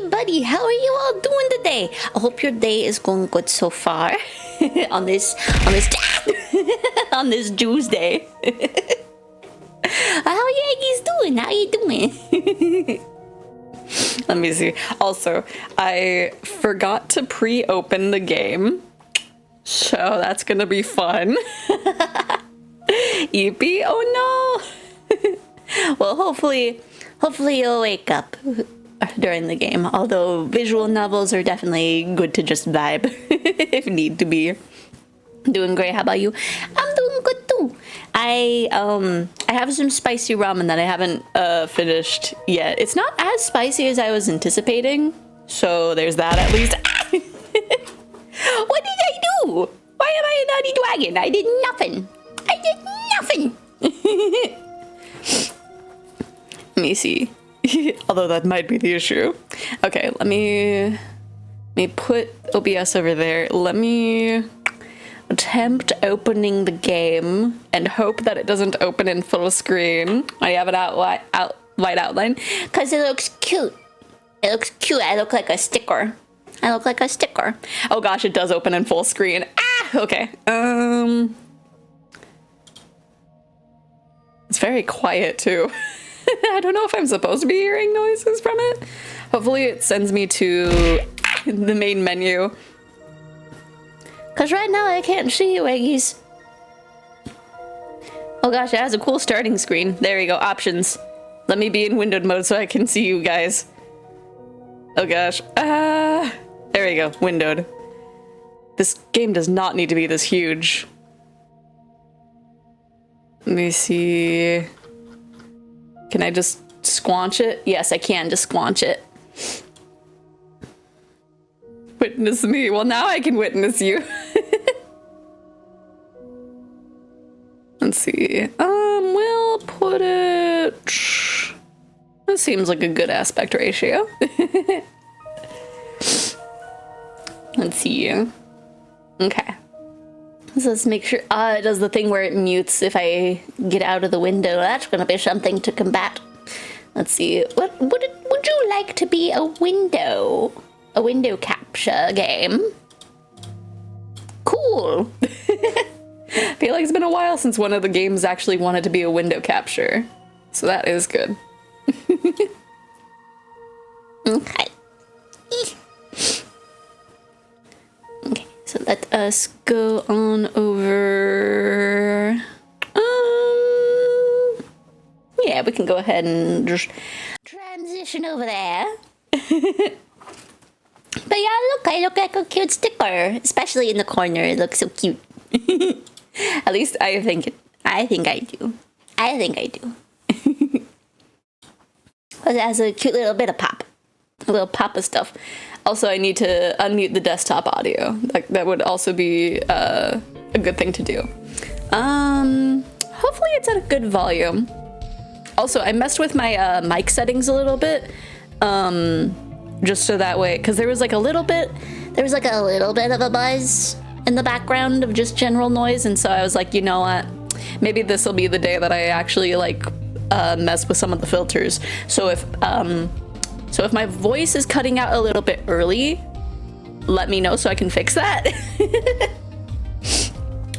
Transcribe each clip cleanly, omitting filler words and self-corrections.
everybody, how are you all doing today? I hope your day is going good so far on this on this Tuesday. How are you Aggies doing? How you doing? Let me see. Also, I forgot to pre-open the game, so that's gonna be fun. Eepy, oh no. Well, hopefully you'll wake up during the game, although visual novels are definitely good to just vibe if need to be. Doing great. How about you? I'm doing good too. I have some spicy ramen that I haven't finished yet. It's not as spicy as I was anticipating, so there's that at least. What did I do? Why am I a naughty dragon? I did nothing. Let me see. Although that might be the issue. Okay, let me put OBS over there. Let me attempt opening the game and hope that it doesn't open in full screen. I have it wide outline because it looks cute. It looks cute. I look like a sticker. Oh gosh, it does open in full screen. Ah, okay. It's very quiet too. I don't know if I'm supposed to be hearing noises from it. Hopefully it sends me to the main menu. Cause right now I can't see you, Eggies. Oh gosh, it has a cool starting screen. There we go, options. Let me be in windowed mode so I can see you guys. Oh gosh. There we go, windowed. This game does not need to be this huge. Let me see. Can I just squanch it? Yes, I can just squanch it. Witness me. Well, now I can witness you. Let's see. We'll put it... That seems like a good aspect ratio. Let's see. Okay. So let's make sure. It does the thing where it mutes if I get out of the window. That's gonna be something to combat. Let's see. What would you like to be a window capture game? Cool. I feel like it's been a while since one of the games actually wanted to be a window capture, so that is good. Okay. Okay, so let us go on over. Yeah, we can go ahead and just transition over there. But yeah, look, I look like a cute sticker, especially in the corner. It looks so cute. At least I think I do. It has a cute little bit of pop. A little pop of stuff. Also, I need to unmute the desktop audio. That would also be a good thing to do. Hopefully it's at a good volume. Also, I messed with my mic settings a little bit. Just so that way, because there was like a little bit of a buzz in the background of just general noise, and so I was like, you know what? Maybe this will be the day that I actually like mess with some of the filters. So if my voice is cutting out a little bit early, let me know so I can fix that.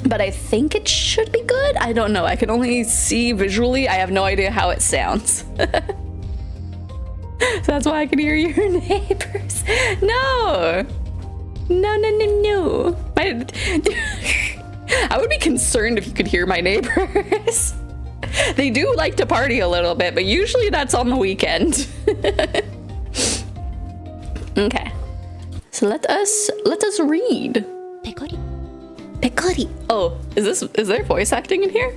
But I think it should be good. I don't know. I can only see visually. I have no idea how it sounds. So that's why I can hear your neighbors. No. I would be concerned if you could hear my neighbors. They do like to party a little bit, but usually that's on the weekend. Okay. So let us read. Pekori. Oh, is there voice acting in here?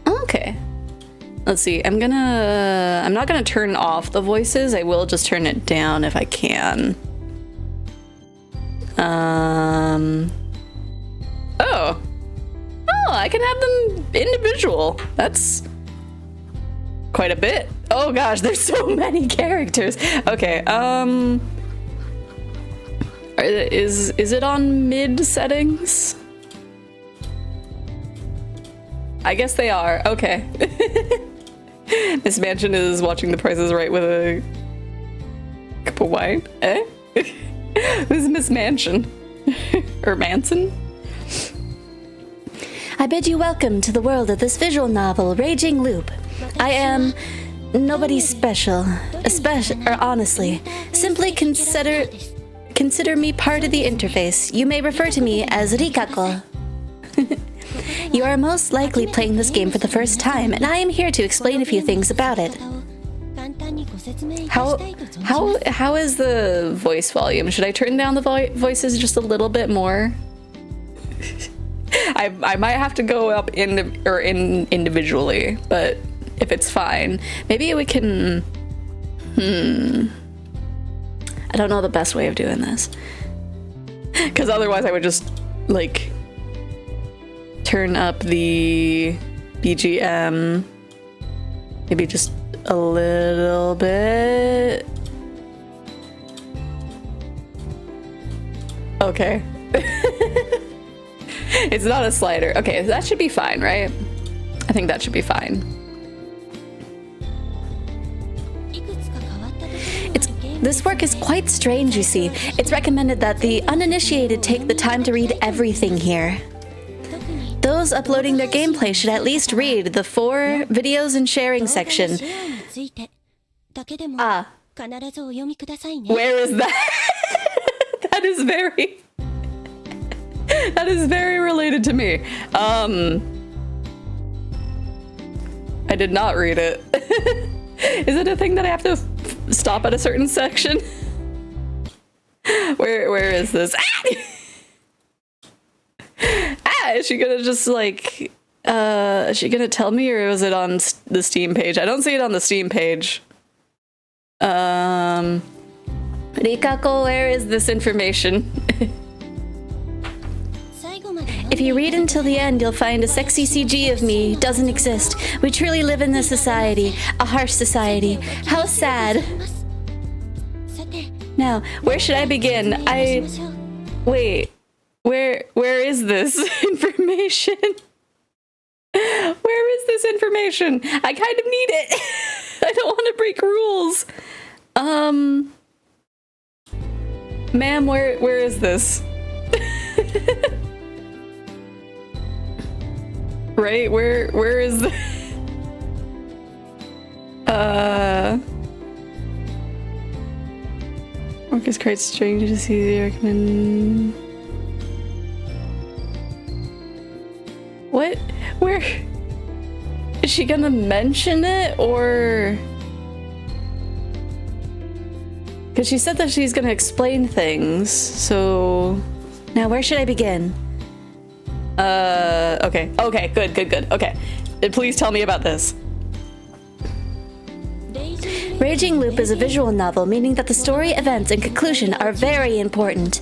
Okay. Let's see. I'm not gonna turn off the voices. I will just turn it down if I can. Oh, I can have them individual. That's quite a bit. Oh gosh, there's so many characters. Okay. Is it on mid settings? I guess they are. Okay. Miss Mansion is watching The Price is Right with a cup of wine. Eh? Who's Miss Mansion? Or Manson? I bid you welcome to the world of this visual novel, Raging Loop. I am nobody special, or honestly. Simply consider me part of the interface. You may refer to me as Rikako. You are most likely playing this game for the first time, and I am here to explain a few things about it. How is the voice volume? Should I turn down the voices just a little bit more? I might have to go up individually, but if it's fine, maybe we can. I don't know the best way of doing this, because otherwise I would just like turn up the BGM, maybe just a little bit. Okay. It's not a slider. Okay, that should be fine, right? I think that should be fine. This work is quite strange, you see. It's recommended that the uninitiated take the time to read everything here. Those uploading their gameplay should at least read the 4 videos and sharing section. Ah. Where is that? That is very... That is very related to me. I did not read it. Is it a thing that I have to stop at a certain section? Where is this? Is she gonna just like, is she gonna tell me, or was it on the Steam page? I don't see it on the Steam page. Rikako, where is this information? If you read until the end, you'll find a sexy CG of me doesn't exist. We truly live in this society, a harsh society. How sad. Now, where should I begin? Wait, where is this information? Where is this information? I kind of need it. I don't want to break rules. Ma'am, where is this? Right? Where is the... Work is quite strange to see the recommend... What? Where... Is she gonna mention it, or... Because she said that she's gonna explain things, so... Now, where should I begin? Okay. Okay, good. Okay. Please tell me about this. Raging Loop is a visual novel, meaning that the story, events, and conclusion are very important.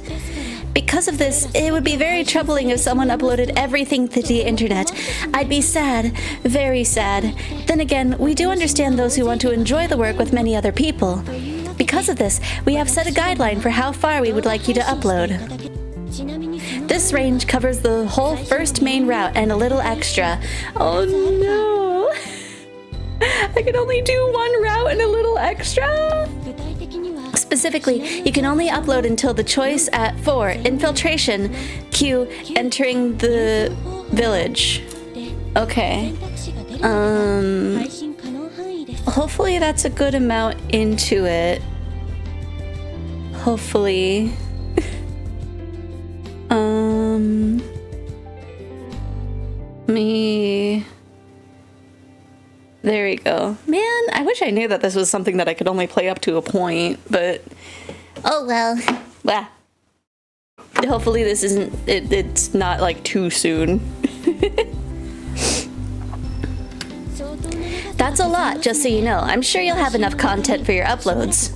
Because of this, it would be very troubling if someone uploaded everything to the internet. I'd be sad, very sad. Then again, we do understand those who want to enjoy the work with many other people. Because of this, we have set a guideline for how far we would like you to upload. This range covers the whole first main route and a little extra. Oh no! I can only do 1 route and a little extra? Specifically, you can only upload until the choice at 4, Infiltration, Q, entering the village. Okay. Hopefully that's a good amount into it. Hopefully. There we go. Man, I wish I knew that this was something that I could only play up to a point, but oh well. Well, hopefully this isn't, it's not like too soon. That's a lot, just so you know. I'm sure you'll have enough content for your uploads.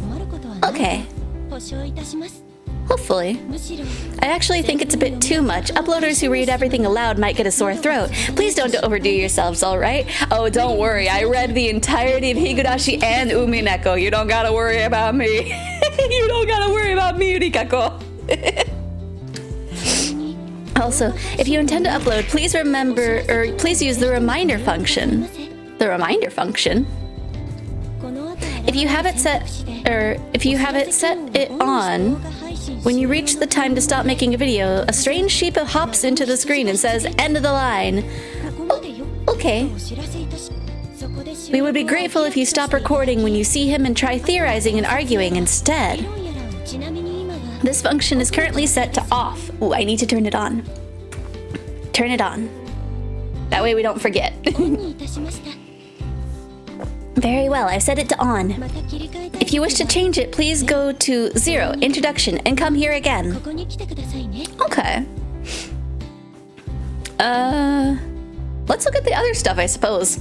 Okay. Hopefully. I actually think it's a bit too much. Uploaders who read everything aloud might get a sore throat. Please don't overdo yourselves, alright? Oh, don't worry. I read the entirety of Higurashi and Umineko. You don't gotta worry about me. You don't gotta worry about me, Rikako. Also, if you intend to upload, please remember, or please use the reminder function. The reminder function? If you have it set it on, when you reach the time to stop making a video, a strange sheep hops into the screen and says, "End of the line." Oh, okay. We would be grateful if you stop recording when you see him and try theorizing and arguing instead. This function is currently set to off. Ooh, I need to turn it on. Turn it on. That way we don't forget. Very well, I've set it to on. If you wish to change it, please go to 0, introduction, and come here again. Okay. Let's look at the other stuff, I suppose.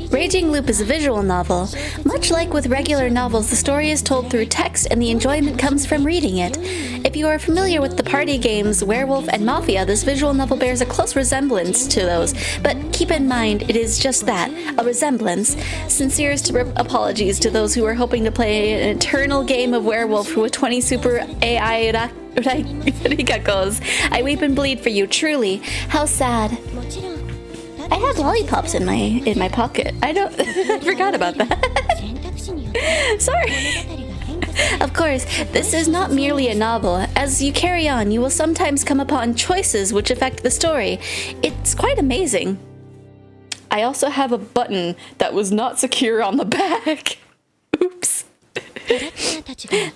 Raging Loop is a visual novel. Much like with regular novels, the story is told through text and the enjoyment comes from reading it. If you are familiar with the party games Werewolf and Mafia, this visual novel bears a close resemblance to those, but keep in mind it is just that, a resemblance. Sincerest apologies to those who are hoping to play an eternal game of Werewolf with 20 super AI Rikakos. I weep and bleed for you, truly. How sad. I have lollipops in my pocket. I forgot about that. Sorry. Of course, this is not merely a novel. As you carry on, you will sometimes come upon choices which affect the story. It's quite amazing. I also have a button that was not secure on the back. Oops.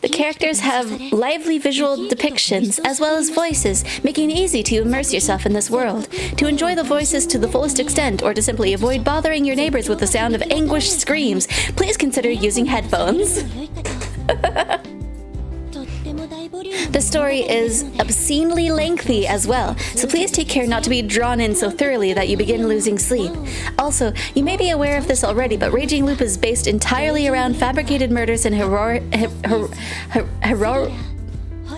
The characters have lively visual depictions as well as voices, making it easy to immerse yourself in this world. To enjoy the voices to the fullest extent or to simply avoid bothering your neighbors with the sound of anguished screams, please consider using headphones. The story is obscenely lengthy as well, so please take care not to be drawn in so thoroughly that you begin losing sleep. Also, you may be aware of this already, but Raging Loop is based entirely around fabricated murders and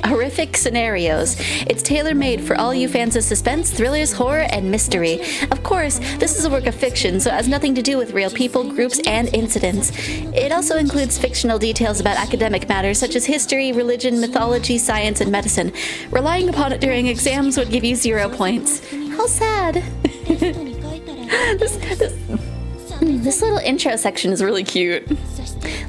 horrific scenarios. It's tailor-made for all you fans of suspense, thrillers, horror, and mystery. Of course, this is a work of fiction, so it has nothing to do with real people, groups, and incidents. It also includes fictional details about academic matters such as history, religion, mythology, science, and medicine. Relying upon it during exams would give you 0 points. How sad. This little intro section is really cute.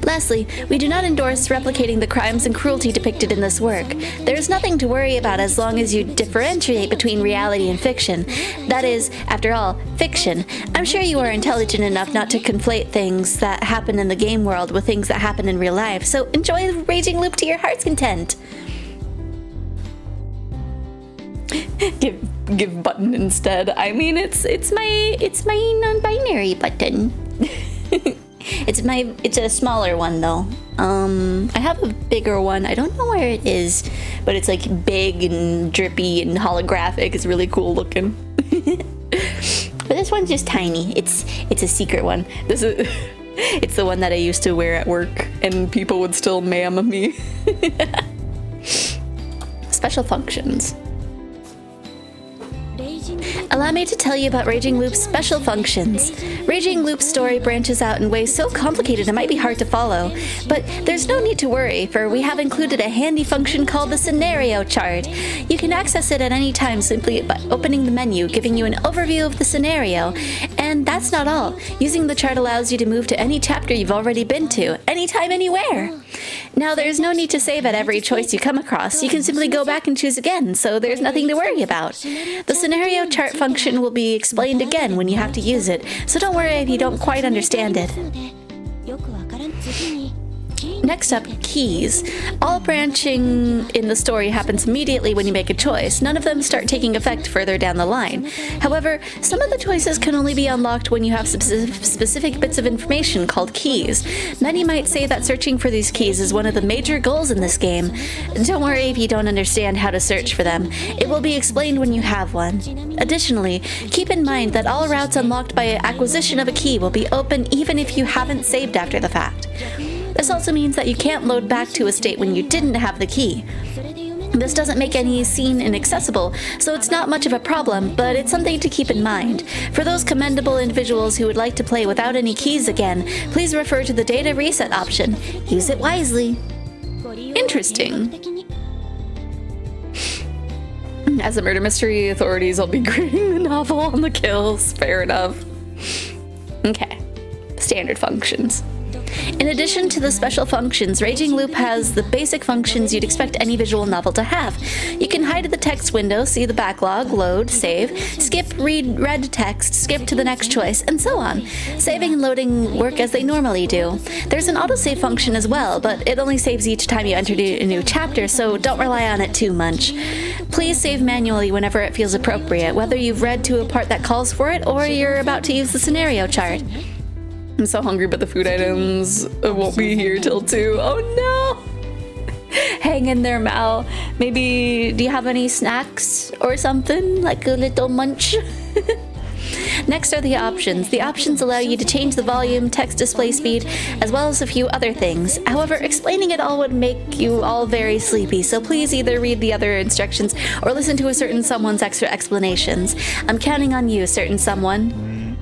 Lastly, we do not endorse replicating the crimes and cruelty depicted in this work. There is nothing to worry about as long as you differentiate between reality and fiction. That is, after all, fiction. I'm sure you are intelligent enough not to conflate things that happen in the game world with things that happen in real life, so enjoy the Raging Loop to your heart's content. Give button instead. I mean, it's my non-binary button. It's a smaller one though. I have a bigger one. I don't know where it is, but it's like big and drippy and holographic. It's really cool looking. But this one's just tiny. It's a secret one. It's the one that I used to wear at work, and people would still ma'am me. Special functions. Allow me to tell you about Raging Loop's special functions. Raging Loop's story branches out in ways so complicated it might be hard to follow. But there's no need to worry, for we have included a handy function called the scenario chart. You can access it at any time simply by opening the menu, giving you an overview of the scenario. And that's not all. Using the chart allows you to move to any chapter you've already been to, anytime, anywhere. Now, there's no need to save at every choice you come across. You can simply go back and choose again, so there's nothing to worry about. The scenario chart function will be explained again when you have to use it, so don't worry if you don't quite understand it. Next up, keys. All branching in the story happens immediately when you make a choice. None of them start taking effect further down the line. However, some of the choices can only be unlocked when you have specific bits of information called keys. Many might say that searching for these keys is one of the major goals in this game. Don't worry if you don't understand how to search for them. It will be explained when you have one. Additionally, keep in mind that all routes unlocked by acquisition of a key will be open even if you haven't saved after the fact. This also means that you can't load back to a state when you didn't have the key. This doesn't make any scene inaccessible, so it's not much of a problem, but it's something to keep in mind. For those commendable individuals who would like to play without any keys again, please refer to the data reset option. Use it wisely. Interesting. As a murder mystery, authorities will be grading the novel on the kills. Fair enough. Okay. Standard functions. In addition to the special functions, Raging Loop has the basic functions you'd expect any visual novel to have. You can hide at the text window, see the backlog, load, save, skip, read text, skip to the next choice, and so on. Saving and loading work as they normally do. There's an autosave function as well, but it only saves each time you enter a new chapter, so don't rely on it too much. Please save manually whenever it feels appropriate, whether you've read to a part that calls for it or you're about to use the scenario chart. I'm so hungry, but the food items won't be here till 2. Oh no! Hang in there, Mal. Maybe, do you have any snacks or something? Like a little munch? Next are the options. The options allow you to change the volume, text display speed, as well as a few other things. However, explaining it all would make you all very sleepy, so please either read the other instructions or listen to a certain someone's extra explanations. I'm counting on you, certain someone.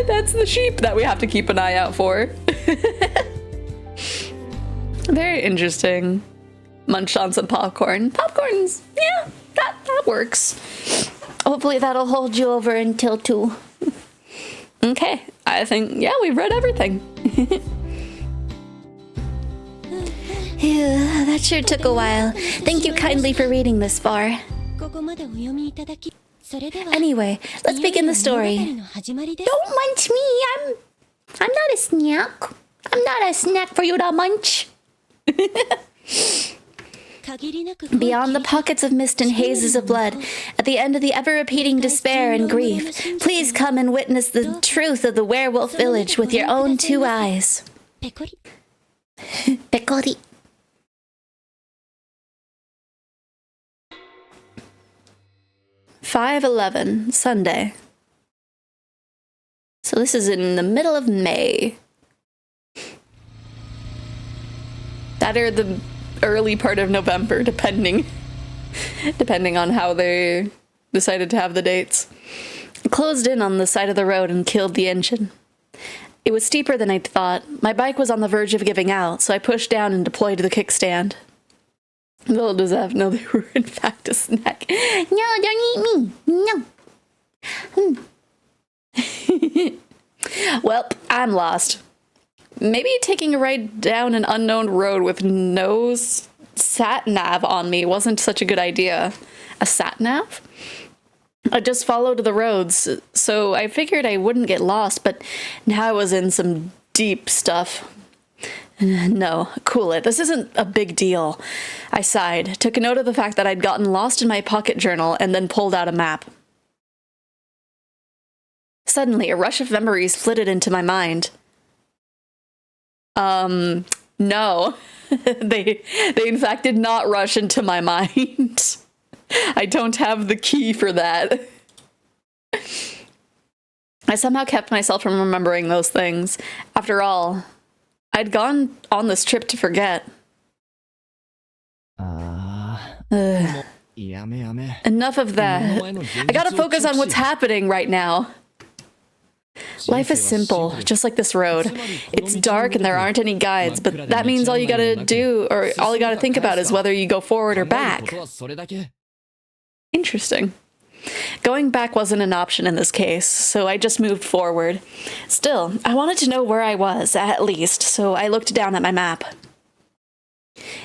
That's the sheep that we have to keep an eye out for. Very interesting. Munch on some popcorn. Popcorn's, yeah, that works. Hopefully that'll hold you over until 2. Okay, I think, yeah, we've read everything. Yeah, that sure took a while. Thank you kindly for reading this far. Anyway, let's begin the story. Don't munch me, I'm not a snack. I'm not a snack for you to munch. Beyond the pockets of mist and hazes of blood, at the end of the ever-repeating despair and grief, please come and witness the truth of the werewolf village with your own 2 eyes. Pecori. (5/11) Sunday. So this is in the middle of May. That or the early part of November, depending on how they decided to have the dates. It closed in on the side of the road and killed the engine. It was steeper than I'd thought. My bike was on the verge of giving out, so I pushed down and deployed the kickstand. Little does F know they were in fact a snack. No, don't eat me. No. Well, I'm lost. Maybe taking a ride down an unknown road with no sat-nav on me wasn't such a good idea. A sat-nav? I just followed the roads, so I figured I wouldn't get lost, but now I was in some deep stuff. No, cool it. This isn't a big deal. I sighed, took a note of the fact that I'd gotten lost in my pocket journal, and then pulled out a map. Suddenly, a rush of memories flitted into my mind. No. They in fact did not rush into my mind. I don't have the key for that. I somehow kept myself from remembering those things. After all, I'd gone on this trip to forget. Enough of that. I gotta focus on what's happening right now. Life is simple, just like this road. It's dark and there aren't any guides, but that means all you gotta do, or all you gotta think about is whether you go forward or back. Interesting. Going back wasn't an option in this case, so I just moved forward. Still, I wanted to know where I was, at least, so I looked down at my map.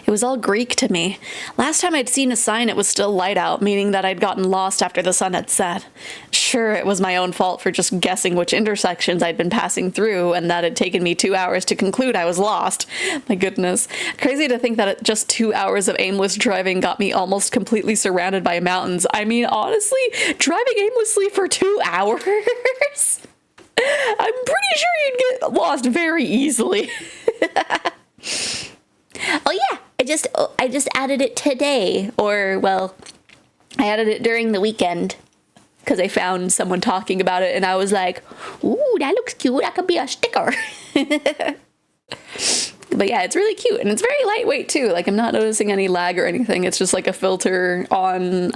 It was all Greek to me. Last time I'd seen a sign, it was still light out, meaning that I'd gotten lost after the sun had set. Sure, it was my own fault for just guessing which intersections I'd been passing through, and that had taken me 2 hours to conclude I was lost. My goodness. Crazy to think that just 2 hours of aimless driving got me almost completely surrounded by mountains. I mean, honestly, driving aimlessly for 2 hours? I'm pretty sure you'd get lost very easily. Oh yeah, I just added it today, or well, I added it during the weekend because I found someone talking about it and I was like, ooh, that looks cute, that could be a sticker. But yeah, it's really cute and it's very lightweight too. Like I'm not noticing any lag or anything. It's just like a filter on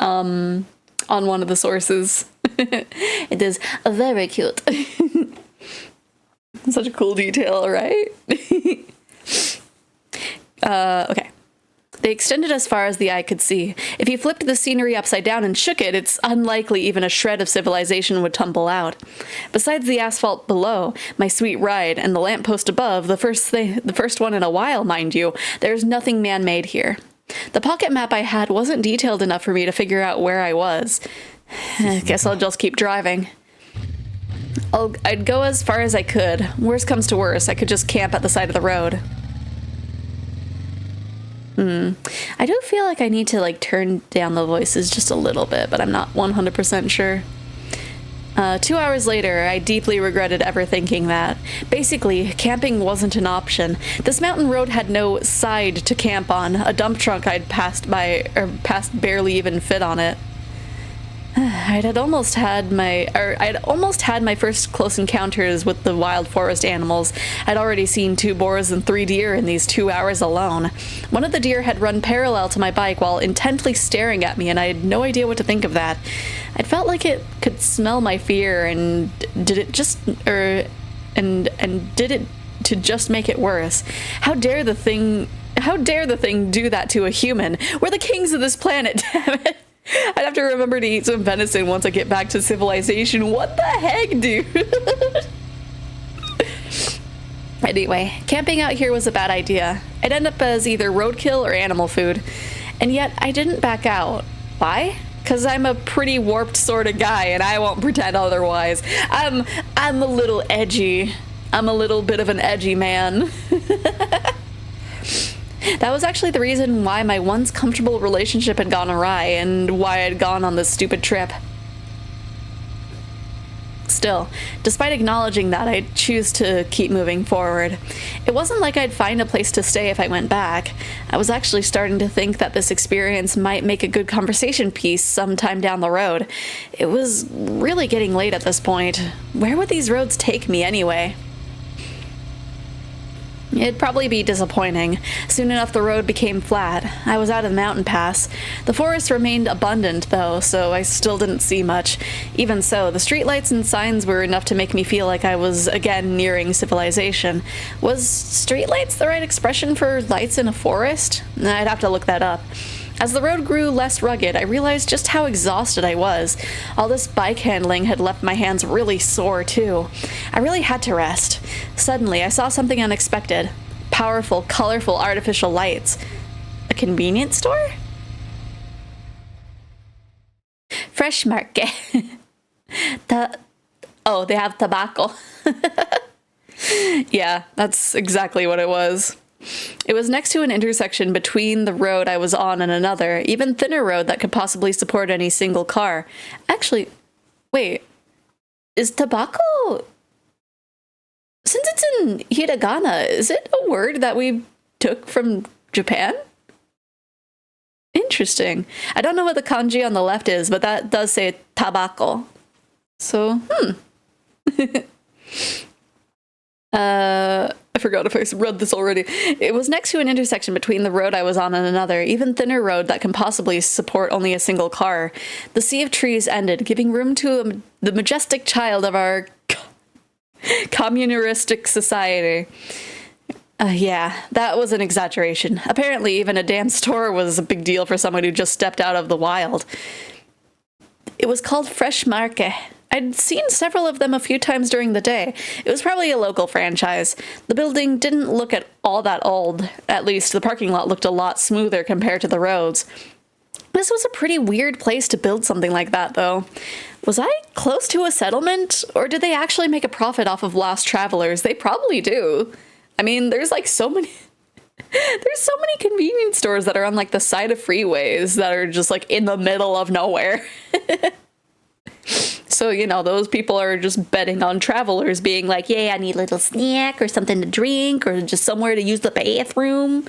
one of the sources. It is very cute. Such a cool detail, right? Okay. They extended as far as the eye could see. If you flipped the scenery upside down and shook it, it's unlikely even a shred of civilization would tumble out. Besides the asphalt below, my sweet ride, and the lamppost above, the first one in a while, mind you, there's nothing man-made here. The pocket map I had wasn't detailed enough for me to figure out where I was. I guess I'll just keep driving. I'd go as far as I could. Worst comes to worst, I could just camp at the side of the road. I do feel like I need to like turn down the voices just a little bit, but I'm not 100% sure. 2 hours later, I deeply regretted ever thinking that. Basically, camping wasn't an option. This mountain road had no side to camp on. A dump truck I'd passed barely even fit on it. I'd almost had my first close encounters with the wild forest animals. I'd already seen 2 boars and 3 deer in these 2 hours alone. One of the deer had run parallel to my bike while intently staring at me, and I had no idea what to think of that. I felt like it could smell my fear, and did it to just make it worse. How dare the thing do that to a human? We're the kings of this planet, damn it. I'd have to remember to eat some venison once I get back to civilization. What the heck, dude? Anyway, camping out here was a bad idea. I'd end up as either roadkill or animal food. And yet, I didn't back out. Why? Because I'm a pretty warped sort of guy, and I won't pretend otherwise. I'm a little edgy. I'm a little bit of an edgy man. That was actually the reason why my once comfortable relationship had gone awry, and why I'd gone on this stupid trip. Still, despite acknowledging that, I'd choose to keep moving forward. It wasn't like I'd find a place to stay if I went back. I was actually starting to think that this experience might make a good conversation piece sometime down the road. It was really getting late at this point. Where would these roads take me anyway? It'd probably be disappointing. Soon enough, the road became flat. I was out of the mountain pass. The forest remained abundant, though, so I still didn't see much. Even so, the streetlights and signs were enough to make me feel like I was again nearing civilization. Was streetlights the right expression for lights in a forest? I'd have to look that up. As the road grew less rugged, I realized just how exhausted I was. All this bike handling had left my hands really sore, too. I really had to rest. Suddenly, I saw something unexpected. Powerful, colorful, artificial lights. A convenience store? Fresh market. They have tobacco. Yeah, that's exactly what it was. It was next to an intersection between the road I was on and another, even thinner road that could possibly support any single car. Actually, wait, is tobacco... Since it's in hiragana, is it a word that we took from Japan? Interesting. I don't know what the kanji on the left is, but that does say tobacco. So, I forgot if I read this already. It was next to an intersection between the road I was on and another, even thinner road that can possibly support only a single car. The sea of trees ended, giving room to the majestic child of our communalistic society. Yeah, that was an exaggeration. Apparently, even a damn store was a big deal for someone who just stepped out of the wild. It was called Fresh Market. I'd seen several of them a few times during the day. It was probably a local franchise. The building didn't look at all that old. At least, the parking lot looked a lot smoother compared to the roads. This was a pretty weird place to build something like that, though. Was I close to a settlement? Or did they actually make a profit off of lost travelers? They probably do. I mean, there's like so many... There's so many convenience stores that are on like the side of freeways that are just like in the middle of nowhere. So, you know, those people are just betting on travelers being like, yeah, I need a little snack or something to drink or just somewhere to use the bathroom,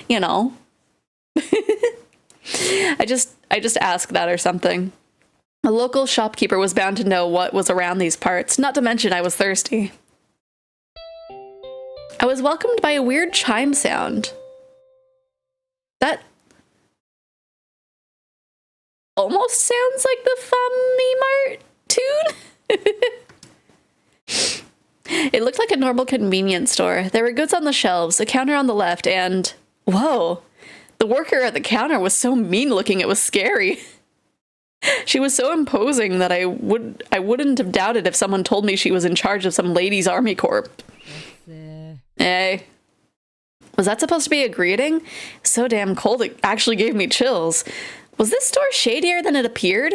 you know. I just asked that or something. A local shopkeeper was bound to know what was around these parts, not to mention I was thirsty. I was welcomed by a weird chime sound. That almost sounds like the Family Mart tune. It looked like a normal convenience store. There were goods on the shelves, a counter on the left, and Whoa. The worker at the counter was so mean looking it was scary. She was so imposing that I wouldn't have doubted if someone told me she was in charge of some ladies' army corps. Hey. Was that supposed to be a greeting? So damn cold it actually gave me chills. Was this store shadier than it appeared?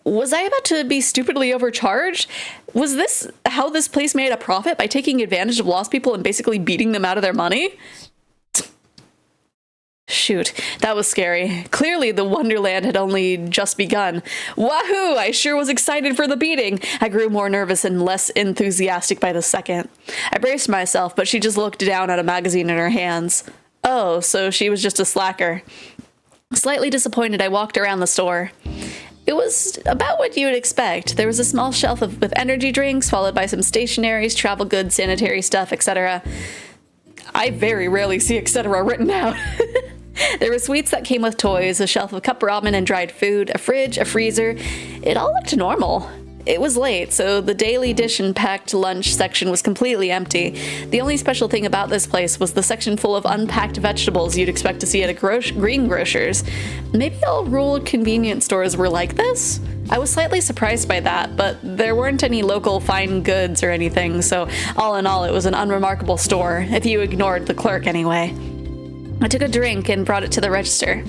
Was I about to be stupidly overcharged? Was this how this place made a profit, by taking advantage of lost people and basically beating them out of their money? Shoot, that was scary. Clearly the Wonderland had only just begun. Wahoo! I sure was excited for the beating. I grew more nervous and less enthusiastic by the second. I braced myself, but she just looked down at a magazine in her hands. Oh, so she was just a slacker. Slightly disappointed, I walked around the store. It was about what you would expect. There was a small shelf with energy drinks, followed by some stationaries, travel goods, sanitary stuff, etc. I very rarely see etc. written out. There were sweets that came with toys, a shelf of cup ramen and dried food, a fridge, a freezer. It all looked normal. It was late, so the daily dish and packed lunch section was completely empty. The only special thing about this place was the section full of unpacked vegetables you'd expect to see at a greengrocer's. Maybe all rural convenience stores were like this? I was slightly surprised by that, but there weren't any local fine goods or anything, so all in all it was an unremarkable store, if you ignored the clerk anyway. I took a drink and brought it to the register.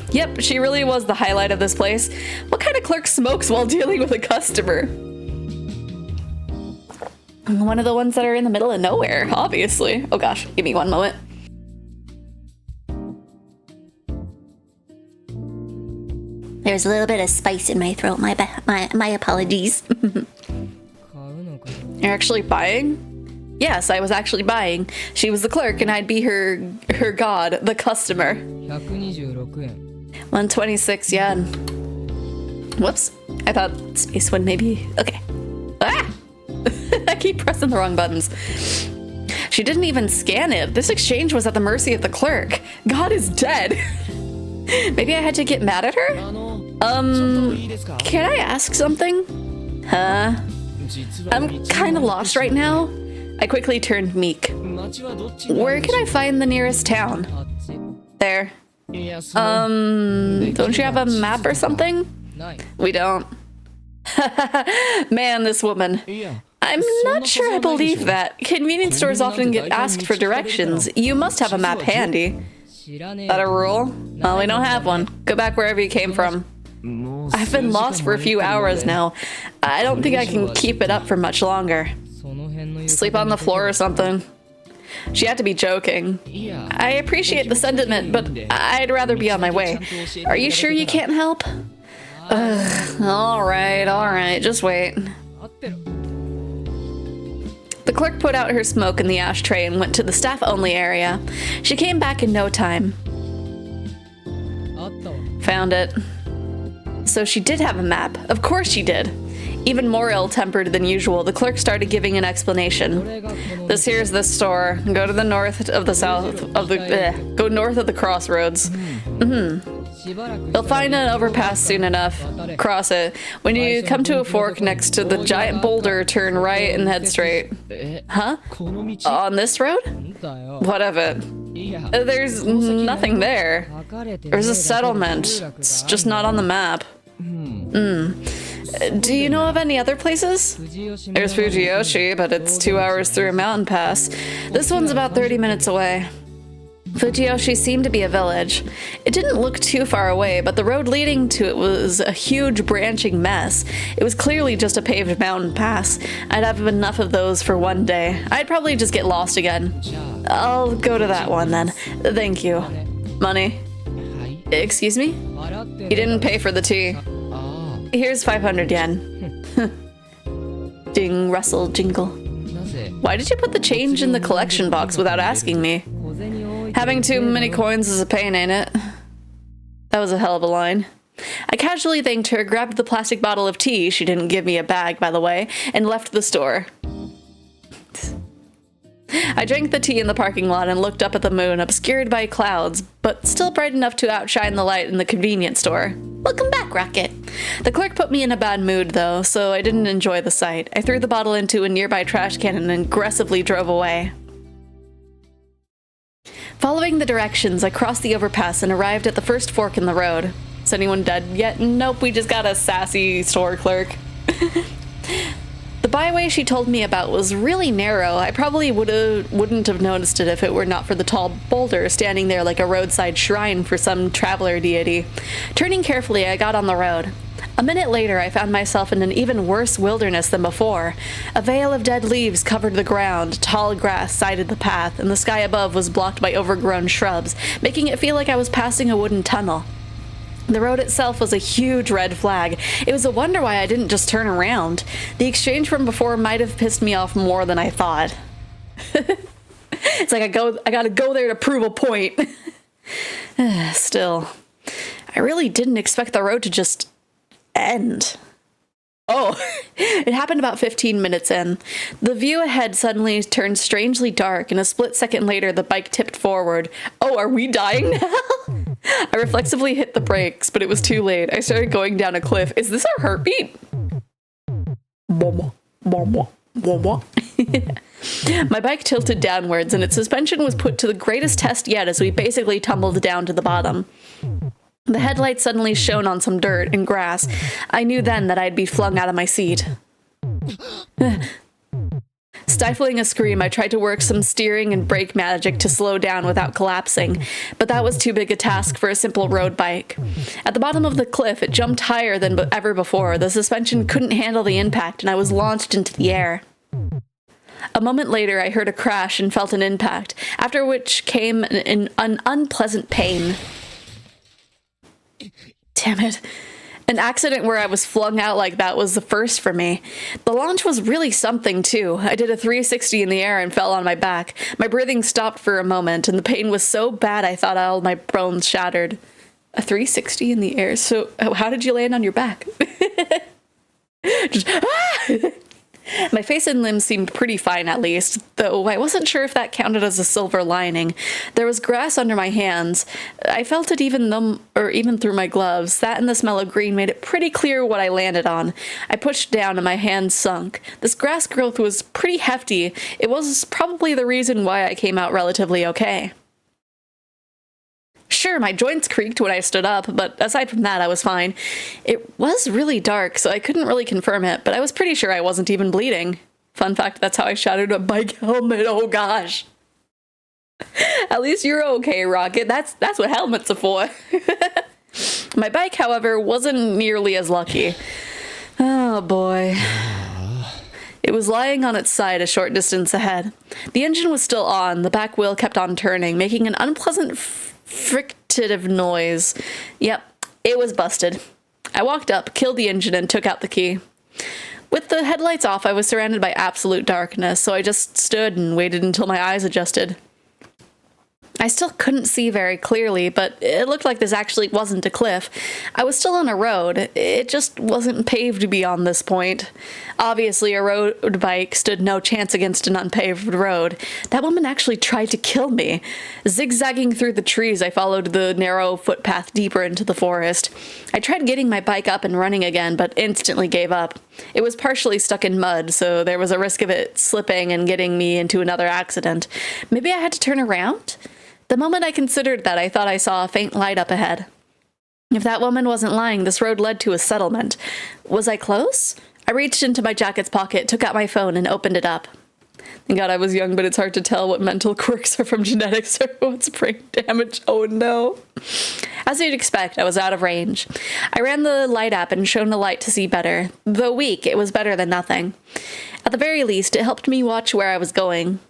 Yep, she really was the highlight of this place. What kind of clerk smokes while dealing with a customer? One of the ones that are in the middle of nowhere, obviously. Oh gosh, give me one moment. There's a little bit of spice in my throat. My apologies. You're actually buying? Yes, I was actually buying. She was the clerk and I'd be her god, the customer. 126 yen. Whoops. I thought space one maybe. Okay. Ah! I keep pressing the wrong buttons. She didn't even scan it. This exchange was at the mercy of the clerk. God is dead. Maybe I had to get mad at her? Can I ask something? Huh? I'm kind of lost right now. I quickly turned meek. Where can I find the nearest town? There. Don't you have a map or something? We don't. Man, this woman. I'm not sure I believe that. Convenience stores often get asked for directions. You must have a map handy. That a rule? Well, we don't have one. Go back wherever you came from. I've been lost for a few hours now. I don't think I can keep it up for much longer. Sleep on the floor or something. She had to be joking. I appreciate the sentiment, but I'd rather be on my way. Are you sure you can't help? Alright, just wait. The clerk put out her smoke in the ashtray and went to the staff-only area. She came back in no time. Found it. So she did have a map. Of course she did. Even more ill-tempered than usual, the clerk started giving an explanation. This here's the store. Go to the north of the south of the go north of the crossroads. You'll find an overpass soon enough. Cross it. When you come to a fork next to the giant boulder, turn right and head straight. Huh? On this road? What of it? There's nothing there. There's a settlement. It's just not on the map. Do you know of any other places? There's Fujiyoshi, but it's 2 hours through a mountain pass. This one's about 30 minutes away. Fujiyoshi seemed to be a village. It didn't look too far away, but the road leading to it was a huge branching mess. It was clearly just a paved mountain pass. I'd have enough of those for one day. I'd probably just get lost again. I'll go to that one then. Thank you. Money? Excuse me? You didn't pay for the tea. Here's 500 yen. Ding, rustle, jingle. Why did you put the change in the collection box without asking me? Having too many coins is a pain, ain't it? That was a hell of a line. I casually thanked her, grabbed the plastic bottle of tea — she didn't give me a bag, by the way — and left the store. I drank the tea in the parking lot and looked up at the moon, obscured by clouds, but still bright enough to outshine the light in the convenience store. Welcome back, Rocket. The clerk put me in a bad mood, though, so I didn't enjoy the sight. I threw the bottle into a nearby trash can and aggressively drove away. Following the directions, I crossed the overpass and arrived at the first fork in the road. Is anyone dead yet? Nope, we just got a sassy store clerk. The byway she told me about was really narrow. I probably wouldn't have noticed it if it were not for the tall boulder standing there like a roadside shrine for some traveler deity. Turning carefully, I got on the road. A minute later, I found myself in an even worse wilderness than before. A veil of dead leaves covered the ground, tall grass sided the path, and the sky above was blocked by overgrown shrubs, making it feel like I was passing a wooden tunnel. The road itself was a huge red flag. It was a wonder why I didn't just turn around. The exchange from before might have pissed me off more than I thought. It's like I gotta go there to prove a point. Still, I really didn't expect the road to just end. Oh, it happened about 15 minutes in. The view ahead suddenly turned strangely dark, and a split second later, the bike tipped forward. Oh, are we dying now? I reflexively hit the brakes, but it was too late. I started going down a cliff. Is this our heartbeat? My bike tilted downwards, and its suspension was put to the greatest test yet as we basically tumbled down to the bottom. The headlights suddenly shone on some dirt and grass. I knew then that I'd be flung out of my seat. Stifling a scream, I tried to work some steering and brake magic to slow down without collapsing, but that was too big a task for a simple road bike. At the bottom of the cliff, it jumped higher than ever before. The suspension couldn't handle the impact, and I was launched into the air. A moment later, I heard a crash and felt an impact, after which came an unpleasant pain. Damn it. An accident where I was flung out like that was the first for me. The launch was really something, too. I did a 360 in the air and fell on my back. My breathing stopped for a moment, and the pain was so bad I thought all my bones shattered. A 360 in the air? So, how did you land on your back? Just, My face and limbs seemed pretty fine, at least, though I wasn't sure if that counted as a silver lining. There was grass under my hands. I felt it even through my gloves. That and the smell of green made it pretty clear what I landed on. I pushed down and my hands sunk. This grass growth was pretty hefty. It was probably the reason why I came out relatively okay. Sure, my joints creaked when I stood up, but aside from that, I was fine. It was really dark, so I couldn't really confirm it, but I was pretty sure I wasn't even bleeding. Fun fact, that's how I shattered a bike helmet, oh gosh. At least you're okay, Rocket. That's what helmets are for. My bike, however, wasn't nearly as lucky. Oh boy. It was lying on its side a short distance ahead. The engine was still on, the back wheel kept on turning, making an unpleasant frictive noise. Yep, it was busted. I walked up, killed the engine, and took out the key. With the headlights off, I was surrounded by absolute darkness, so I just stood and waited until my eyes adjusted. I still couldn't see very clearly, but it looked like this actually wasn't a cliff. I was still on a road. It just wasn't paved beyond this point. Obviously, a road bike stood no chance against an unpaved road. That woman actually tried to kill me. Zigzagging through the trees, I followed the narrow footpath deeper into the forest. I tried getting my bike up and running again, but instantly gave up. It was partially stuck in mud, so there was a risk of it slipping and getting me into another accident. Maybe I had to turn around? The moment I considered that, I thought I saw a faint light up ahead. If that woman wasn't lying, this road led to a settlement. Was I close? I reached into my jacket's pocket, took out my phone, and opened it up. Thank God I was young, but it's hard to tell what mental quirks are from genetics or what's brain damage. Oh no. As you'd expect, I was out of range. I ran the light app and shone a light to see better. Though weak, it was better than nothing. At the very least, it helped me watch where I was going.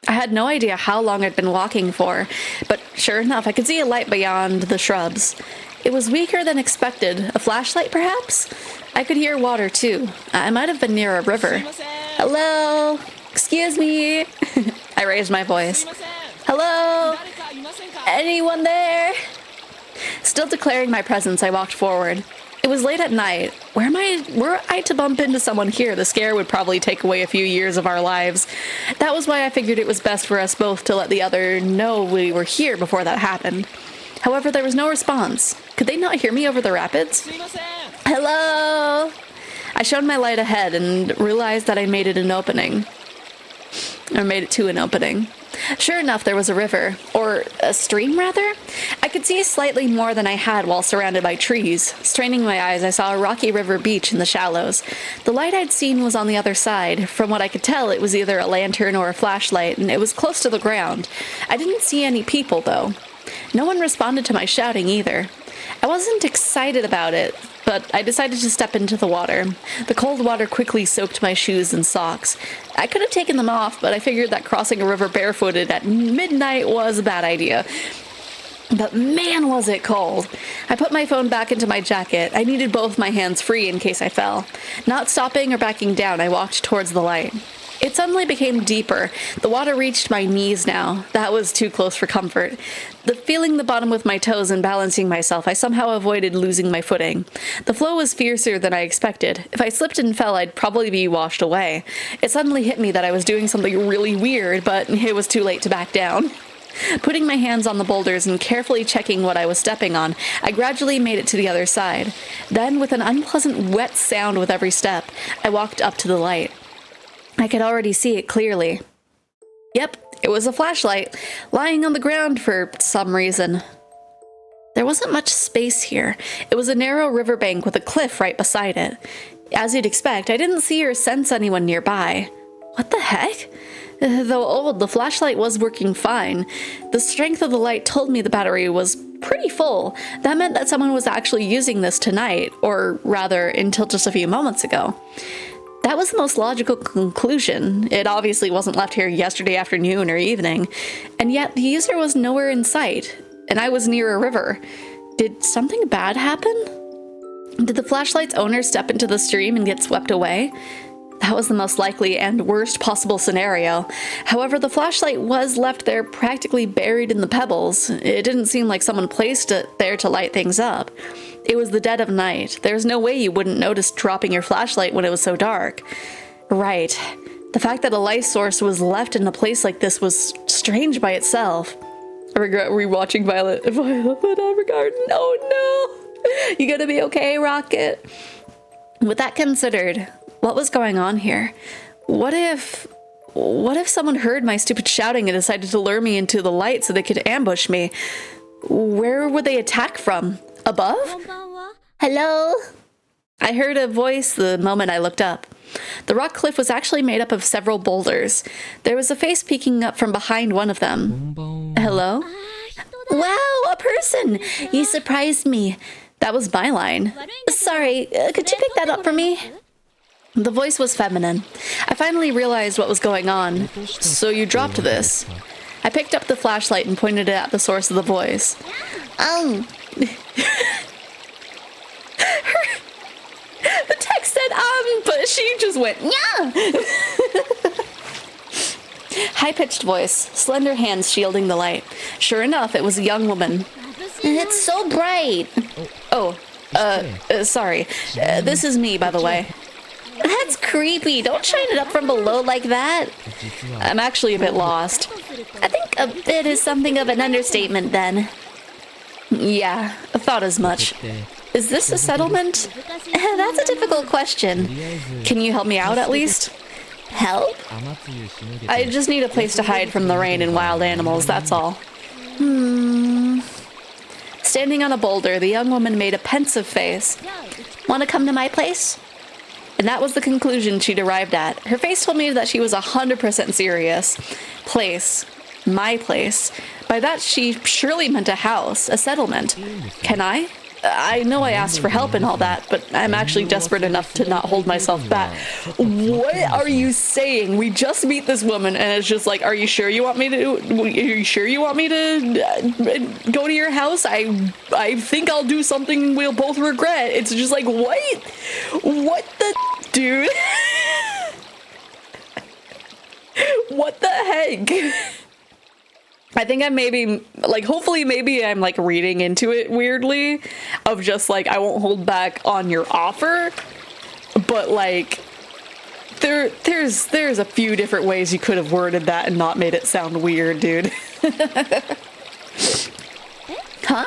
I had no idea how long I'd been walking for, but sure enough, I could see a light beyond the shrubs. It was weaker than expected. A flashlight, perhaps? I could hear water, too. I might have been near a river. Hello? Excuse me? I raised my voice. Hello? Anyone there? Still declaring my presence, I walked forward. It was late at night. Were I to bump into someone here, the scare would probably take away a few years of our lives. That was why I figured it was best for us both to let the other know we were here before that happened. However, there was no response. Could they not hear me over the rapids? Hello? I shone my light ahead and realized that I made it to an opening. Sure enough, there was a river, or a stream rather. I could see slightly more than I had while surrounded by trees. Straining my eyes, I saw a rocky river beach in the shallows. The light I'd seen was on the other side. From what I could tell, it was either a lantern or a flashlight, and it was close to the ground. I didn't see any people, though. No one responded to my shouting either. I wasn't excited about it, but I decided to step into the water. The cold water quickly soaked my shoes and socks. I could have taken them off, but I figured that crossing a river barefooted at midnight was a bad idea. But man, was it cold. I put my phone back into my jacket. I needed both my hands free in case I fell. Not stopping or backing down, I walked towards the light. It suddenly became deeper. The water reached my knees now. That was too close for comfort. Feeling the bottom with my toes and balancing myself, I somehow avoided losing my footing. The flow was fiercer than I expected. If I slipped and fell, I'd probably be washed away. It suddenly hit me that I was doing something really weird, but it was too late to back down. Putting my hands on the boulders and carefully checking what I was stepping on, I gradually made it to the other side. Then, with an unpleasant wet sound with every step, I walked up to the light. I could already see it clearly. Yep, it was a flashlight, lying on the ground for some reason. There wasn't much space here. It was a narrow riverbank with a cliff right beside it. As you'd expect, I didn't see or sense anyone nearby. What the heck? Though old, the flashlight was working fine. The strength of the light told me the battery was pretty full. That meant that someone was actually using this tonight, or rather, until just a few moments ago. That was the most logical conclusion. It obviously wasn't left here yesterday afternoon or evening, and yet the user was nowhere in sight, and I was near a river. Did something bad happen? Did the flashlight's owner step into the stream and get swept away? That was the most likely and worst possible scenario. However, the flashlight was left there practically buried in the pebbles. It didn't seem like someone placed it there to light things up. It was the dead of night. There's no way you wouldn't notice dropping your flashlight when it was so dark. Right. The fact that a light source was left in a place like this was strange by itself. I regret rewatching Violet Evergarden. Oh no! You gonna be okay, Rocket? With that considered, what was going on here? What if someone heard my stupid shouting and decided to lure me into the light so they could ambush me? Where would they attack from? Above? Hello? I heard a voice the moment I looked up. The rock cliff was actually made up of several boulders. There was a face peeking up from behind one of them. Hello? Wow, a person! You surprised me. That was my line. Sorry, could you pick that up for me? The voice was feminine. I finally realized what was going on. So you dropped this. I picked up the flashlight and pointed it at the source of the voice. The text said, but she just went, yeah! High-pitched voice, slender hands shielding the light. Sure enough, it was a young woman. It's so bright. Sorry. This is me, by the way. That's creepy. Don't shine it up from below like that. I'm actually a bit lost. I think a bit is something of an understatement then. Yeah, I thought as much. Is this a settlement? That's a difficult question. Can you help me out at least? Help? I just need a place to hide from the rain and wild animals, that's all. Standing on a boulder, the young woman made a pensive face. Want to come to my place? And that was the conclusion she'd arrived at. Her face told me that she was 100% serious. Place. My place. By that, she surely meant a house, a settlement. Can I? I know I asked for help and all that, but I'm actually desperate enough to not hold myself back. What are you saying? We just meet this woman and it's just like, are you sure you want me to go to your house? I think I'll do something we'll both regret. It's just like, what? What the dude? What the heck? I think I'm hopefully I'm like reading into it weirdly of just like, I won't hold back on your offer, but like there's a few different ways you could have worded that and not made it sound weird, dude. Huh?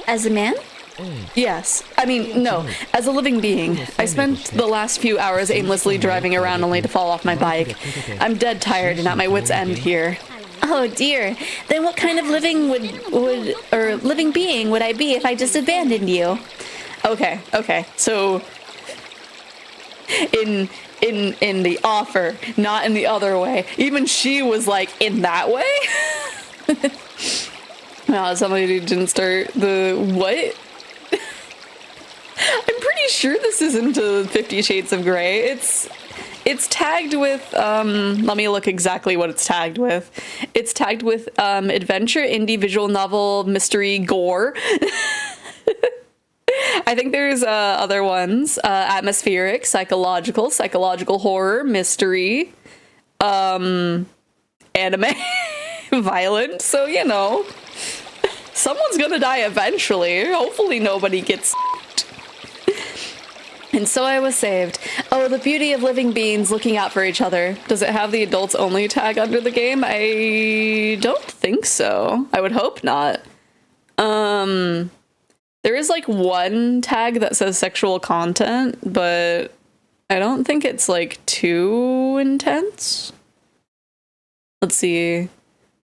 As a man? Yes. I mean, no. As a living being. I spent the last few hours aimlessly driving around only to fall off my bike. I'm dead tired and at my wit's end here. Oh dear. Then what kind of living living being would I be if I just abandoned you? Okay. So in the offer, not in the other way. Even she was like, in that way? Wow, somebody didn't start the what? I'm pretty sure this isn't a 50 Shades of Grey. It's tagged with, let me look exactly what it's tagged with. It's tagged with adventure, indie, visual novel, mystery, gore. I think there's other ones. Atmospheric, psychological horror, mystery, anime, violent. So, you know, someone's gonna die eventually. Hopefully nobody gets... And so I was saved. Oh, the beauty of living beings looking out for each other. Does it have the adults only tag under the game? I don't think so. I would hope not. There is like one tag that says sexual content, but I don't think it's like too intense. Let's see.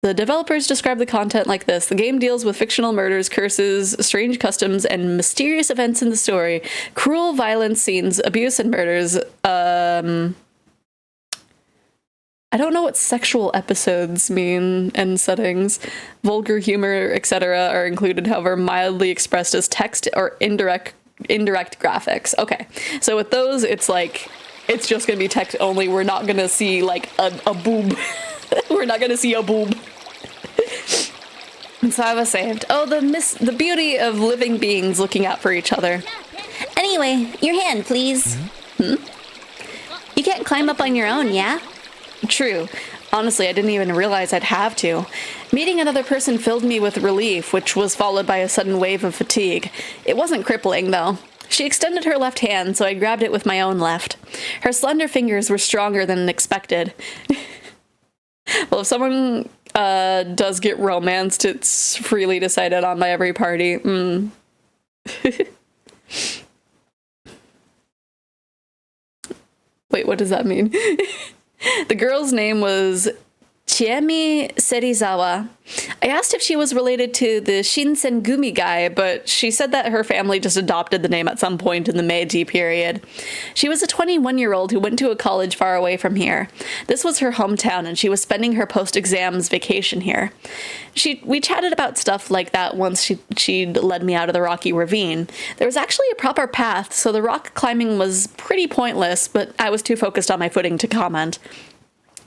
The developers describe the content like this. The game deals with fictional murders, curses, strange customs, and mysterious events in the story. Cruel violence scenes, abuse, and murders. I don't know what sexual episodes mean and settings. Vulgar humor, etc. are included, however, mildly expressed as text or indirect graphics. Okay, so with those, it's like, it's just gonna be text only. We're not gonna see like a boob. We're not gonna see a boob. And so I was saved. Oh, the beauty of living beings looking out for each other. Anyway, your hand, please. You can't climb up on your own, yeah? True. Honestly, I didn't even realize I'd have to. Meeting another person filled me with relief, which was followed by a sudden wave of fatigue. It wasn't crippling, though. She extended her left hand, so I grabbed it with my own left. Her slender fingers were stronger than expected. Well, if someone does get romanced, it's freely decided on by every party. Wait, what does that mean? The girl's name was Hinamizawa. I asked if she was related to the Shinsengumi guy, but she said that her family just adopted the name at some point in the Meiji period. She was a 21-year-old who went to a college far away from here. This was her hometown, and she was spending her post-exams vacation here. We chatted about stuff like that once she'd led me out of the rocky ravine. There was actually a proper path, so the rock climbing was pretty pointless, but I was too focused on my footing to comment.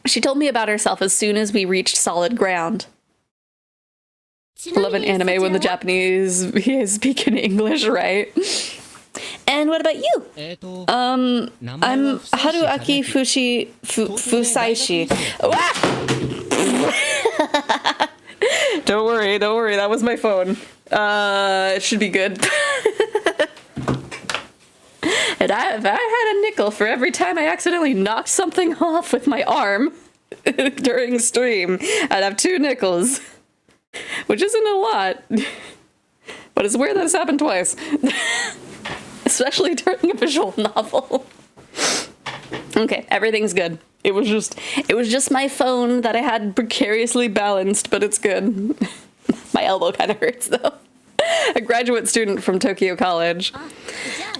She told me about herself as soon as we reached solid ground. I love an anime when the Japanese speak in English, right? And what about you? I'm Haruaki Fusaishi. Don't worry, that was my phone. It should be good. And if I had a nickel for every time I accidentally knocked something off with my arm during stream, I'd have 2 nickels. Which isn't a lot. But it's weird that it's happened twice. Especially during a visual novel. Okay, everything's good. It was just my phone that I had precariously balanced, but it's good. My elbow kind of hurts though. A graduate student from Tokyo College.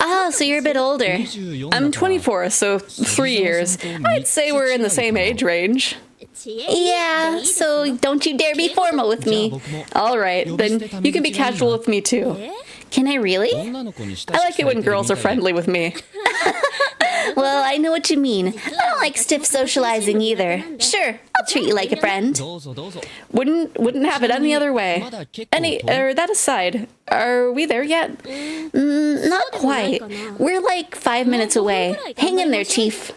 Oh, so you're a bit older. I'm 24, so 3 years. I'd say we're in the same age range. Yeah, so don't you dare be formal with me. Alright, then you can be casual with me too. Can I really? I like it when girls are friendly with me. Well, I know what you mean. I don't like stiff socializing either. Sure, I'll treat you like a friend. Wouldn't have it any other way. That aside, are we there yet? Not quite. We're like 5 minutes away. Hang in there, Chief.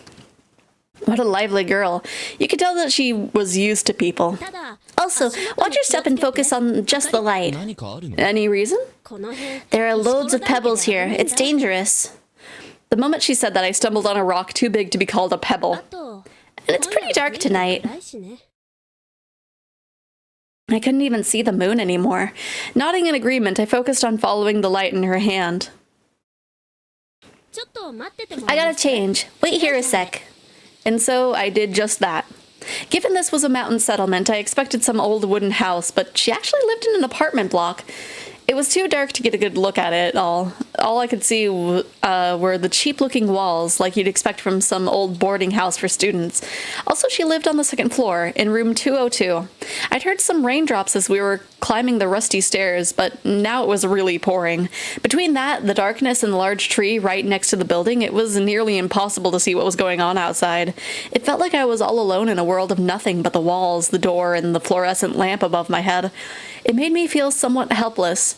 What a lively girl. You could tell that she was used to people. Also, watch your step and focus on just the light. Any reason? There are loads of pebbles here. It's dangerous. The moment she said that, I stumbled on a rock too big to be called a pebble. And it's pretty dark tonight. I couldn't even see the moon anymore. Nodding in agreement, I focused on following the light in her hand. I gotta change. Wait here a sec. And so I did just that. Given this was a mountain settlement, I expected some old wooden house, but she actually lived in an apartment block. It was too dark to get a good look at it all. All I could see were the cheap-looking walls, like you'd expect from some old boarding house for students. Also, she lived on the second floor, in room 202. I'd heard some raindrops as we were climbing the rusty stairs, but now it was really pouring. Between that, the darkness, and the large tree right next to the building, it was nearly impossible to see what was going on outside. It felt like I was all alone in a world of nothing but the walls, the door, and the fluorescent lamp above my head. It made me feel somewhat helpless.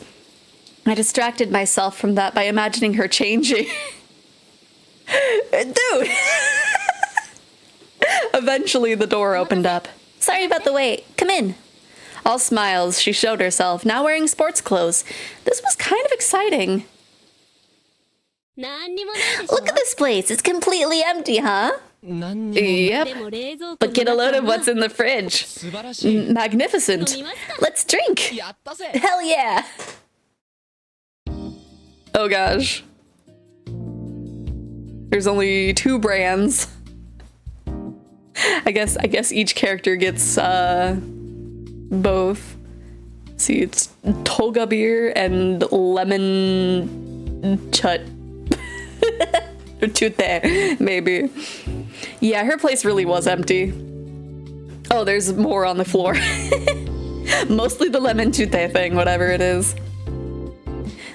I distracted myself from that by imagining her changing. Dude! Eventually, the door opened up. Sorry about the wait. Come in. All smiles, she showed herself, now wearing sports clothes. This was kind of exciting. Look at this place. It's completely empty, huh? Yep. But get a load of what's in the fridge. Magnificent. Let's drink. Hell yeah. Oh gosh. There's only 2 brands. I guess each character gets both. See, it's Toga beer and lemon chut. Or tute, maybe. Yeah, her place really was empty. Oh, there's more on the floor. Mostly the lemon tute thing, whatever it is.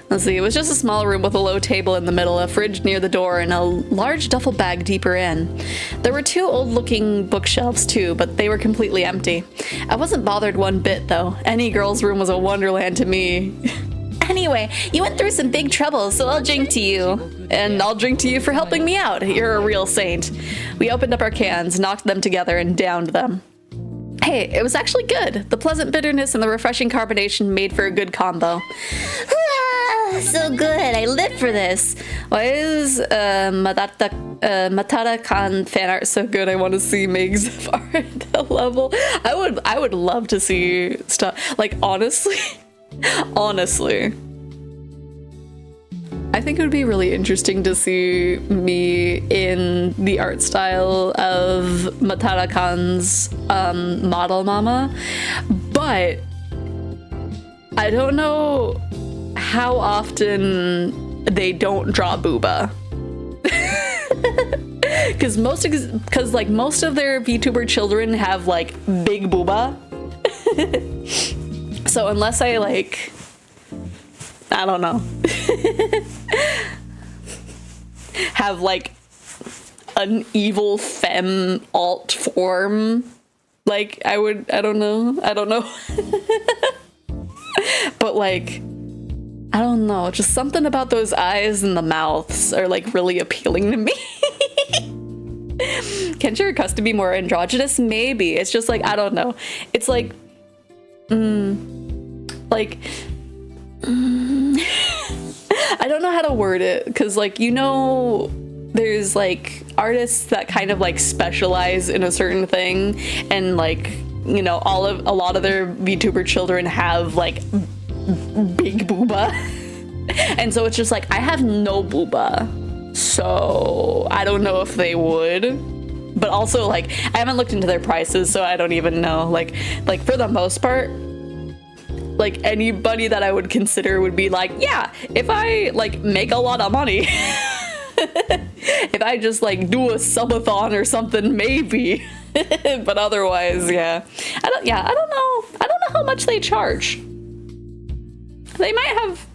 Let's see, it was just a small room with a low table in the middle, a fridge near the door, and a large duffel bag deeper in. There were 2 old-looking bookshelves too, but they were completely empty. I wasn't bothered one bit, though. Any girl's room was a wonderland to me. Anyway, you went through some big trouble, so I'll drink to you. And I'll drink to you for helping me out. You're a real saint. We opened up our cans, knocked them together, and downed them. Hey, it was actually good. The pleasant bitterness and the refreshing carbonation made for a good combo. So good, I live for this. Why is Matada-kan fan art so good? I want to see make Xephoria at that level. I would love to see stuff like honestly. I think it would be really interesting to see me in the art style of Matada-kan's model mama, but I don't know how often they don't draw booba. Because most of their VTuber children have like big booba. So unless I like, I don't know, have like an evil femme alt form, like I don't know. But like, I don't know, just something about those eyes and the mouths are like really appealing to me. Can't you request to be more androgynous? Maybe. It's just like, I don't know. It's like, I don't know how to word it, because like, you know, there's like artists that kind of like specialize in a certain thing, and like, you know, a lot of their VTuber children have like big booba. And so it's just like, I have no booba, so I don't know if they would. But also like, I haven't looked into their prices, so I don't even know. Like for the most part, like anybody that I would consider would be like, yeah, if I like make a lot of money, if I just like do a subathon or something, maybe. But otherwise, yeah. I don't know how much they charge. They might have,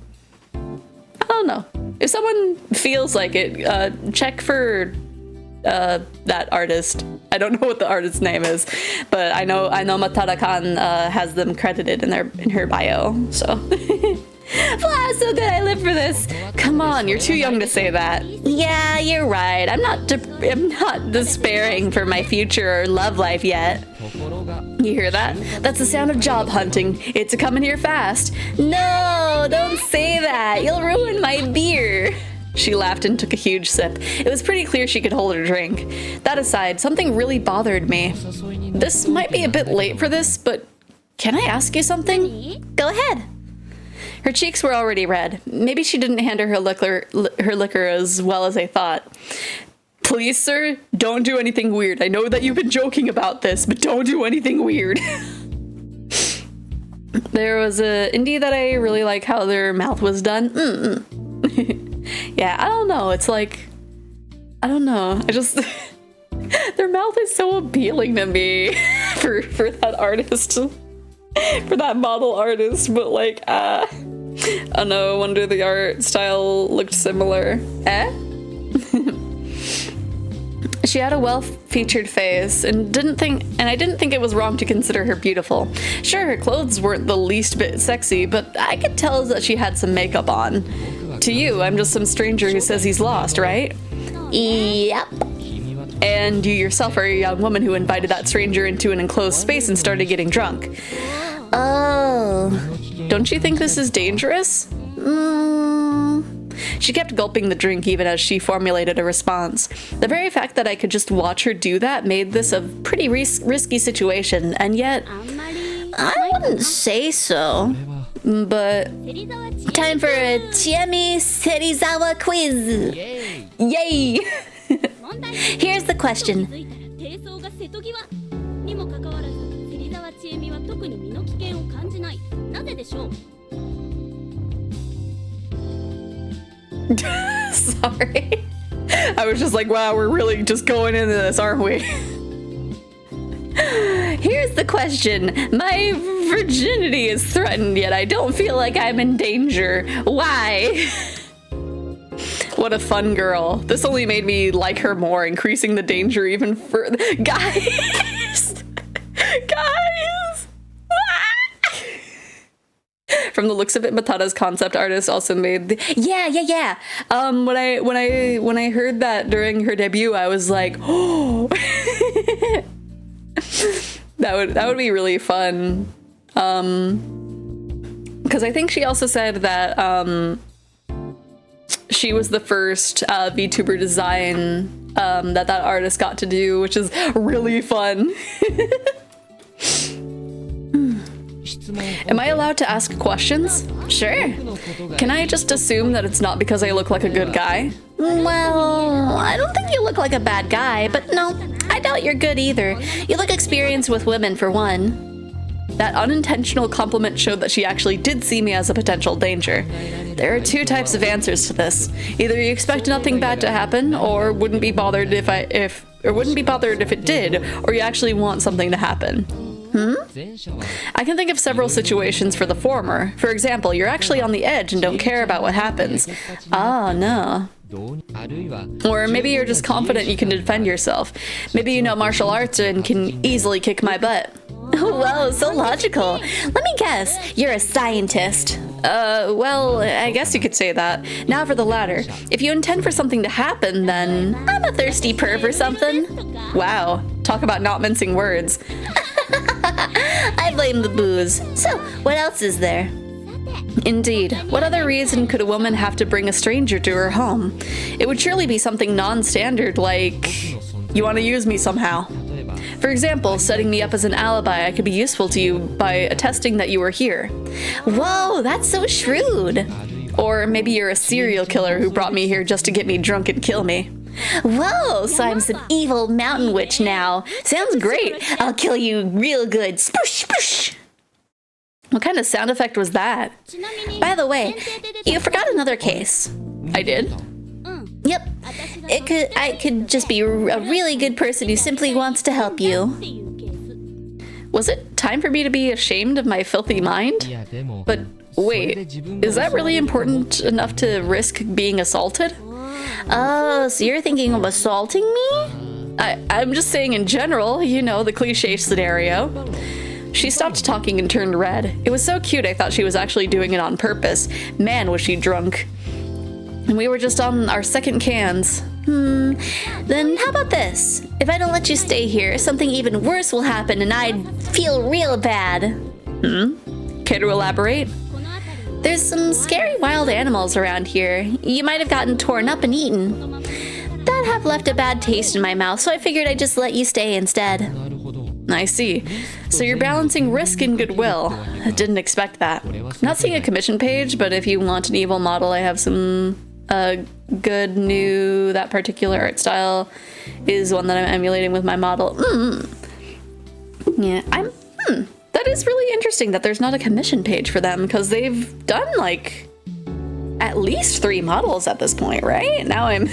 I don't know. If someone feels like it, check for that artist. I don't know what the artist's name is, but I know Matada-kan has them credited in her bio. So, wow, so good. I live for this. Come on, you're too young to say that. Yeah, you're right. I'm not despairing for my future or love life yet. You hear that? That's the sound of job hunting. It's coming here fast. No, don't say that. You'll ruin my beer. She laughed and took a huge sip. It was pretty clear she could hold her drink. That aside, something really bothered me. This might be a bit late for this, but can I ask you something? Go ahead. Her cheeks were already red. Maybe she didn't handle her liquor as well as I thought. Please, sir, don't do anything weird. I know that you've been joking about this, but don't do anything weird. There was a indie that I really like how their mouth was done. Yeah, I don't know. It's like, I don't know. I just, their mouth is so appealing to me for that artist, for that model artist. But like, I don't know. I wonder the art style looked similar. She had a well-featured face and I didn't think it was wrong to consider her beautiful. Sure, her clothes weren't the least bit sexy, but I could tell that she had some makeup on. To you, I'm just some stranger who says he's lost, right? Yep. And you yourself are a young woman who invited that stranger into an enclosed space and started getting drunk. Oh. Don't you think this is dangerous? She kept gulping the drink even as she formulated a response. The very fact that I could just watch her do that made this a pretty risky situation, and yet I wouldn't say so. But time for a Chiemi Serizawa quiz. Yay! Here's the question. Sorry. I was just like, wow, we're really just going into this, aren't we? Here's the question. My virginity is threatened, yet I don't feel like I'm in danger. Why? What a fun girl. This only made me like her more, increasing the danger even further. Guys! Guys! From the looks of it, Matada's concept artist also made yeah. When I heard that during her debut, I was like, oh, that would be really fun. Because I think she also said that she was the first VTuber design that artist got to do, which is really fun. Am I allowed to ask questions? Sure. Can I just assume that it's not because I look like a good guy? Well, I don't think you look like a bad guy, but no, I doubt you're good either. You look experienced with women, for one. That unintentional compliment showed that she actually did see me as a potential danger. There are two types of answers to this. Either you expect nothing bad to happen, or wouldn't be bothered if it did, or you actually want something to happen. I can think of several situations for the former. For example, you're actually on the edge and don't care about what happens. Oh, no. Or maybe you're just confident you can defend yourself. Maybe you know martial arts and can easily kick my butt. Whoa, so logical. Let me guess, you're a scientist. Well, I guess you could say that. Now for the latter. If you intend for something to happen, then I'm a thirsty perv or something. Wow, talk about not mincing words. I blame the booze. So, what else is there? Indeed. What other reason could a woman have to bring a stranger to her home? It would surely be something non-standard, like, you want to use me somehow. For example, setting me up as an alibi. I could be useful to you by attesting that you were here. Whoa, that's so shrewd. Or maybe you're a serial killer who brought me here just to get me drunk and kill me. Whoa, so I'm some evil mountain witch now. Sounds great. I'll kill you real good. Spoosh, spoosh. What kind of sound effect was that? By the way, you forgot another case. I did? Yep. I could just be a really good person who simply wants to help you. Was it time for me to be ashamed of my filthy mind? But wait, is that really important enough to risk being assaulted? Oh, so you're thinking of assaulting me? I'm just saying in general, you know, the cliche scenario. She stopped talking and turned red. It was so cute I thought she was actually doing it on purpose. Man, was she drunk. And we were just on our second cans. Then how about this? If I don't let you stay here, something even worse will happen and I'd feel real bad. Care to elaborate? There's some scary wild animals around here. You might have gotten torn up and eaten. That have left a bad taste in my mouth, so I figured I'd just let you stay instead. I see. So you're balancing risk and goodwill. I didn't expect that. Not seeing a commission page, but if you want an evil model, I have some good new, that particular art style is one that I'm emulating with my model. Yeah, that is really interesting that there's not a commission page for them, because they've done like at least 3 models at this point, right? Now I'm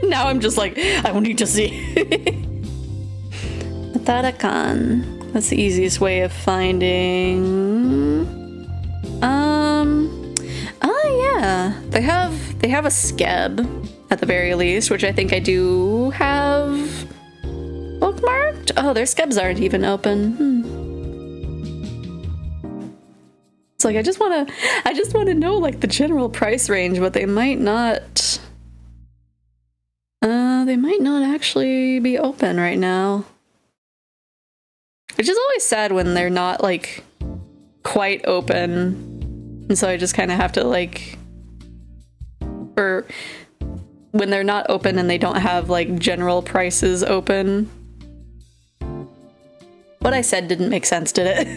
now I'm just like, I will need to see. Matara-kan. That's the easiest way of finding. Oh yeah, they have a skeb at the very least, which I think I do have bookmarked. Oh, their skebs aren't even open. It's like I just want to know like the general price range, but they might not. They might not actually be open right now. Which is always sad when they're not like quite open, and so I just kind of have to like, or when they're not open and they don't have like general prices open. What I said didn't make sense, did it?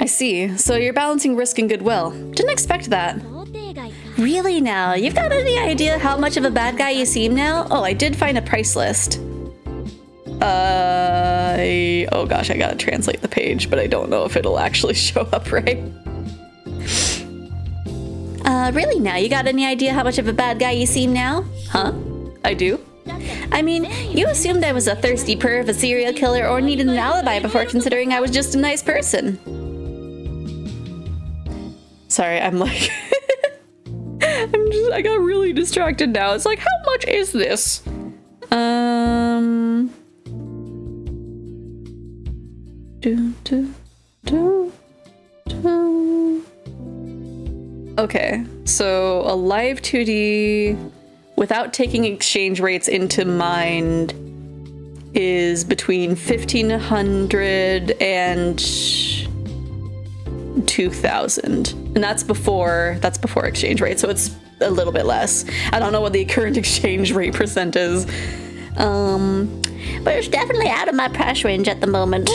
I see. So you're balancing risk and goodwill. Didn't expect that. Really now? You've got any idea how much of a bad guy you seem now? Oh, I did find a price list. Oh gosh, I gotta translate the page, but I don't know if it'll actually show up right. Really now? You got any idea how much of a bad guy you seem now? Huh? I do? I mean, you assumed I was a thirsty perv, a serial killer, or needed an alibi before considering I was just a nice person. Sorry, I'm like... I got really distracted now. It's like, how much is this? Okay, so a live 2D without taking exchange rates into mind is between 1,500 and 2,000, and that's before exchange rate, so it's a little bit less. I don't know what the current exchange rate percent is, but it's definitely out of my price range at the moment.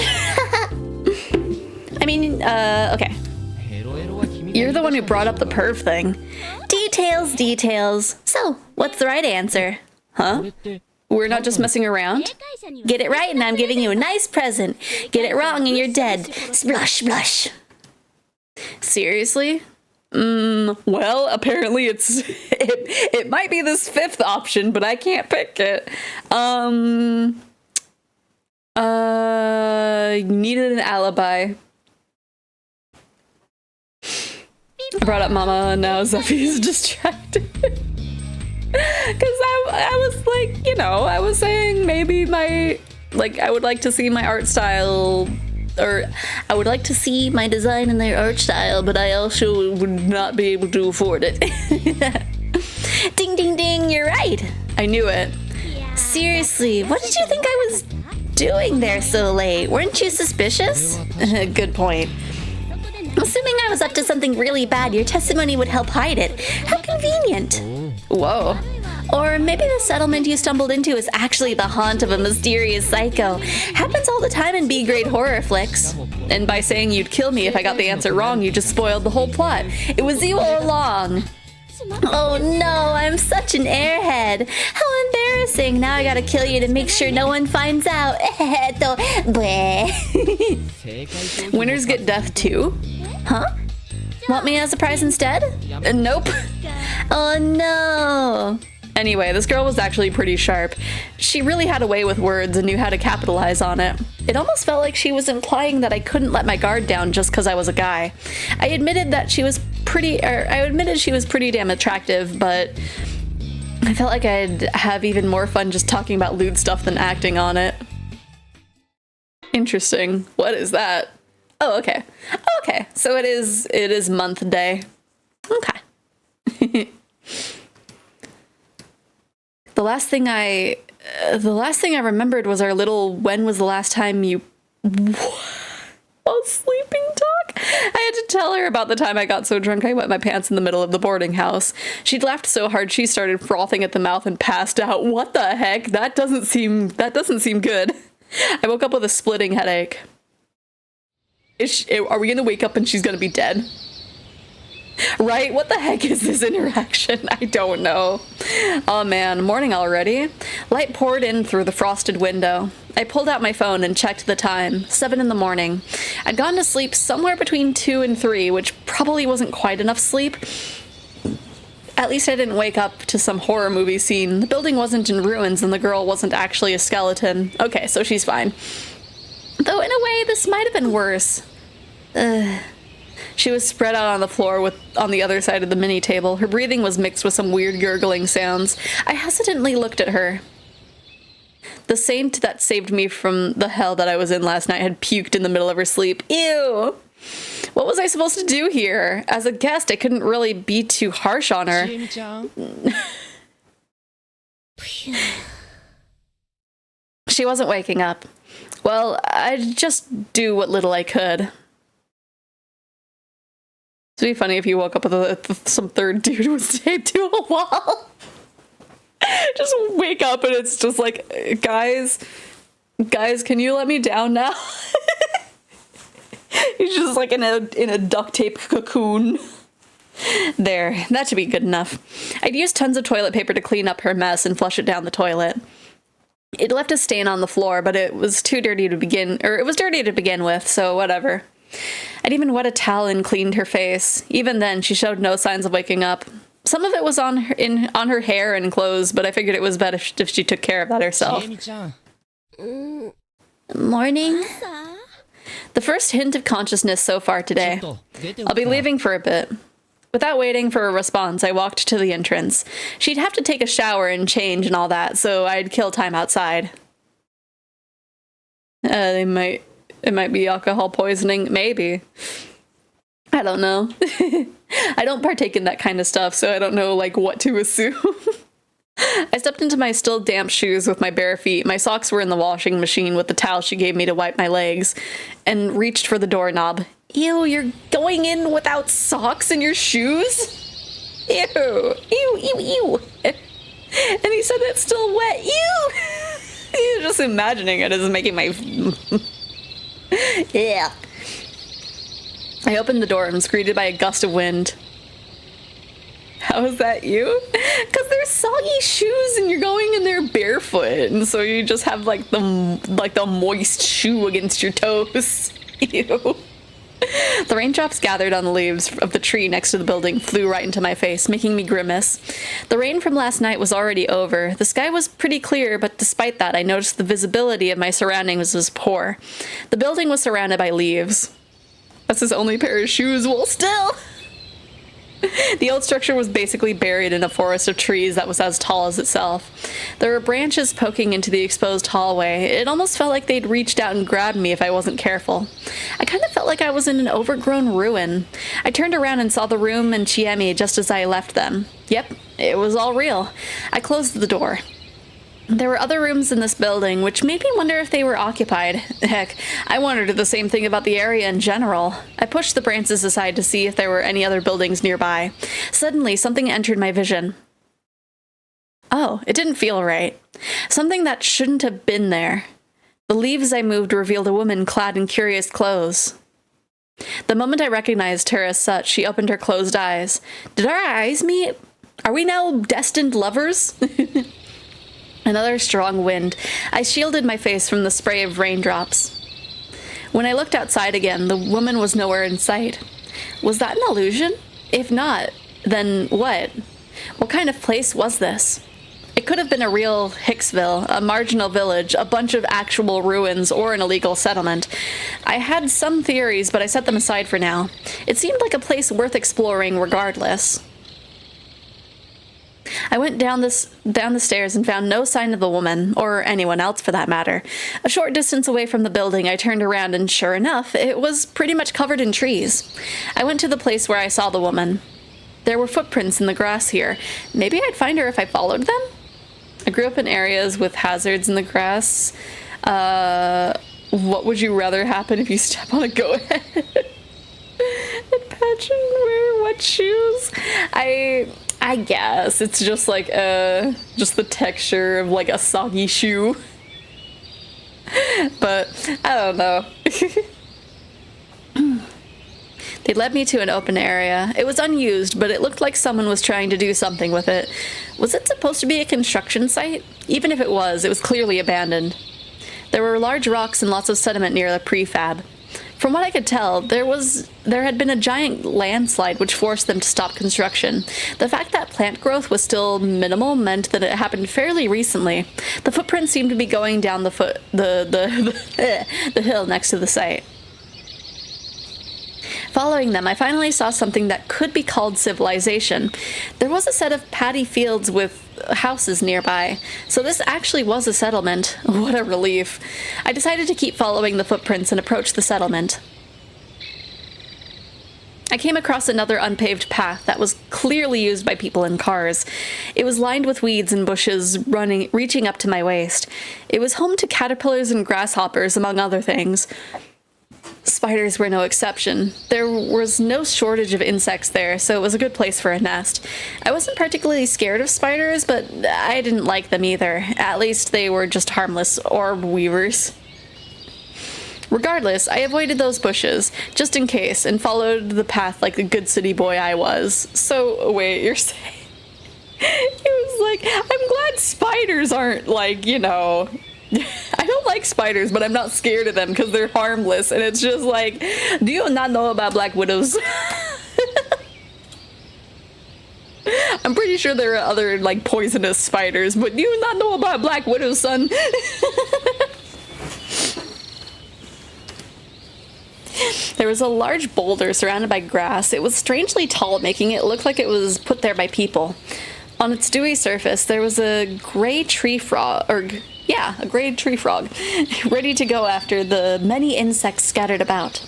I mean, okay. You're the one who brought up the perv thing. Details. So, what's the right answer? Huh? We're not just messing around? Get it right and I'm giving you a nice present. Get it wrong and you're dead. Splush, blush. Seriously? Well, apparently it might be this 5th option, but I can't pick it. Needed an alibi. I brought up Mama, and now Zeffy's distracted. Because I was like, you know, I was saying maybe I would like to see my art style, or I would like to see my design in their art style, but I also would not be able to afford it. Ding, ding, ding, you're right. I knew it. Seriously, what did you think I was doing there so late? Weren't you suspicious? Good point. Assuming I was up to something really bad, your testimony would help hide it. How convenient. Whoa. Or maybe the settlement you stumbled into is actually the haunt of a mysterious psycho. Happens all the time in B-grade horror flicks. And by saying you'd kill me if I got the answer wrong, you just spoiled the whole plot. It was you all along. Oh no, I'm such an airhead. How embarrassing. Now I gotta kill you to make sure no one finds out. Winners get death too? Huh? Want me as a prize instead? Nope. Oh no. Anyway, this girl was actually pretty sharp. She really had a way with words and knew how to capitalize on it. It almost felt like she was implying that I couldn't let my guard down just because I was a guy. I admitted she was pretty damn attractive, but I felt like I'd have even more fun just talking about lewd stuff than acting on it. Interesting. What is that? Oh, okay. Okay, so it is month day. Okay. The last thing I remembered was our little when was the last time you sleeping talk. I had to tell her about the time I got so drunk I wet my pants in the middle of the boarding house. She'd laughed so hard she started frothing at the mouth and passed out. What the heck? That doesn't seem good. I woke up with a splitting headache. Are we gonna wake up and she's gonna be dead? Right? What the heck is this interaction? I don't know. Oh man, morning already? Light poured in through the frosted window. I pulled out my phone and checked the time, 7 in the morning. I'd gone to sleep somewhere between 2 and 3, which probably wasn't quite enough sleep. At least I didn't wake up to some horror movie scene. The building wasn't in ruins and the girl wasn't actually a skeleton. Okay, so she's fine. Though in a way, this might have been worse. She was spread out on the floor on the other side of the mini table. Her breathing was mixed with some weird gurgling sounds. I hesitantly looked at her. The saint that saved me from the hell that I was in last night had puked in the middle of her sleep. Ew! What was I supposed to do here? As a guest, I couldn't really be too harsh on her. She wasn't waking up. Well, I'd just do what little I could. It'd be funny if you woke up with some third dude who was taped to a wall. Just wake up and it's just like, guys, can you let me down now? He's just like in a duct tape cocoon. There, that should be good enough. I'd used tons of toilet paper to clean up her mess and flush it down the toilet. It left a stain on the floor, but it was dirty to begin with, so whatever. I'd even wet a towel and cleaned her face. Even then, she showed no signs of waking up. Some of it was on her hair and clothes, but I figured it was better if she took care of that herself. Morning. The first hint of consciousness so far today. I'll be leaving for a bit. Without waiting for a response, I walked to the entrance. She'd have to take a shower and change and all that, so I'd kill time outside. It might be alcohol poisoning. Maybe. I don't know. I don't partake in that kind of stuff, so I don't know, like, what to assume. I stepped into my still damp shoes with my bare feet. My socks were in the washing machine with the towel she gave me to wipe my legs, and reached for the doorknob. Ew, you're going in without socks in your shoes? Ew, ew, ew, ew. And he said it's still wet. Ew! He's just imagining it as making my... Yeah. I opened the door and was greeted by a gust of wind. How is that you? Because they're soggy shoes and you're going in there barefoot, and so you just have like the moist shoe against your toes. Ew. The raindrops gathered on the leaves of the tree next to the building flew right into my face, making me grimace. The rain from last night was already over. The sky was pretty clear, but despite that, I noticed the visibility of my surroundings was poor. The building was surrounded by leaves. That's his only pair of shoes. Well, still... The old structure was basically buried in a forest of trees that was as tall as itself. There were branches poking into the exposed hallway. It almost felt like they'd reached out and grabbed me if I wasn't careful. I kind of felt like I was in an overgrown ruin. I turned around and saw the room and Chiemi just as I left them. Yep, it was all real. I closed the door. There were other rooms in this building, which made me wonder if they were occupied. Heck, I wondered the same thing about the area in general. I pushed the branches aside to see if there were any other buildings nearby. Suddenly, something entered my vision. Oh, it didn't feel right. Something that shouldn't have been there. The leaves I moved revealed a woman clad in curious clothes. The moment I recognized her as such, she opened her closed eyes. Did our eyes meet? Are we now destined lovers? Another strong wind. I shielded my face from the spray of raindrops. When I looked outside again, the woman was nowhere in sight. Was that an illusion? If not, then what? What kind of place was this? It could have been a real Hicksville, a marginal village, a bunch of actual ruins, or an illegal settlement. I had some theories, but I set them aside for now. It seemed like a place worth exploring regardless. I went down the stairs and found no sign of the woman, or anyone else for that matter. A short distance away from the building, I turned around and sure enough, it was pretty much covered in trees. I went to the place where I saw the woman. There were footprints in the grass here. Maybe I'd find her if I followed them? I grew up in areas with hazards in the grass. What would you rather happen if you step on a go-ahead? And patch and wear wet shoes? I guess it's just like just the texture of like a soggy shoe. But I don't know. They led me to an open area. It was unused, but it looked like someone was trying to do something with it. Was it supposed to be a construction site? Even if it was clearly abandoned. There were large rocks and lots of sediment near the prefab. From what I could tell, there had been a giant landslide which forced them to stop construction. The fact that plant growth was still minimal meant that it happened fairly recently. The footprints seemed to be going down the hill next to the site. Following them, I finally saw something that could be called civilization. There was a set of paddy fields with houses nearby, so this actually was a settlement. What a relief. I decided to keep following the footprints and approach the settlement. I came across another unpaved path that was clearly used by people in cars. It was lined with weeds and bushes reaching up to my waist. It was home to caterpillars and grasshoppers, among other things. Spiders were no exception. There was no shortage of insects there, so it was a good place for a nest. I wasn't particularly scared of spiders, but I didn't like them either. At least they were just harmless orb weavers. Regardless, I avoided those bushes, just in case, and followed the path like the good city boy I was. So, wait, you're saying... It was like, I'm glad spiders aren't like, you know... I don't like spiders, but I'm not scared of them because they're harmless, and it's just like, do you not know about black widows? I'm pretty sure there are other, like, poisonous spiders, but do you not know about black widows, son? There was a large boulder surrounded by grass. It was strangely tall, making it look like it was put there by people. On its dewy surface, there was a gray tree frog, a gray tree frog, ready to go after the many insects scattered about.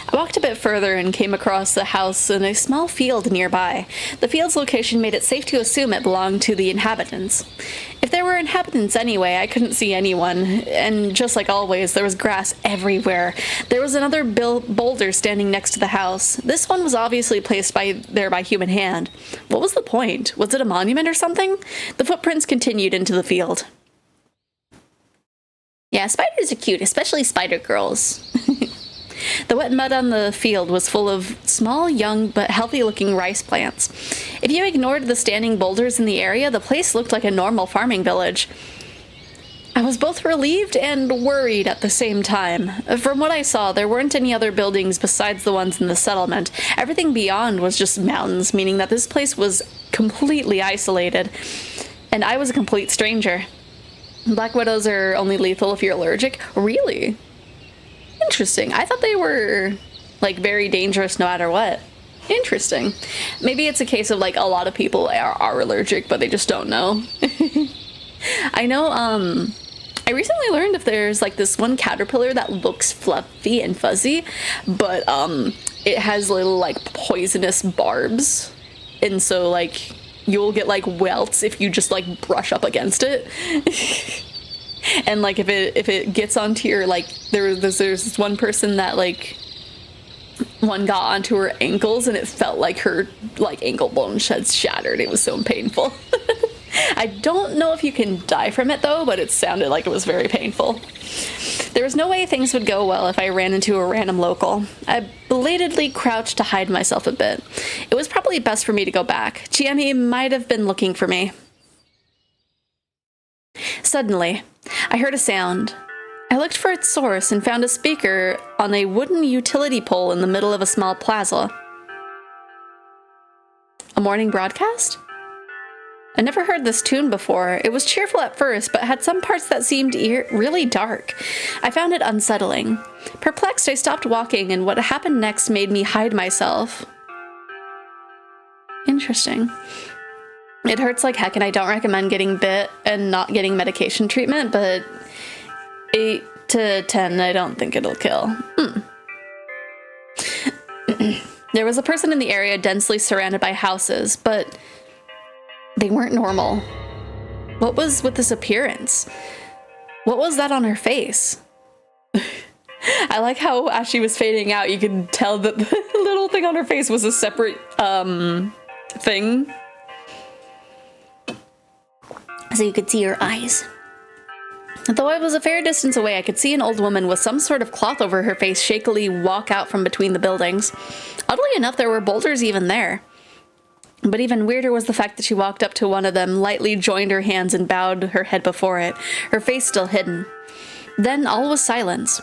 I walked a bit further and came across a house in a small field nearby. The field's location made it safe to assume it belonged to the inhabitants. If there were inhabitants anyway, I couldn't see anyone, and just like always, there was grass everywhere. There was another boulder standing next to the house. This one was obviously placed there by human hand. What was the point? Was it a monument or something? The footprints continued into the field. Yeah, spiders are cute, especially spider girls. The wet mud on the field was full of small, young, but healthy-looking rice plants. If you ignored the standing boulders in the area, the place looked like a normal farming village. I was both relieved and worried at the same time. From what I saw, there weren't any other buildings besides the ones in the settlement. Everything beyond was just mountains, meaning that this place was completely isolated. And I was a complete stranger. Black widows are only lethal if you're allergic? Really? Interesting. I thought they were, like, very dangerous no matter what. Interesting. Maybe it's a case of, like, a lot of people are allergic, but they just don't know. I know, I recently learned if there's, like, this one caterpillar that looks fluffy and fuzzy, but, it has little, like, poisonous barbs. And so, like, you'll get, like, welts if you just, like, brush up against it. And, like, if it gets onto your, like, there's this one person that, like, one got onto her ankles and it felt like her, like, ankle bone had shattered. It was so painful. I don't know if you can die from it, though, but it sounded like it was very painful. There was no way things would go well if I ran into a random local. I belatedly crouched to hide myself a bit. It was probably best for me to go back. GME might have been looking for me. Suddenly, I heard a sound. I looked for its source and found a speaker on a wooden utility pole in the middle of a small plaza. A morning broadcast? I never heard this tune before. It was cheerful at first, but had some parts that seemed really dark. I found it unsettling. Perplexed, I stopped walking, and what happened next made me hide myself. Interesting. It hurts like heck, and I don't recommend getting bit and not getting medication treatment, but 8 to 10, I don't think it'll kill. There was a person in the area densely surrounded by houses, but they weren't normal. What was with this appearance? What was that on her face? I like how as she was fading out, you could tell that the little thing on her face was a separate, thing. So you could see her eyes. Though I was a fair distance away, I could see an old woman with some sort of cloth over her face shakily walk out from between the buildings. Oddly enough, there were boulders even there. But even weirder was the fact that she walked up to one of them, lightly joined her hands and bowed her head before it, her face still hidden. Then all was silence.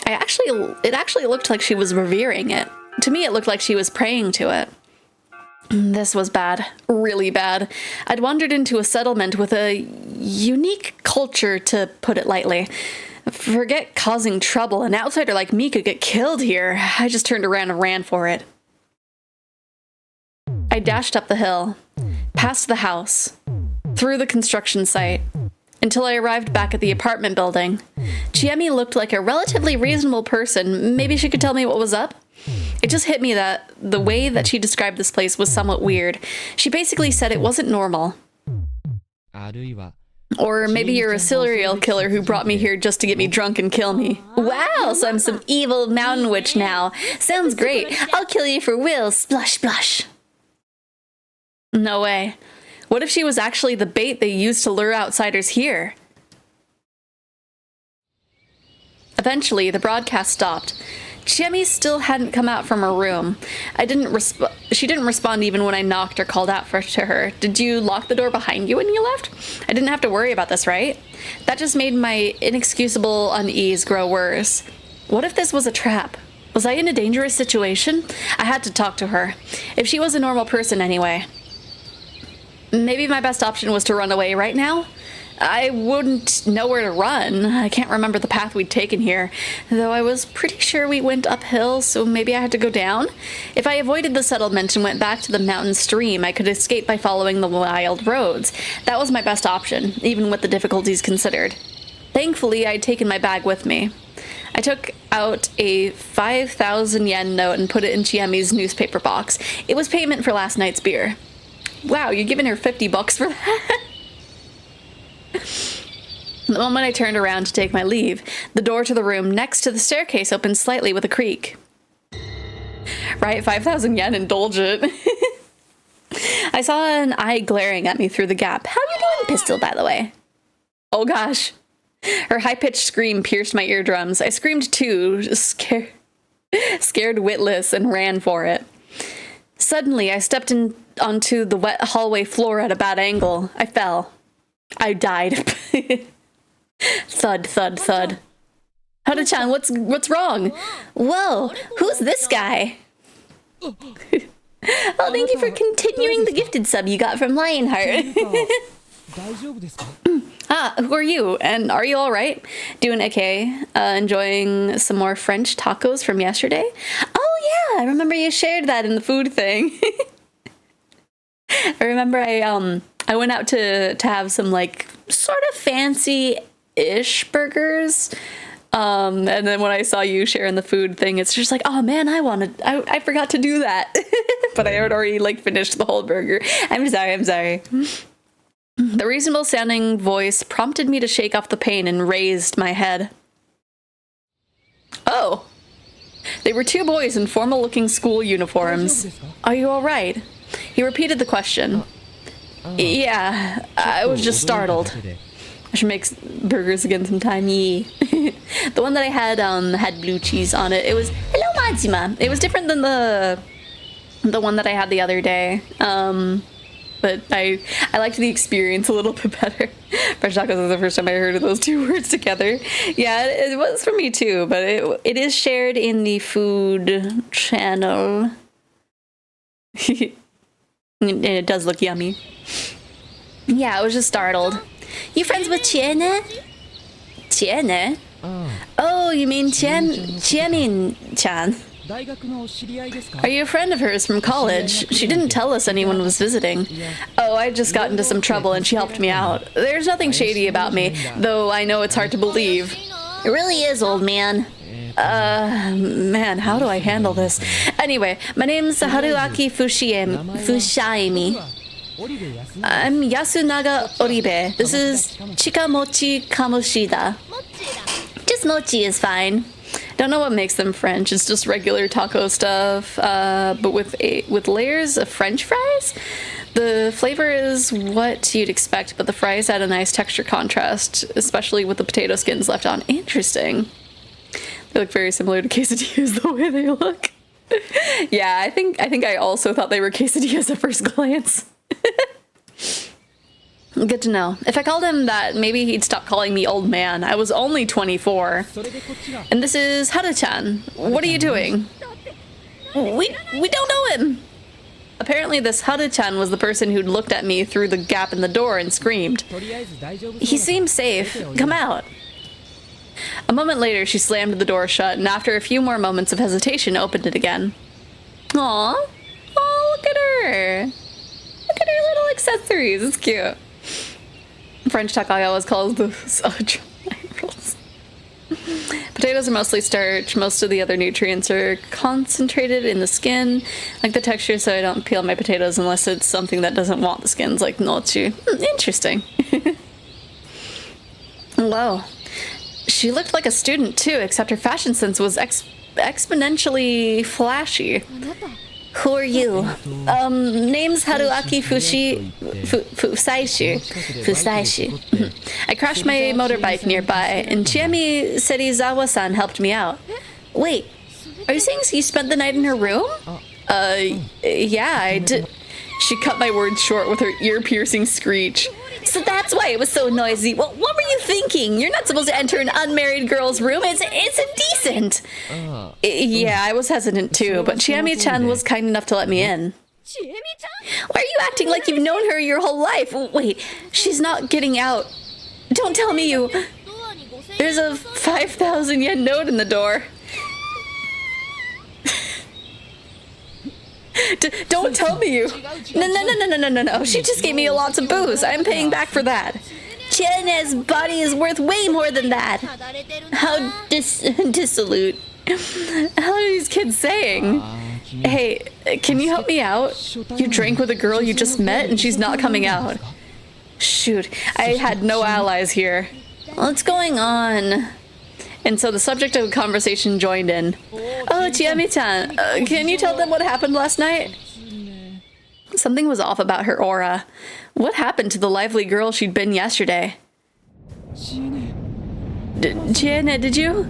It actually looked like she was revering it. To me, it looked like she was praying to it. This was bad. Really bad. I'd wandered into a settlement with a unique culture, to put it lightly. Forget causing trouble. An outsider like me could get killed here. I just turned around and ran for it. I dashed up the hill, past the house, through the construction site, until I arrived back at the apartment building. Chiemi looked like a relatively reasonable person. Maybe she could tell me what was up? It just hit me that the way that she described this place was somewhat weird. She basically said it wasn't normal. Or maybe you're a serial killer who brought me here just to get me drunk and kill me. Wow, so I'm some evil mountain witch now. Sounds great. I'll kill you for Will. Splush, splush. No way. What if she was actually the bait they used to lure outsiders here? Eventually, the broadcast stopped. Chiemi still hadn't come out from her room. She didn't respond even when I knocked or called out to her. Did you lock the door behind you when you left? I didn't have to worry about this, right? That just made my inexcusable unease grow worse. What if this was a trap? Was I in a dangerous situation? I had to talk to her. If she was a normal person anyway. Maybe my best option was to run away right now? I wouldn't know where to run. I can't remember the path we'd taken here, though I was pretty sure we went uphill, so maybe I had to go down. If I avoided the settlement and went back to the mountain stream, I could escape by following the wild roads. That was my best option, even with the difficulties considered. Thankfully, I'd taken my bag with me. I took out a 5,000 yen note and put it in Chiemi's newspaper box. It was payment for last night's beer. Wow, you're giving her $50 for that? The moment I turned around to take my leave, the door to the room next to the staircase opened slightly with a creak. Right, 5,000 yen, indulge it. I saw an eye glaring at me through the gap. How you doing, Pistol, by the way? Oh gosh. Her high-pitched scream pierced my eardrums. I screamed too, scared witless, and ran for it. Suddenly, I stepped onto the wet hallway floor at a bad angle. I fell. I died. Thud, thud, thud. Hada-chan, what's wrong? Whoa, who's this guy? Oh, thank you for continuing the gifted sub you got from Lionheart. Who are you? And are you alright? Doing okay? Enjoying some more French tacos from yesterday? Oh yeah, I remember you shared that in the food thing. I remember I went out to have some like sort of fancy-ish burgers. And then when I saw you sharing the food thing, it's just like, oh man, I forgot to do that. But I had already like finished the whole burger. I'm sorry. The reasonable sounding voice prompted me to shake off the pain and raised my head. Oh. They were two boys in formal-looking school uniforms. Are you all right? He repeated the question. Yeah, I was just startled. I should make burgers again sometime. Yeah. The one that I had had blue cheese on it. It was hello Majima. It was different than the one that I had the other day. But I liked the experience a little bit better. Fresh tacos was the first time I heard of those two words together. Yeah, it was for me too, but it is shared in the food channel. It does look yummy. Yeah, I was just startled. You friends with Chiene? Chiene? Oh, you mean Chiemin-chan. Are you a friend of hers from college? She didn't tell us anyone was visiting. Oh, I just got into some trouble and she helped me out. There's nothing shady about me, though I know it's hard to believe. It really is, old man. Man, how do I handle this? Anyway, my name's Haruaki Fushaimi. I'm Yasunaga Oribe. This is Chikamochi Kamoshida. Just mochi is fine. Don't know what makes them French. It's just regular taco stuff, but with layers of French fries. The flavor is what you'd expect, but the fries add a nice texture contrast, especially with the potato skins left on. Interesting. They look very similar to quesadillas the way they look. Yeah, I think I also thought they were quesadillas at first glance. Good to know. If I called him that, maybe he'd stop calling me old man. I was only 24. And this is Haru-chan. What are you doing? We don't know him. Apparently this Haru-chan was the person who'd looked at me through the gap in the door and screamed. He seems safe. Come out. A moment later, she slammed the door shut, and after a few more moments of hesitation, opened it again. Aww. Oh, look at her. Look at her little accessories. It's cute. French Takagawa calls those triangles. Potatoes are mostly starch. Most of the other nutrients are concentrated in the skin. Like the texture, so I don't peel my potatoes unless it's something that doesn't want the skins, like nochi. Interesting. Whoa. She looked like a student too, except her fashion sense was exponentially flashy. Who are you? Name's Haruaki Fusaishi. I crashed my motorbike nearby, and Hinamizawa-san helped me out. Wait, are you saying you spent the night in her room? Yeah, I did. She cut my words short with her ear-piercing screech. So that's why it was so noisy. Well, what were you thinking? You're not supposed to enter an unmarried girl's room. It's indecent. Yeah, I was hesitant too, but Chiami-chan was kind enough to let me in. Why are you acting like you've known her your whole life? Wait, she's not getting out. Don't tell me you... There's a 5,000 yen note in the door. Don't tell me you. No. She just gave me lots of booze. I'm paying back for that. Chiene's body is worth way more than that. How dissolute. How are these kids saying? Hey, can you help me out? You drank with a girl you just met and she's not coming out. Shoot, I had no allies here. What's going on? And so the subject of the conversation joined in. Oh, Chiami-chan, can you tell them what happened last night? Something was off about her aura. What happened to the lively girl she'd been yesterday? Chiene, did you?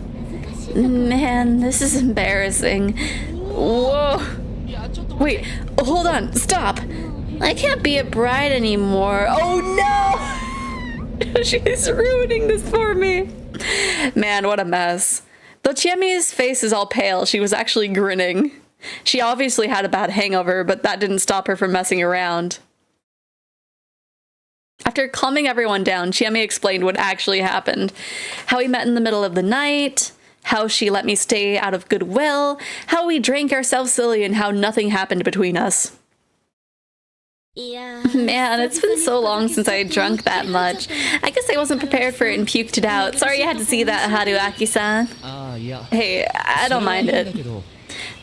Man, this is embarrassing. Whoa. Wait, hold on, stop. I can't be a bride anymore. Oh no! She's ruining this for me. Man, what a mess. Though Chiami's face is all pale, she was actually grinning. She obviously had a bad hangover, but that didn't stop her from messing around. After calming everyone down, Chiami explained what actually happened. How we met in the middle of the night, how she let me stay out of goodwill, how we drank ourselves silly, and how nothing happened between us. Man, it's been so long since I drunk that much. I guess I wasn't prepared for it and puked it out. Sorry you had to see that, Haruaki-san. Hey, I don't mind it.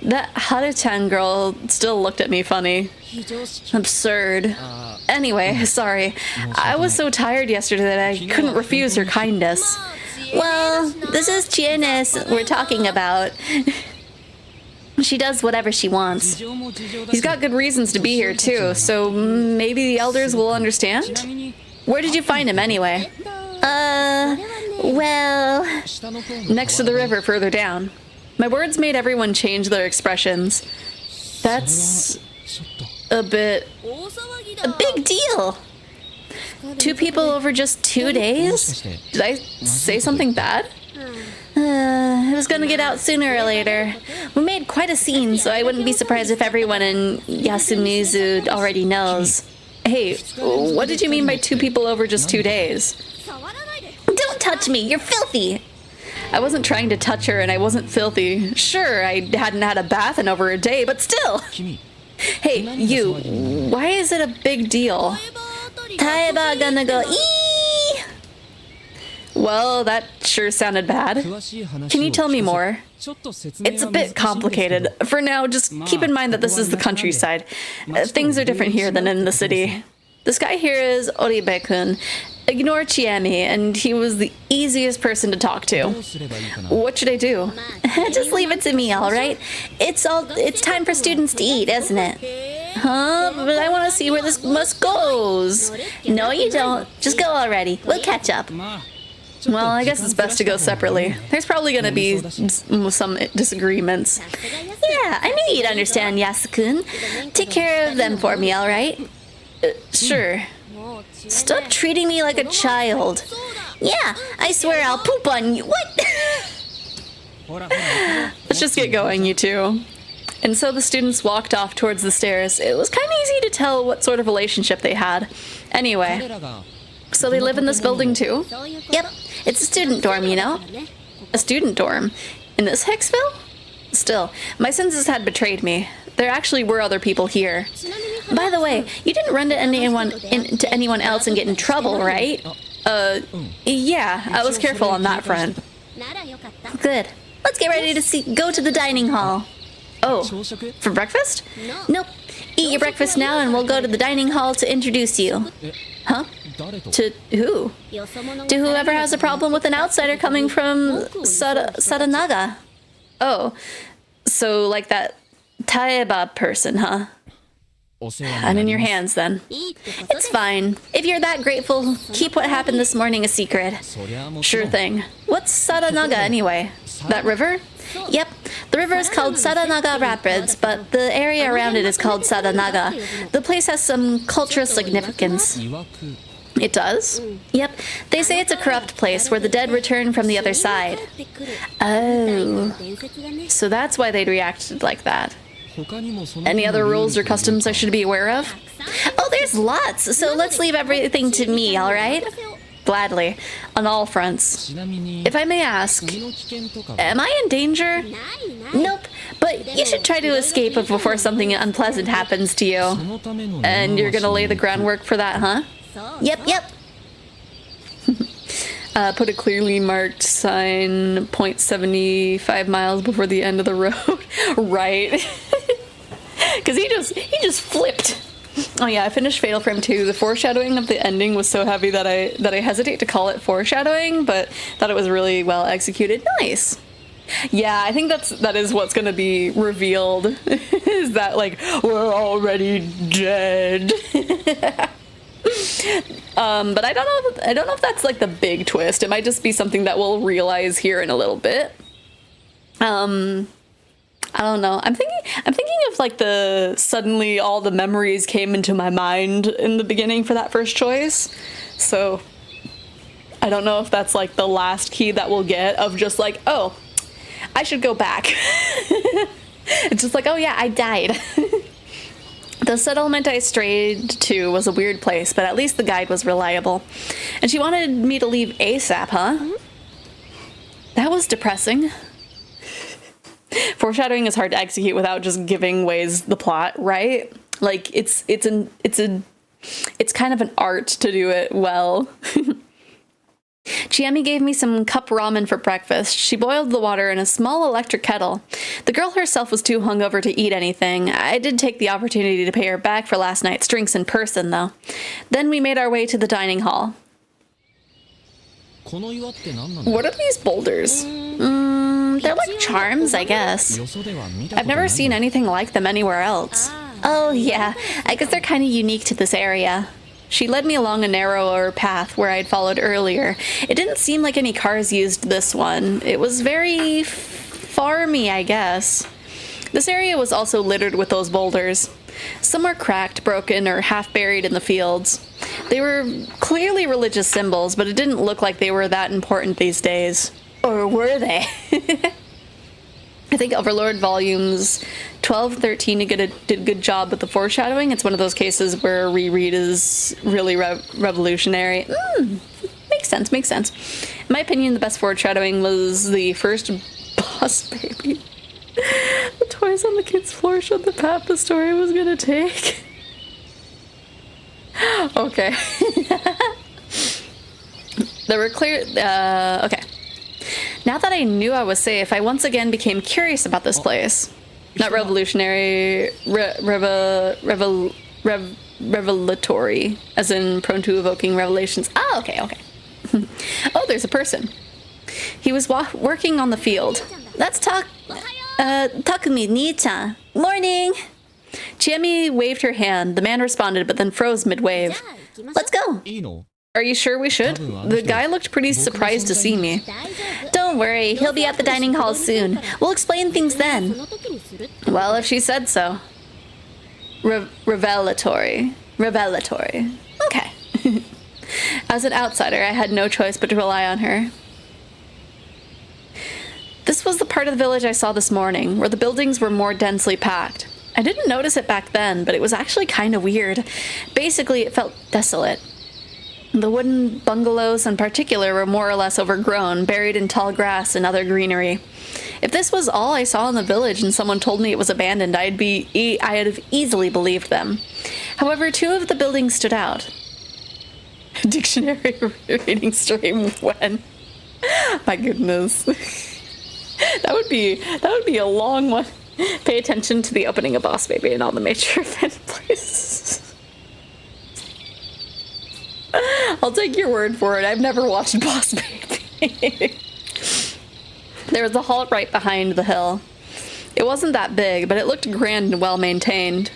That Haru-chan girl still looked at me funny. Absurd. Anyway, sorry. I was so tired yesterday that I couldn't refuse her kindness. Well, this is Chiene we're talking about. She does whatever she wants. He's got good reasons to be here too, so maybe the elders will understand? Where did you find him anyway? Well... Next to the river further down. My words made everyone change their expressions. That's... a big deal! 2 people over just 2 days? Did I say something bad? It was gonna get out sooner or later. We made quite a scene, so I wouldn't be surprised if everyone in Yasumizu already knows. Hey, what did you mean by 2 people over just 2 days? Don't touch me, you're filthy! I wasn't trying to touch her and I wasn't filthy. Sure, I hadn't had a bath in over a day, but still! Hey, you, why is it a big deal? Taiba gonna go eee! Well, that sure sounded bad. Can you tell me more? It's a bit complicated. For now, just keep in mind that this is the countryside. Things are different here than in the city. This guy here is Oribe-kun. Ignore Chiemi, and he was the easiest person to talk to. What should I do? Just leave it to me, alright? It's time for students to eat, isn't it? Huh? But I want to see where this bus goes. No, you don't. Just go already. We'll catch up. Well, I guess it's best to go separately. There's probably going to be some disagreements. Yeah, I knew you'd understand, Yasukun. Take care of them for me, alright? Sure. Stop treating me like a child. Yeah, I swear I'll poop on you. What? Let's just get going, you two. And so the students walked off towards the stairs. It was kind of easy to tell what sort of relationship they had. Anyway, so they live in this building too? Yep, it's a student dorm, you know? A student dorm? In this Hicksville? Still, my senses had betrayed me. There actually were other people here. By the way, you didn't run into anyone else and get in trouble, right? Yeah, I was careful on that front. Good. Let's get ready to go to the dining hall. Oh, for breakfast? Nope. Eat your breakfast now and we'll go to the dining hall to introduce you. Huh? To who? To whoever has a problem with an outsider coming from Sadanaga. Oh, so like that Taeba person, huh? I'm in your hands then. It's fine. If you're that grateful, keep what happened this morning a secret. Sure thing. What's Sadanaga anyway? That river? Yep. The river is called Sadanaga Rapids, but the area around it is called Sadanaga. The place has some cultural significance. It does? Yep. They say it's a corrupt place where the dead return from the other side. Oh. So that's why they'd reacted like that. Any other rules or customs I should be aware of? Oh, there's lots, so let's leave everything to me, alright? Gladly. On all fronts. If I may ask, am I in danger? Nope, but you should try to escape before something unpleasant happens to you. And you're gonna lay the groundwork for that, huh? Yep. Put a clearly marked sign 0.75 miles before the end of the road. Right. Because he just flipped. Oh yeah, I finished Fatal Frame 2. The foreshadowing of the ending was so heavy that I hesitate to call it foreshadowing, but thought it was really well executed. Nice. Yeah, I think that is what's gonna be revealed. Is that like we're already dead. But I don't know if that's like the big twist. It might just be something that we'll realize here in a little bit. I don't know. I'm thinking of like suddenly all the memories came into my mind in the beginning for that first choice. So I don't know if that's like the last key that we'll get of just like, oh, I should go back. It's just like, oh yeah, I died. The settlement I strayed to was a weird place, but at least the guide was reliable. And she wanted me to leave ASAP, huh? That was depressing. Foreshadowing is hard to execute without just giving ways the plot, right? Like it's kind of an art to do it well. Chiemi gave me some cup ramen for breakfast. She boiled the water in a small electric kettle. The girl herself was too hungover to eat anything. I did take the opportunity to pay her back for last night's drinks in person, though. Then we made our way to the dining hall. What are these boulders? They're like charms, I guess. I've never seen anything like them anywhere else. Oh yeah, I guess they're kind of unique to this area. She led me along a narrower path where I'd followed earlier. It didn't seem like any cars used this one. It was very farmy, I guess. This area was also littered with those boulders. Some were cracked, broken, or half buried in the fields. They were clearly religious symbols, but it didn't look like they were that important these days. Or were they? I think Overlord Volumes 12, 13 did a good job with the foreshadowing. It's one of those cases where a reread is really revolutionary. Makes sense. In my opinion, the best foreshadowing was the first Boss Baby. The toys on the kids' floor showed the path the story was gonna take. Okay. There were clear... okay. Now that I knew I was safe, I once again became curious about this place. Not revolutionary, revelatory, as in prone to evoking revelations. Ah, okay. Oh, there's a person. He was working on the field. That's Takumi Nii-chan. Morning! Chiemi waved her hand. The man responded, but then froze mid-wave. Let's go. Are you sure we should? The guy looked pretty surprised to see me. Don't worry, he'll be at the dining hall soon. We'll explain things then. Well, if she said so. Revelatory. Okay. As an outsider, I had no choice but to rely on her. This was the part of the village I saw this morning, where the buildings were more densely packed. I didn't notice it back then, but it was actually kind of weird. Basically, it felt desolate. The wooden bungalows in particular were more or less overgrown, buried in tall grass and other greenery. If this was all I saw in the village and someone told me it was abandoned, I'd have easily believed them. However, two of the buildings stood out. Dictionary reading stream when? My goodness. That would be a long one. Pay attention to the opening of Boss Baby and all the major event places. I'll take your word for it. I've never watched Boss Baby. There was a halt right behind the hill. It wasn't that big, but it looked grand and well maintained.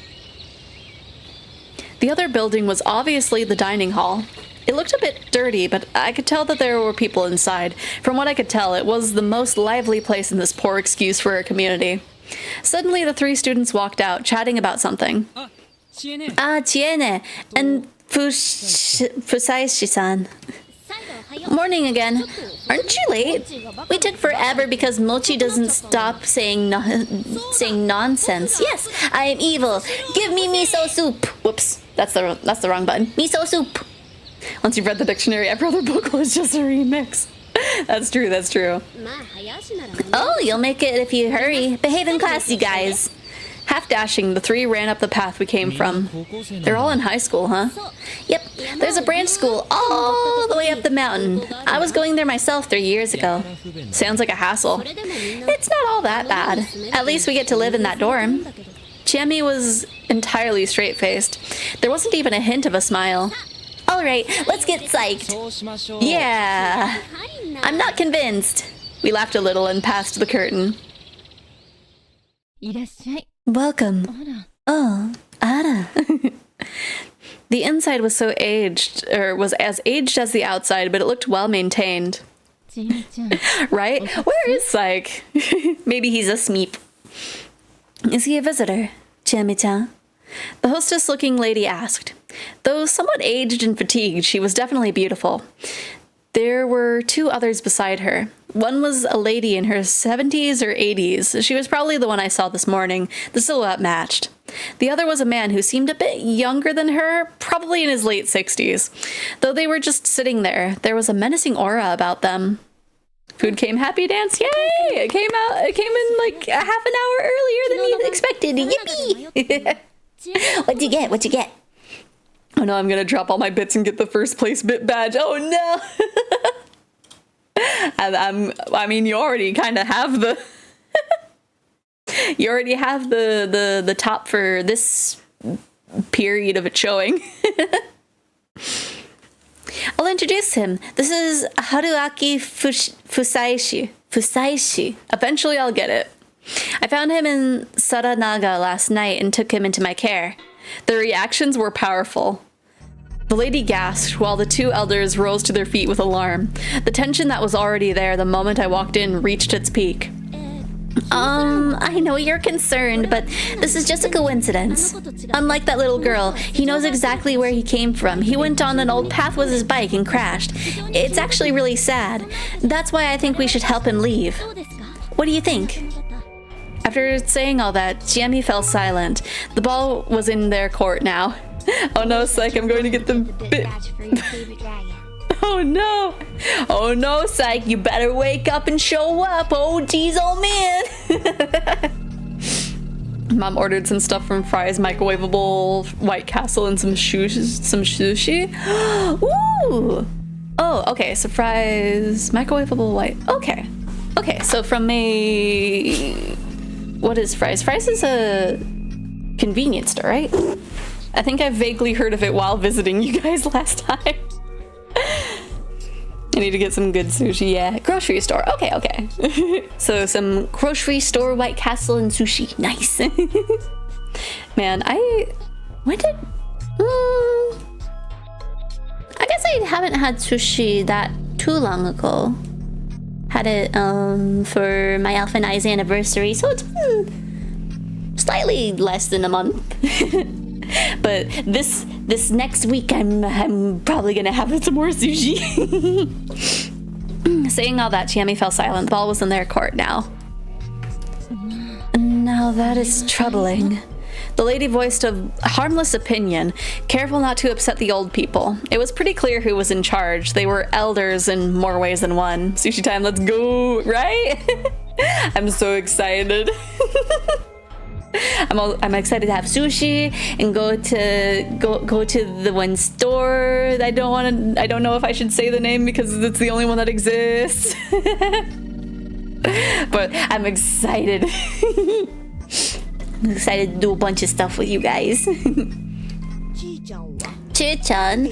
The other building was obviously the dining hall. It looked a bit dirty, but I could tell that there were people inside. From what I could tell, it was the most lively place in this poor excuse for a community. Suddenly, the three students walked out, chatting about something. Chiene, and Fusaishi-san. Morning again. Aren't you late? We took forever because Mochi doesn't stop saying nonsense. Yes, I am evil. Give me miso soup. Whoops, that's the wrong button. Miso soup. Once you've read the dictionary, every other book was just a remix. That's true. Oh, you'll make it if you hurry. Behave in class, you guys. Half dashing, the three ran up the path we came from. They're all in high school, huh? Yep, there's a branch school all the way up the mountain. I was going there myself 3 years ago. Sounds like a hassle. It's not all that bad. At least we get to live in that dorm. Chiemi was entirely straight-faced. There wasn't even a hint of a smile. Alright, let's get psyched. Yeah. I'm not convinced. We laughed a little and passed the curtain. Welcome. Oh, Ara. The inside was so aged, or was as aged as the outside, but it looked well maintained. Right? Where is Psyche? Maybe he's a smeep. Is he a visitor? Chiemi-chan? The hostess-looking lady asked. Though somewhat aged and fatigued, she was definitely beautiful. There were two others beside her. One was a lady in her 70s or 80s. She was probably the one I saw this morning. The silhouette matched. The other was a man who seemed a bit younger than her, probably in his late 60s. Though they were just sitting there, there was a menacing aura about them. Food came happy dance, yay! It came in like a half an hour earlier than you expected. Yippee! What'd you get? Oh no, I'm gonna drop all my bits and get the first place bit badge. Oh no! I mean, you already kind of have the... you already have the top for this period of it showing. I'll introduce him. This is Haruaki Fusaishi. Eventually I'll get it. I found him in Saranaga last night and took him into my care. The reactions were powerful. The lady gasped while the two elders rose to their feet with alarm. The tension that was already there the moment I walked in reached its peak. I know you're concerned, but this is just a coincidence. Unlike that little girl, he knows exactly where he came from. He went on an old path with his bike and crashed. It's actually really sad. That's why I think we should help him leave. What do you think? After saying all that, Chiemi fell silent. The ball was in their court now. Oh no, Psyche, I'm going to get the bit. Oh no! Oh no, Psyche, you better wake up and show up! Oh geez, oh man! Mom ordered some stuff from Fry's microwavable White Castle and some sushi. Ooh! Oh, okay, so Fry's microwavable white. Okay. Okay, so from a... What is Fry's? Fry's is a convenience store, right? I think I vaguely heard of it while visiting you guys last time. I need to get some good sushi. Yeah, grocery store. Okay. So some grocery store White Castle and sushi. Nice. Man, when did... I guess I haven't had sushi that too long ago. Had it for my Alpha and I's anniversary, so it's been slightly less than a month. But this next week, I'm probably gonna have some more sushi. Saying all that, Chiemi fell silent. The ball was in their court now. Now that is troubling. The lady voiced a harmless opinion, careful not to upset the old people. It was pretty clear who was in charge. They were elders in more ways than one. Sushi time, let's go, right? I'm so excited. I'm excited to have sushi and go to the one store. I don't know if I should say the name because it's the only one that exists. But I'm excited. I'm excited to do a bunch of stuff with you guys. Chi-chan,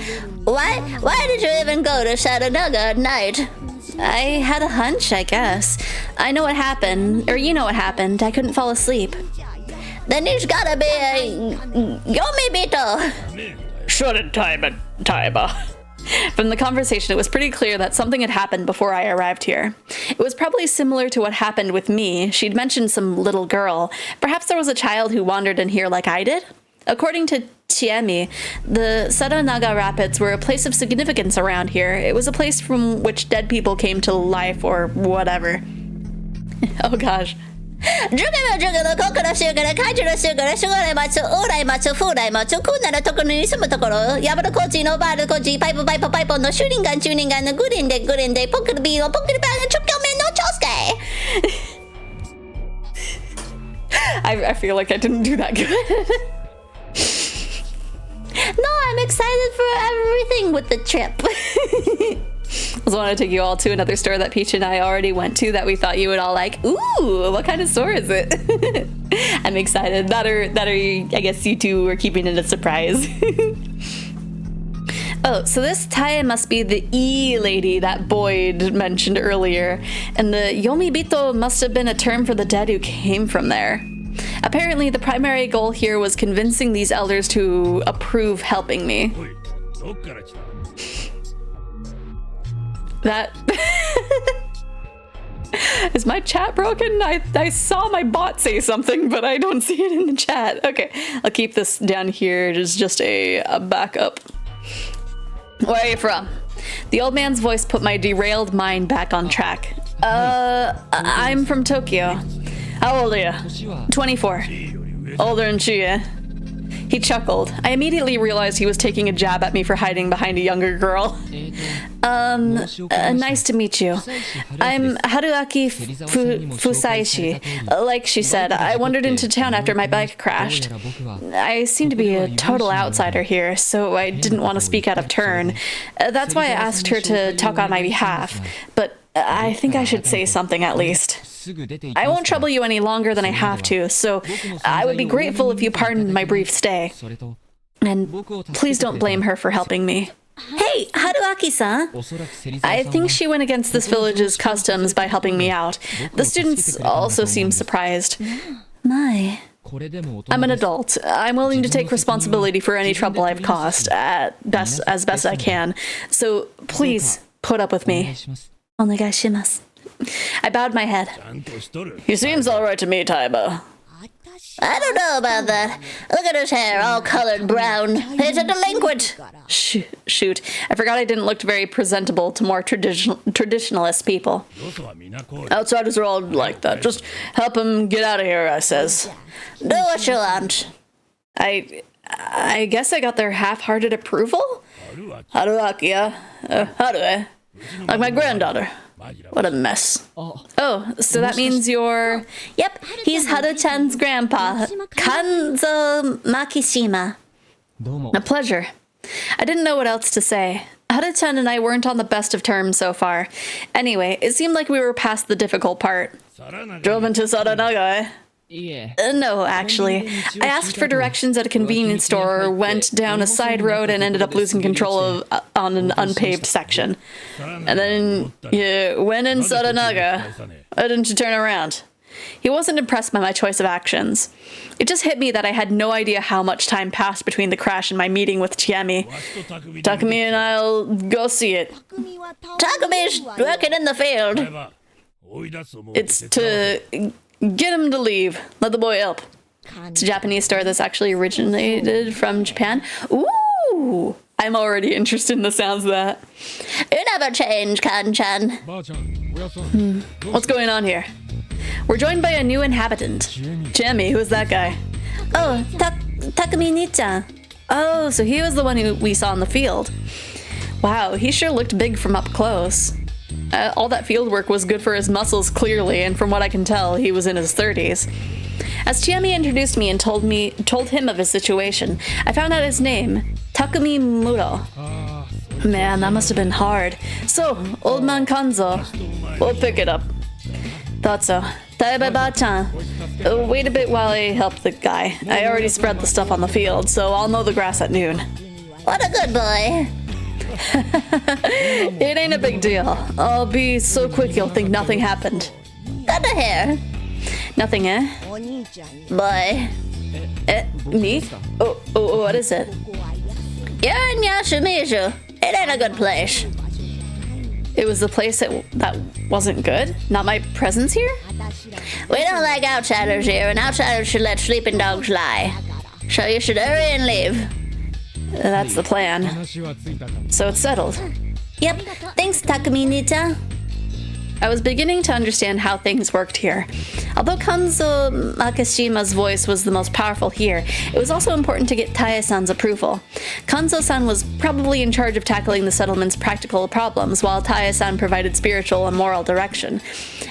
why did you even go to Satanaga at night? I had a hunch, I guess. I know what happened, or you know what happened. I couldn't fall asleep. Then there's gotta be a Yomibito. Shut it, Taiba. From the conversation, it was pretty clear that something had happened before I arrived here. It was probably similar to what happened with me. She'd mentioned some little girl. Perhaps there was a child who wandered in here like I did? According to Chiemi, the Sadanaga Rapids were a place of significance around here. It was a place from which dead people came to life or whatever. Oh gosh. But I feel like I didn't do that good. No, I'm excited for everything with the trip. I just want to take you all to another store that Peach and I already went to that we thought you would all like. Ooh, what kind of store is it? I'm excited. That or I guess you two were keeping it a surprise. Oh, so this Tai must be the E lady that Boyd mentioned earlier, and the Yomibito must have been a term for the dead who came from there. Apparently, the primary goal here was convincing these elders to approve helping me. That... Is my chat broken? I saw my bot say something, but I don't see it in the chat. Okay, I'll keep this down here as just a backup. Where are you from? The old man's voice put my derailed mind back on track. I'm from Tokyo. How old are you? 24. Older than she, eh? He chuckled. I immediately realized he was taking a jab at me for hiding behind a younger girl. Nice to meet you. I'm Haruaki Fusaishi. Like she said, I wandered into town after my bike crashed. I seem to be a total outsider here, so I didn't want to speak out of turn. That's why I asked her to talk on my behalf, but I think I should say something at least. I won't trouble you any longer than I have to, so I would be grateful if you pardoned my brief stay. And please don't blame her for helping me. Hey, Haruaki-san! I think she went against this village's customs by helping me out. The students also seem surprised. My. I'm an adult. I'm willing to take responsibility for any trouble I've caused, as best I can. So please, put up with me. Onegaishimasu. I bowed my head. He seems alright to me, Taiba. I don't know about that. Look at his hair, all colored brown. He's a delinquent. Shoot. I forgot I didn't look very presentable to more traditionalist people. Outsiders are all like that. Just help him get out of here, I says. Do what you want. I guess I got their half-hearted approval? Haruaki, Haru, like my granddaughter. What a mess. Oh, so that means you're... Yep, he's Haru-chan's grandpa, Kanzo Makishima. A pleasure. I didn't know what else to say. Haru-chan and I weren't on the best of terms so far. Anyway, it seemed like we were past the difficult part. Drove into Sadanaga, eh? Yeah. No, actually. I asked for directions at a convenience store, went down a side road, and ended up losing control on an unpaved section. And then you went in Sadanaga. Why didn't you turn around? He wasn't impressed by my choice of actions. It just hit me that I had no idea how much time passed between the crash and my meeting with Chiemi. Takumi and I'll go see it. Takumi's working in the field. It's to get him to leave. Let the boy help. It's a Japanese store that's actually originated from Japan. Ooh! I'm already interested in the sounds of that. You never change, Kan-chan. What's going on here? We're joined by a new inhabitant. Chiemi, who is that guy? Oh, Takumi-ni-chan. Oh, so he was the one who we saw in the field. Wow, he sure looked big from up close. All that field work was good for his muscles, clearly, and from what I can tell, he was in his 30s. As Chiemi introduced me and told him of his situation, I found out his name, Takumi Muro. Man, that must have been hard. So, old man Kanzo, we'll pick it up. Thought so. Taiba-ba-chan. Wait a bit while I help the guy. I already spread the stuff on the field, so I'll mow the grass at noon. What a good boy. It ain't a big deal. I'll be so quick you'll think nothing happened. Good to hear. Nothing, eh? Boy. Me? Oh, what is it? You're in Yashimishu. It ain't a good place. It was the place that wasn't good? Not my presence here? We don't like outsiders here, and outsiders should let sleeping dogs lie. So you should hurry and leave. That's the plan. So it's settled. Yep. Thanks, Takumi-ni-chan. I was beginning to understand how things worked here. Although Kanzo Makishima's voice was the most powerful here, it was also important to get Tae-san's approval. Kanzo-san was probably in charge of tackling the settlement's practical problems, while Tae-san provided spiritual and moral direction.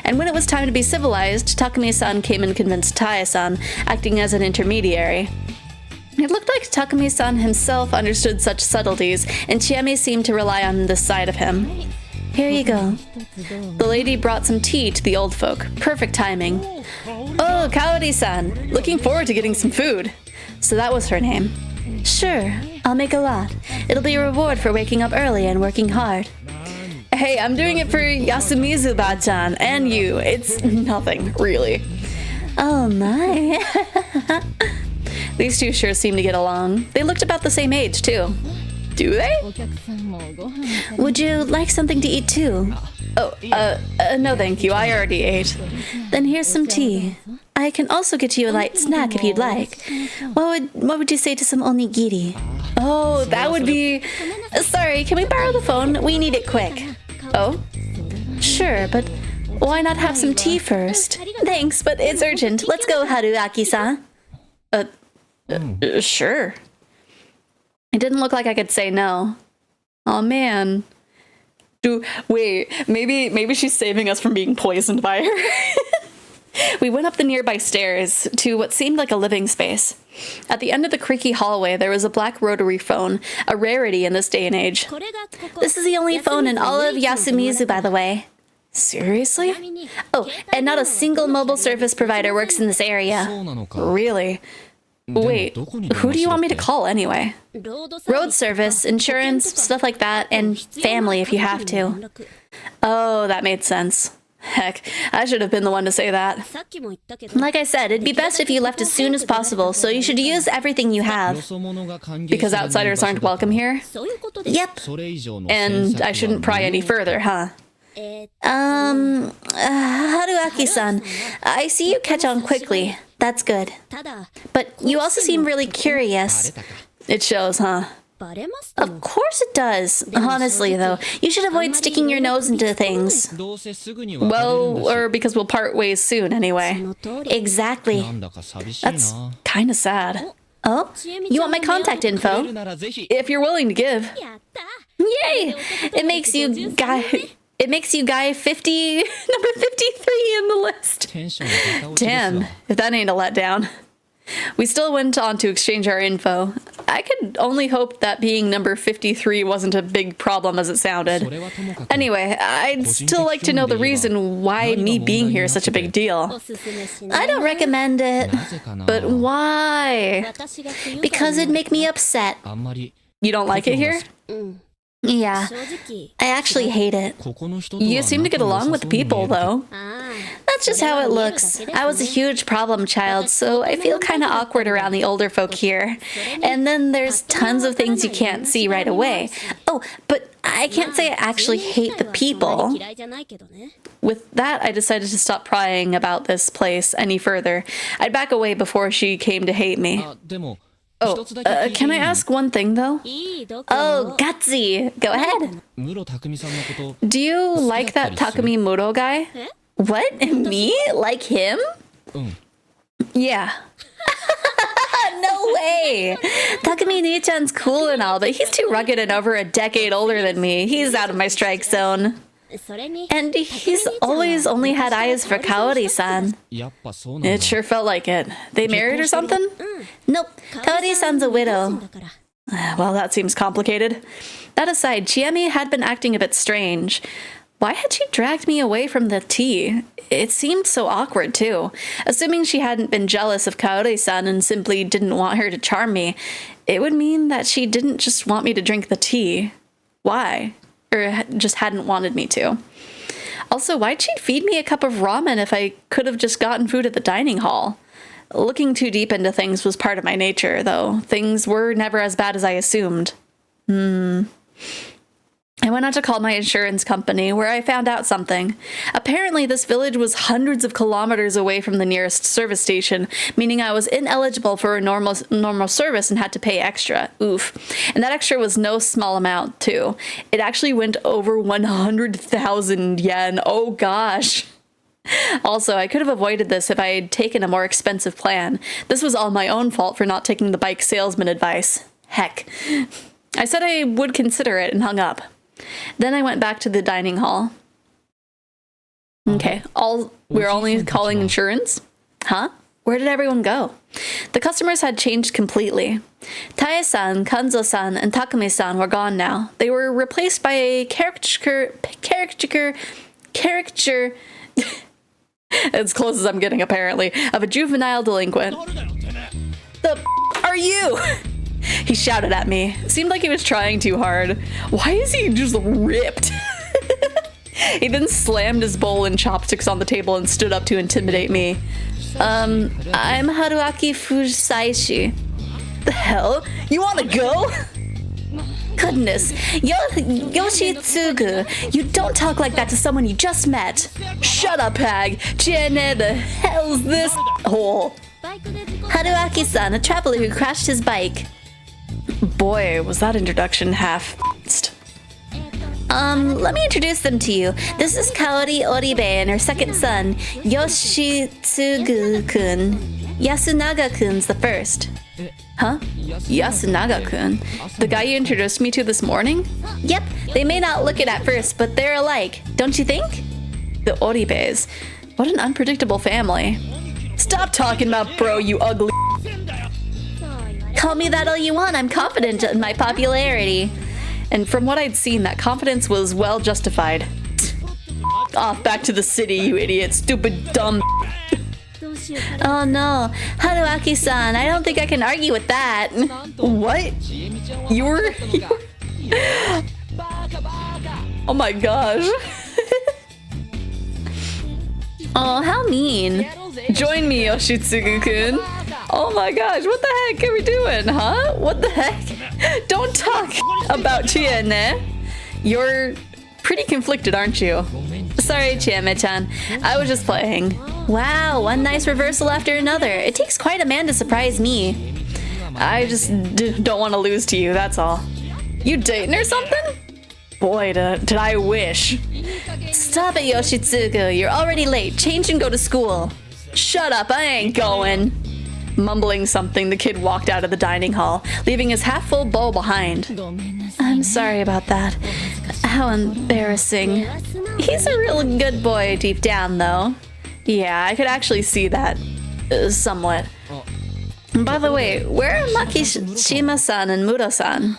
And when it was time to be civilized, Takumi-san came and convinced Tae-san, acting as an intermediary. It looked like Takumi-san himself understood such subtleties, and Chiemi seemed to rely on this side of him. Here you go. The lady brought some tea to the old folk. Perfect timing. Oh, Kaori-san. Looking forward to getting some food. So that was her name. Sure, I'll make a lot. It'll be a reward for waking up early and working hard. Hey, I'm doing it for Yasumizu-ba-chan and you. It's nothing, really. Oh my. These two sure seem to get along. They looked about the same age, too. Do they? Would you like something to eat too? Oh, no thank you. I already ate. Then here's some tea. I can also get you a light snack if you'd like. What would you say to some onigiri? Oh, that would be... Sorry, can we borrow the phone? We need it quick. Oh? Sure, but why not have some tea first? Thanks, but it's urgent. Let's go, Haruaki-san. Sure. It didn't look like I could say no. Oh man. Wait, maybe she's saving us from being poisoned by her. We went up the nearby stairs to what seemed like a living space. At the end of the creaky hallway, there was a black rotary phone, a rarity in this day and age. This is the only phone in all of Yasumizu, by the way. Seriously? Oh, and not a single mobile service provider works in this area. Really? Wait, who do you want me to call anyway? Road service, insurance, stuff like that, and family if you have to. Oh, that made sense. Heck, I should have been the one to say that. Like I said, it'd be best if you left as soon as possible, so you should use everything you have. Because outsiders aren't welcome here? Yep. And I shouldn't pry any further, huh? Haruaki-san, I see you catch on quickly. That's good. But you also seem really curious. It shows, huh? Of course it does. Honestly, though, you should avoid sticking your nose into things. Well, or because we'll part ways soon anyway. Exactly. That's kind of sad. Oh, you want my contact info? If you're willing to give. Yay! It makes you guy 50, number 53 in the list. Damn, if that ain't a letdown. We still went on to exchange our info. I could only hope that being number 53 wasn't a big problem as it sounded. Anyway, I'd still like to know the reason why me being here is such a big deal. I don't recommend it. But why? Because it'd make me upset. You don't like it here? Yeah, I actually hate it. You seem to get along with the people, though. That's just how it looks. I was a huge problem child, so I feel kind of awkward around the older folk here. And then there's tons of things you can't see right away. Oh, but I can't say I actually hate the people. With that, I decided to stop prying about this place any further. I'd back away before she came to hate me. Oh, can I ask one thing, though? Oh, Gutsy! Go ahead. Do you like that Takumi Muro guy? What? Me? Like him? Yeah. No way! Takumi Nii-chan's cool and all, but he's too rugged and over a decade older than me. He's out of my strike zone. And he's always only had eyes for Kaori-san. It sure felt like it. They married or something? Nope. Kaori-san's a widow. Well, that seems complicated. That aside, Chiemi had been acting a bit strange. Why had she dragged me away from the tea? It seemed so awkward, too. Assuming she hadn't been jealous of Kaori-san and simply didn't want her to charm me, it would mean that she didn't just want me to drink the tea. Why? Or just hadn't wanted me to. Also, why'd she feed me a cup of ramen if I could have just gotten food at the dining hall? Looking too deep into things was part of my nature, though. Things were never as bad as I assumed. I went out to call my insurance company, where I found out something. Apparently, this village was hundreds of kilometers away from the nearest service station, meaning I was ineligible for a normal service and had to pay extra. Oof. And that extra was no small amount, too. It actually went over 100,000 yen. Oh, gosh. Also, I could have avoided this if I had taken a more expensive plan. This was all my own fault for not taking the bike salesman advice. Heck. I said I would consider it and hung up. Then I went back to the dining hall. Okay, we're only calling insurance? Huh? Where did everyone go? The customers had changed completely. Tae-san, Kanzo-san, and Takumi-san were gone now. They were replaced by a caricature as close as I'm getting apparently, of a juvenile delinquent. The are you? He shouted at me. Seemed like he was trying too hard. Why is he just ripped? He then slammed his bowl and chopsticks on the table and stood up to intimidate me. I'm Haruaki Fusaishi. The hell? You wanna go? Goodness. Yoshitsugu, you don't talk like that to someone you just met. Shut up, hag. Jiene, the hell's this hole? Haruaki-san, a traveler who crashed his bike. Boy, was that introduction half-st. Let me introduce them to you. This is Kaori Oribe and her second son, Yoshitsugu-kun. Yasunaga-kun's the first. Huh? Yasunaga-kun? The guy you introduced me to this morning? Yep, they may not look it at first, but they're alike, don't you think? The Oribes. What an unpredictable family. Stop talking about bro, you ugly. Call me that all you want, I'm confident in my popularity. And from what I'd seen, that confidence was well justified. Off back to the city, you idiot, stupid, dumb. Oh no, Haruaki-san, I don't think I can argue with that. What? You were... Oh my gosh. Oh, how mean. Join me, Yoshitsugu-kun. Oh my gosh, what the heck are we doing, huh? What the heck? Don't talk about Chiene. You're pretty conflicted, aren't you? Sorry, Chieme-chan. I was just playing. Wow, one nice reversal after another. It takes quite a man to surprise me. I just don't want to lose to you, that's all. You dating or something? Boy, did I wish. Stop it, Yoshitsugu. You're already late. Change and go to school. Shut up, I ain't going. Mumbling something, the kid walked out of the dining hall, leaving his half-full bowl behind. I'm sorry about that. How embarrassing. He's a real good boy deep down, though. Yeah, I could actually see that. Somewhat. By the way, where are Makishima-san and Muro-san?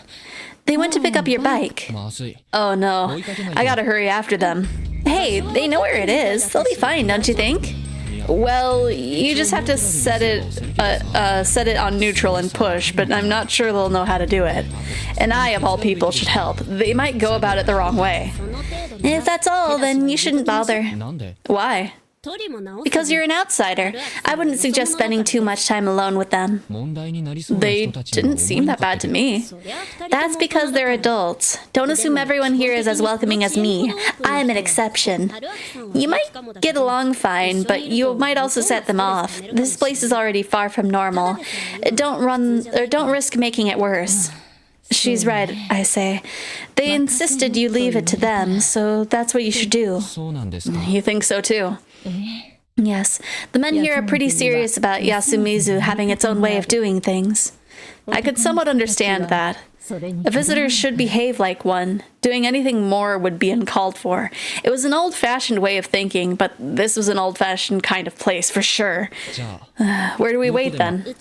They went to pick up your bike. Oh no, I gotta hurry after them. Hey, they know where it is. They'll be fine, don't you think? Well, you just have to set it on neutral and push, but I'm not sure they'll know how to do it. And I, of all people, should help. They might go about it the wrong way. If that's all, then you shouldn't bother. Why? Because you're an outsider. I wouldn't suggest spending too much time alone with them. They didn't seem that bad to me. That's because they're adults. Don't assume everyone here is as welcoming as me. I'm an exception. You might get along fine, but you might also set them off. This place is already far from normal. Don't risk making it worse. She's right, I say. They insisted you leave it to them, so that's what you should do. You think so too? Yes, the men here are pretty serious about Yasumizu having its own way of doing things. I could somewhat understand that. A visitor should behave like one. Doing anything more would be uncalled for. It was an old-fashioned way of thinking, but this was an old-fashioned kind of place, for sure. Where do we wait, then?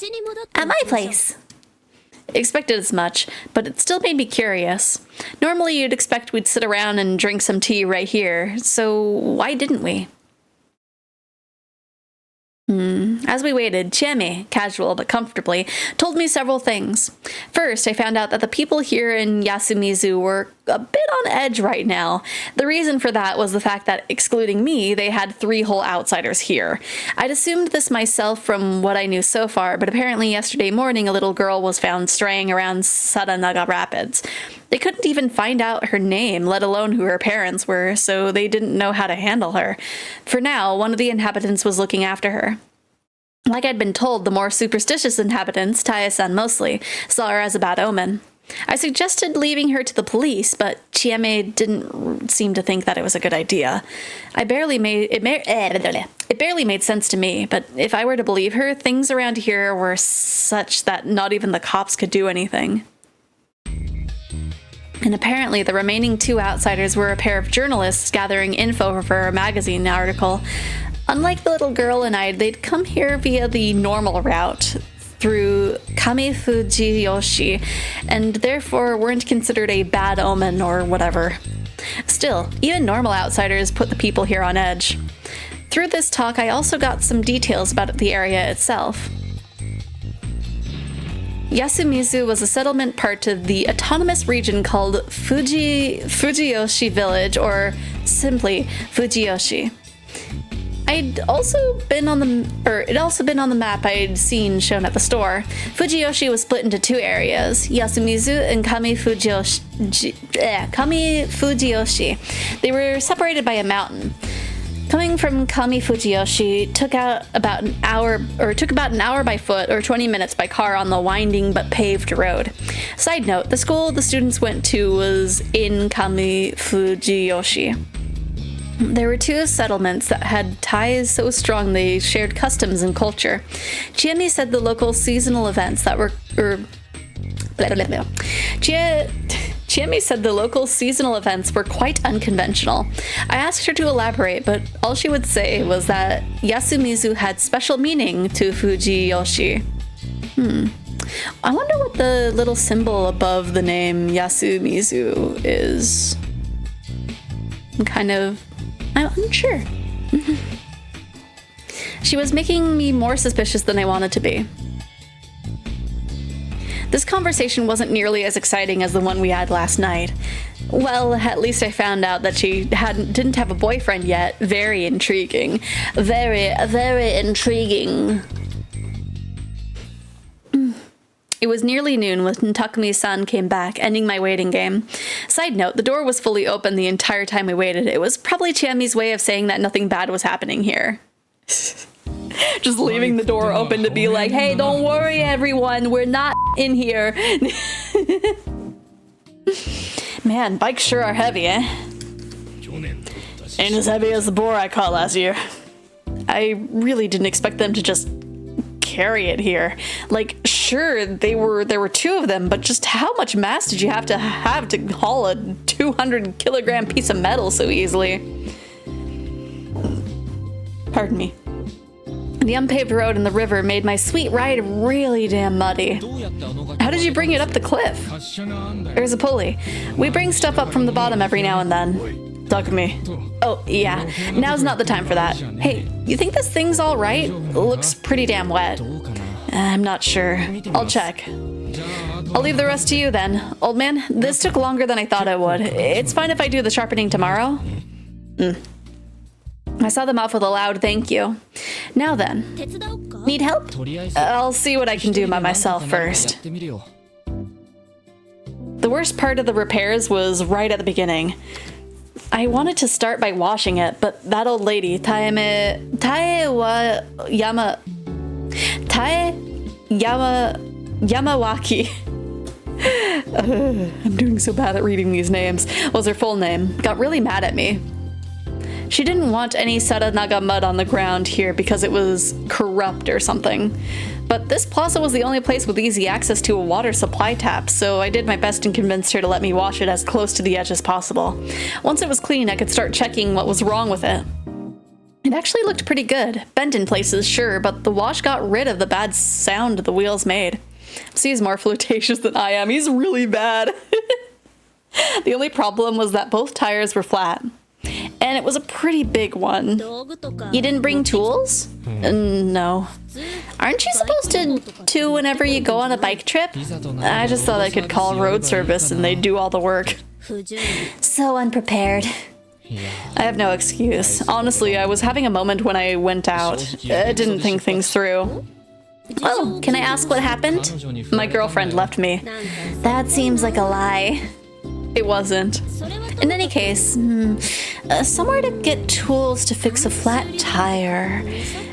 At my place. Expected as much, but it still made me curious. Normally you'd expect we'd sit around and drink some tea right here, so why didn't we? As we waited, Chiemi, casual but comfortably, told me several things. First, I found out that the people here in Yasumizu were a bit on edge right now. The reason for that was the fact that, excluding me, they had 3 whole outsiders here. I'd assumed this myself from what I knew so far, but apparently yesterday morning a little girl was found straying around Sadanaga Rapids. They couldn't even find out her name, let alone who her parents were, so they didn't know how to handle her. For now, one of the inhabitants was looking after her. Like I'd been told, the more superstitious inhabitants, Taya-san mostly, saw her as a bad omen. I suggested leaving her to the police, but Chiemi didn't seem to think that it was a good idea. It barely made sense to me, but if I were to believe her, things around here were such that not even the cops could do anything. And apparently the remaining 2 outsiders were a pair of journalists gathering info for a magazine article. Unlike the little girl and I, they'd come here via the normal route through Kamifujiyoshi, and therefore weren't considered a bad omen or whatever. Still, even normal outsiders put the people here on edge. Through this talk, I also got some details about the area itself. Yasumizu was a settlement part of the autonomous region called Fujiyoshi Village, or simply Fujiyoshi. It'd also been on the map I'd seen shown at the store. Fujiyoshi was split into 2 areas, Yasumizu and Kamifujiyoshi. They were separated by a mountain. Coming from Kamifujiyoshi took about an hour by foot or 20 minutes by car on the winding but paved road. Side note, the school the students went to was in Kamifujiyoshi. There were 2 settlements that had ties so strong they shared customs and culture. Chiemi said the local seasonal events that were Chiemi said the local seasonal events were quite unconventional. I asked her to elaborate, but all she would say was that Yasumizu had special meaning to Fujiyoshi. I wonder what the little symbol above the name Yasumizu is. I'm unsure. She was making me more suspicious than I wanted to be. This conversation wasn't nearly as exciting as the one we had last night. Well, at least I found out that she didn't have a boyfriend yet. Very intriguing. Very, very intriguing. It was nearly noon when Takumi-san came back, ending my waiting game. Side note, the door was fully open the entire time we waited. It was probably Chiemi's way of saying that nothing bad was happening here. Just leaving the door open to be like, hey, don't worry everyone, we're not in here. Man, bikes sure are heavy, eh? Ain't as heavy as the boar I caught last year. I really didn't expect them to just carry it here. Like, sure, there were 2 of them, but just how much mass did you have to haul a 200-kilogram piece of metal so easily? Pardon me. The unpaved road and the river made my sweet ride really damn muddy. How did you bring it up the cliff? There's a pulley. We bring stuff up from the bottom every now and then. Talk to me. Oh, yeah. Now's not the time for that. Hey, you think this thing's all right? Looks pretty damn wet. I'm not sure. I'll check. I'll leave the rest to you then. Old man, this took longer than I thought it would. It's fine if I do the sharpening tomorrow. I saw them off with a loud thank you. Now then, need help? I'll see what I can do by myself first. The worst part of the repairs was right at the beginning. I wanted to start by washing it, but that old lady, Yamawaki. I'm doing so bad at reading these names. Was her full name. Got really mad at me. She didn't want any Saranaga mud on the ground here because it was corrupt or something. But this plaza was the only place with easy access to a water supply tap, so I did my best and convinced her to let me wash it as close to the edge as possible. Once it was clean, I could start checking what was wrong with it. It actually looked pretty good. Bent in places, sure, but the wash got rid of the bad sound the wheels made. He's more flirtatious than I am. He's really bad. The only problem was that both tires were flat. And it was a pretty big one. You didn't bring tools? No. Aren't you supposed to whenever you go on a bike trip? I just thought I could call road service and they'd do all the work. So unprepared. I have no excuse. Honestly, I was having a moment when I went out. I didn't think things through. Oh, can I ask what happened? My girlfriend left me. That seems like a lie. It wasn't. In any case, somewhere to get tools to fix a flat tire.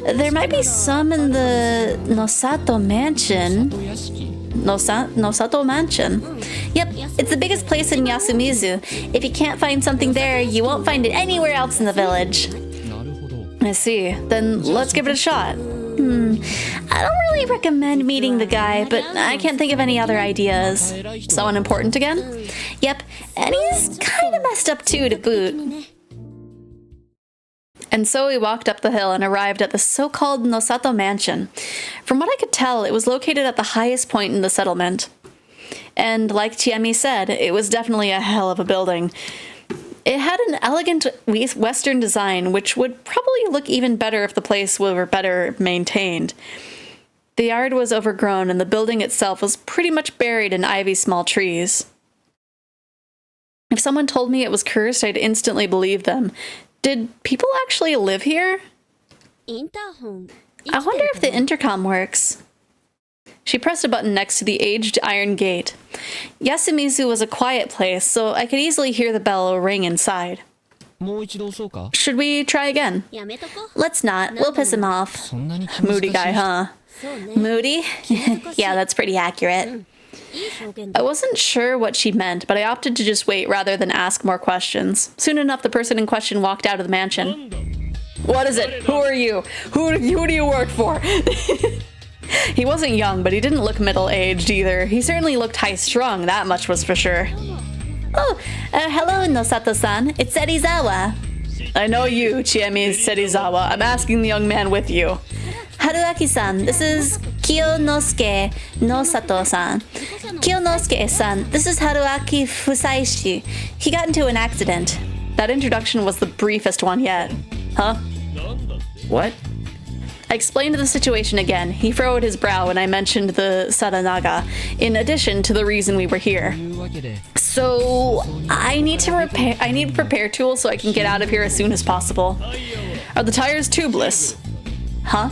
There might be some in the Nosato Mansion. Nosato Mansion. Yep, it's the biggest place in Yasumizu. If you can't find something there, you won't find it anywhere else in the village. I see. Then let's give it a shot. I don't really recommend meeting the guy, but I can't think of any other ideas. Someone important again? Yep, and he's kind of messed up too, to boot. And so we walked up the hill and arrived at the so-called Nosato Mansion. From what I could tell, it was located at the highest point in the settlement. And like Chiemi said, it was definitely a hell of a building. It had an elegant Western design, which would probably look even better if the place were better maintained. The yard was overgrown, and the building itself was pretty much buried in ivy small trees. If someone told me it was cursed, I'd instantly believe them. Did people actually live here? I wonder if the intercom works. She pressed a button next to the aged iron gate. Yasumizu was a quiet place, so I could easily hear the bell ring inside. Should we try again? Let's not. We'll piss him off. Moody guy, huh? Moody? Yeah, that's pretty accurate. I wasn't sure what she meant, but I opted to just wait rather than ask more questions. Soon enough, the person in question walked out of the mansion. What is it? Who are you? Who do you work for? He wasn't young, but he didn't look middle-aged either. He certainly looked high-strung, that much was for sure. Oh, hello, Nosato-san. It's Serizawa. I know you, Chiemi Serizawa. I'm asking the young man with you. Haruaki-san, this is Kiyonosuke Nosato-san. Kiyonosuke-san, this is Haruaki Fusaishi. He got into an accident. That introduction was the briefest one yet. Huh? What? I explained the situation again. He furrowed his brow when I mentioned the Saranaga, in addition to the reason we were here. So, I need to prepare tools so I can get out of here as soon as possible. Are the tires tubeless? Huh?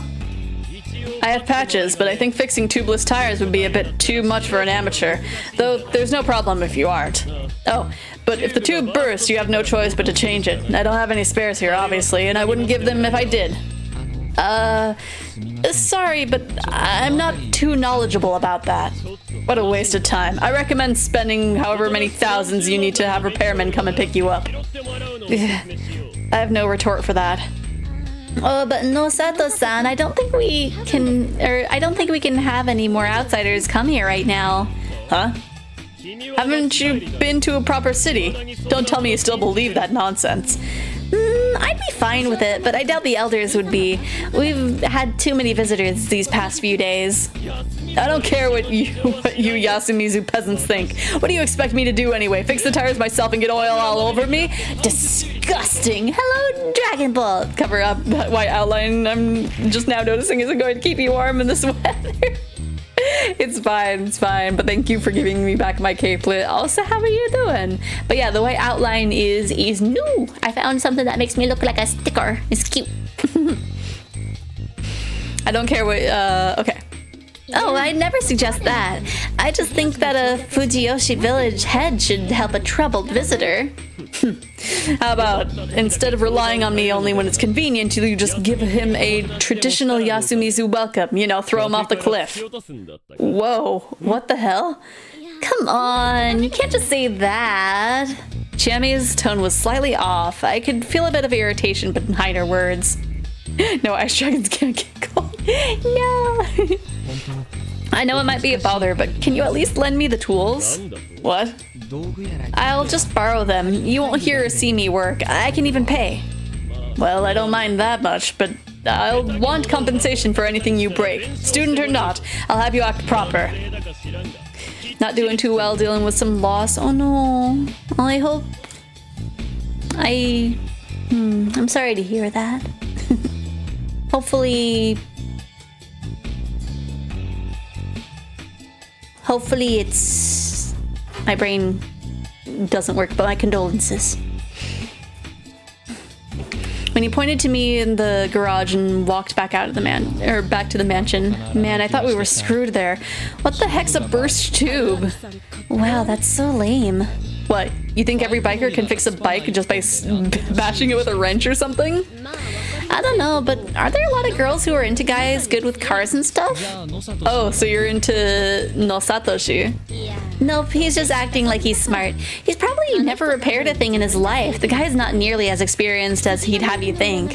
I have patches, but I think fixing tubeless tires would be a bit too much for an amateur, though there's no problem if you aren't. Oh, but if the tube bursts, you have no choice but to change it. I don't have any spares here, obviously, and I wouldn't give them if I did. Sorry, but I'm not too knowledgeable about that. What a waste of time. I recommend spending however many thousands you need to have repairmen come and pick you up. I have no retort for that. Oh, but Nosato-san, I don't think we can have any more outsiders come here right now. Huh? Haven't you been to a proper city? Don't tell me you still believe that nonsense. I'd be fine with it, but I doubt the elders would be. We've had too many visitors these past few days. I don't care what you Yasumizu peasants think. What do you expect me to do anyway? Fix the tires myself and get oil all over me? Disgusting. Hello, Dragon Ball. Cover up that white outline I'm just now noticing isn't going to keep you warm in this weather. It's fine, but thank you for giving me back my capelet. Also, how are you doing? But yeah, the white outline is new. I found something that makes me look like a sticker. It's cute. I don't care what, okay. Oh, I'd never suggest that. I just think that a Fujiyoshi village head should help a troubled visitor. How about, instead of relying on me only when it's convenient, you just give him a traditional Yasumizu welcome, you know, throw him off the cliff. Whoa, what the hell? Come on, you can't just say that. Chiami's tone was slightly off. I could feel a bit of irritation behind her words. No, ice dragons can't get cold. No. I know it might be a bother, but can you at least lend me the tools? What? I'll just borrow them. You won't hear or see me work. I can even pay. Well, I don't mind that much, but I'll want compensation for anything you break. Student or not, I'll have you act proper. Not doing too well dealing with some loss. Oh no. I hope... I'm sorry to hear that. Hopefully it's... My brain doesn't work, but my condolences. When he pointed to me in the garage and walked back out of the back to the mansion, man, I thought we were screwed there. What the heck's a burst tube? Wow, that's so lame. What, you think every biker can fix a bike just by bashing it with a wrench or something? I don't know, but are there a lot of girls who are into guys good with cars and stuff? Oh, so you're into no Satoshi? Nope, he's just acting like he's smart. He's probably never repaired a thing in his life. The guy's not nearly as experienced as he'd have you think.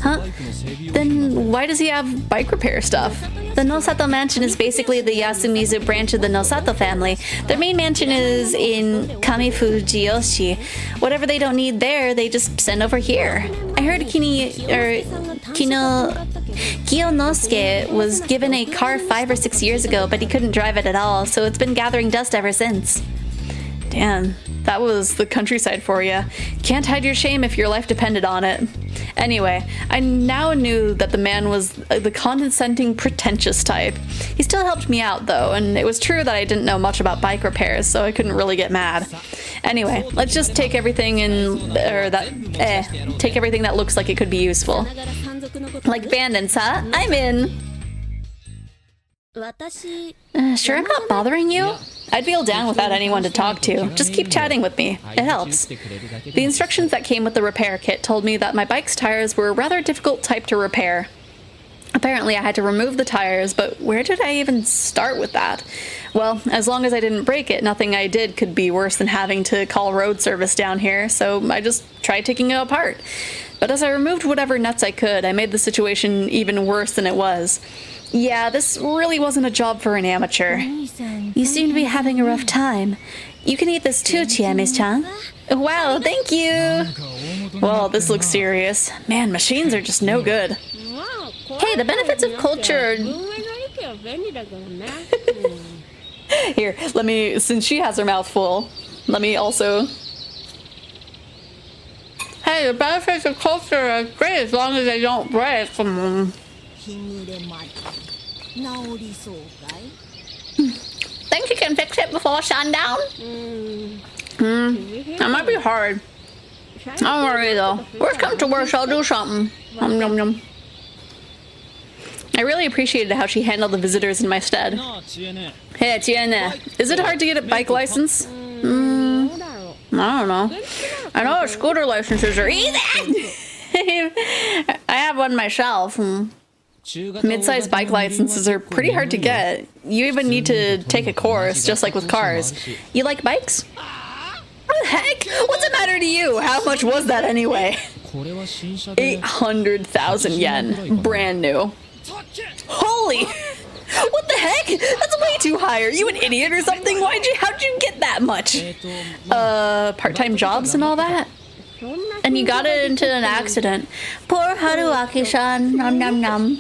Huh? Then why does he have bike repair stuff? The Nosato mansion is basically the Yasumizu branch of the Nosato family. Their main mansion is in Kamifujiyoshi. Whatever they don't need there, they just send over here. I heard Kiyonosuke was given a car 5 or 6 years ago, but he couldn't drive it at all, so it's been gathering dust ever since. Damn, that was the countryside for you. Can't hide your shame if your life depended on it. Anyway, I now knew that the man was the condescending, pretentious type. He still helped me out though, and it was true that I didn't know much about bike repairs, so I couldn't really get mad. Anyway, let's just take everything take everything that looks like it could be useful. Like bandits, huh? I'm in! Sure I'm not bothering you? I'd feel down without anyone to talk to. Just keep chatting with me. It helps. The instructions that came with the repair kit told me that my bike's tires were a rather difficult type to repair. Apparently I had to remove the tires, but where did I even start with that? Well, as long as I didn't break it, nothing I did could be worse than having to call road service down here, so I just tried taking it apart. But as I removed whatever nuts I could, I made the situation even worse than it was. Yeah, this really wasn't a job for an amateur. You seem to be having a rough time. You can eat this too, Chiami's-chan. Wow, thank you! Well, this looks serious. Man, machines are just no good. Hey, the benefits of culture... Here, let me... Since she has her mouth full, let me also... Hey, the benefits of culture are great as long as they don't break. Think you can fix it before sundown? That might be hard. Don't worry though. Worst comes to worst, I'll do something. Nom nom nom. I really appreciated how she handled the visitors in my stead. Hey, Tiene. Is it hard to get a bike license? I don't know. I know scooter licenses are easy! I have one myself. Mid-sized bike licenses are pretty hard to get. You even need to take a course, just like with cars. You like bikes? What the heck? What's the matter to you? How much was that anyway? 800,000 yen. Brand new. Holy! What the heck? That's way too high. Are you an idiot or something? How'd you get that much? Part-time jobs and all that? And you got into an accident. Poor Haruaki-san. Nom nom nom.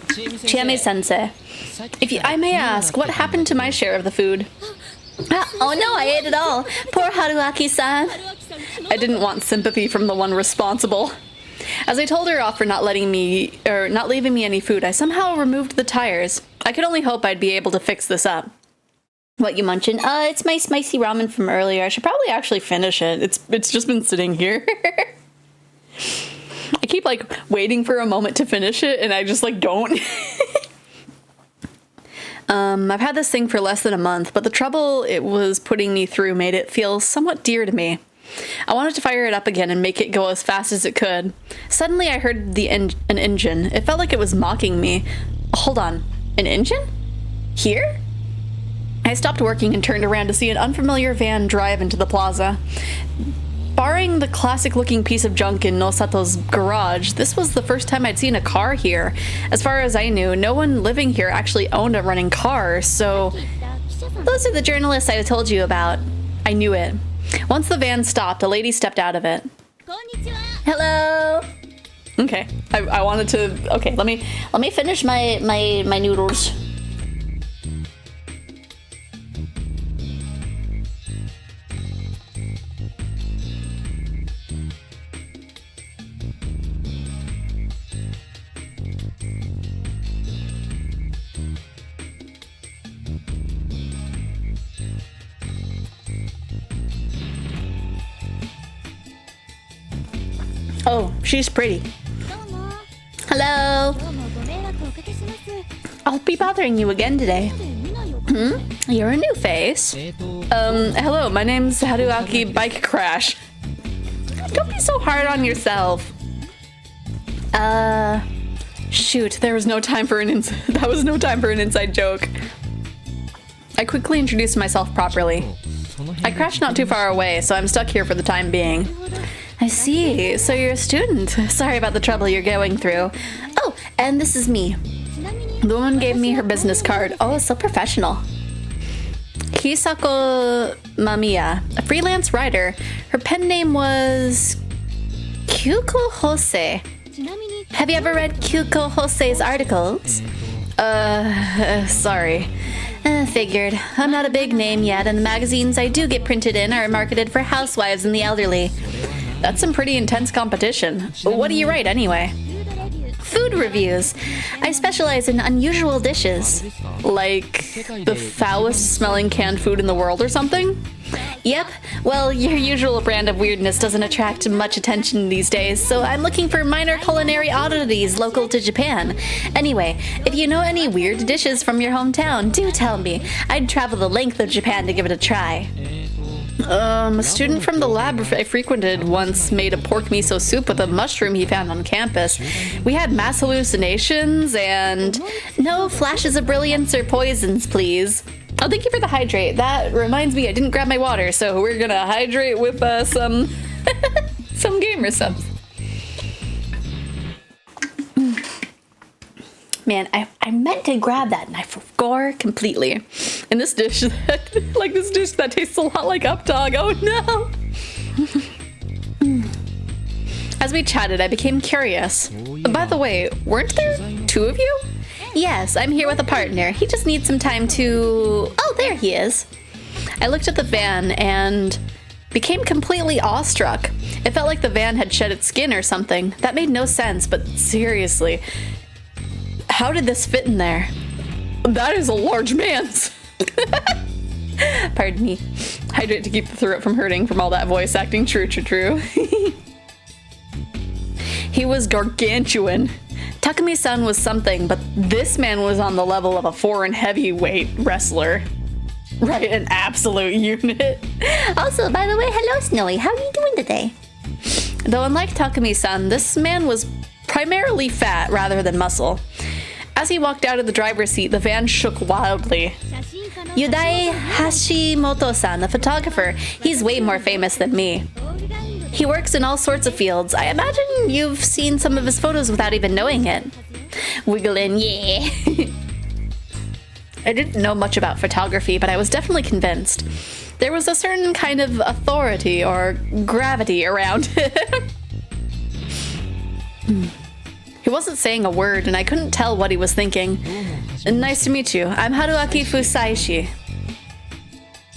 Chiami-sensei. I may ask, what happened to my share of the food? Oh no, I ate it all. Poor Haruaki-san. I didn't want sympathy from the one responsible. As I told her off for not leaving me any food, I somehow removed the tires. I could only hope I'd be able to fix this up. What you munchin'? It's my spicy ramen from earlier. I should probably actually finish it. It's just been sitting here. I keep like waiting for a moment to finish it and I just like don't. I've had this thing for less than a month, but the trouble it was putting me through made it feel somewhat dear to me. I wanted to fire it up again and make it go as fast as it could. Suddenly I heard an engine. It felt like it was mocking me. Hold on, an engine? Here? I stopped working and turned around to see an unfamiliar van drive into the plaza. Barring the classic-looking piece of junk in Nosato's garage, this was the first time I'd seen a car here. As far as I knew, no one living here actually owned a running car, so... Those are the journalists I told you about. I knew it. Once the van stopped, a lady stepped out of it. Hello! Okay, I wanted to... Okay, let me finish my noodles. Oh, she's pretty. Hello. I'll be bothering you again today. You're a new face. Hello, my name's Haruaki Bike Crash. Don't be so hard on yourself. Shoot, that was no time for an inside joke. I quickly introduced myself properly. I crashed not too far away, so I'm stuck here for the time being. I see. So you're a student. Sorry about the trouble you're going through. Oh, and this is me. The woman gave me her business card. Oh, so professional. Hisako Mamiya, a freelance writer. Her pen name was Kyuko Hosei. Have you ever read Kyuko Hosei's articles? Sorry. Figured. I'm not a big name yet, and the magazines I do get printed in are marketed for housewives and the elderly. That's some pretty intense competition. What do you write, anyway? Food reviews. I specialize in unusual dishes. Like the foulest smelling canned food in the world or something? Yep. Well, your usual brand of weirdness doesn't attract much attention these days, so I'm looking for minor culinary oddities local to Japan. Anyway, if you know any weird dishes from your hometown, do tell me. I'd travel the length of Japan to give it a try. A student from the lab I frequented once made a pork miso soup with a mushroom he found on campus. We had mass hallucinations and... No flashes of brilliance or poisons, please. Oh, thank you for the hydrate. That reminds me I didn't grab my water, so we're gonna hydrate with some... some gamer subs. Man, I meant to grab that and I forgot completely. And this dish, this dish that tastes a lot like Updog. Oh no! As we chatted, I became curious. By the way, weren't there two of you? Yes, I'm here with a partner. He just needs some time to... Oh, there he is. I looked at the van and became completely awestruck. It felt like the van had shed its skin or something. That made no sense, but seriously... How did this fit in there? That is a large man's. Pardon me. Hydrate to keep the throat from hurting from all that voice acting. True. He was gargantuan. Takumi-san was something, but this man was on the level of a foreign heavyweight wrestler. Right, an absolute unit. Also, by the way, hello Snowy. How are you doing today? Though unlike Takumi-san, this man was primarily fat rather than muscle. As he walked out of the driver's seat, the van shook wildly. Yudai Hashimoto-san, the photographer. He's way more famous than me. He works in all sorts of fields. I imagine you've seen some of his photos without even knowing it. Wiggling, yeah. I didn't know much about photography, but I was definitely convinced. There was a certain kind of authority or gravity around him. He wasn't saying a word, and I couldn't tell what he was thinking. Nice to meet you. I'm Haruaki Fusaishi.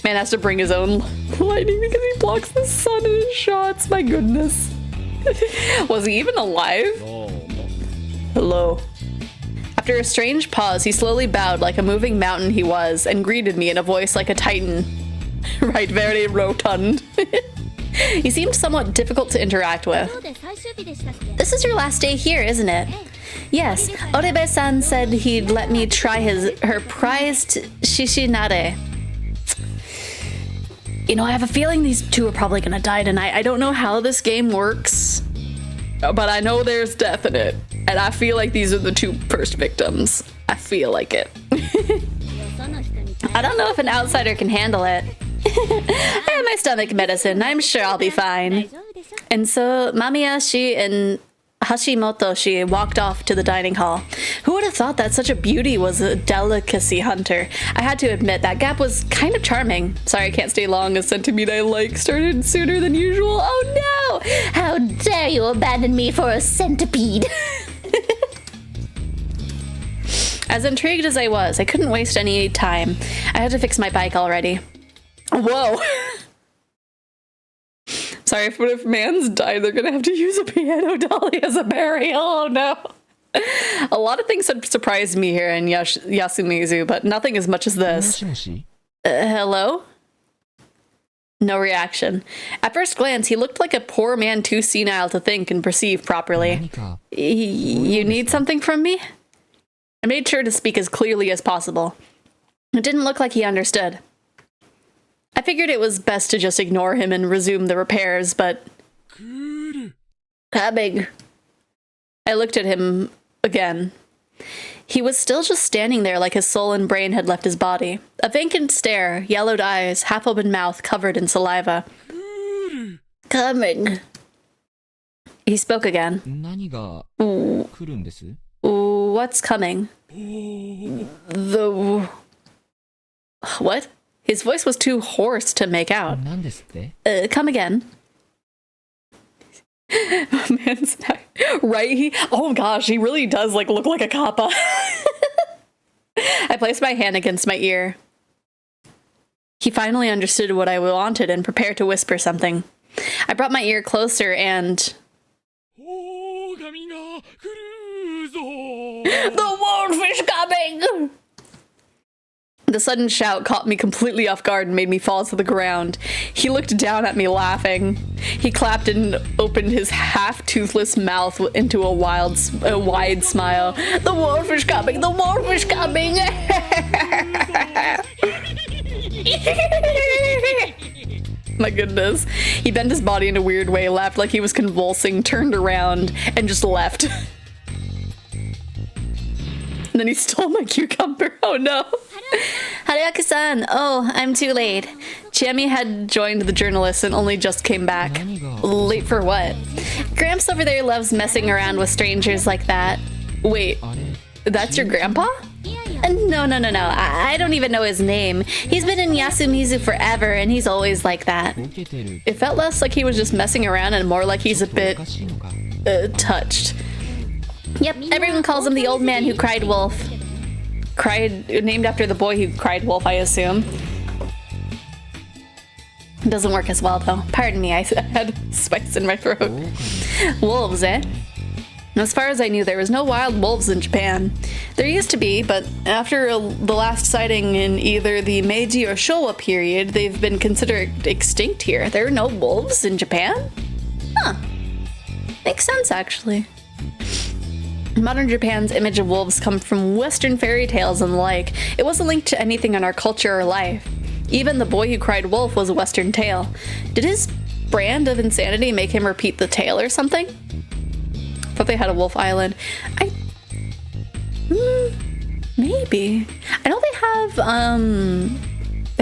Man has to bring his own lightning because he blocks the sun in his shots. My goodness. Was he even alive? Hello. After a strange pause, he slowly bowed like a moving mountain he was and greeted me in a voice like a titan. Right, very rotund. He seemed somewhat difficult to interact with. This is your last day here, isn't it? Yes, Orebe-san said he'd let me try her prized shishinare. You know, I have a feeling these two are probably gonna die tonight. I don't know how this game works, but I know there's death in it. And I feel like these are the two first victims. I feel like it. I don't know if an outsider can handle it. I have my stomach medicine. I'm sure I'll be fine. And so Mamiyashi and Hashimoto-shi walked off to the dining hall. Who would have thought that such a beauty was a delicacy hunter? I had to admit, that gap was kind of charming. Sorry I can't stay long, a centipede I like started sooner than usual. Oh no! How dare you abandon me for a centipede? As intrigued as I was, I couldn't waste any time. I had to fix my bike already. Whoa! Sorry, if man's died, they're gonna have to use a piano dolly as a burial. Oh no. A lot of things have surprised me here in Yasumizu, but nothing as much as this. Hello? No reaction. At first glance, he looked like a poor man too senile to think and perceive properly. You need something from me? I made sure to speak as clearly as possible. It didn't look like he understood. I figured it was best to just ignore him and resume the repairs, but... Coming. I looked at him again. He was still just standing there like his soul and brain had left his body. A vacant stare, yellowed eyes, half-open mouth covered in saliva. Coming. He spoke again. What's coming? What? His voice was too hoarse to make out. Come again. Man's right? Oh gosh, he really does like look like a kappa. I placed my hand against my ear. He finally understood what I wanted and prepared to whisper something. I brought my ear closer and... The wolf is coming! The sudden shout caught me completely off guard and made me fall to the ground. He looked down at me laughing. He clapped and opened his half-toothless mouth into a wide smile. The wolf is coming! The wolf is coming! My goodness. He bent his body in a weird way, laughed like he was convulsing, turned around, and just left. And then he stole my cucumber. Oh no. Haruaki-san, oh, I'm too late. Chiemi had joined the journalists and only just came back. Late for what? Gramps over there loves messing around with strangers like that. Wait, that's your grandpa? No. I don't even know his name. He's been in Yasumizu forever and he's always like that. It felt less like he was just messing around and more like he's a bit touched. Yep, everyone calls him the old man who cried wolf. Named after the boy who cried wolf, I assume. It doesn't work as well, though. Pardon me, I had spice in my throat. Wolves, eh? As far as I knew, there was no wild wolves in Japan. There used to be, but after the last sighting in either the Meiji or Showa period, they've been considered extinct here. There are no wolves in Japan? Huh. Makes sense, actually. Modern Japan's image of wolves come from Western fairy tales and the like. It wasn't linked to anything in our culture or life. Even the boy who cried wolf was a Western tale. Did his brand of insanity make him repeat the tale or something? Thought they had a wolf island. Maybe. I know they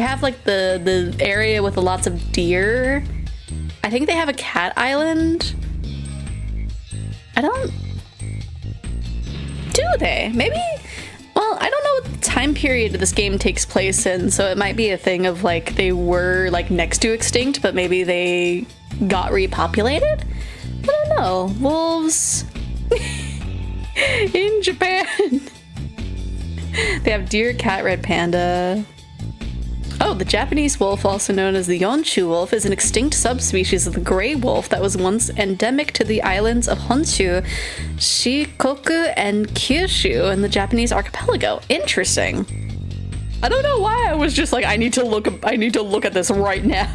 have like the area with lots of deer. I think they have a cat island. Do they? Maybe? Well, I don't know what time period this game takes place in, so it might be a thing of like they were like next to extinct, but maybe they got repopulated? I don't know. Wolves in Japan. They have deer, cat, red panda. Oh, the Japanese wolf, also known as the Yonshu wolf, is an extinct subspecies of the gray wolf that was once endemic to the islands of Honshu, Shikoku, and Kyushu in the Japanese archipelago. Interesting. I don't know why I was just like, I need to look at this right now.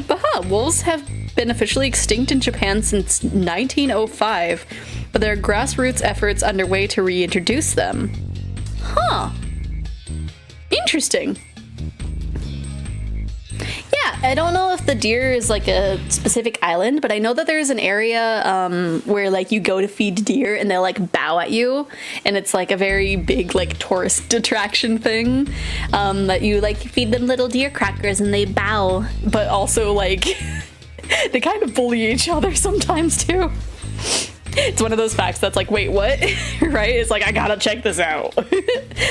But wolves have been officially extinct in Japan since 1905, but there are grassroots efforts underway to reintroduce them. Huh. Interesting. Yeah, I don't know if the deer is like a specific island, but I know that there's an area where like you go to feed deer and they'll like bow at you, and it's like a very big like tourist attraction thing, that you like feed them little deer crackers and they bow, but also like they kind of bully each other sometimes too. It's one of those facts that's like, wait, what? Right? It's like, I gotta check this out.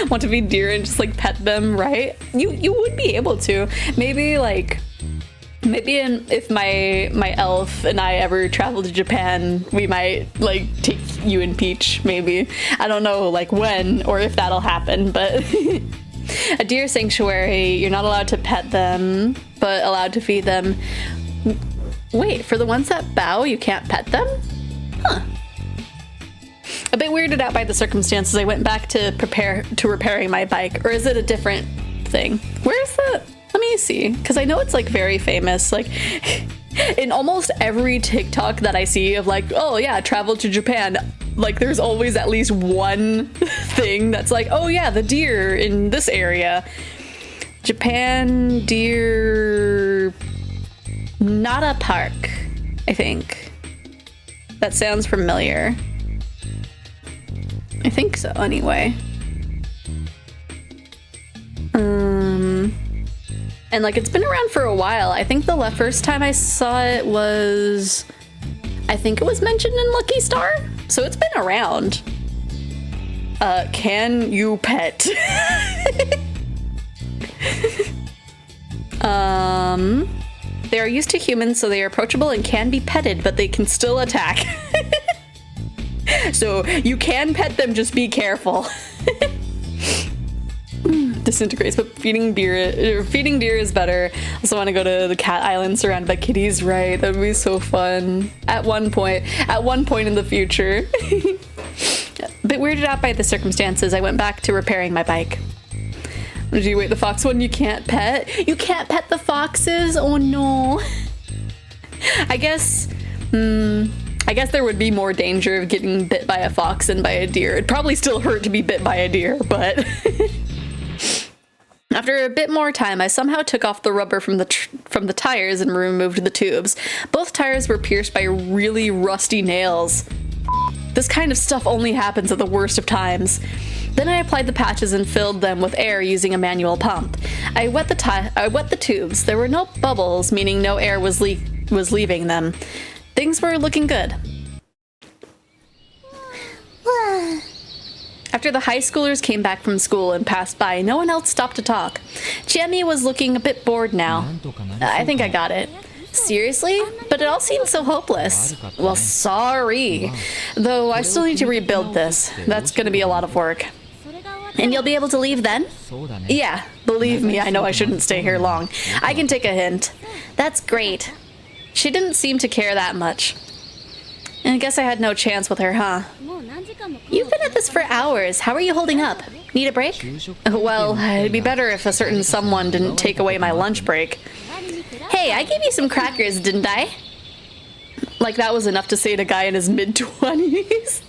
Want to feed deer and just like pet them, right? You would be able to. Maybe if my elf and I ever travel to Japan, we might like take you and Peach, maybe. I don't know like when or if that'll happen, but a deer sanctuary, you're not allowed to pet them, but allowed to feed them. Wait, for the ones that bow, you can't pet them? Huh. A bit weirded out by the circumstances, I went back to repairing my bike. Or is it a different thing? Where's the... Let me see. Because I know it's like very famous. Like in almost every TikTok that I see of like, oh yeah, travel to Japan, like there's always at least one thing that's like, oh yeah, the deer in this area. Japan Deer... Nara Park, I think. That sounds familiar. I think so, anyway. And like it's been around for a while. I think the first time I saw it was... I think it was mentioned in Lucky Star? So it's been around. Can you pet? They are used to humans, so they are approachable and can be petted, but they can still attack. So you can pet them, just be careful. Disintegrates, but feeding deer is better. Also want to go to the cat island surrounded by kitties, right? That would be so fun. At one point in the future. A bit weirded out by the circumstances, I went back to repairing my bike. Did you wait, the fox one you can't pet? You can't pet the foxes? Oh no. I guess there would be more danger of getting bit by a fox than by a deer. It'd probably still hurt to be bit by a deer, but... After a bit more time, I somehow took off the rubber from the tires and removed the tubes. Both tires were pierced by really rusty nails. This kind of stuff only happens at the worst of times. Then I applied the patches and filled them with air using a manual pump. I wet the tubes. There were no bubbles, meaning no air was leaving them. Things were looking good. After the high schoolers came back from school and passed by, no one else stopped to talk. Chiemi was looking a bit bored now. I think I got it. Seriously? But it all seemed so hopeless. Well, sorry. Though I still need to rebuild this. That's gonna be a lot of work. And you'll be able to leave then? Yeah, believe me, I know I shouldn't stay here long. I can take a hint. That's great. She didn't seem to care that much. And I guess I had no chance with her, huh? You've been at this for hours. How are you holding up? Need a break? Well, it'd be better if a certain someone didn't take away my lunch break. Hey, I gave you some crackers, didn't I? Like that was enough to say to a guy in his mid-20s.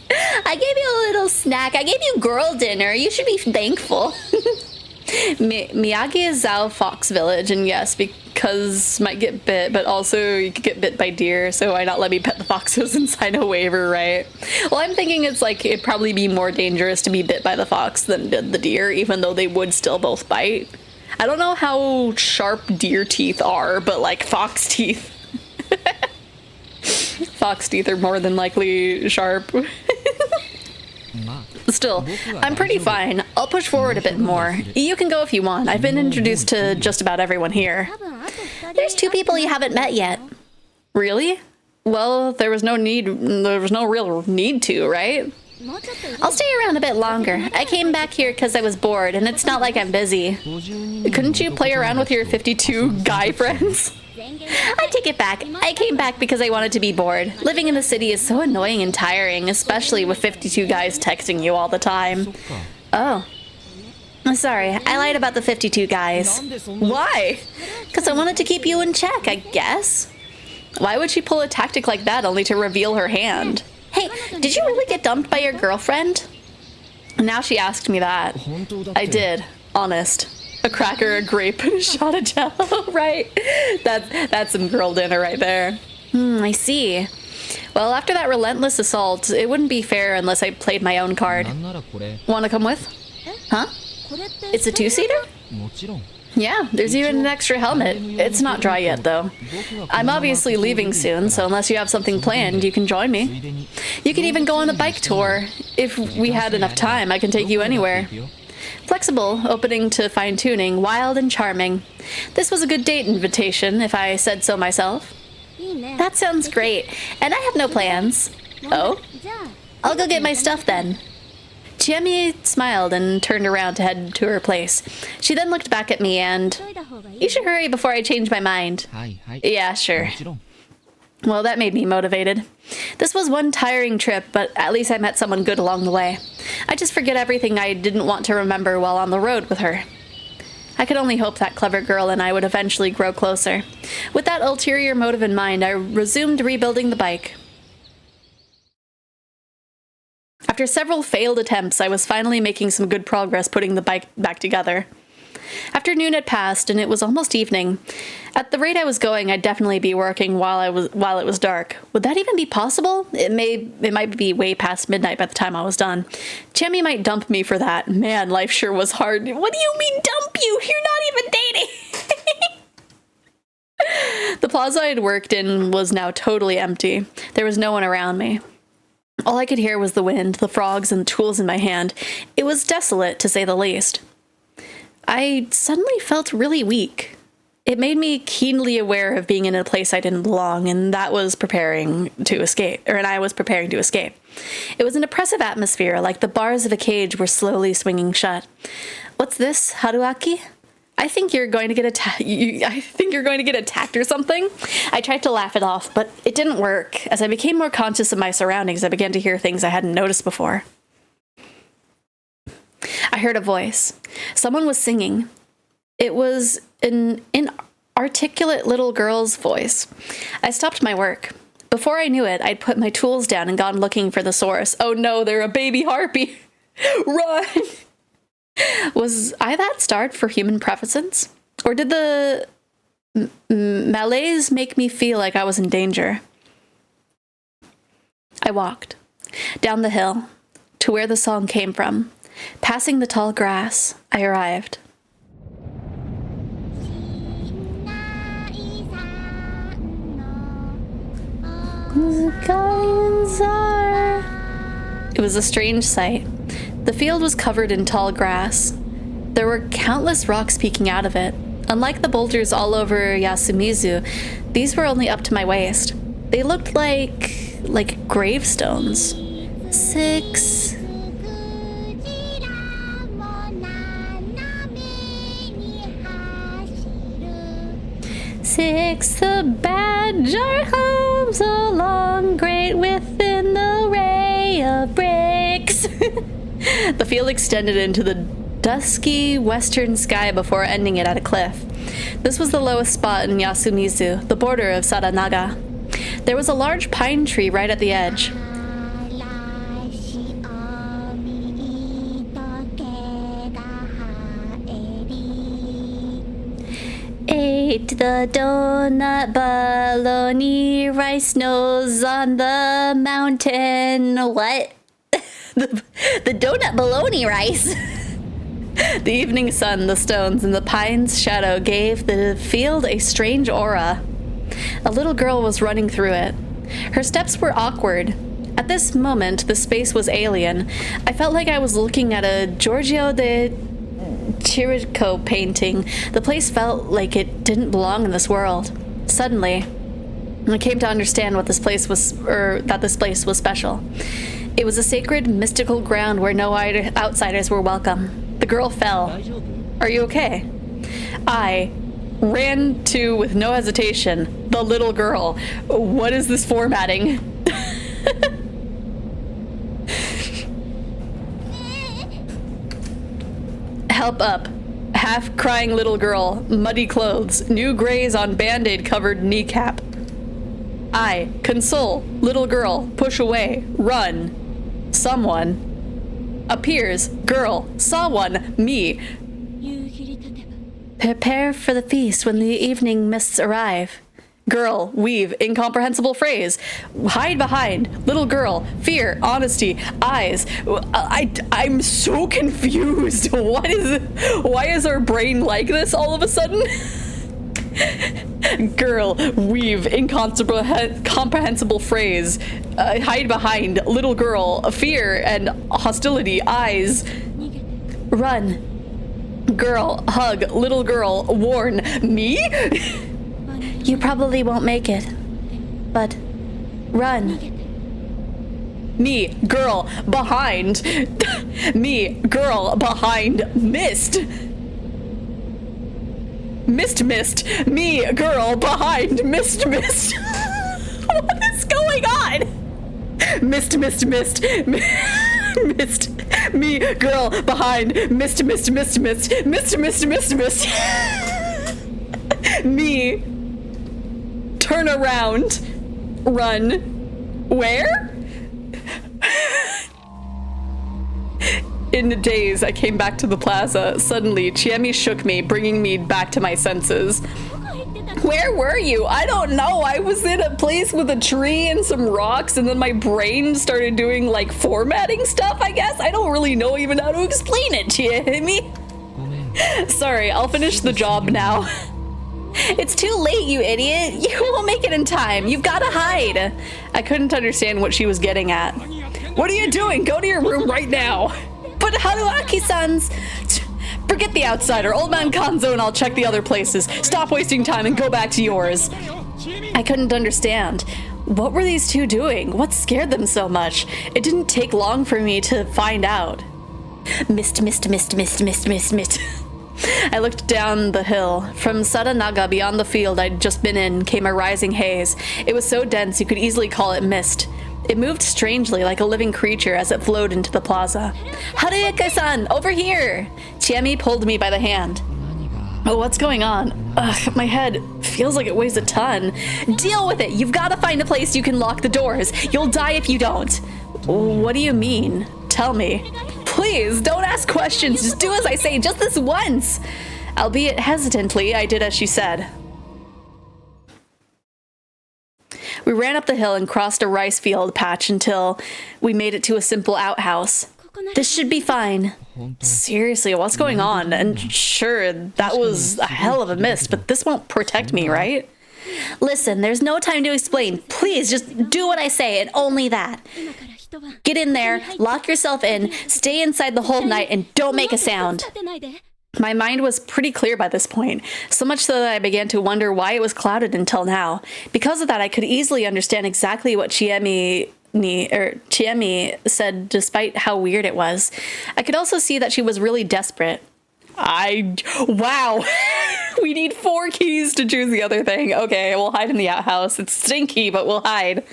I gave you a little snack. I gave you girl dinner. You should be thankful. Miyagi is Zao Fox Village, and yes, because might get bit, but also you could get bit by deer, so why not let me pet the foxes and sign a waiver, right? Well, I'm thinking it's like it'd probably be more dangerous to be bit by the fox than the deer, even though they would still both bite. I don't know how sharp deer teeth are, but like fox teeth. Fox teeth are more than likely sharp. Still, I'm pretty fine. I'll push forward a bit more. You can go if you want. I've been introduced to just about everyone here. There's 2 people you haven't met yet. Really? Well, there was no real need to, right? I'll stay around a bit longer. I came back here because I was bored, and it's not like I'm busy. Couldn't you play around with your 52 guy friends? I take it back. I came back because I wanted to be bored. Living in the city is so annoying and tiring, especially with 52 guys texting you all the time. Oh. I'm sorry, I lied about the 52 guys. Why? Because I wanted to keep you in check, I guess. Why would she pull a tactic like that only to reveal her hand? Hey, did you really get dumped by your girlfriend? Now she asked me that. I did. Honest. A cracker, a grape, and a shot of Jello, right? That's some girl dinner right there. I see. Well, after that relentless assault, it wouldn't be fair unless I played my own card. Want to come with? Huh? It's a 2-seater? Yeah, there's even an extra helmet. It's not dry yet, though. I'm obviously leaving soon, so unless you have something planned, you can join me. You can even go on a bike tour. If we had enough time, I can take you anywhere. Flexible, opening to fine-tuning, wild and charming. This was a good date invitation, if I said so myself. That sounds great, and I have no plans. Oh? I'll go get my stuff then. Chiemi smiled and turned around to head to her place. She then looked back at me and... You should hurry before I change my mind. Yeah, sure. Well, that made me motivated. This was one tiring trip, but at least I met someone good along the way. I just forget everything I didn't want to remember while on the road with her. I could only hope that clever girl and I would eventually grow closer. With that ulterior motive in mind, I resumed rebuilding the bike. After several failed attempts, I was finally making some good progress putting the bike back together. Afternoon had passed, and it was almost evening. At the rate I was going, I'd definitely be working while it was dark. Would that even be possible? It might be way past midnight by the time I was done. Chemi might dump me for that. Man, life sure was hard. What do you mean dump you? You're not even dating! The plaza I'd worked in was now totally empty. There was no one around me. All I could hear was the wind, the frogs, and the tools in my hand. It was desolate, to say the least. I suddenly felt really weak. It made me keenly aware of being in a place I didn't belong, and I was preparing to escape. It was an oppressive atmosphere, like the bars of a cage were slowly swinging shut. What's this, Haruaki? I think you're going to get attacked or something. I tried to laugh it off, but it didn't work. As I became more conscious of my surroundings, I began to hear things I hadn't noticed before. I heard a voice. Someone was singing. It was an inarticulate little girl's voice. I stopped my work. Before I knew it, I'd put my tools down and gone looking for the source. Oh no, they're a baby harpy! Run! Was I that starved for human presence? Or did the malaise make me feel like I was in danger? I walked down the hill to where the song came from. Passing the tall grass, I arrived. It was a strange sight. The field was covered in tall grass. There were countless rocks peeking out of it. Unlike the boulders all over Yasumizu, these were only up to my waist. They looked like gravestones. 6 the badger hums along, great within the ray of bricks. The field extended into the dusky western sky before ending it at a cliff. This was the lowest spot in Yasumizu, the border of Saranaga. There was a large pine tree right at the edge. Ate the donut, bologna, rice nose on the mountain. What? The donut bologna rice. The evening sun, the stones, and the pine's shadow gave the field a strange aura. A little girl was running through it. Her steps were awkward, At this moment, the space was alien. I felt like I was looking at a Giorgio de Chirico painting. The place felt like it didn't belong in this world. Suddenly, I came to understand what this place was, or that this place was special. It was a sacred, mystical ground where no outsiders were welcome. The girl fell. Are you okay? I ran to, with no hesitation, the little girl. What is this formatting? Help up. Half-crying little girl, muddy clothes, new grays on Band-Aid covered kneecap. I console, little girl, push away, run. Someone appears, girl, saw one, me. Prepare for the feast when the evening mists arrive. Girl, weave, incomprehensible phrase. Hide behind, little girl, fear, honesty, eyes. I'm so confused. Why is our brain like this all of a sudden? Girl, weave, incomprehensible phrase. Hide behind, little girl, fear and hostility, eyes. Run. Girl, hug, little girl, warn. Me? You probably won't make it, but run. Me, girl, behind. Me, girl, behind. Mist. Mist. Me, girl, behind. Mist. What is going on? Mist. Mist. Me, girl, behind. Mist. Me. Turn around. Run. Where? In a daze, I came back to the plaza. Suddenly, Chiemi shook me, bringing me back to my senses. Where were you? I don't know. I was in a place with a tree and some rocks, and then my brain started doing, like, formatting stuff, I guess? I don't really know even how to explain it, Chiemi. Sorry, I'll finish the job now. It's too late, you idiot. You won't make it in time. You've got to hide. I couldn't understand what she was getting at. What are you doing? Go to your room right now. But Haruaki-san's... Forget the outsider. Old man Kanzo and I'll check the other places. Stop wasting time and go back to yours. I couldn't understand. What were these two doing? What scared them so much? It didn't take long for me to find out. Mist. I looked down the hill. From Sadanaga, beyond the field I'd just been in, came a rising haze. It was so dense you could easily call it mist. It moved strangely, like a living creature, as it flowed into the plaza. Haruka-san, over here! Chiemi pulled me by the hand. Oh, what's going on? Ugh, my head feels like it weighs a ton. Deal with it! You've got to find a place you can lock the doors. You'll die if you don't. What do you mean? Tell me. Please, don't ask questions. Just do as I say, just this once. Albeit hesitantly, I did as she said. We ran up the hill and crossed a rice field patch until we made it to a simple outhouse. This should be fine. Seriously, what's going on? And sure, that was a hell of a mist, but this won't protect me, right? Listen, there's no time to explain. Please, just do what I say, and only that. Get in there, lock yourself in, stay inside the whole night, and don't make a sound. My mind was pretty clear by this point, so much so that I began to wonder why it was clouded until now. Because of that, I could easily understand exactly what Chiemi said, despite how weird it was. I could also see that she was really desperate. Wow. We need 4 keys to choose the other thing. Okay, we'll hide in the outhouse. It's stinky, but we'll hide.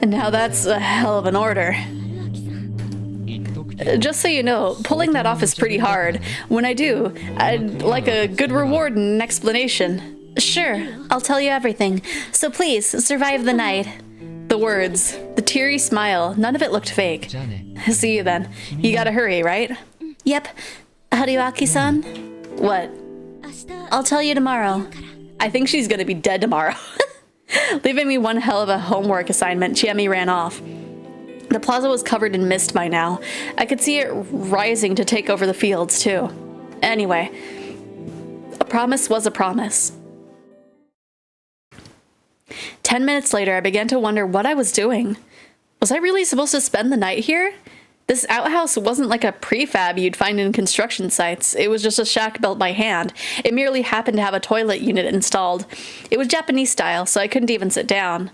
Now that's a hell of an order. Just so you know, pulling that off is pretty hard. When I do, I'd like a good reward and an explanation. Sure, I'll tell you everything. So please, survive the night. The words, the teary smile, none of it looked fake. See you then. You gotta hurry, right? Yep. Haruaki-san? What? I'll tell you tomorrow. I think she's gonna be dead tomorrow. Leaving me one hell of a homework assignment, Chiemi ran off. The plaza was covered in mist by now. I could see it rising to take over the fields, too. Anyway, a promise was a promise. 10 minutes later, I began to wonder what I was doing. Was I really supposed to spend the night here? This outhouse wasn't like a prefab you'd find in construction sites. It was just a shack built by hand. It merely happened to have a toilet unit installed. It was Japanese style, so I couldn't even sit down.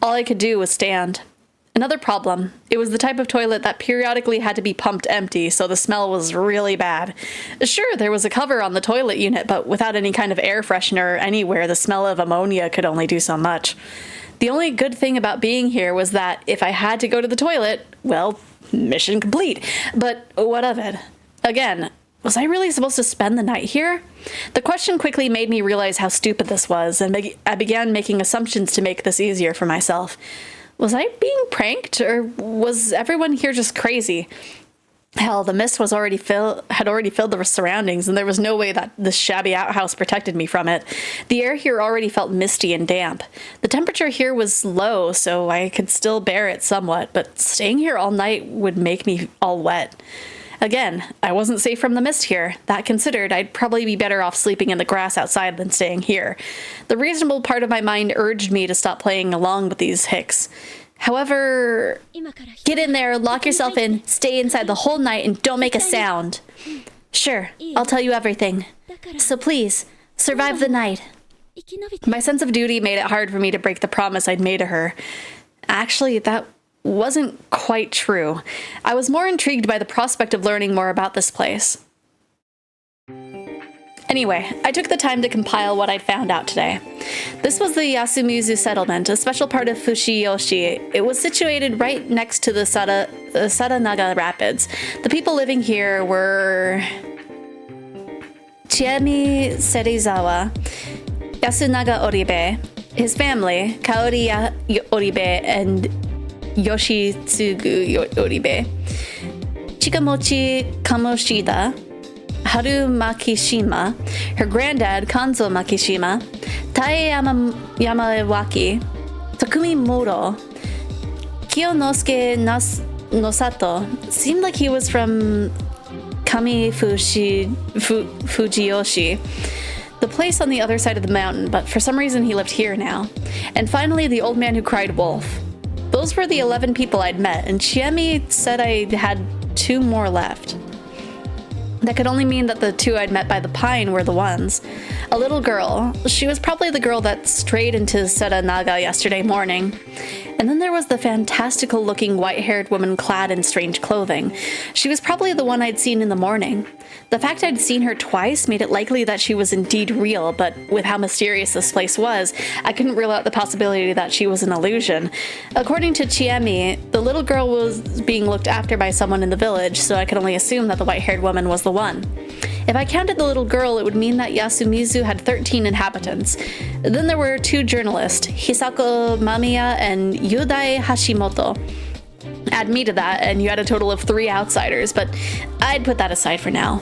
All I could do was stand. Another problem. It was the type of toilet that periodically had to be pumped empty, so the smell was really bad. Sure, there was a cover on the toilet unit, but without any kind of air freshener anywhere, the smell of ammonia could only do so much. The only good thing about being here was that if I had to go to the toilet, well, mission complete. But what of it? Again, was I really supposed to spend the night here? The question quickly made me realize how stupid this was, and I began making assumptions to make this easier for myself. Was I being pranked, or was everyone here just crazy? Hell, the mist had already filled the surroundings, and there was no way that this shabby outhouse protected me from it. The air here already felt misty and damp. The temperature here was low, so I could still bear it somewhat, but staying here all night would make me all wet. Again, I wasn't safe from the mist here. That considered, I'd probably be better off sleeping in the grass outside than staying here. The reasonable part of my mind urged me to stop playing along with these hicks. However, get in there, lock yourself in, stay inside the whole night, and don't make a sound. Sure, I'll tell you everything. So please, survive the night. My sense of duty made it hard for me to break the promise I'd made to her. Actually, that wasn't quite true. I was more intrigued by the prospect of learning more about this place. Anyway, I took the time to compile what I'd found out today. This was the Yasumizu settlement, a special part of Fushioshi. It was situated right next to the Sadanaga Rapids. The people living here were Hinamizawa, Yasunaga Oribe, his family, Kaori Oribe, and Yoshitsugu Oribe, Chikamochi Kamoshida, Haru Makishima, her granddad Kanzo Makishima, Tai Yamawaki, Takumi Moro, Kiyonosuke Nosato. Seemed like he was from Fujiyoshi, the place on the other side of the mountain, but for some reason he lived here now. And finally, the old man who cried wolf. Those were the 11 people I'd met, and Chiemi said I had 2 more left. That could only mean that the 2 I'd met by the pine were the ones. A little girl. She was probably the girl that strayed into Sadanaga yesterday morning. And then there was the fantastical-looking white-haired woman clad in strange clothing. She was probably the one I'd seen in the morning. The fact I'd seen her twice made it likely that she was indeed real, but with how mysterious this place was, I couldn't rule out the possibility that she was an illusion. According to Chiemi, the little girl was being looked after by someone in the village, so I could only assume that the white-haired woman was the one. If I counted the little girl, it would mean that Yasumizu had 13 inhabitants. Then there were 2 journalists, Hisako Mamiya and Yudai Hashimoto. Add me to that, and you had a total of 3 outsiders, but I'd put that aside for now.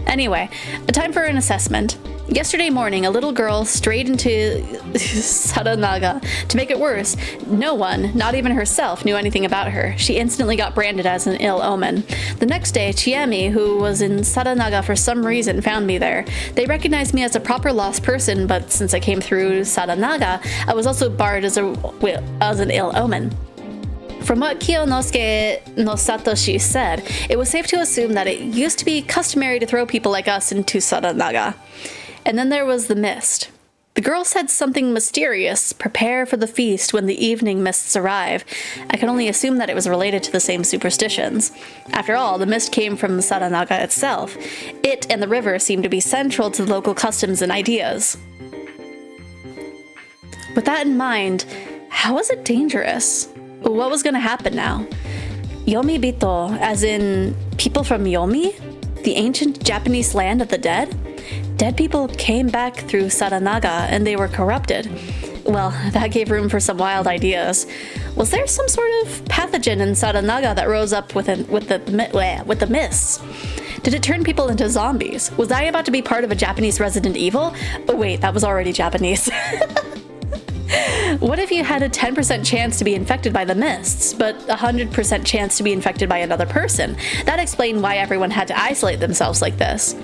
Anyway, time for an assessment. Yesterday morning, a little girl strayed into Sadanaga. To make it worse, no one, not even herself, knew anything about her. She instantly got branded as an ill omen. The next day, Chiemi, who was in Sadanaga for some reason, found me there. They recognized me as a proper lost person, but since I came through Sadanaga, I was also barred as an ill omen. From what Kiyonosuke Satoshi said, it was safe to assume that it used to be customary to throw people like us into Sadanaga. And then there was the mist. The girl said something mysterious, prepare for the feast when the evening mists arrive. I can only assume that it was related to the same superstitions. After all, the mist came from Sadanaga itself. It and the river seemed to be central to the local customs and ideas. With that in mind, how was it dangerous? What was going to happen now? Yomi Bito, as in people from Yomi? The ancient Japanese land of the dead? Dead people came back through Sadanaga and they were corrupted. Well, that gave room for some wild ideas. Was there some sort of pathogen in Sadanaga that rose up with the mists? Did it turn people into zombies? Was I about to be part of a Japanese Resident Evil? Oh wait, that was already Japanese. What if you had a 10% chance to be infected by the mists, but a 100% chance to be infected by another person? That explained why everyone had to isolate themselves like this.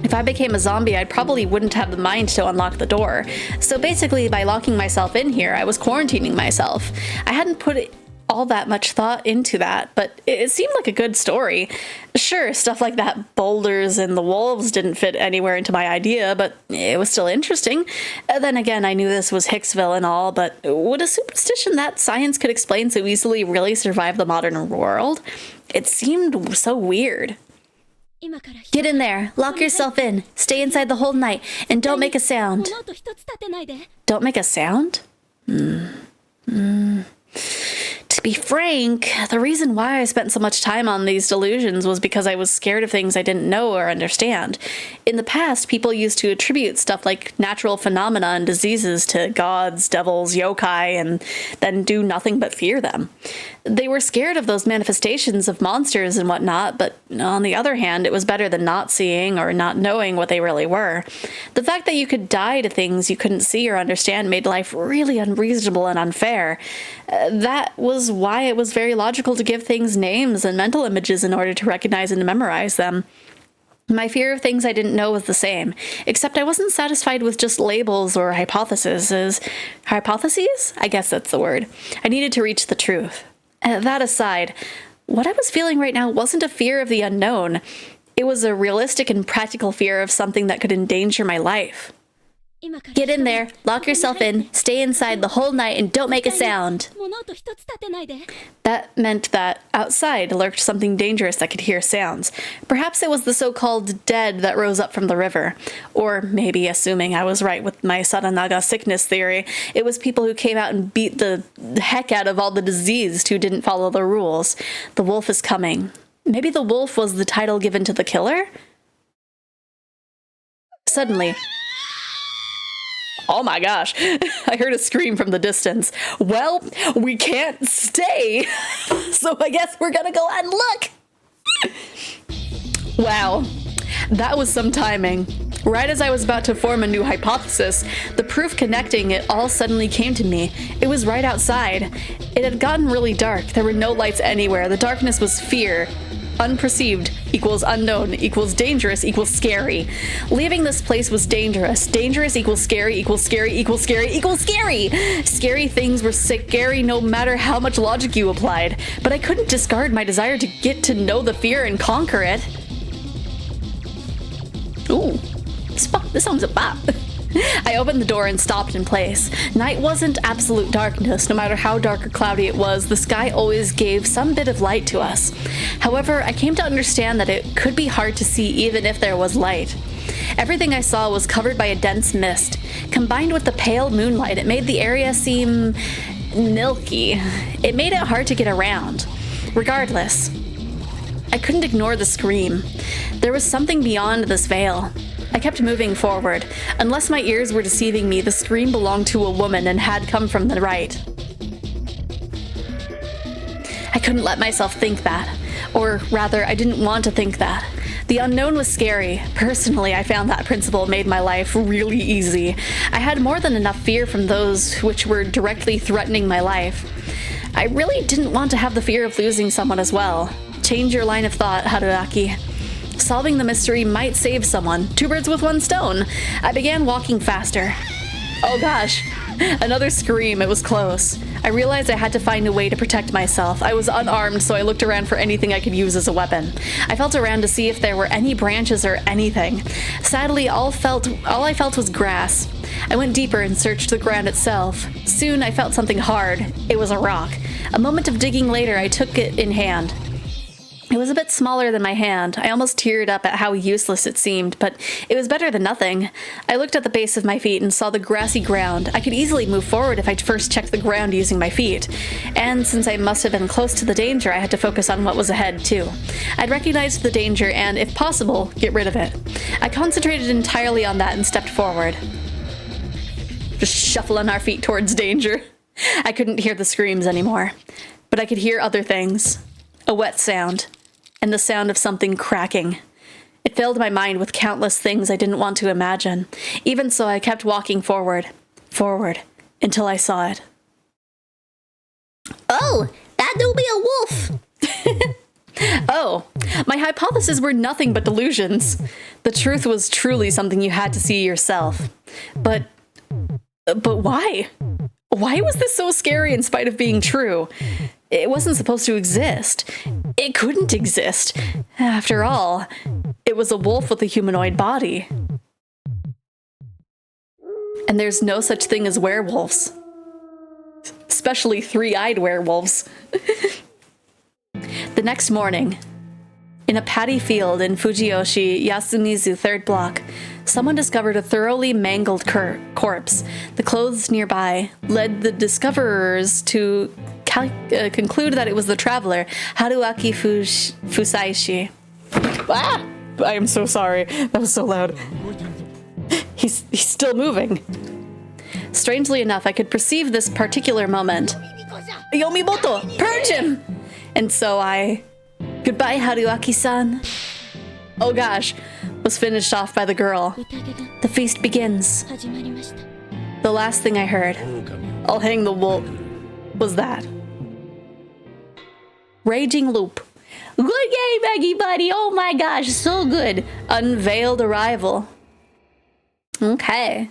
If If I became a zombie, I probably wouldn't have the mind to unlock the door. So basically, by locking myself in here, I was quarantining myself. I hadn't put all that much thought into that, but it seemed like a good story. Sure, stuff like that boulders and the wolves didn't fit anywhere into my idea, but it was still interesting. Then again, I knew this was Hicksville and all, but would a superstition that science could explain so easily really survive the modern world? It seemed so weird. Get in there, lock yourself in, stay inside the whole night, and don't make a sound. Don't make a sound? To be frank, the reason why I spent so much time on these delusions was because I was scared of things I didn't know or understand. In the past, people used to attribute stuff like natural phenomena and diseases to gods, devils, yokai, and then do nothing but fear them. They were scared of those manifestations of monsters and whatnot, but on the other hand, it was better than not seeing or not knowing what they really were. The fact that you could die to things you couldn't see or understand made life really unreasonable and unfair. That was why it was very logical to give things names and mental images in order to recognize and memorize them. My fear of things I didn't know was the same, except I wasn't satisfied with just labels or hypotheses. Hypotheses? I guess that's the word. I needed to reach the truth. That aside, what I was feeling right now wasn't a fear of the unknown. It was a realistic and practical fear of something that could endanger my life. Get in there, lock yourself in, stay inside the whole night, and don't make a sound. That meant that outside lurked something dangerous that could hear sounds. Perhaps it was the so-called dead that rose up from the river. Or maybe, assuming I was right with my Sadanaga sickness theory, it was people who came out and beat the heck out of all the diseased who didn't follow the rules. The wolf is coming. Maybe the wolf was the title given to the killer? Suddenly, oh my gosh, I heard a scream from the distance. Well, we can't stay, so I guess we're gonna go and look. Wow, that was some timing. Right as I was about to form a new hypothesis, the proof connecting it all suddenly came to me. It was right outside. It had gotten really dark. There were no lights anywhere. The darkness was fear. Unperceived equals unknown equals dangerous equals scary. Leaving this place was dangerous. Dangerous equals scary equals scary equals scary equals scary. Scary things were scary no matter how much logic you applied. But I couldn't discard my desire to get to know the fear and conquer it. Ooh, this song's a bop. I opened the door and stopped in place. Night wasn't absolute darkness. No matter how dark or cloudy it was, the sky always gave some bit of light to us. However, I came to understand that it could be hard to see even if there was light. Everything I saw was covered by a dense mist. Combined with the pale moonlight, it made the area seem milky. It made it hard to get around. Regardless, I couldn't ignore the scream. There was something beyond this veil. I kept moving forward. Unless my ears were deceiving me, the scream belonged to a woman and had come from the right. I couldn't let myself think that. Or rather, I didn't want to think that. The unknown was scary. Personally, I found that principle made my life really easy. I had more than enough fear from those which were directly threatening my life. I really didn't want to have the fear of losing someone as well. Change your line of thought, Haruaki. Solving the mystery might save someone. 2 birds with 1 stone. I began walking faster. Oh gosh, another scream. It was close. I realized I had to find a way to protect myself. I was unarmed, so I looked around for anything I could use as a weapon. I felt around to see if there were any branches or anything. Sadly, all I felt was grass. I went deeper and searched the ground itself. Soon I felt something hard. It was a rock. A moment of digging later, I took it in hand. It was a bit smaller than my hand. I almost teared up at how useless it seemed, but it was better than nothing. I looked at the base of my feet and saw the grassy ground. I could easily move forward if I first checked the ground using my feet. And since I must have been close to the danger, I had to focus on what was ahead, too. I'd recognized the danger and, if possible, get rid of it. I concentrated entirely on that and stepped forward. Just shuffling our feet towards danger. I couldn't hear the screams anymore, but I could hear other things. A wet sound, and the sound of something cracking. It filled my mind with countless things I didn't want to imagine. Even so, I kept walking forward, until I saw it. Oh, that do be a wolf! Oh, My hypotheses were nothing but delusions. The truth was truly something you had to see yourself. But why? Why was this so scary in spite of being true? It wasn't supposed to exist. It couldn't exist. After all, it was a wolf with a humanoid body. And there's no such thing as werewolves. Especially three-eyed werewolves. The next morning, in a paddy field in Fujiyoshi, Yasumizu 3rd block, someone discovered a thoroughly mangled corpse. The clothes nearby led the discoverers to conclude that it was the traveler, Haruaki Fusaishi. Ah! I am so sorry. That was so loud. He's still moving. Strangely enough, I could perceive this particular moment. Yomiboto! Purge him! And so I... Goodbye, Haruaki-san. Oh gosh, was finished off by the girl. The feast begins. The last thing I heard, I'll hang the wolf, was that. Raging Loop. Good game, Maggie buddy. Oh my gosh, so good. Unveiled arrival. Okay.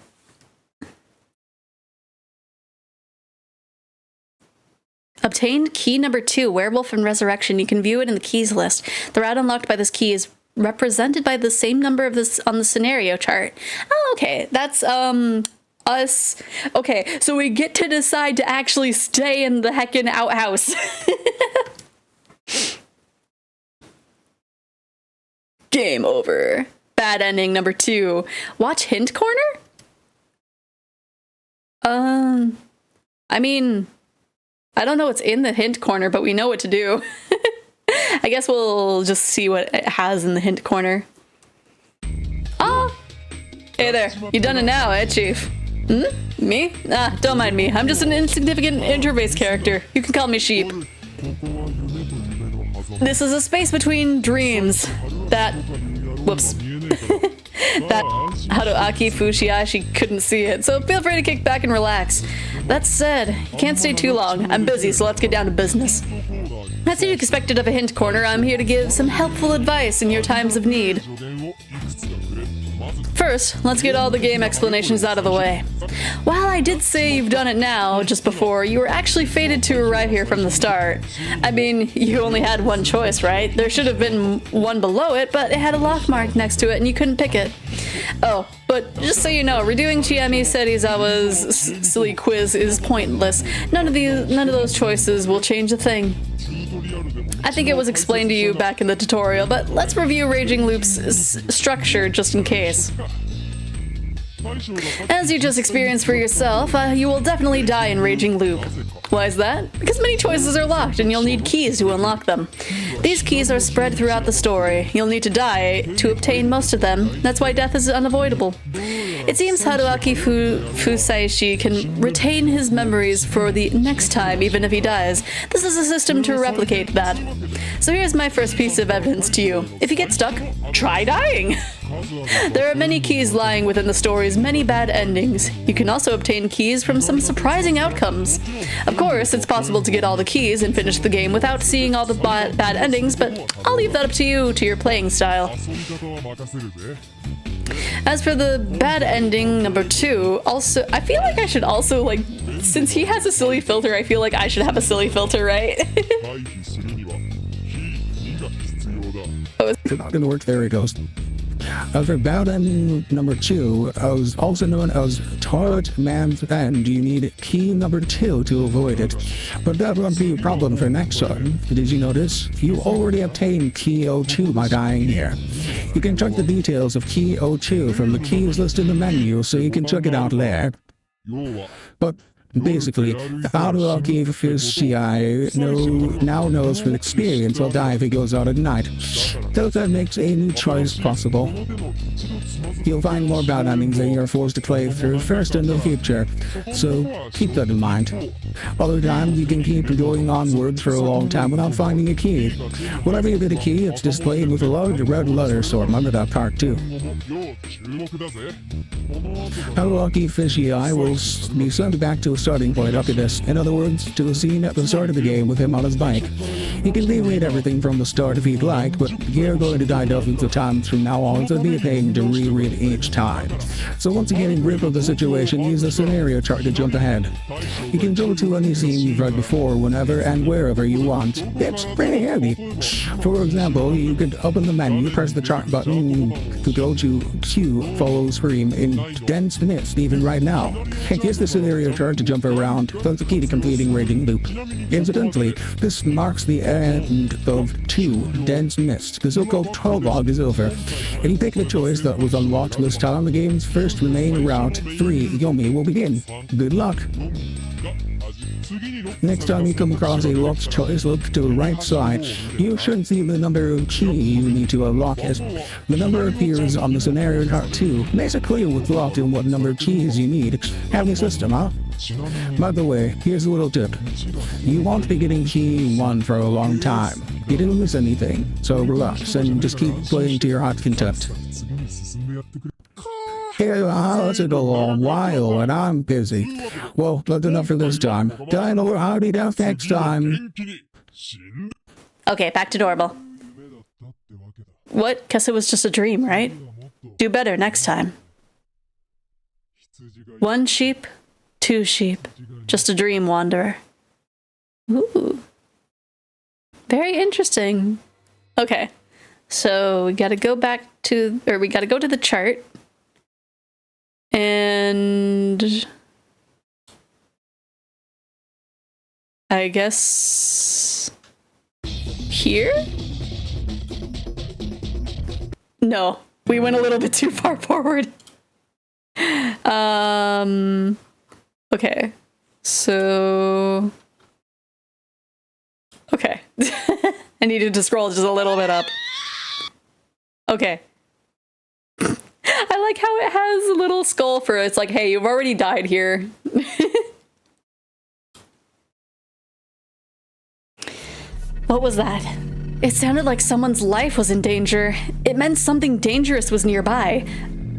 Obtained key number 2, Werewolf and Resurrection. You can view it in the keys list. The route unlocked by this key is represented by the same number of this on the scenario chart. Oh, okay. That's us. Okay, so we get to decide to actually stay in the heckin' outhouse. Game over. Bad ending number 2. Watch hint corner? I mean, I don't know what's in the hint corner, but we know what to do. I guess we'll just see what it has in the hint corner. Oh! Hey there, you done it now, eh, Chief? Hmm? Me? Ah, don't mind me. I'm just an insignificant interface character. You can call me Sheep. This is a space between dreams that... Whoops. That Haruaki Fushiashi couldn't see it, so feel free to kick back and relax. That said, you can't stay too long. I'm busy, so let's get down to business. As you expected of a hint corner, I'm here to give some helpful advice in your times of need. First, let's get all the game explanations out of the way. While I did say you've done it now, just before, you were actually fated to arrive here from the start. I mean, you only had one choice, right? There should have been one below it, but it had a lock mark next to it and you couldn't pick it. Oh, but just so you know, redoing Hinamizawa's silly quiz is pointless. None of those choices will change a thing. I think it was explained to you back in the tutorial, but let's review Raging Loop's structure just in case. As you just experienced for yourself, you will definitely die in Raging Loop. Why is that? Because many choices are locked and you'll need keys to unlock them. These keys are spread throughout the story. You'll need to die to obtain most of them. That's why death is unavoidable. It seems Haruaki Fusaishi can retain his memories for the next time even if he dies. This is a system to replicate that. So here's my first piece of evidence to you. If you get stuck, try dying! There are many keys lying within the story's many bad endings. You can also obtain keys from some surprising outcomes. Of course, it's possible to get all the keys and finish the game without seeing all the bad endings, but I'll leave that up to you, to your playing style. As for the bad ending number 2, also, I feel like I should also, like, since he has a silly filter, I feel like I should have a silly filter, right? It's not gonna work. There it goes. For bad ending number 2, also known as Toilet Man's End, you need key number 2 to avoid it. But that won't be a problem for next time. Did you notice? You already obtained key 02 by dying here. You can check the details of key 02 from the keys listed in the menu, so you can check it out there. But basically, Haruaki Fushiashi now knows with experience he'll die if he goes out at night. So that makes a new choice possible. You'll find more bad endings that you're forced to play through first in the future, so keep that in mind. Other times, you can keep going onwards for a long time without finding a key. Whenever you get a key, it's displayed with a large red letter, so remember that part too. Haruaki Fushiashi will be sent back to a starting point up to this. In other words, to a scene at the start of the game with him on his bike. You can reread everything from the start if you'd like, but you're going to die dozens of times from now on, so it'd be a pain to reread each time. So once you get in grip of the situation, use the scenario chart to jump ahead. You can jump to any scene you've read before, whenever and wherever you want. It's pretty handy. For example, you could open the menu, press the chart button to go to Q, follow Scream in dense mist, even right now. And use the scenario chart to jump around. That's the key to completing Raging Loop. Incidentally, this marks the end of 2 dense mist. The so-called prologue is over. If you pick the choice that was unlocked this time, the game's first remaining route, 3 Yomi, will begin. Good luck. Next time you come across a locked choice, look to the right side. You should see the number of key you need to unlock it. The number appears on the scenario chart too. Makes it clear what's locked and what number of keys you need. Handy system, huh? By the way, here's a little tip. You won't be getting key 1 for a long time. You didn't miss anything, so relax and just keep playing to your heart's content. Yeah, it's a long while and I'm busy. Well, that's enough for this time. Dino, howdy down next time. Okay, back to Doorbell. What? Guess it was just a dream, right? Do better next time. 1 sheep, 2 sheep. Just a dream wanderer. Ooh. Very interesting. Okay. So we gotta go back to, or we gotta go to the chart. And I guess here? No, we went a little bit too far forward. Okay. So okay. I needed to scroll just a little bit up. Okay. I like how it has a little skull for it. It's like, hey, you've already died here. What was that? It sounded like someone's life was in danger. It meant something dangerous was nearby.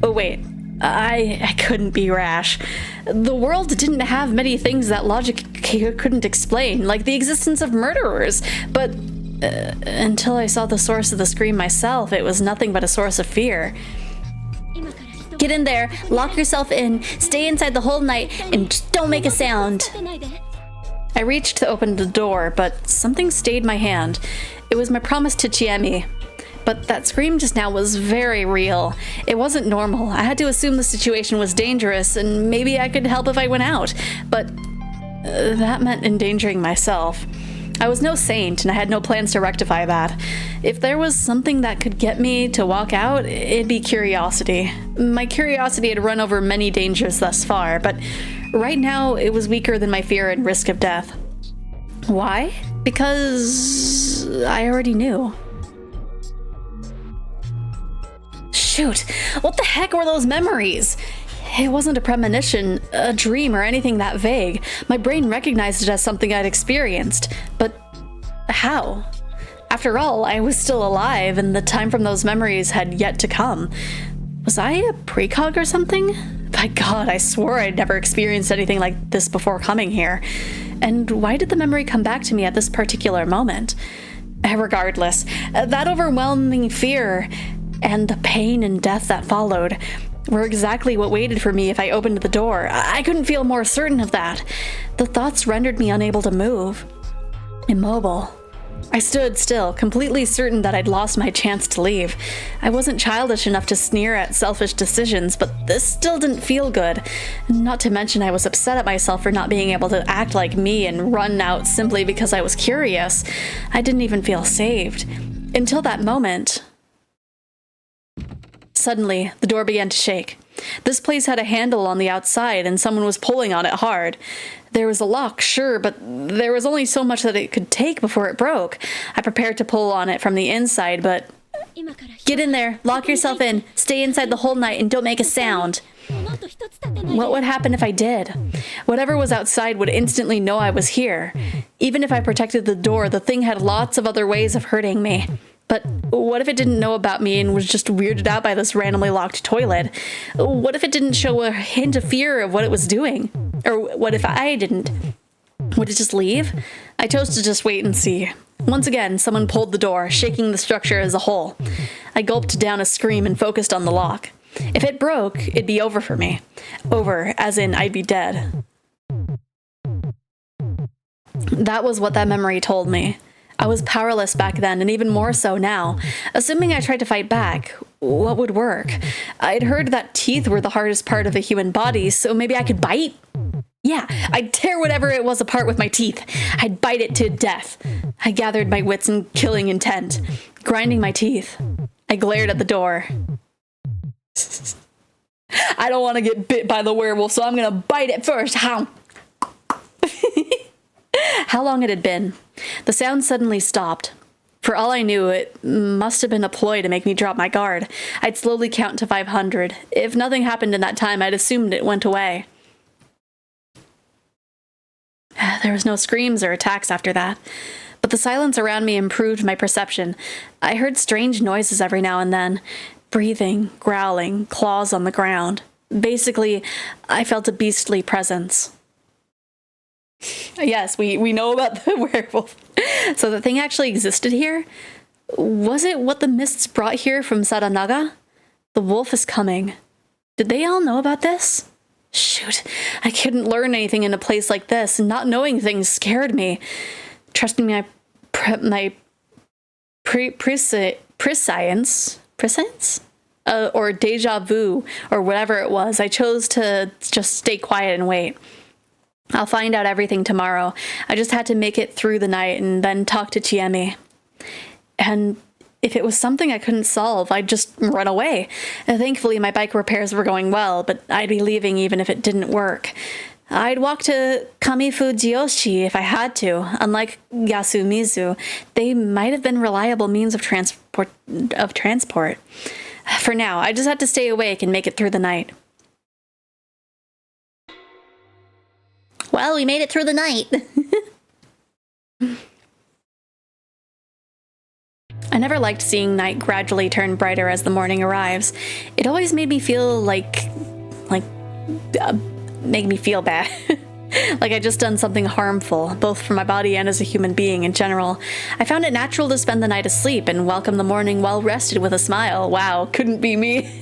Oh, wait. I couldn't be rash. The world didn't have many things that logic couldn't explain, like the existence of murderers. But until I saw the source of the scream myself, it was nothing but a source of fear. Get in there, lock yourself in, stay inside the whole night, and just don't make a sound. I reached to open the door, but something stayed my hand. It was my promise to Chiemi. But that scream just now was very real. It wasn't normal. I had to assume the situation was dangerous, and maybe I could help if I went out. But that meant endangering myself. I was no saint, and I had no plans to rectify that. If there was something that could get me to walk out, it'd be curiosity. My curiosity had run over many dangers thus far, but right now it was weaker than my fear and risk of death. Why? Because I already knew. Shoot, what the heck were those memories? It wasn't a premonition, a dream, or anything that vague. My brain recognized it as something I'd experienced. But how? After all, I was still alive, and the time from those memories had yet to come. Was I a precog or something? By God, I swore I'd never experienced anything like this before coming here. And why did the memory come back to me at this particular moment? Regardless, that overwhelming fear and the pain and death that followed were exactly what waited for me if I opened the door. I couldn't feel more certain of that. The thoughts rendered me unable to move. Immobile. I stood still, completely certain that I'd lost my chance to leave. I wasn't childish enough to sneer at selfish decisions, but this still didn't feel good. Not to mention I was upset at myself for not being able to act like me and run out simply because I was curious. I didn't even feel saved. Until that moment. Suddenly, the door began to shake. This place had a handle on the outside, and someone was pulling on it hard. There was a lock, sure, but there was only so much that it could take before it broke. I prepared to pull on it from the inside, but... Get in there, lock yourself in, stay inside the whole night, and don't make a sound. What would happen if I did? Whatever was outside would instantly know I was here. Even if I protected the door, the thing had lots of other ways of hurting me. But what if it didn't know about me and was just weirded out by this randomly locked toilet? What if it didn't show a hint of fear of what it was doing? Or what if I didn't? Would it just leave? I chose to just wait and see. Once again, someone pulled the door, shaking the structure as a whole. I gulped down a scream and focused on the lock. If it broke, it'd be over for me. Over, as in I'd be dead. That was what that memory told me. I was powerless back then, and even more so now. Assuming I tried to fight back, what would work? I'd heard that teeth were the hardest part of the human body, so maybe I could bite? Yeah, I'd tear whatever it was apart with my teeth. I'd bite it to death. I gathered my wits in killing intent, grinding my teeth. I glared at the door. I don't want to get bit by the werewolf, so I'm gonna bite it first. How? How long it had been. The sound suddenly stopped. For all I knew, it must have been a ploy to make me drop my guard. I'd slowly count to 500. If nothing happened in that time, I'd assumed it went away. There was no screams or attacks after that. But the silence around me improved my perception. I heard strange noises every now and then. Breathing, growling, claws on the ground. Basically, I felt a beastly presence. Yes, we know about the werewolf. So the thing actually existed here? Was it what the mists brought here from Saranaga? The wolf is coming. Did they all know about this? Shoot, I couldn't learn anything in a place like this, and not knowing things scared me. Trusting my prescience, or deja vu, or whatever it was, I chose to just stay quiet and wait. I'll find out everything tomorrow. I just had to make it through the night and then talk to Chiemi. And if it was something I couldn't solve, I'd just run away. Thankfully, my bike repairs were going well, but I'd be leaving even if it didn't work. I'd walk to Kamifujiyoshi if I had to. Unlike Yasumizu, they might have been reliable means of transport. For now, I just had to stay awake and make it through the night. Well, we made it through the night. I never liked seeing night gradually turn brighter as the morning arrives. It always made me feel make me feel bad. Like I'd just done something harmful, both for my body and as a human being in general. I found it natural to spend the night asleep and welcome the morning well rested with a smile. Wow, couldn't be me.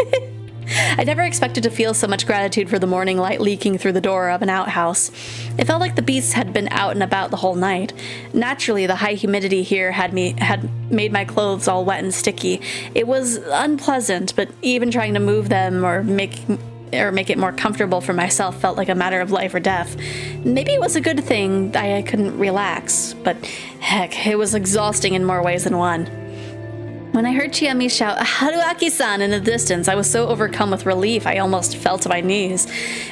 I never expected to feel so much gratitude for the morning light leaking through the door of an outhouse. It felt like the beasts had been out and about the whole night. Naturally, the high humidity here had made my clothes all wet and sticky. It was unpleasant, but even trying to move them or make it more comfortable for myself felt like a matter of life or death. Maybe it was a good thing I couldn't relax, but heck, it was exhausting in more ways than one. When I heard Chiemi shout, "Haruaki-san," in the distance, I was so overcome with relief I almost fell to my knees.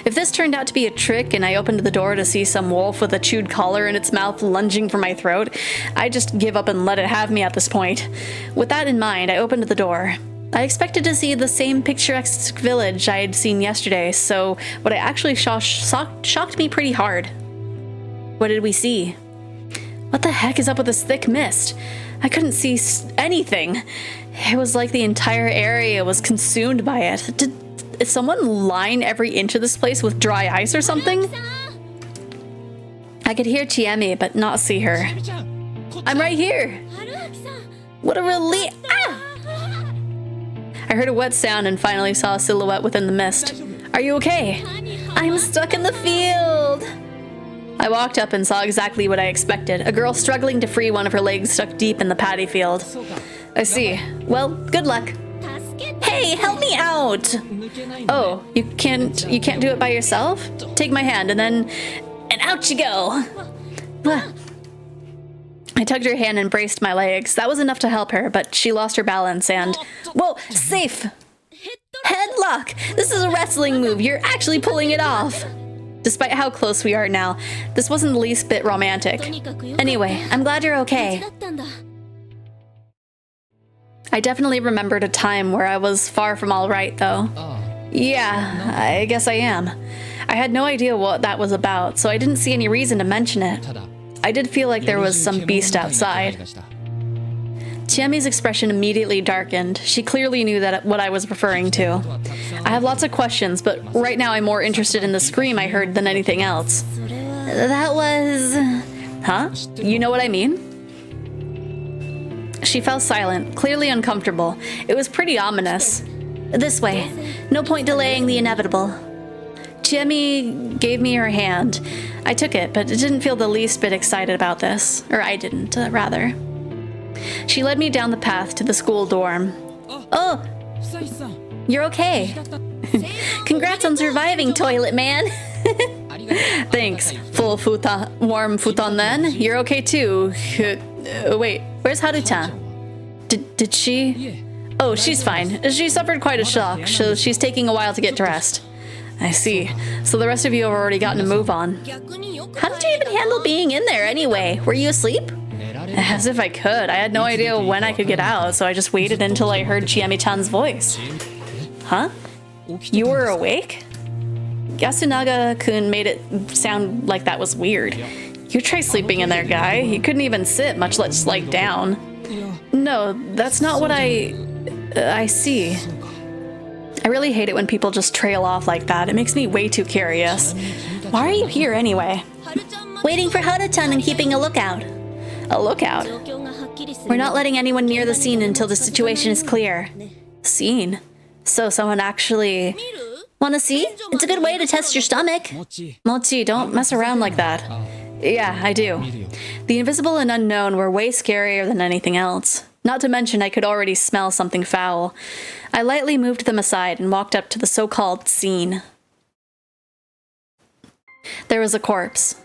If this turned out to be a trick and I opened the door to see some wolf with a chewed collar in its mouth lunging for my throat, I'd just give up and let it have me at this point. With that in mind, I opened the door. I expected to see the same picturesque village I had seen yesterday, so what I actually shocked me pretty hard. What did we see? What the heck is up with this thick mist? I couldn't see anything. It was like the entire area was consumed by it. Did someone line every inch of this place with dry ice or something? I could hear Chiemi, but not see her. I'm right here! What a relief! Ah! I heard a wet sound and finally saw a silhouette within the mist. Are you okay? I'm stuck in the field! I walked up and saw exactly what I expected. A girl struggling to free one of her legs stuck deep in the paddy field. I see. Well, good luck. Hey, help me out! Oh, you can't do it by yourself? Take my hand and out you go! I tugged her hand and braced my legs. That was enough to help her, but she lost her balance and... Whoa, safe! Headlock! This is a wrestling move. You're actually pulling it off! Despite how close we are now, this wasn't the least bit romantic. Anyway, I'm glad you're okay. I definitely remembered a time where I was far from all right, though. Yeah, I guess I am. I had no idea what that was about, so I didn't see any reason to mention it. I did feel like there was some beast outside. Chiami's expression immediately darkened. She clearly knew that what I was referring to. I have lots of questions, but right now I'm more interested in the scream I heard than anything else. That was... Huh? You know what I mean? She fell silent, clearly uncomfortable. It was pretty ominous. This way. No point delaying the inevitable. Chiemi gave me her hand. I took it, but didn't feel the least bit excited about this. Or I didn't, rather. She led me down the path to the school dorm. Oh! You're okay. Congrats on surviving, Toilet Man. Thanks. Full warm futon then. You're okay too. Wait, where's Haru-chan? Did she? Oh, she's fine. She suffered quite a shock, so she's taking a while to get dressed. I see. So the rest of you have already gotten a move on. How did you even handle being in there anyway? Were you asleep? As if I could. I had no idea when I could get out, so I just waited until I heard Chiami-chan's voice. Huh? You were awake? Yasunaga-kun made it sound like that was weird. You try sleeping in there, guy. You couldn't even sit, much less lie down. No, that's not what I see. I really hate it when people just trail off like that. It makes me way too curious. Why are you here anyway? Waiting for Haru-chan and keeping a lookout. A lookout? We're not letting anyone near the scene until the situation is clear. Scene? So someone actually... Wanna see? It's a good way to test your stomach. Mochi, don't mess around like that. Yeah, I do. The invisible and unknown were way scarier than anything else. Not to mention I could already smell something foul. I lightly moved them aside and walked up to the so-called scene. There was a corpse.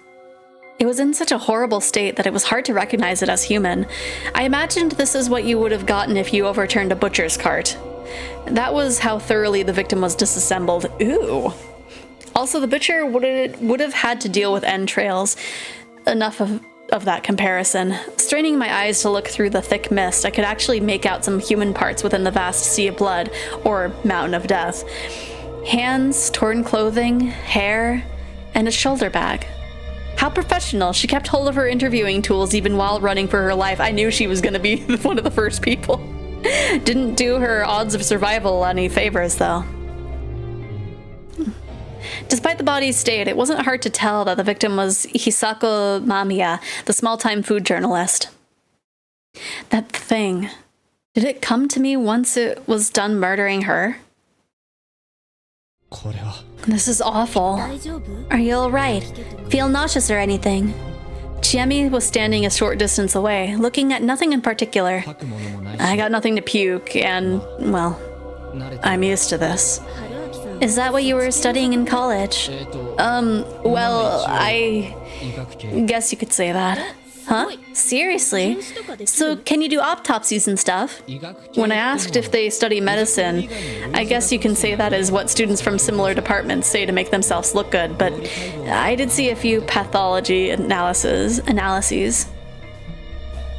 It was in such a horrible state that it was hard to recognize it as human. I imagined this is what you would have gotten if you overturned a butcher's cart. That was how thoroughly the victim was disassembled. Ooh. Also, the butcher would have had to deal with entrails. Enough of that comparison. Straining my eyes to look through the thick mist, I could actually make out some human parts within the vast sea of blood, or mountain of death. Hands, torn clothing, hair, and a shoulder bag. How professional. She kept hold of her interviewing tools even while running for her life. I knew she was going to be one of the first people. Didn't do her odds of survival any favors, though. Despite the body's state, it wasn't hard to tell that the victim was Hisako Mamiya, the small-time food journalist. That thing. Did it come to me once it was done murdering her? This is awful. Are you alright? Feel nauseous or anything? Chiemi was standing a short distance away, looking at nothing in particular. I got nothing to puke, and, well, I'm used to this. Is that what you were studying in college? Well, I guess you could say that. Huh? Seriously? So can you do autopsies and stuff? When I asked if they study medicine, I guess you can say that is what students from similar departments say to make themselves look good, but I did see a few pathology analyses.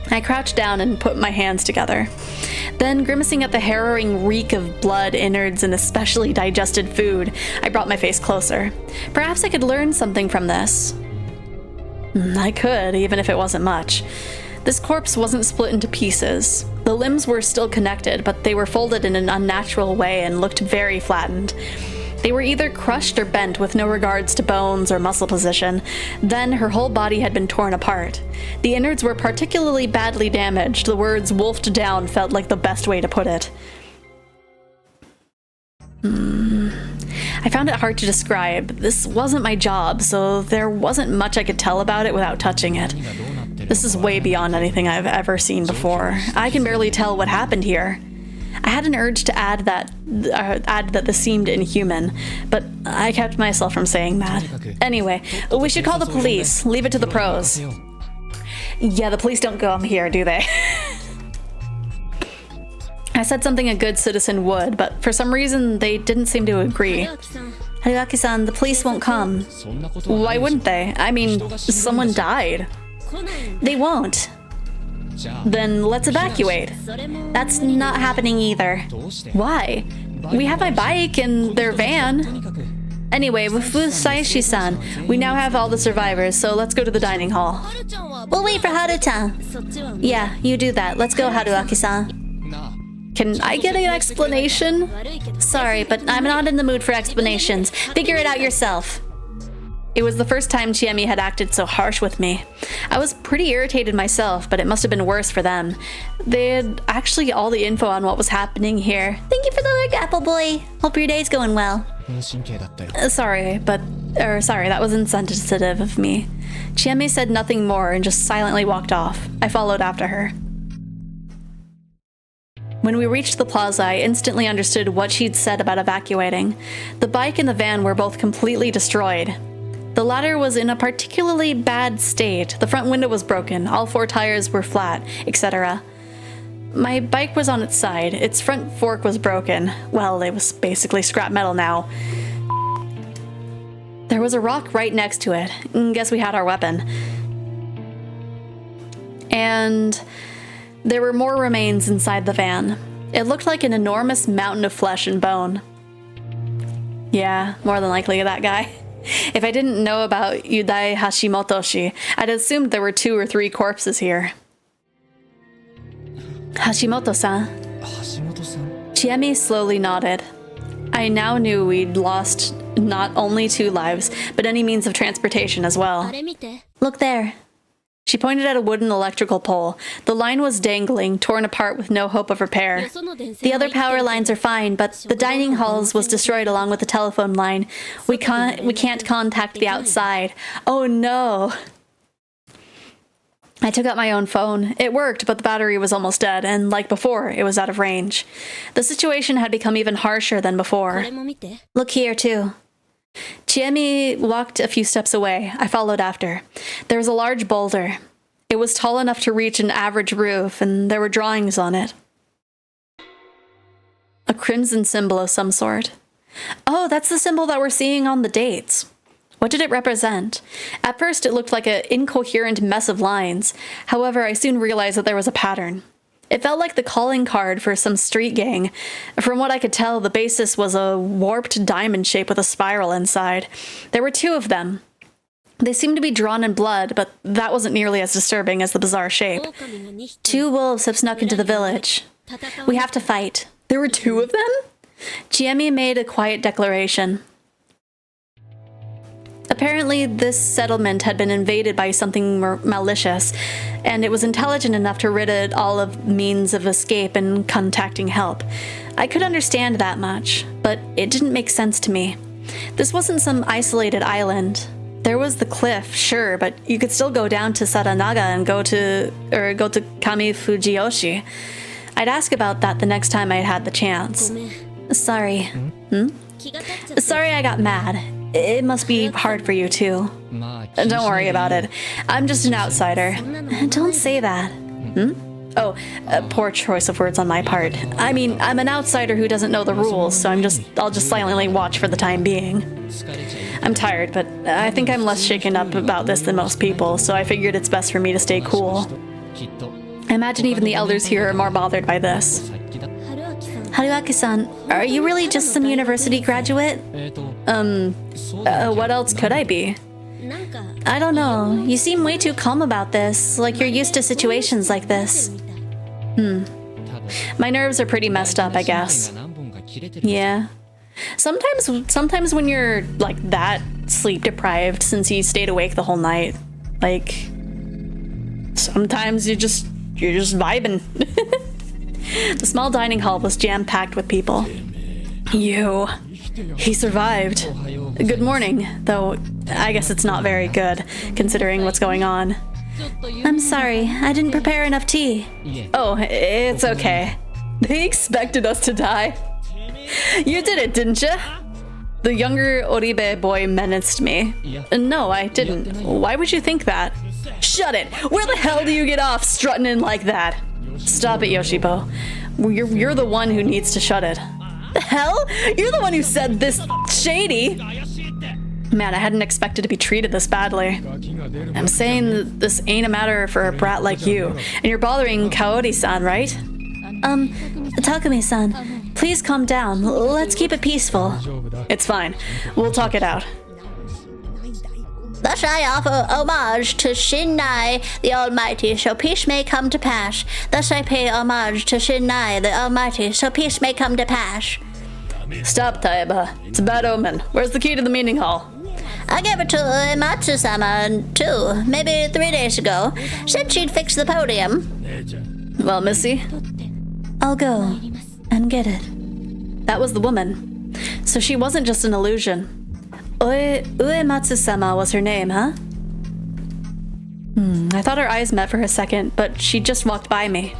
I crouched down and put my hands together. Then, grimacing at the harrowing reek of blood, innards, and especially digested food, I brought my face closer. Perhaps I could learn something from this. I could, even if it wasn't much. This corpse wasn't split into pieces. The limbs were still connected, but they were folded in an unnatural way and looked very flattened. They were either crushed or bent with no regards to bones or muscle position. Then her whole body had been torn apart. The innards were particularly badly damaged. The words wolfed down felt like the best way to put it. I found it hard to describe. This wasn't my job, so there wasn't much I could tell about it without touching it. This is way beyond anything I've ever seen before. I can barely tell what happened here. I had an urge to add that this seemed inhuman, but I kept myself from saying that. Anyway, we should call the police. Leave it to the pros. Yeah, the police don't come here, do they? I said something a good citizen would, but for some reason they didn't seem to agree. Haruaki-san, the police won't come. Why wouldn't they? I mean, someone died. They won't. Then let's evacuate. That's not happening either. Why? We have my bike and their van. Anyway, with Fusashi-san, we now have all the survivors, so let's go to the dining hall. We'll wait for Haru-chan. Yeah, you do that. Let's go, Haruaki-san. Can I get an explanation? Sorry, but I'm not in the mood for explanations. Figure it out yourself. It was the first time Chiemi had acted so harsh with me. I was pretty irritated myself, but it must have been worse for them. They had actually all the info on what was happening here. Thank you for the look, Apple Boy. Hope your day's going well. Sorry, that was insensitive of me. Chiemi said nothing more and just silently walked off. I followed after her. When we reached the plaza, I instantly understood what she'd said about evacuating. The bike and the van were both completely destroyed. The latter was in a particularly bad state. The front window was broken, all 4 tires were flat, etc. My bike was on its side. Its front fork was broken. Well, it was basically scrap metal now. There was a rock right next to it. Guess we had our weapon. And there were more remains inside the van. It looked like an enormous mountain of flesh and bone. Yeah, more than likely that guy. If I didn't know about Yudai Hashimotoshi, I'd assumed there were 2 or 3 corpses here. Hashimoto-san. Chiemi slowly nodded. I now knew we'd lost not only 2 lives, but any means of transportation as well. Look there. She pointed at a wooden electrical pole. The line was dangling, torn apart with no hope of repair. The other power lines are fine, but the dining halls was destroyed along with the telephone line. We can't contact the outside. Oh no! I took out my own phone. It worked, but the battery was almost dead, and like before, it was out of range. The situation had become even harsher than before. Look here, too. Chiemi walked a few steps away. I followed after. There was a large boulder. It was tall enough to reach an average roof, and there were drawings on it. A crimson symbol of some sort. Oh, that's the symbol that we're seeing on the dates. What did it represent? At first, it looked like an incoherent mess of lines. However, I soon realized that there was a pattern. It felt like the calling card for some street gang. From what I could tell, the basis was a warped diamond shape with a spiral inside. There were 2 of them. They seemed to be drawn in blood, but that wasn't nearly as disturbing as the bizarre shape. 2 wolves have snuck into the village. We have to fight. There were 2 of them? Chiemi made a quiet declaration. Apparently, this settlement had been invaded by something malicious, and it was intelligent enough to rid it all of means of escape and contacting help. I could understand that much, but it didn't make sense to me. This wasn't some isolated island. There was the cliff, sure, but you could still go down to Saranaga and go to Kami Fujiyoshi. I'd ask about that the next time I had the chance. Sorry. Sorry I got mad. It must be hard for you, too. Don't worry about it. I'm just an outsider. Don't say that. Oh, poor choice of words on my part. I mean, I'm an outsider who doesn't know the rules, so I'll just silently watch for the time being. I'm tired, but I think I'm less shaken up about this than most people, so I figured it's best for me to stay cool. I imagine even the elders here are more bothered by this. Haruaki-san, are you really just some university graduate? What else could I be? I don't know. You seem way too calm about this, like you're used to situations like this. My nerves are pretty messed up, I guess. Yeah. Sometimes when you're, like, that sleep-deprived since you stayed awake the whole night, like, sometimes you're just vibing. The small dining hall was jam-packed with people. He survived. Good morning, though I guess it's not very good, considering what's going on. I'm sorry, I didn't prepare enough tea. Oh, it's okay. They expected us to die. You did it, didn't you? The younger Oribe boy menaced me. No, I didn't. Why would you think that? Shut it! Where the hell do you get off strutting in like that? Stop it, Yoshibo. You're the one who needs to shut it. The hell? You're the one who said this shady. Man, I hadn't expected to be treated this badly. I'm saying that this ain't a matter for a brat like you, and you're bothering Kaori-san, right? Takumi-san, please calm down. Let's keep it peaceful. It's fine. We'll talk it out. Thus I offer homage to Shinai the Almighty, so peace may come to pass. Thus I pay homage to Shinai the Almighty, so peace may come to pass. Stop, Taiba. It's a bad omen. Where's the key to the meeting hall? I gave it to Uematsu-sama, too, maybe 3 days ago. Said she'd fix the podium. Well, Missy, I'll go and get it. that was the woman. So she wasn't just an illusion. Uematsu-sama was her name, huh? I thought our eyes met for a second, but she just walked by me.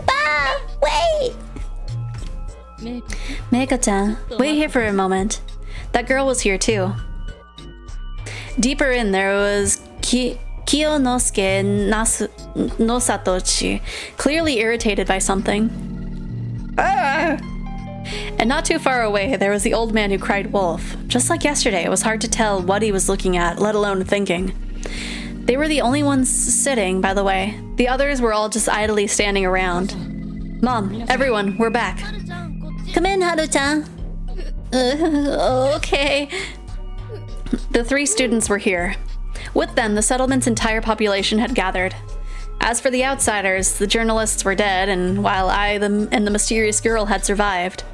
Ah, wait! Meiko-chan, wait here for a moment. That girl was here too. Deeper in there was Kiyonosuke no Satoshi, clearly irritated by something. Ah! And not too far away, there was the old man who cried wolf. Just like yesterday, it was hard to tell what he was looking at, let alone thinking. They were the only ones sitting, by the way. The others were all just idly standing around. Mom, everyone, we're back. Come in, Haru-chan. Okay. The 3 students were here. With them, the settlement's entire population had gathered. As for the outsiders, the journalists were dead, and while I and the mysterious girl had survived.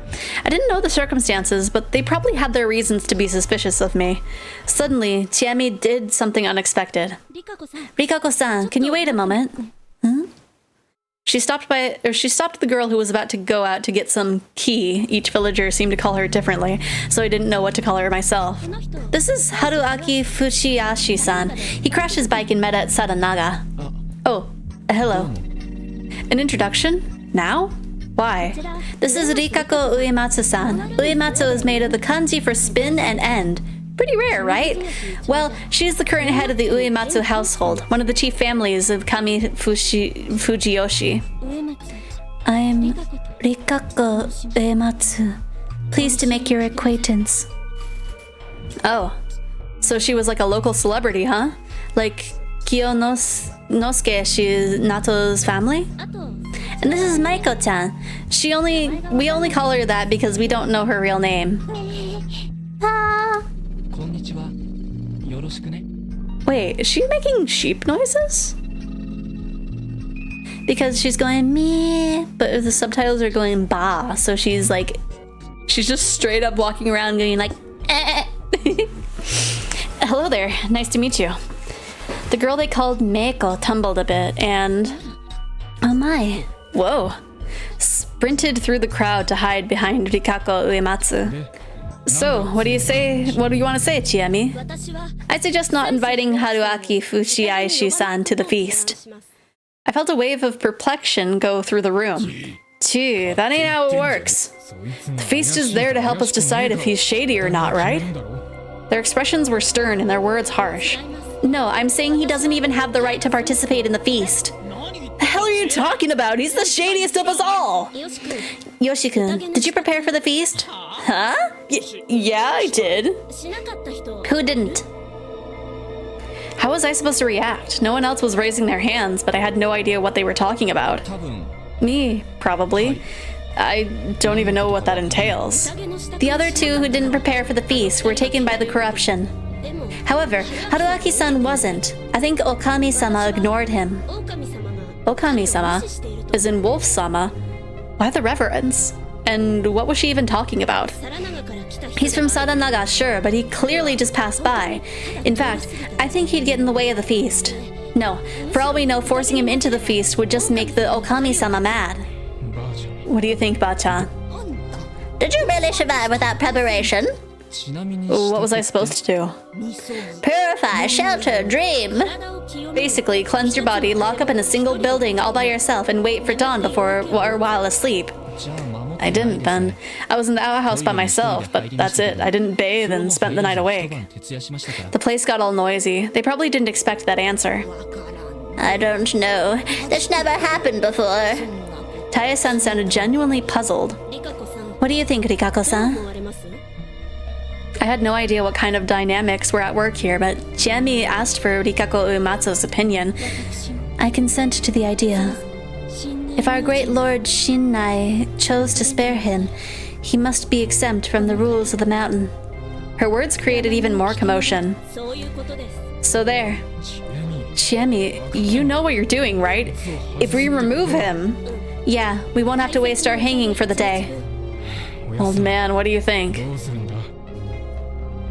I didn't know the circumstances, but they probably had their reasons to be suspicious of me. Suddenly, Chiemi did something unexpected. Rikako-san, can you wait a moment? She stopped the girl who was about to go out to get some key. Each villager seemed to call her differently, so I didn't know what to call her myself. This is Haruaki Fushiashi-san. He crashed his bike and met at Sadanaga. Oh, hello. An introduction? Now? Why? This is Rikako Uematsu-san. Uematsu is made of the kanji for spin and end. Pretty rare, right? Well, she's the current head of the Uematsu household, one of the chief families of Kami Fujiyoshi. I'm Rikako Uematsu. Pleased to make your acquaintance. Oh, so she was like a local celebrity, huh? Like Kiyonosuke, she's Nato's family? And this is Maiko-chan. We only call her that because we don't know her real name. Wait, is she making sheep noises? Because she's going meh, but the subtitles are going ba, so she's just straight up walking around going like, eh. Hello there, nice to meet you. The girl they called Meiko tumbled a bit and, oh my, whoa, sprinted through the crowd to hide behind Rikako Uematsu. So, what do you say? What do you want to say, Chiemi? I suggest not inviting Haruaki Fushiashi-san to the feast. I felt a wave of perplexion go through the room. Gee, that ain't how it works. The feast is there to help us decide if he's shady or not, right? Their expressions were stern and their words harsh. No, I'm saying he doesn't even have the right to participate in the feast. The hell are you talking about? He's the shadiest of us all! Yoshi-kun, did you prepare for the feast? Huh? Yeah, I did. Who didn't? How was I supposed to react? No one else was raising their hands, but I had no idea what they were talking about. Me, probably. I don't even know what that entails. The other 2 who didn't prepare for the feast were taken by the corruption. However, Haruaki-san wasn't. I think Okami-sama ignored him. Okami-sama? As in Wolf-sama? Why the reverence? And what was she even talking about? He's from Sadanaga, sure, but he clearly just passed by. In fact, I think he'd get in the way of the feast. No, for all we know, forcing him into the feast would just make the Okami-sama mad. What do you think, Ba-chan? Did you really survive without preparation? What was I supposed to do? Purify, shelter, dream. Basically, cleanse your body, lock up in a single building all by yourself, and wait for dawn before or while asleep. I didn't then. I was in the outhouse by myself, but that's it. I didn't bathe and spent the night awake. The place got all noisy. They probably didn't expect that answer. I don't know. This never happened before. Taya-san sounded genuinely puzzled. What do you think, Rikako-san? I had no idea what kind of dynamics were at work here, but Chiemi asked for Rikako Uematsu's opinion. I consent to the idea. If our great lord Shinnai chose to spare him, he must be exempt from the rules of the mountain. Her words created even more commotion. So there. Chiemi, you know what you're doing, right? If we remove him, yeah, we won't have to waste our hanging for the day. Old man, what do you think?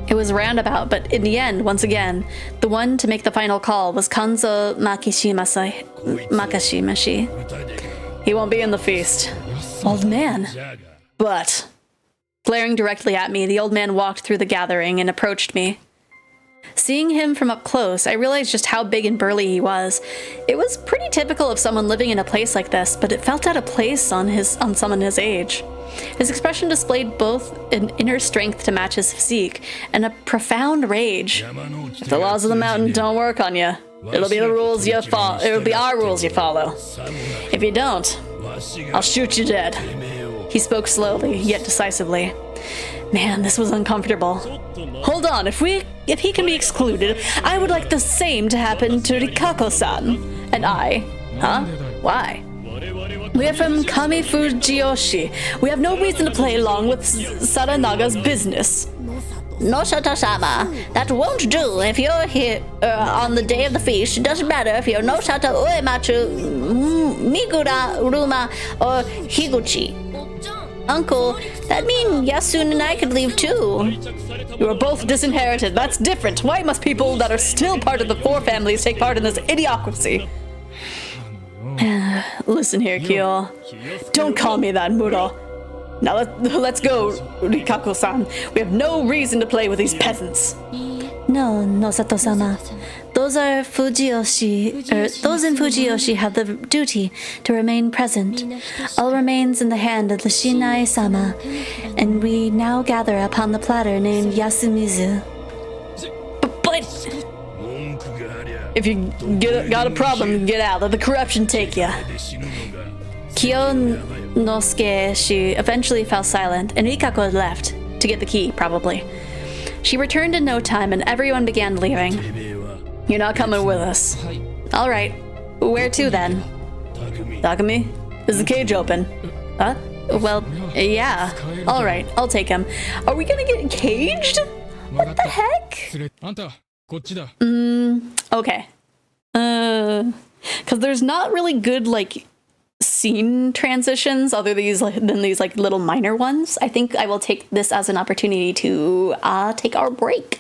It was roundabout, but in the end, once again, the one to make the final call was Kanzo Makashimashi. He won't be in the feast. Old man. But, glaring directly at me, the old man walked through the gathering and approached me. Seeing him from up close, I realized just how big and burly he was. It was pretty typical of someone living in a place like this, but it felt out of place on someone his age. His expression displayed both an inner strength to match his physique and a profound rage. If the laws of the mountain don't work on you, it'll be the rules you follow. It'll be our rules you follow. If you don't, I'll shoot you dead. He spoke slowly, yet decisively. Man, this was uncomfortable. Hold on, if he can be excluded, I would like the same to happen to Rikako-san. And I. Huh? Why? We are from Kamifujioshi. We have no reason to play along with Saranaga's business. Nosato-sama, that won't do. If you're here on the day of the feast, it doesn't matter if you're Nosato, Uematsu, Migura, Ruma, or Higuchi. Uncle, that means Yasun and I could leave too. You are both disinherited. That's different. Why must people that are still part of the four families take part in this idiocracy? Listen here, Kyo. Don't call me that, Muro. Now let's go, Rikako-san. We have no reason to play with these peasants. No, Nosato-sama. Those in Fujiyoshi have the duty to remain present. All remains in the hand of the Shinai-sama, and we now gather upon the platter named Yasumizu. But if you got a problem, get out. Let the corruption take you. Kiyonosuke, she eventually fell silent, and Rikako left, to get the key, probably. She returned in no time, and everyone began leaving. You're not coming with us. All right. Where to, then? Takumi? Is the cage open? Huh? Well, yeah. All right, I'll take him. Are we gonna get caged? What the heck? Okay. Because there's not really good, like, scene transitions other than these like little minor ones. I think I will take this as an opportunity to take our break.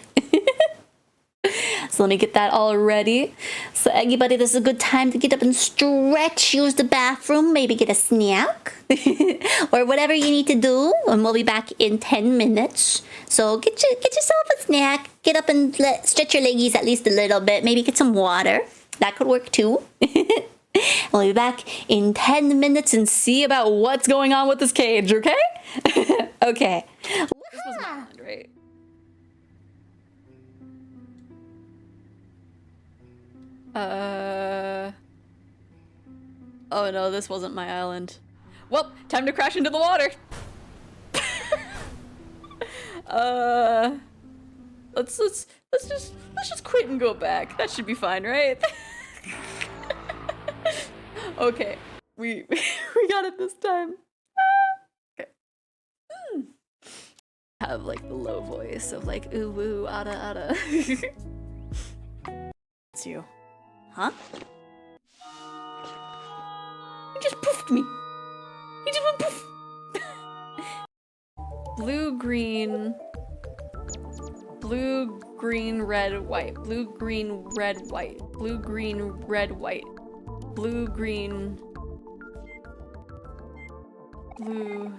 So let me get that all ready. So everybody, this is a good time to get up and stretch, use the bathroom, maybe get a snack or whatever you need to do, and we'll be back in 10 minutes. So get yourself a snack, get up and stretch your leggies at least a little bit, maybe get some water. That could work too. We'll be back in 10 minutes and see about what's going on with this cage, okay? Okay. This was my island, right? Oh no, this wasn't my island. Well, time to crash into the water. Let's just quit and go back. That should be fine, right? Okay, we got it this time. Okay. Have like the low voice of like ooh woo ada ada. It's you, huh? He just poofed me. He just went poof. Blue, green, red, white. Blue, green, red, white. Blue, green, red, white. Blue, green, blue,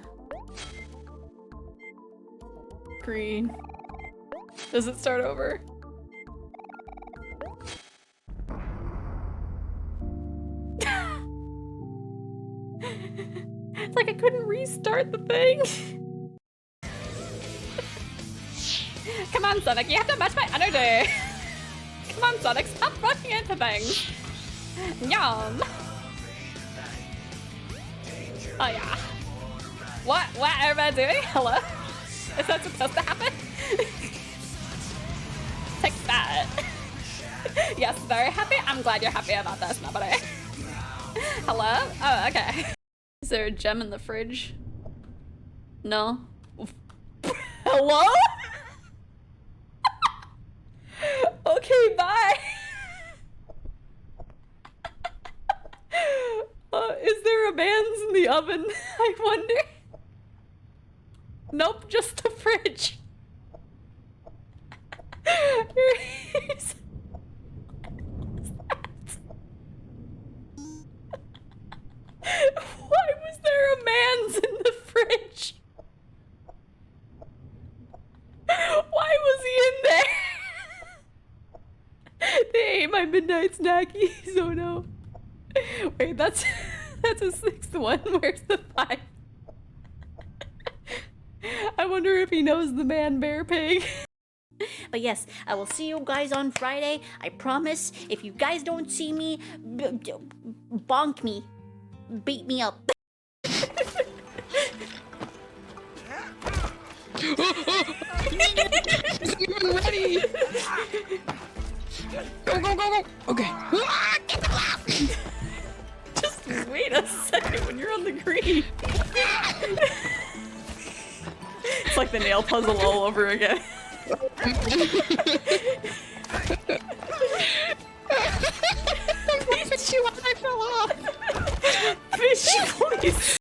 green. Does it start over? It's like I couldn't restart the thing. Come on, Sonic, you have to match my energy. Come on, Sonic, stop running into things. Yum. Oh yeah. What am I doing? Hello? Is that supposed to happen? Take that. Yes, very happy. I'm glad you're happy about this, nobody. Hello? Oh, okay. Is there a gem in the fridge? No? Hello? Okay, bye. Is there a man's in the oven? I wonder. Nope, just the fridge. Why was there a man's in the fridge? Why was he in there? They ate my midnight snackies. Oh no. Wait, that's a sixth one. Where's the five? I wonder if he knows the man bear pig. But yes, I will see you guys on Friday. I promise. If you guys don't see me, bonk me. Beat me up. Isn't even ready. Go, go, go, go. Okay. Just wait a second when you're on the green. It's like the nail puzzle all over again. Fish you up, I fell off. Fish, please.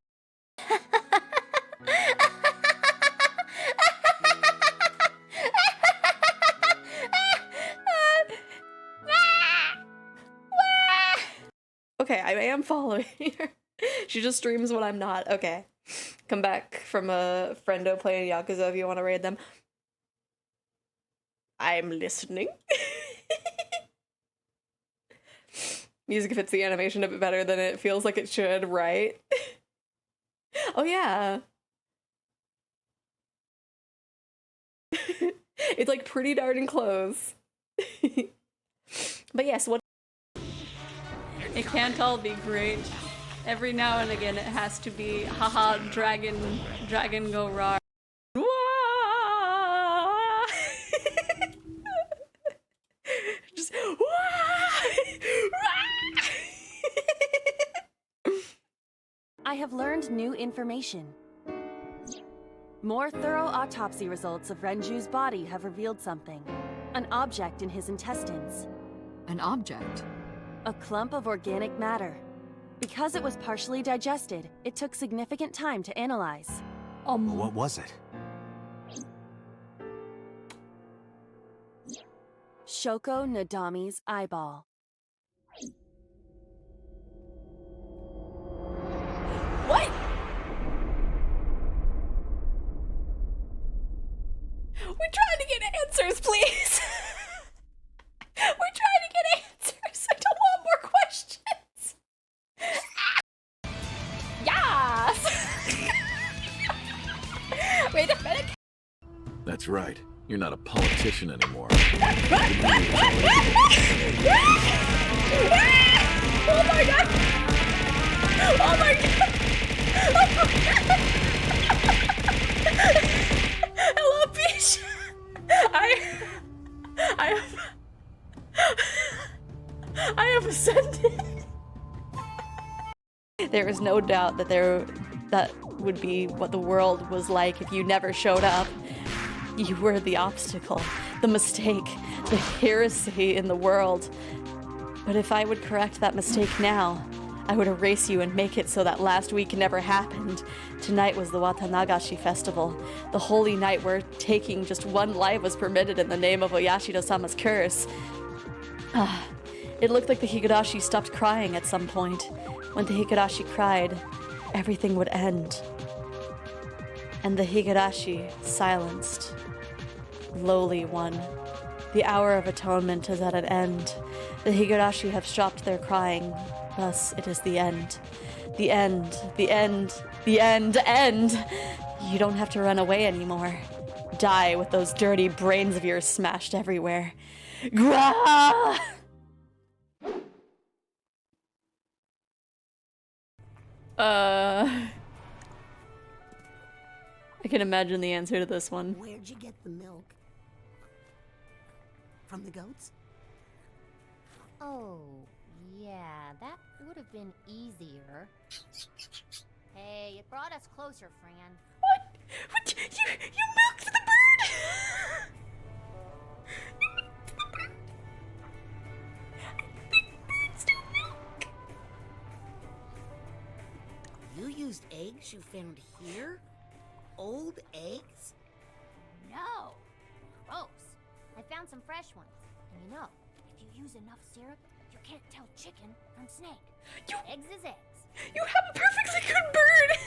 Okay, I am following her. She just streams when I'm not. Okay. Come back from a friendo playing Yakuza if you want to raid them. I'm listening. Music fits the animation a bit better than it feels like it should, right? Oh yeah. It's like pretty darn close. But yes, what it can't all be great. Every now and again it has to be haha dragon go raw. Just I have learned new information. More thorough autopsy results of Renju's body have revealed something. An object in his intestines. An object? A clump of organic matter. Because it was partially digested, it took significant time to analyze. What was it? Shoko Nadami's eyeball. What? We're trying to get answers, please. We're trying to get answers. I don't want more questions. Yes. Wait a minute. That's right. You're not a politician anymore. Oh my god! Oh my god! Hello, Peach! I have ascended. There is no doubt that that would be what the world was like if you never showed up. You were the obstacle, the mistake, the heresy in the world. But if I would correct that mistake now, I would erase you and make it so that last week never happened. Tonight was the Watanagashi festival, the holy night where taking just one life was permitted in the name of Oyashido-sama's curse. It looked like the Higurashi stopped crying at some point. When the Higurashi cried, everything would end. And the Higurashi silenced. Lowly one, the hour of atonement is at an end. The Higurashi have stopped their crying. Thus, it is the end. The end. The end. The end. End. You don't have to run away anymore. Die with those dirty brains of yours smashed everywhere. Grah! I can imagine the answer to this one. Where'd you get the milk? From the goats? Oh, Yeah, that would have been easier. Hey, it brought us closer, Fran. What? What? You milked the bird? You milked the bird? I think birds don't milk. You used eggs you found here? Old eggs? No! Gross. I found some fresh ones. And you know, if you use enough syrup, you can't tell chicken from snake. Eggs is eggs. You have a perfectly good bird.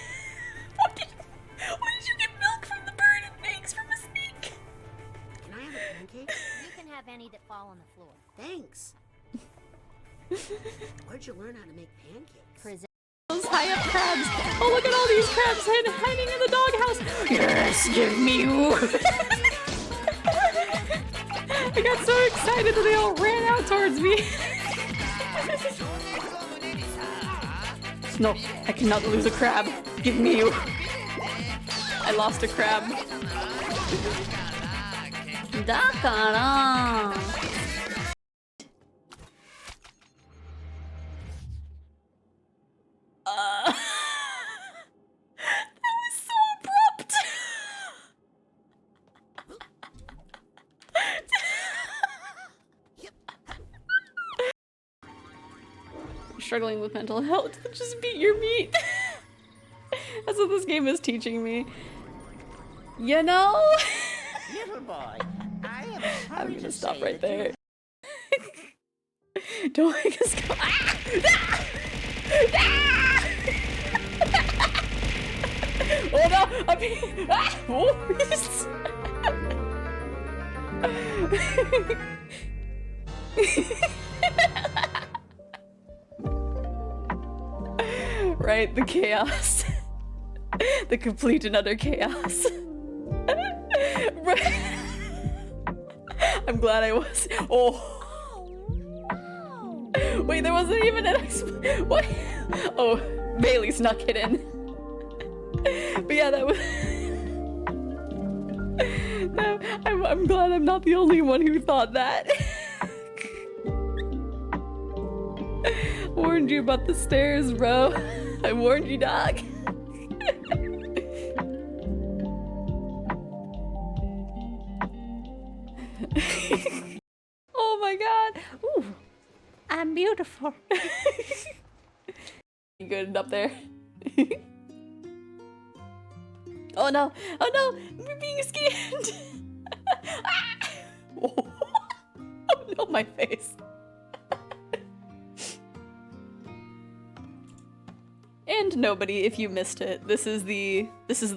Why did you get milk from the bird and eggs from a snake? Can I have a pancake? You can have any that fall on the floor. Thanks. Where'd you learn how to make pancakes? Present. Those high up crabs. Oh, look at all these crabs hiding in the doghouse. Yes, give me you. I got so excited that they all ran out towards me. No, I cannot lose a crab. Give me you. I lost a crab. Dakara. That was so abrupt. You're struggling with mental health. Just beat your meat. That's what this game is teaching me. You know? Little boy, I am I'm sorry gonna to stop say right that you there. Don't make us go. Ah! Ah! Ah! Oh no! I'm being. Ah! Oh! Right, the chaos. The complete and utter chaos. Right. I'm glad I was. Oh. Wait, there wasn't even an what? Oh, Bailey snuck it in. But yeah, that was. I'm glad I'm not the only one who thought that. Warned you about the stairs, bro. I warned you, dog. Oh my god. Ooh. I'm beautiful. You good up there? Oh no! Oh no! We're being scanned! Ah! Oh no, my face. And nobody, if you missed it, this is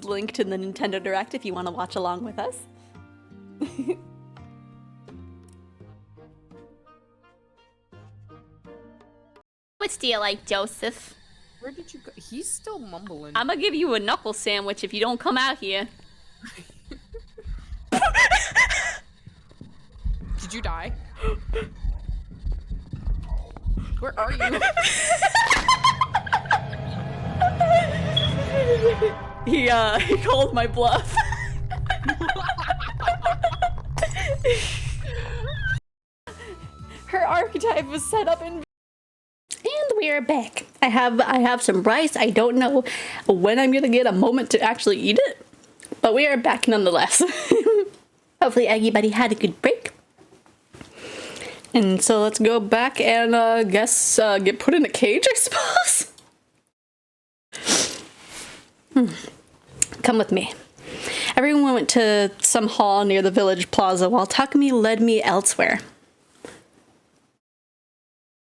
linked in the Nintendo Direct if you want to watch along with us. What do you like, Joseph? Where did you go? He's still mumbling. I'm gonna give you a knuckle sandwich if you don't come out here. Did you die? Where are you? He called my bluff. Her archetype was set up in. And we are back. I have some rice. I don't know when I'm gonna get a moment to actually eat it, but we are back nonetheless. Hopefully everybody had a good break. And so let's go back and get put in a cage, I suppose. Come with me. Everyone went to some hall near the village plaza while Takumi led me elsewhere.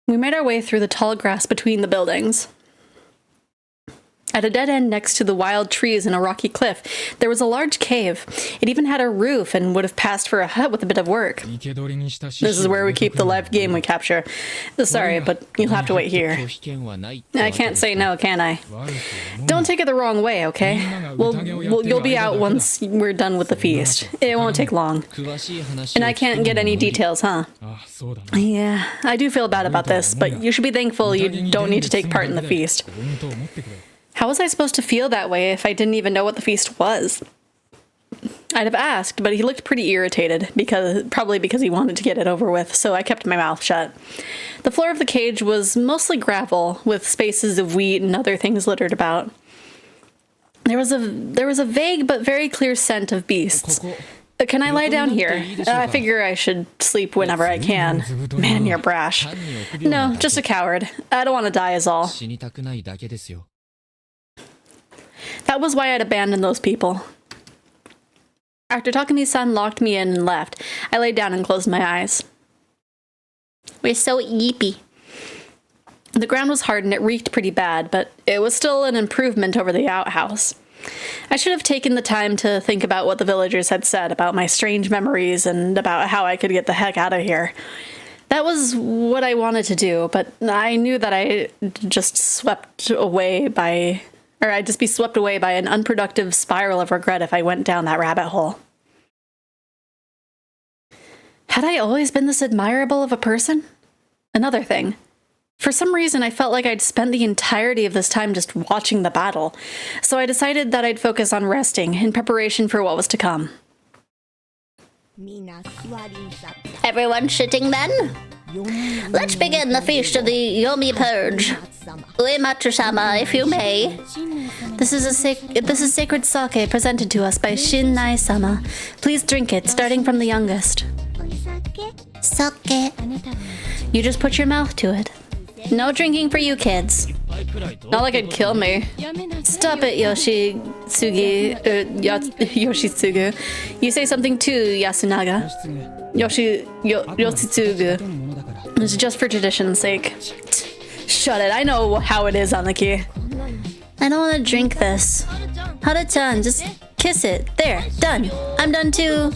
We made our way through the tall grass between the buildings. At a dead end next to the wild trees and a rocky cliff, there was a large cave. It even had a roof and would have passed for a hut with a bit of work. This is where we keep the live game we capture. Sorry, but you'll have to wait here. I can't say no, can I? Don't take it the wrong way, okay? You'll be out once we're done with the feast. It won't take long. And I can't get any details, huh? Yeah, I do feel bad about this, but you should be thankful you don't need to take part in the feast. How was I supposed to feel that way if I didn't even know what the feast was? I'd have asked, but he looked pretty irritated, probably because he wanted to get it over with, so I kept my mouth shut. The floor of the cage was mostly gravel, with spaces of wheat and other things littered about. There was a vague but very clear scent of beasts. Can I lie down here? I figure I should sleep whenever I can. Man, you're brash. No, just a coward. I don't want to die is all. That was why I'd abandoned those people. After Takumi-san locked me in and left, I laid down and closed my eyes. We're so yeepy. The ground was hard and it reeked pretty bad, but it was still an improvement over the outhouse. I should have taken the time to think about what the villagers had said about my strange memories and about how I could get the heck out of here. That was what I wanted to do, but I knew that I'd just be swept away by an unproductive spiral of regret if I went down that rabbit hole. Had I always been this admirable of a person? Another thing. For some reason, I felt like I'd spent the entirety of this time just watching the battle, so I decided that I'd focus on resting in preparation for what was to come. Everyone sitting then? Let's begin the feast of the Yomi Purge. Uematsu-sama, if you may. This is sacred sake presented to us by Shin-nai-sama. Please drink it, starting from the youngest. Sake. You just put your mouth to it. No drinking for you kids. Not like it'd kill me. Stop it, Yoshitsugu. You say something too, Yasunaga. Yoshitsugu. It's just for tradition's sake. Shut it, I know how it is, Anaki. I don't want to drink this. Hara-chan, just kiss it. There, done. I'm done too.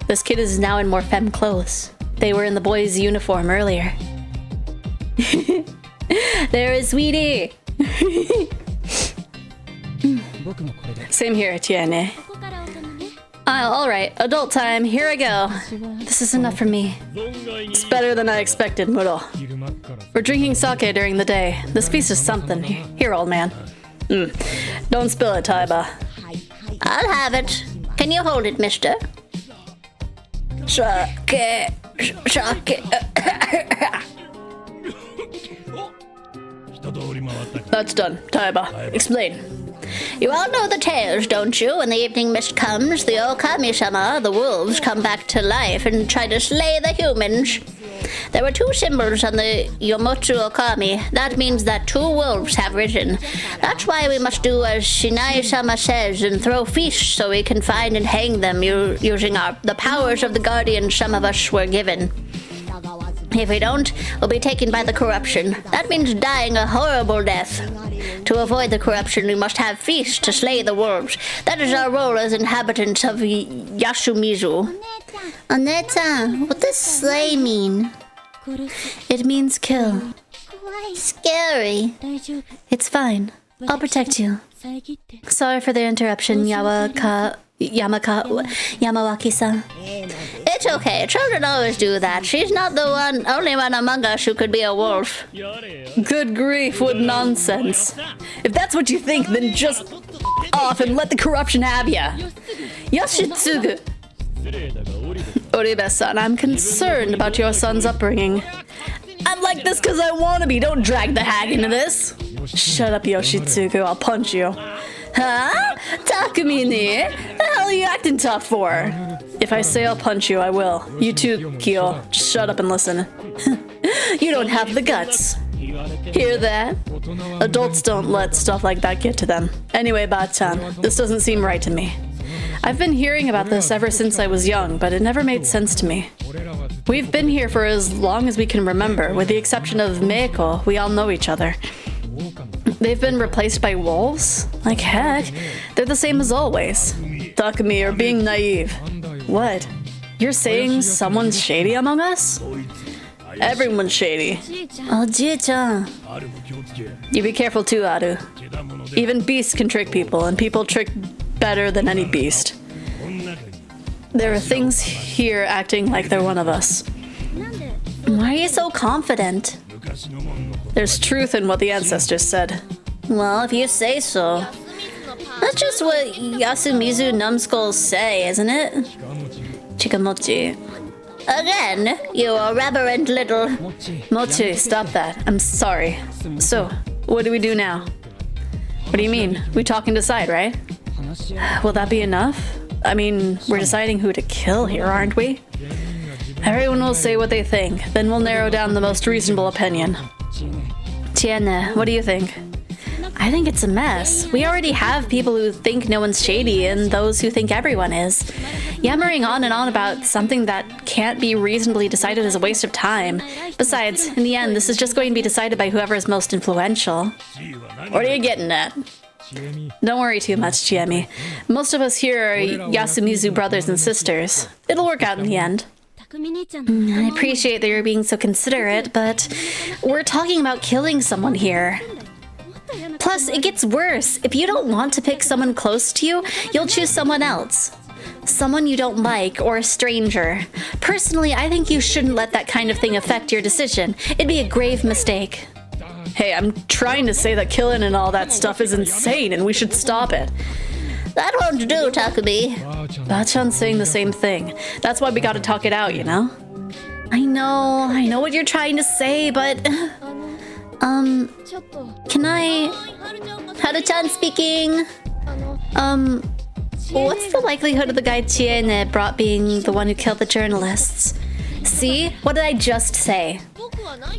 This kid is now in more femme clothes. They were in the boys' uniform earlier. There is Sweetie! Same here, Tiene. Alright, adult time, here I go. This is enough for me. It's better than I expected, Muro. We're drinking sake during the day. This feast is something. Here, old man. Don't spill it, Taiba. I'll have it. Can you hold it, mister? Sake. That's done. Taiba, explain. You all know the tales, don't you? When the evening mist comes, the Okami-sama, the wolves, come back to life and try to slay the humans. There were two symbols on the Yomotsu Okami. That means that two wolves have risen. That's why we must do as Shinai-sama says and throw feasts so we can find and hang them using the powers of the guardians some of us were given. If we don't, we'll be taken by the corruption. That means dying a horrible death. To avoid the corruption, we must have feasts to slay the wolves. That is our role as inhabitants of Yasumizu. Oneta, what does slay mean? It means kill. Scary. It's fine. I'll protect you. Sorry for the interruption, Yamawaki-san. It's okay. Children always do that. She's not the only one among us who could be a wolf. Good grief, what nonsense. If that's what you think, then just off and let the corruption have ya. Yoshitsugu. Oribe-san, I'm concerned about your son's upbringing. I'm like this because I want to be. Don't drag the hag into this. Shut up, Yoshitsugu. I'll punch you. Huh? Takumi-ni? The hell are you acting tough for? If I say I'll punch you, I will. You too, Kyo. Just shut up and listen. You don't have the guts. Hear that? Adults don't let stuff like that get to them. Anyway, Batan, this doesn't seem right to me. I've been hearing about this ever since I was young, but it never made sense to me. We've been here for as long as we can remember. With the exception of Meiko, we all know each other. They've been replaced by wolves? Like heck, they're the same as always. Takumi, you're being naive. What? You're saying someone's shady among us? Everyone's shady. Oh, Jie-chan. You be careful too, Aru. Even beasts can trick people, and people trick better than any beast. There are things here acting like they're one of us. Why are you so confident? There's truth in what the ancestors said. Well, if you say so. That's just what Yasumizu numbskulls say, isn't it? Chikamochi. Again, you irreverent little... Mochi, stop that. I'm sorry. So, what do we do now? What do you mean? We talk and decide, right? Will that be enough? I mean, we're deciding who to kill here, aren't we? Everyone will say what they think, then we'll narrow down the most reasonable opinion. Tiana, what do you think? I think it's a mess. We already have people who think no one's shady and those who think everyone is. Yammering on and on about something that can't be reasonably decided is a waste of time. Besides, in the end, this is just going to be decided by whoever is most influential. What are you getting at? Don't worry too much, Chiemi. Most of us here are Yasumizu brothers and sisters. It'll work out in the end. I appreciate that you're being so considerate, but we're talking about killing someone here. Plus, it gets worse. If you don't want to pick someone close to you, you'll choose someone else. Someone you don't like, or a stranger. Personally, I think you shouldn't let that kind of thing affect your decision. It'd be a grave mistake. Hey, I'm trying to say that killing and all that stuff is insane and we should stop it. That won't do, Takumi. Bachan's saying the same thing. That's why we gotta talk it out, you know? I know what you're trying to say, but... can I... Haru-chan speaking. What's the likelihood of the guy Chiene brought being the one who killed the journalists? See? What did I just say?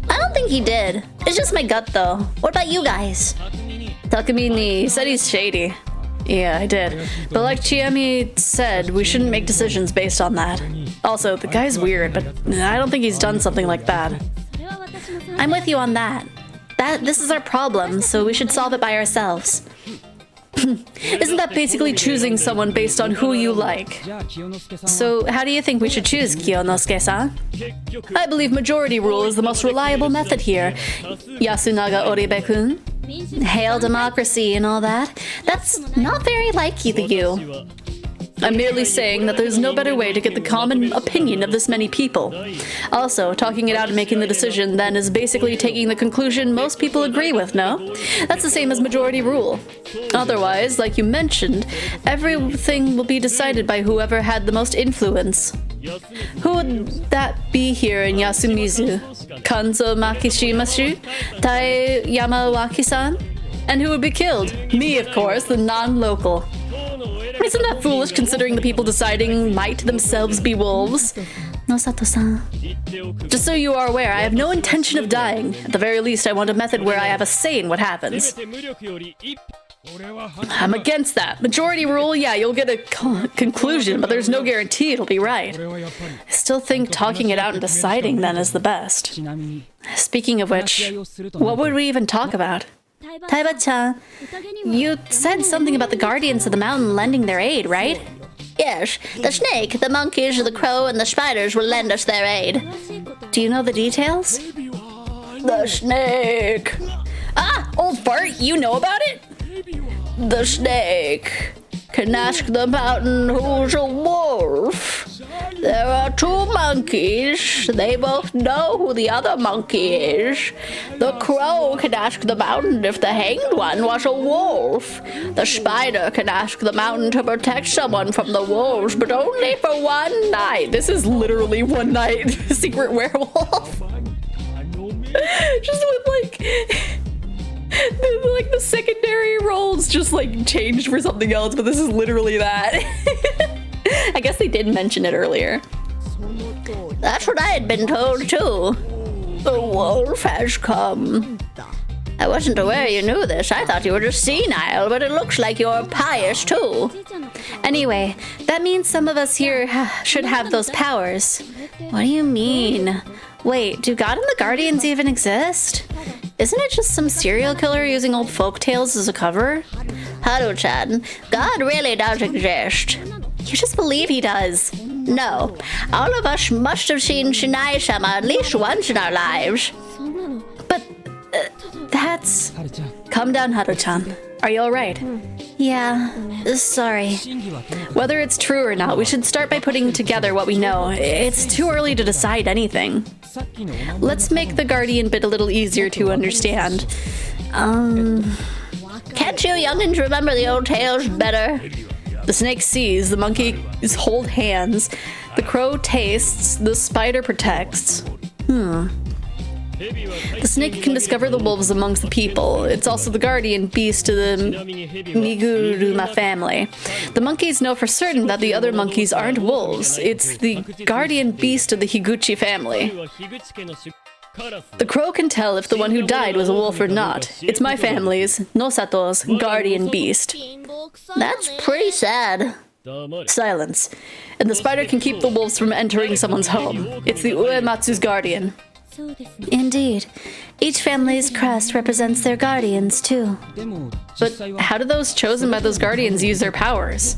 I don't think he did. It's just my gut, though. What about you guys? Takamine said he's shady. Yeah, I did. But like Chiemi said, we shouldn't make decisions based on that. Also, the guy's weird, but I don't think he's done something like that. I'm with you on that. This is our problem, so we should solve it by ourselves. Isn't that basically choosing someone based on who you like? So, how do you think we should choose, Kyonosuke-san? I believe majority rule is the most reliable method here. Yasunaga Oribe-kun? Hail democracy and all that. That's not very like you. I'm merely saying that there's no better way to get the common opinion of this many people. Also, talking it out and making the decision then is basically taking the conclusion most people agree with, no? That's the same as majority rule. Otherwise, like you mentioned, everything will be decided by whoever had the most influence. Who would that be here in Yasumizu? Kanzo Makishimasu? Tai Yamawaki-san? And who would be killed? Me, of course, the non-local. Isn't that foolish considering the people deciding might themselves be wolves? Nosato-san. Just so you are aware, I have no intention of dying. At the very least, I want a method where I have a say in what happens. I'm against that. Majority rule, yeah, you'll get a conclusion, but there's no guarantee it'll be right. I still think talking it out and deciding then is the best. Speaking of which, what would we even talk about? Taiba-chan, you said something about the guardians of the mountain lending their aid, right? yes, the snake, the monkeys, the crow, and the spiders will lend us their aid. Do you know the details? The snake. Ah, old fart, you know about it? The snake can ask the mountain who's a wolf. There are two monkeys. They both know who the other monkey is. The crow can ask the mountain if the hanged one was a wolf. The spider can ask the mountain to protect someone from the wolves, but only for one night. This is literally one night. Secret werewolf. Just with like the secondary roles just like changed for something else, but this is literally that. I guess they did mention it earlier. That's what I had been told too. The wolf has come. I wasn't aware you knew this. I thought you were just senile, but it looks like you're pious too. Anyway, that means some of us here should have those powers. What do you mean? Wait, do God and the Guardians even exist? Isn't it just some serial killer using old folk tales as a cover? Haru-chan, God really does exist. You just believe he does. No, all of us must have seen Shinai-sama at least once in our lives. But that's... Calm down, Haru-chan. Are you alright? Yeah, sorry. Whether it's true or not, we should start by putting together what we know. It's too early to decide anything. Let's make the Guardian bit a little easier to understand. Can't you youngins remember the old tales better? The snake sees, the monkeys hold hands, the crow tastes, the spider protects. The snake can discover the wolves amongst the people. It's also the guardian beast of the Miguruma family. The monkeys know for certain that the other monkeys aren't wolves. It's the guardian beast of the Higuchi family. The crow can tell if the one who died was a wolf or not. It's my family's, Nosato's, guardian beast. That's pretty sad. Silence. And the spider can keep the wolves from entering someone's home. It's the Uematsu's guardian. Indeed. Each family's crest represents their guardians, too. But how do those chosen by those guardians use their powers?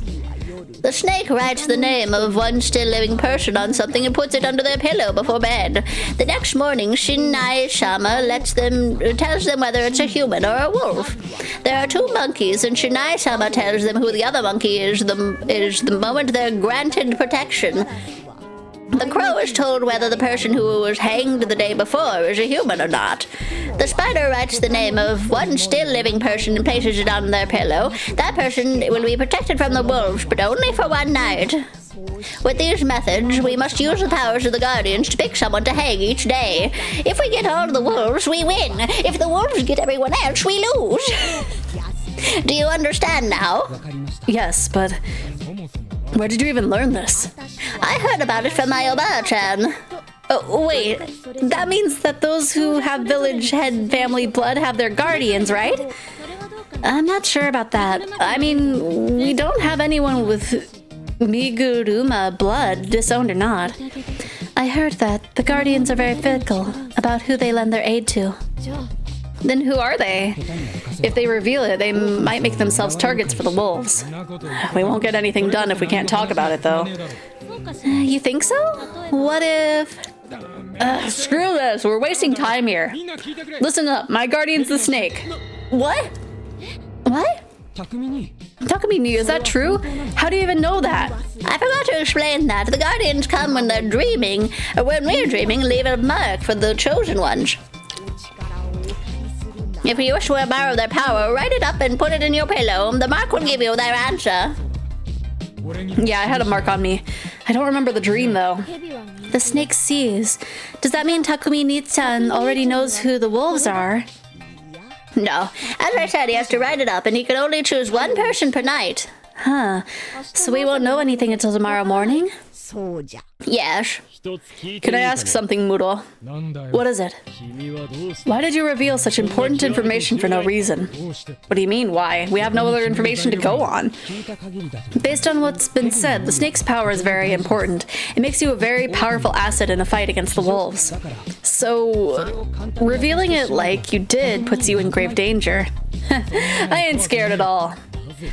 The snake writes the name of one still living person on something and puts it under their pillow before bed. The next morning, Shinai-sama tells them whether it's a human or a wolf. There are two monkeys, and Shinai-sama tells them who the other monkey is the moment they're granted protection. The crow is told whether the person who was hanged the day before is a human or not. The spider writes the name of one still living person and places it on their pillow. That person will be protected from the wolves, but only for one night. With these methods, we must use the powers of the guardians to pick someone to hang each day. If we get all the wolves, we win. If the wolves get everyone else, we lose. Do you understand now? Yes, but where did you even learn this? I heard about it from my Obaa-chan. Oh, wait, that means that those who have village head family blood have their guardians, right? I'm not sure about that. I mean, we don't have anyone with Miguruma blood, disowned or not. I heard that the guardians are very fickle about who they lend their aid to. Then who are they? If they reveal it, they might make themselves targets for the wolves. We won't get anything done if we can't talk about it, though. You think so? What if... screw this, we're wasting time here. Listen up, my guardian's the snake. What? What? Takamini, is that true? How do you even know that? I forgot to explain that. The guardians come when they're dreaming, or when we're dreaming, leave a mark for the chosen ones. If you wish to borrow their power, write it up and put it in your pillow. The mark will give you their answer. Yeah, I had a mark on me. I don't remember the dream, though. The snake sees. Does that mean Takumi-chan already knows who the wolves are? No. As I said, he has to write it up, and he can only choose one person per night. Huh. So we won't know anything until tomorrow morning? Yes. Can I ask something, Muro? What is it? Why did you reveal such important information for no reason? What do you mean, why? We have no other information to go on. Based on what's been said, the snake's power is very important. It makes you a very powerful asset in a fight against the wolves. So, revealing it like you did puts you in grave danger. I ain't scared at all.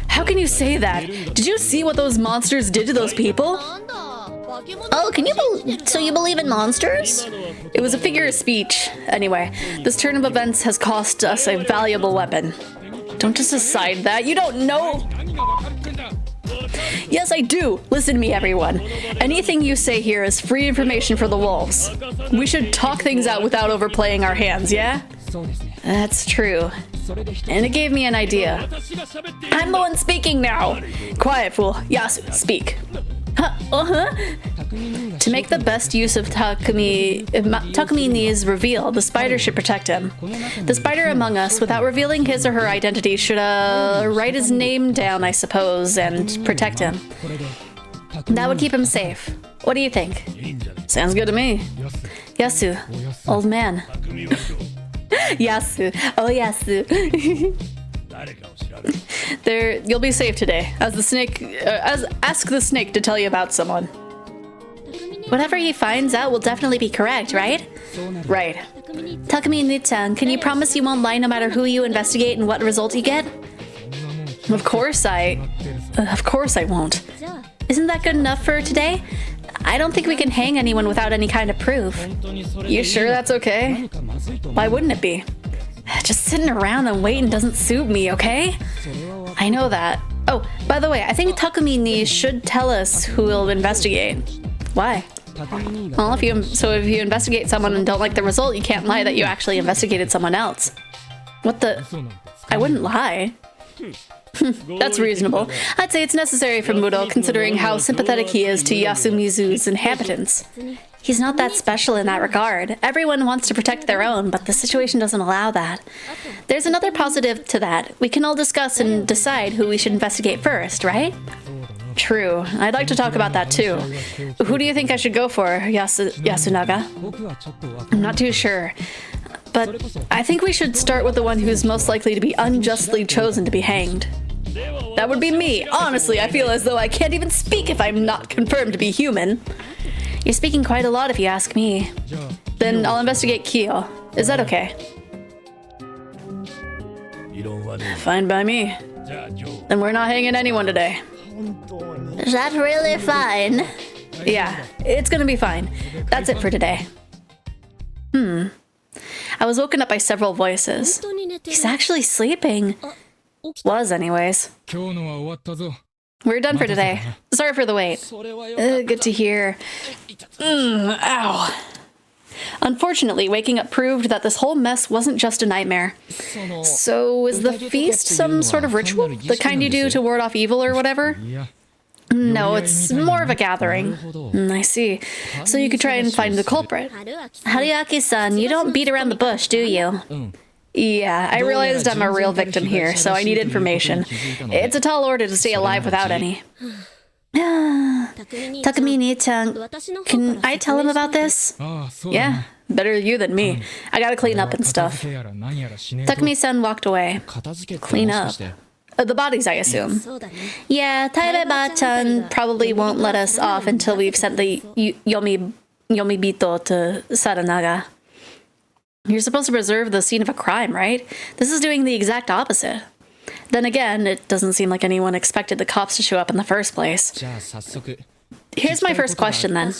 How can you say that? Did you see what those monsters did to those people? Oh, so you believe in monsters? It was a figure of speech. Anyway, this turn of events has cost us a valuable weapon. Don't just decide that. You don't know. Yes, I do. Listen to me, everyone. Anything you say here is free information for the wolves. We should talk things out without overplaying our hands, yeah? That's true. And it gave me an idea. I'm the one speaking now. Quiet, fool. Yasu, speak. To make the best use of Takamini's reveal, the spider should protect him. The spider among us, without revealing his or her identity, should write his name down, I suppose, and protect him. That would keep him safe. What do you think? Sounds good to me. Yasu, old man. Yasu. Oh, Yasu. You'll be safe today. Ask the snake to tell you about someone. Whatever he finds out will definitely be correct, right? Right. Takumi-chan, can you promise you won't lie no matter who you investigate and what result you get? Of course I won't. Isn't that good enough for today? I don't think we can hang anyone without any kind of proof. You sure that's okay? Why wouldn't it be? Just sitting around and waiting doesn't suit me, okay? I know that. Oh, by the way, I think Takumi should tell us who will investigate. Why? Well, if you investigate someone and don't like the result, you can't lie that you actually investigated someone else. What the? I wouldn't lie. That's reasonable. I'd say it's necessary for Mudo, considering how sympathetic he is to Yasumizu's inhabitants. He's not that special in that regard. Everyone wants to protect their own, but the situation doesn't allow that. There's another positive to that. We can all discuss and decide who we should investigate first, right? True. I'd like to talk about that too. Who do you think I should go for, Yasunaga? I'm not too sure. But I think we should start with the one who's most likely to be unjustly chosen to be hanged. That would be me. Honestly, I feel as though I can't even speak if I'm not confirmed to be human. You're speaking quite a lot if you ask me. Then I'll investigate Kyo. Is that okay? Fine by me. Then we're not hanging anyone today. Is that really fine? Yeah, it's gonna be fine. That's it for today. I was woken up by several voices. He's actually sleeping. Was anyways. We're done for today. Sorry for the wait. Good to hear. Ow. Unfortunately, waking up proved that this whole mess wasn't just a nightmare. So is the feast some sort of ritual? The kind you do to ward off evil or whatever? No, it's more of a gathering. I see. So you could try and find the culprit. Haruaki-san, you don't beat around the bush, do you? Yeah, I realized I'm a real victim here, so I need information. It's a tall order to stay alive without any. Takumi-chan, Can I tell him about this? Yeah, better you than me. I gotta clean up and stuff. Takumi-san walked away. Clean up? The bodies, I assume. Yeah, Taibeba-chan probably won't let us off until we've sent the Yomibito to Saranaga. You're supposed to preserve the scene of a crime, right? This is doing the exact opposite. Then again, it doesn't seem like anyone expected the cops to show up in the first place. Here's my first question then.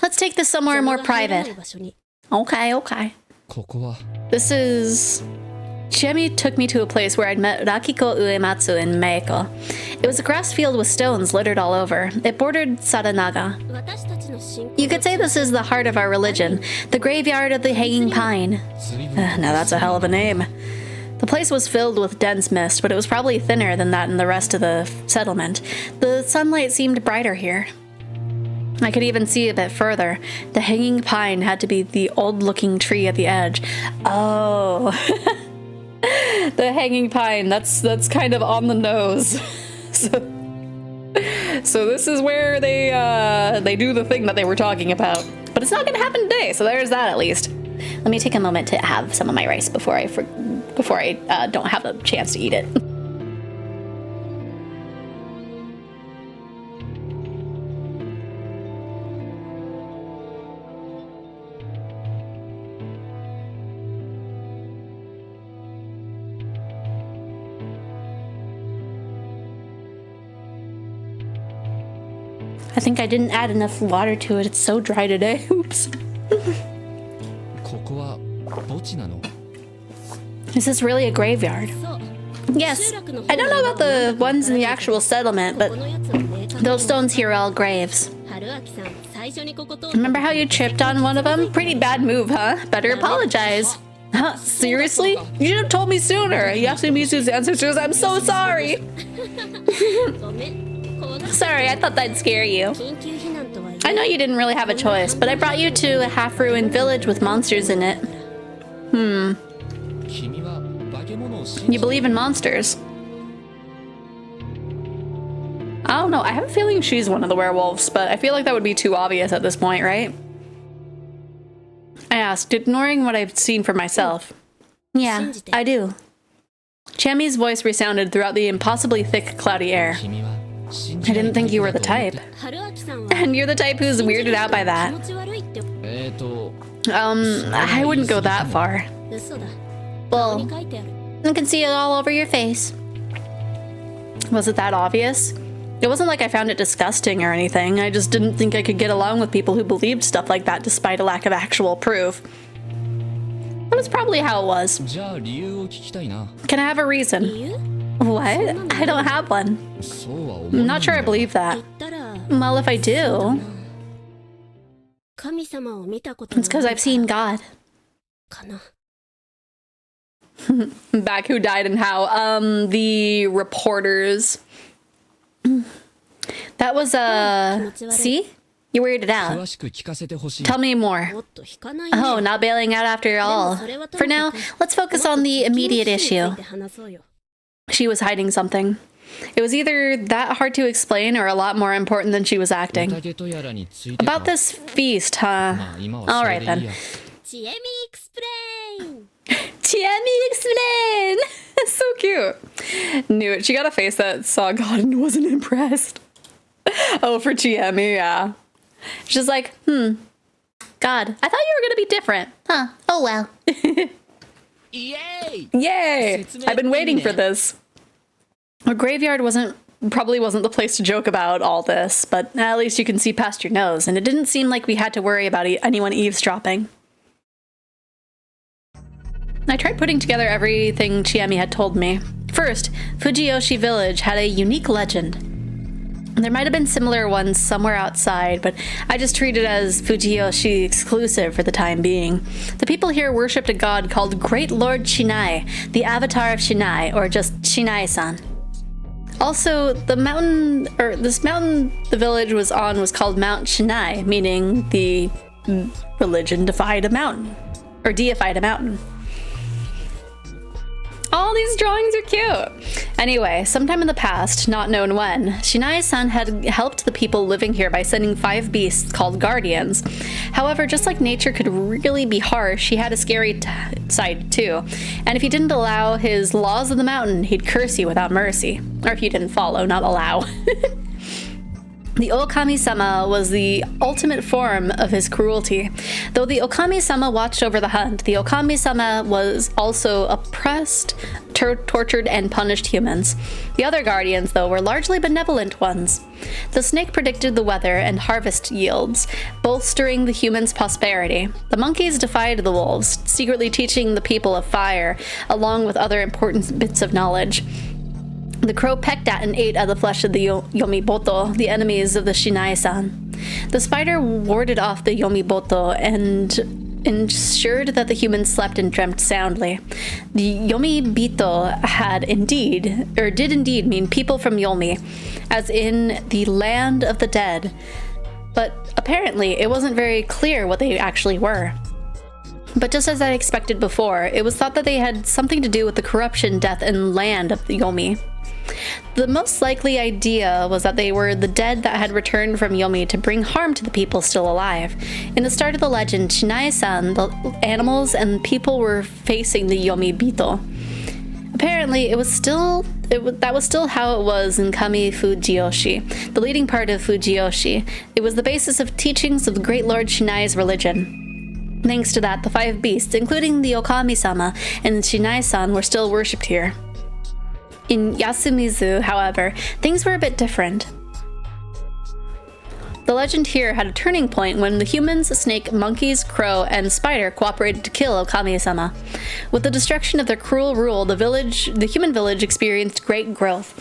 Let's take this somewhere more private. Okay. This is... Chiemi took me to a place where I'd met Rakiko Uematsu and Meiko. It was a grass field with stones littered all over. It bordered Saranaga. You could say this is the heart of our religion, the graveyard of the hanging pine. Now that's a hell of a name. The place was filled with dense mist, but it was probably thinner than that in the rest of the settlement. The sunlight seemed brighter here. I could even see a bit further. The hanging pine had to be the old-looking tree at the edge. Oh... The hanging pine, that's kind of on the nose. So this is where they do the thing that they were talking about. But it's not gonna happen today, so there's that at least. Let me take a moment to have some of my rice before I don't have the chance to eat it. I think I didn't add enough water to it. It's so dry today. Oops. Is this really a graveyard? Yes. I don't know about the ones in the actual settlement, but those stones here are all graves. Remember how you tripped on one of them? Pretty bad move, huh? Better apologize. Huh? Seriously? You should have told me sooner. Yasumizu's ancestors, I'm so sorry. Sorry, I thought that'd scare you. I know you didn't really have a choice, but I brought you to a half-ruined village with monsters in it. You believe in monsters? I don't know, I have a feeling she's one of the werewolves, but I feel like that would be too obvious at this point, right? I asked, ignoring what I've seen for myself. Yeah, I do. Chami's voice resounded throughout the impossibly thick, cloudy air. I didn't think you were the type. And you're the type who's weirded out by that. I wouldn't go that far. Well, I can see it all over your face. Was it that obvious? It wasn't like I found it disgusting or anything. I just didn't think I could get along with people who believed stuff like that despite a lack of actual proof. What was probably how it was. じゃあ理由を聞きたいな。 Can I have a reason? What? I don't have one. そうは思わ I'm ない not sure I んだよ believe that. 言ったら Well, if I do, 神様を見たこと it's because I've seen God. かな。 Back who died and how. The reporters. That was see? You weirded 詳 out. しく聞かせてほしい。 Tell me more. もっと引かないね。 Oh, not bailing out after all. For now, let's focus on the immediate issue. 話そうよ。 She was hiding something. It was either that hard to explain or a lot more important than she was 宴 acting. とやらについてか About this feast, huh? まあ今はそれ Alright でいい then. や。チエミエクスプレイン Chiemi explain! So cute. Knew it. She got a face that saw God and wasn't impressed. Oh, for Chiemi, yeah. She's like, God, I thought you were gonna be different. Huh. Oh well. Yay! Yay! I've been waiting for this. A graveyard probably wasn't the place to joke about all this, but at least you can see past your nose, and it didn't seem like we had to worry about anyone eavesdropping. I tried putting together everything Chiemi had told me. First, Fujiyoshi Village had a unique legend. There might have been similar ones somewhere outside, but I just treated it as Fujiyoshi exclusive for the time being. The people here worshipped a god called Great Lord Shinai, the avatar of Shinai, or just Shinai-san. Also, this mountain the village was on was called Mount Shinai, meaning the religion defied a mountain, or deified a mountain. All these drawings are cute. Anyway, sometime in the past, not known when, Shinai-san had helped the people living here by sending 5 beasts called guardians. However, just like nature could really be harsh, he had a scary side too. And if you didn't allow his laws of the mountain, he'd curse you without mercy. Or if you didn't follow, not allow. The Okami-sama was the ultimate form of his cruelty. Though the Okami-sama watched over the hunt, the Okami-sama was also oppressed, tortured, and punished humans. The other guardians, though, were largely benevolent ones. The snake predicted the weather and harvest yields, bolstering the humans' prosperity. The monkeys defied the wolves, secretly teaching the people of fire, along with other important bits of knowledge. The crow pecked at and ate of the flesh of the Yomiboto, the enemies of the Shinai-san. The spider warded off the Yomiboto and ensured that the humans slept and dreamt soundly. The Yomibito did indeed mean people from Yomi, as in the land of the dead. But apparently, it wasn't very clear what they actually were. But just as I expected before, it was thought that they had something to do with the corruption, death, and land of the Yomi. The most likely idea was that they were the dead that had returned from Yomi to bring harm to the people still alive. In the start of the legend, Shinai-san, the animals and people were facing the Yomibito. Apparently, that was still how it was in Kami Fujiyoshi, the leading part of Fujiyoshi. It was the basis of teachings of the Great Lord Shinai's religion. Thanks to that, the 5 beasts, including the Okami-sama and Shinai-san, were still worshipped here. In Yasumizu, however, things were a bit different. The legend here had a turning point when the humans, snake, monkeys, crow, and spider cooperated to kill Okami-sama. With the destruction of their cruel rule, the human village experienced great growth.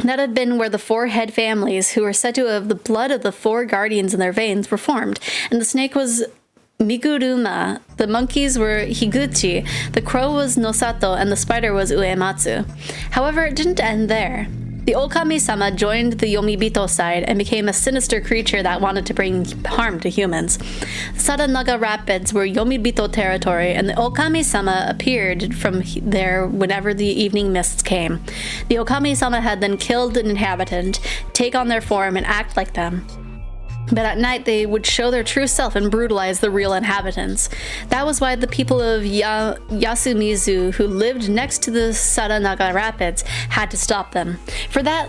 That had been where the 4 head families, who were said to have the blood of the 4 guardians in their veins, were formed, and the snake was Miguruma, the monkeys were Higuchi, the crow was Nosato, and the spider was Uematsu. However, it didn't end there. The Okami-sama joined the Yomibito side and became a sinister creature that wanted to bring harm to humans. The Sadanaga Rapids were Yomibito territory, and the Okami-sama appeared from there whenever the evening mists came. The Okami-sama had then killed an inhabitant, take on their form, and act like them. But at night they would show their true self and brutalize the real inhabitants. That was why the people of Yasumizu, who lived next to the Sadanaga Rapids, had to stop them. For that,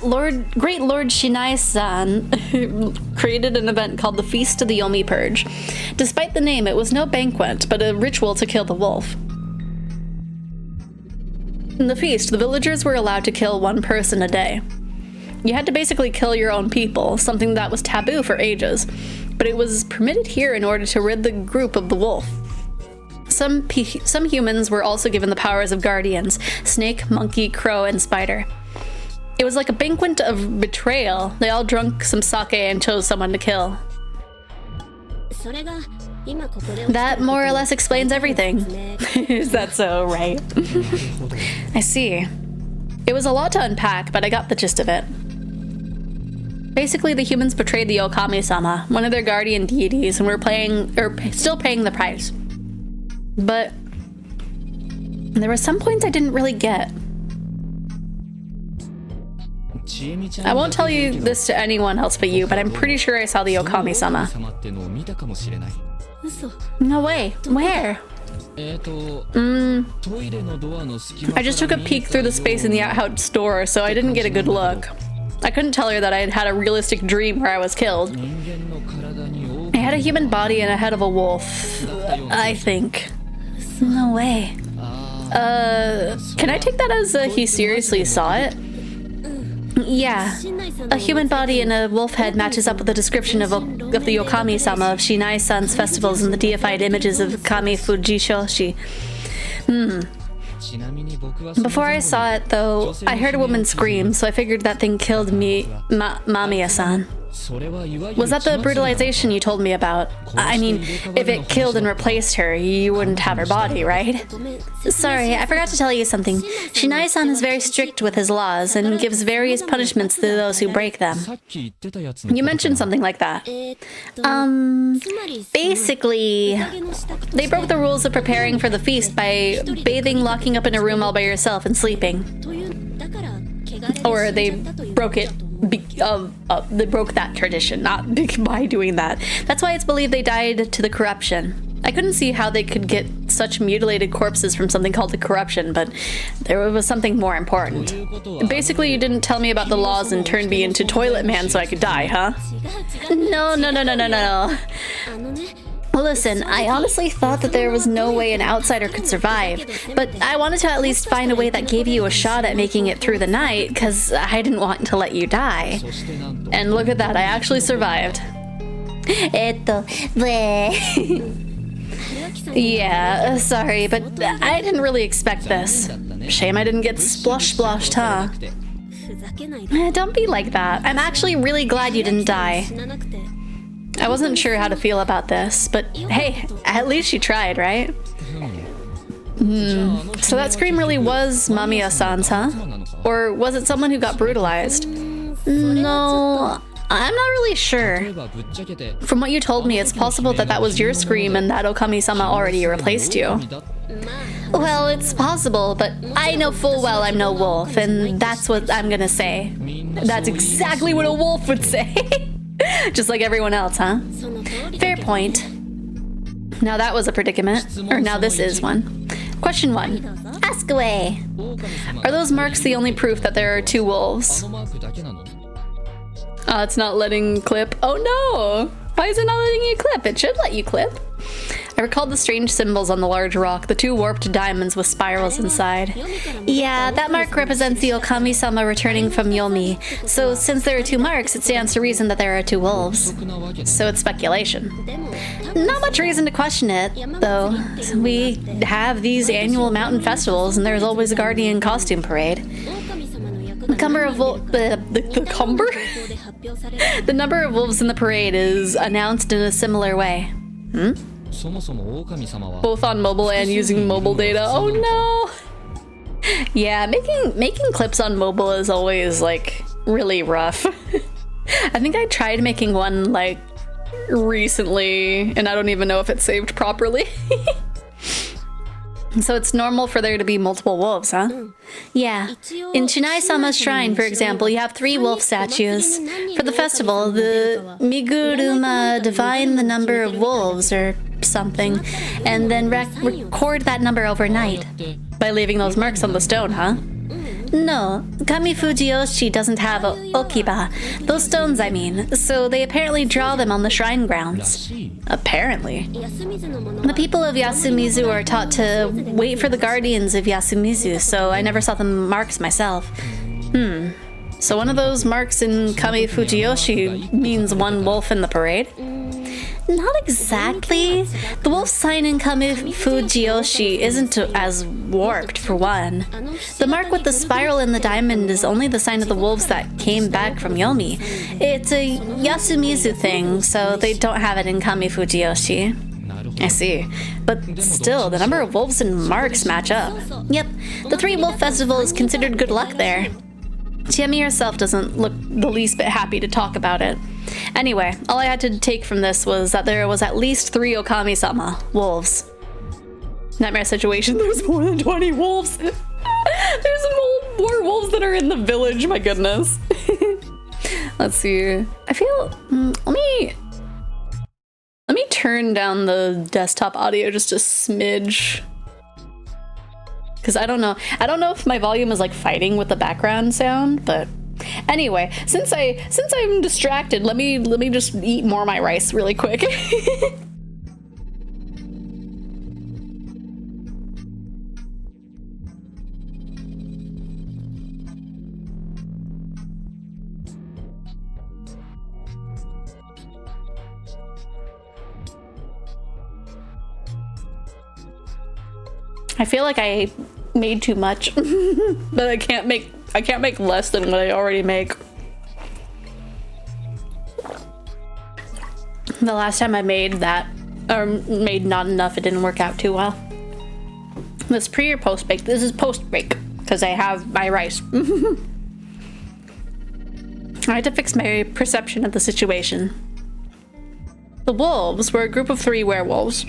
Great Lord Shinai-san created an event called the Feast of the Yomi Purge. Despite the name, it was no banquet, but a ritual to kill the wolf. In the feast, the villagers were allowed to kill 1 person a day. You had to basically kill your own people, something that was taboo for ages, but it was permitted here in order to rid the group of the wolf. some humans were also given the powers of guardians: snake, monkey, crow, and spider. It was like a banquet of betrayal. They all drank some sake and chose someone to kill. That more or less explains everything. Is that so? Right. I see. It was a lot to unpack, but I got the gist of it. Basically, the humans betrayed the Okami-sama, one of their guardian deities, and were still paying the price. But there were some points I didn't really get. I won't tell you this to anyone else but you, but I'm pretty sure I saw the Okami-sama. No way. Where? I just took a peek through the space in the outhouse door, so I didn't get a good look. I couldn't tell her that I had had a realistic dream where I was killed. I had a human body and a head of a wolf, I think. No way. Can I take that as he seriously saw it? Yeah. A human body and a wolf head matches up with the description of the Okami-sama of Shinai-san's festivals and the deified images of Kami Fujishoshi. Before I saw it, though, I heard a woman scream, so I figured that thing killed me, Mamiya-san. Was that the brutalization you told me about? I mean, if it killed and replaced her, you wouldn't have her body, right? Sorry, I forgot to tell you something. Shinai-san is very strict with his laws and gives various punishments to those who break them. You mentioned something like that. Basically, they broke the rules of preparing for the feast by bathing, locking up in a room all by yourself, and sleeping. Or they broke it. They broke that tradition, not by doing that. That's why it's believed they died to the corruption. I couldn't see how they could get such mutilated corpses from something called the corruption, but there was something more important. Basically, you didn't tell me about the laws and turned me into Toilet Man so I could die, huh? No. Listen, I honestly thought that there was no way an outsider could survive, but I wanted to at least find a way that gave you a shot at making it through the night, because I didn't want to let you die. And look at that, I actually survived. Yeah, sorry, but I didn't really expect this. Shame I didn't get splashed, huh? Don't be like that. I'm actually really glad you didn't die. I wasn't sure how to feel about this, but hey, at least you tried, right? So that scream really was Mamiya-san's, huh? Or was it someone who got brutalized? No, I'm not really sure. From what you told me, it's possible that that was your scream and that Okami-sama already replaced you. Well, it's possible, but I know full well I'm no wolf, and that's what I'm gonna say. That's exactly what a wolf would say. Just like everyone else, huh? Fair point. Now that was a predicament. Or now this is one. Question 1. Ask away. Are those marks the only proof that there are 2 wolves? It's not letting clip. Oh no! Why is it not letting you clip? It should let you clip. I recalled the strange symbols on the large rock, the 2 warped diamonds with spirals inside. Yeah, that mark represents the Okami-sama returning from Yomi. So since there are 2 marks, it stands to reason that there are 2 wolves. So it's speculation. Not much reason to question it, though. We have these annual mountain festivals, and there's always a guardian costume parade. The number of the number of wolves in the parade is announced in a similar way. Both on mobile and using mobile data. Oh no! Yeah, making clips on mobile is always like really rough. I think I tried making one like recently, and I don't even know if it saved properly. So it's normal for there to be multiple wolves, huh? Yeah. In Shinai-sama's shrine, for example, you have 3 wolf statues. For the festival, the Miguruma divine the number of wolves or something, and then record that number overnight. By leaving those marks on the stone, huh? No, Kami Fujioshi doesn't have okiba. Those stones, I mean. So they apparently draw them on the shrine grounds. Apparently. The people of Yasumizu are taught to wait for the guardians of Yasumizu, so I never saw the marks myself. So one of those marks in Kami Fujioshi means 1 wolf in the parade? not exactly. The wolf sign in Kamifu Jioshi isn't as warped, for one. The mark with the spiral and the diamond is only the sign of the wolves that came back from Yomi. It's a Yasumizu thing, so they don't have it in Kamifu Jioshi. I see. But still, the number of wolves and marks match up. Yep, the Three Wolf Festival is considered good luck there. Chiemi herself doesn't look the least bit happy to talk about it. Anyway, all I had to take from this was that there was at least 3 Okami-sama, wolves. Nightmare situation, there's more than 20 wolves. There's more wolves that are in the village, my goodness. Let's see. I feel, let me turn down the desktop audio just a smidge. Because I don't know if my volume is like fighting with the background sound, but anyway, since I'm distracted, let me just eat more of my rice really quick. I feel like I made too much, but I can't make less than what I already make. The last time I made that, or made not enough, it didn't work out too well. This pre or post bake? This is post bake because I have my rice. I had to fix my perception of the situation. The wolves were a group of 3 werewolves.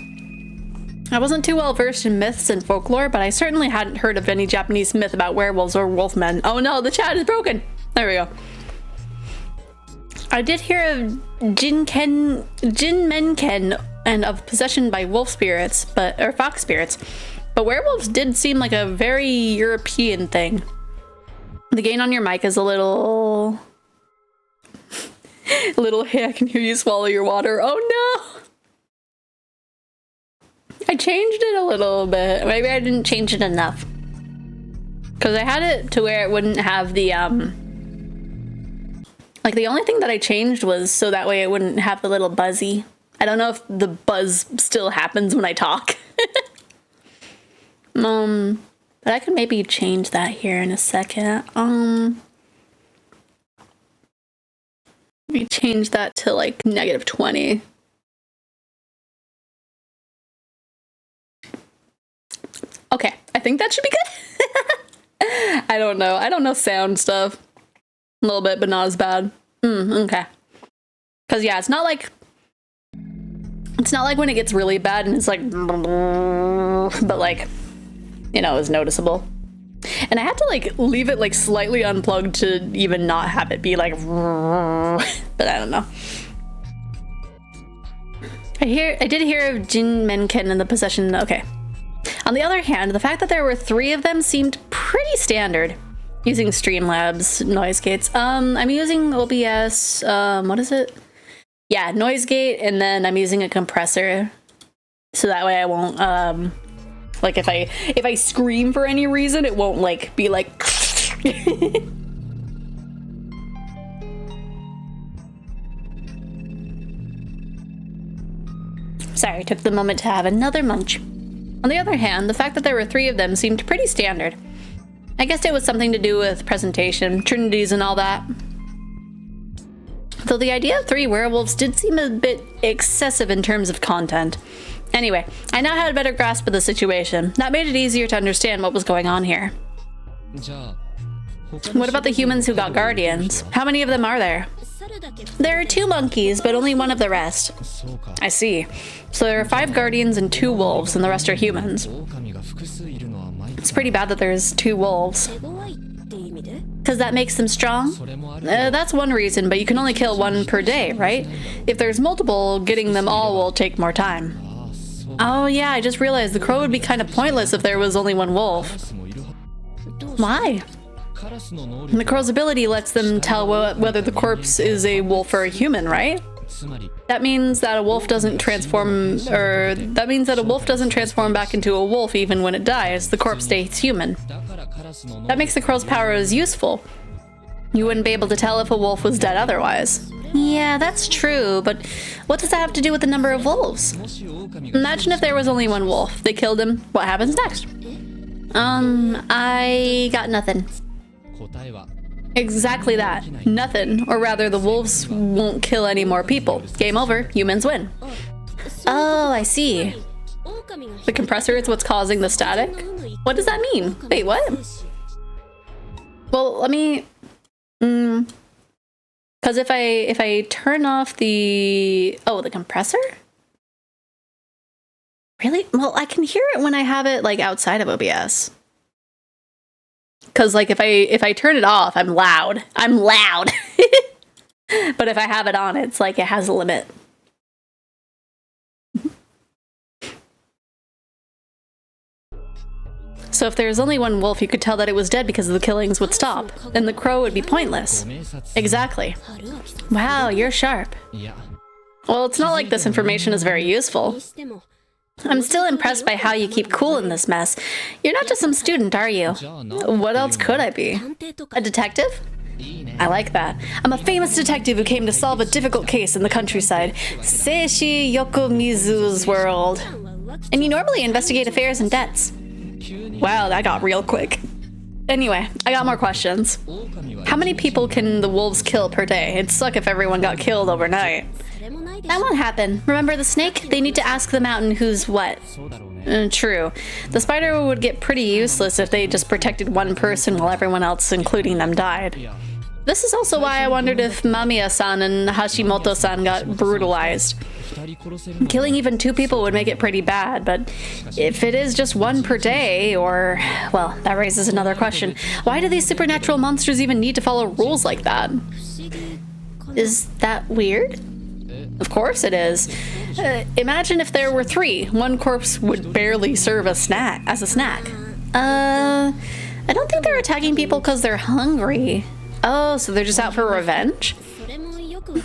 I wasn't too well versed in myths and folklore, but I certainly hadn't heard of any Japanese myth about werewolves or wolfmen. Oh no, the chat is broken! There we go. I did hear of Jinmenken and of possession by wolf spirits, or fox spirits, but werewolves did seem like a very European thing. The gain on your mic is a little... hey, I can hear you swallow your water. Oh no! I changed it a little bit. Maybe I didn't change it enough. Because I had it to where it wouldn't have the, like the only thing that I changed was so that way it wouldn't have the little buzzy. I don't know if the buzz still happens when I talk. But I could maybe change that here in a second. Maybe change that to like -20. Okay, I think that should be good. I don't know sound stuff. A little bit, but not as bad. Okay. Cause yeah, it's not like when it gets really bad and it's like, but like, you know, it's noticeable. And I had to like leave it like slightly unplugged to even not have it be like, but I don't know. I did hear of Jinmenken and the possession. Okay. On the other hand, the fact that there were 3 of them seemed pretty standard. Using Streamlabs noise gates. I'm using OBS, what is it? Yeah, noise gate, and then I'm using a compressor. So that way I won't, like if I scream for any reason, it won't like be like Sorry, took the moment to have another munch. On the other hand, the fact that there were 3 of them seemed pretty standard. I guess it was something to do with presentation, trinities and all that. Though the idea of 3 werewolves did seem a bit excessive in terms of content. Anyway, I now had a better grasp of the situation. That made it easier to understand what was going on here. What about the humans who got guardians? How many of them are there? There are 2 monkeys, but only one of the rest. I see. So there are 5 guardians and 2 wolves, and the rest are humans. It's pretty bad that there's 2 wolves. Because that makes them strong? That's one reason, but you can only kill 1 per day, right? If there's multiple, getting them all will take more time. Oh yeah, I just realized the crow would be kind of pointless if there was only 1 wolf. Why? The crow's ability lets them tell whether the corpse is a wolf or a human, right? That means that a wolf doesn't transform back into a wolf even when it dies. The corpse stays human. That makes the crow's powers useful. You wouldn't be able to tell if a wolf was dead otherwise. Yeah, that's true, but what does that have to do with the number of wolves? もし狼が Imagine if there was only one wolf. They killed him. What happens next? I got nothing. 答えは Exactly that. Nothing. Or rather, the wolves won't kill any more people. Game over. Humans win. Oh, I see. The compressor is what's causing the static? What does that mean? Wait, what? Well, let me... Because if I turn off the... Oh, the compressor? Really? Well, I can hear it when I have it, like, outside of OBS. Because, like, if I turn it off, I'm loud. I'm loud! But if I have it on, it's like it has a limit. So if there's only one wolf, you could tell that it was dead because the killings would stop. Then the crow would be pointless. 名察 Exactly. Wow, you're sharp. いや Well, it's not like this information is very useful. I'm still impressed by how you keep cool in this mess. You're not just some student, are you? What else could I be? A detective? I like that. I'm a famous detective who came to solve a difficult case in the countryside. Seishi Yokomizu's world. And you normally investigate affairs and debts. Wow, that got real quick. Anyway, I got more questions. 狼は How many people can the wolves kill per day? It'd suck if everyone got killed overnight. That won't happen. Remember the snake? They need to ask the mountain who's what. そうだろうね True. The spider would get pretty useless if they just protected one person while everyone else, including them, died. いや This is also why I wondered if Mamiya-san and Hashimoto-san got brutalized. 二人殺せるの Killing even 2 people would make it pretty bad, but if it is just 1 per day, or... Well, that raises another question. Why do these supernatural monsters even need to follow rules like that? Is that weird? Of course it is. Imagine if there were 3. 1 corpse would barely serve as a snack. I don't think they're attacking people because they're hungry. Oh, so they're just out for revenge?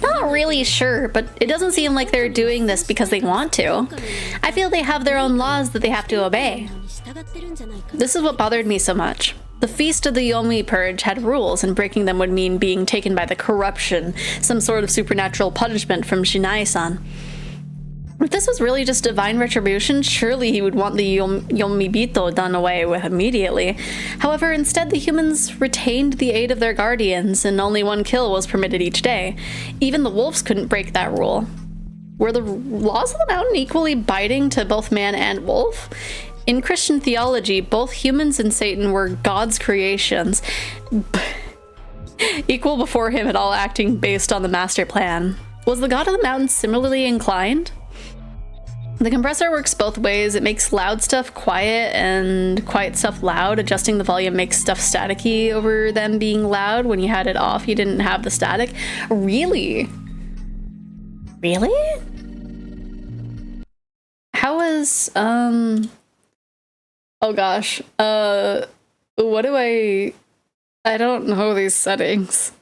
Not really sure, but it doesn't seem like they're doing this because they want to. I feel they have their own laws that they have to obey. This is what bothered me so much. The Feast of the Yomi Purge had rules, and breaking them would mean being taken by the corruption, some sort of supernatural punishment from Shinai-san. If this was really just divine retribution, surely he would want the Yomibito done away with immediately. However, instead the humans retained the aid of their guardians, and only 1 kill was permitted each day. Even the wolves couldn't break that rule. Were the laws of the mountain equally binding to both man and wolf? In Christian theology, both humans and Satan were God's creations, equal before him and all acting based on the master plan. Was the god of the mountain similarly inclined? The compressor works both ways. It makes loud stuff quiet and quiet stuff loud. Adjusting the volume makes stuff staticky over them being loud. When you had it off, you didn't have the static. Really? Really? How was, oh gosh. What do I don't know these settings.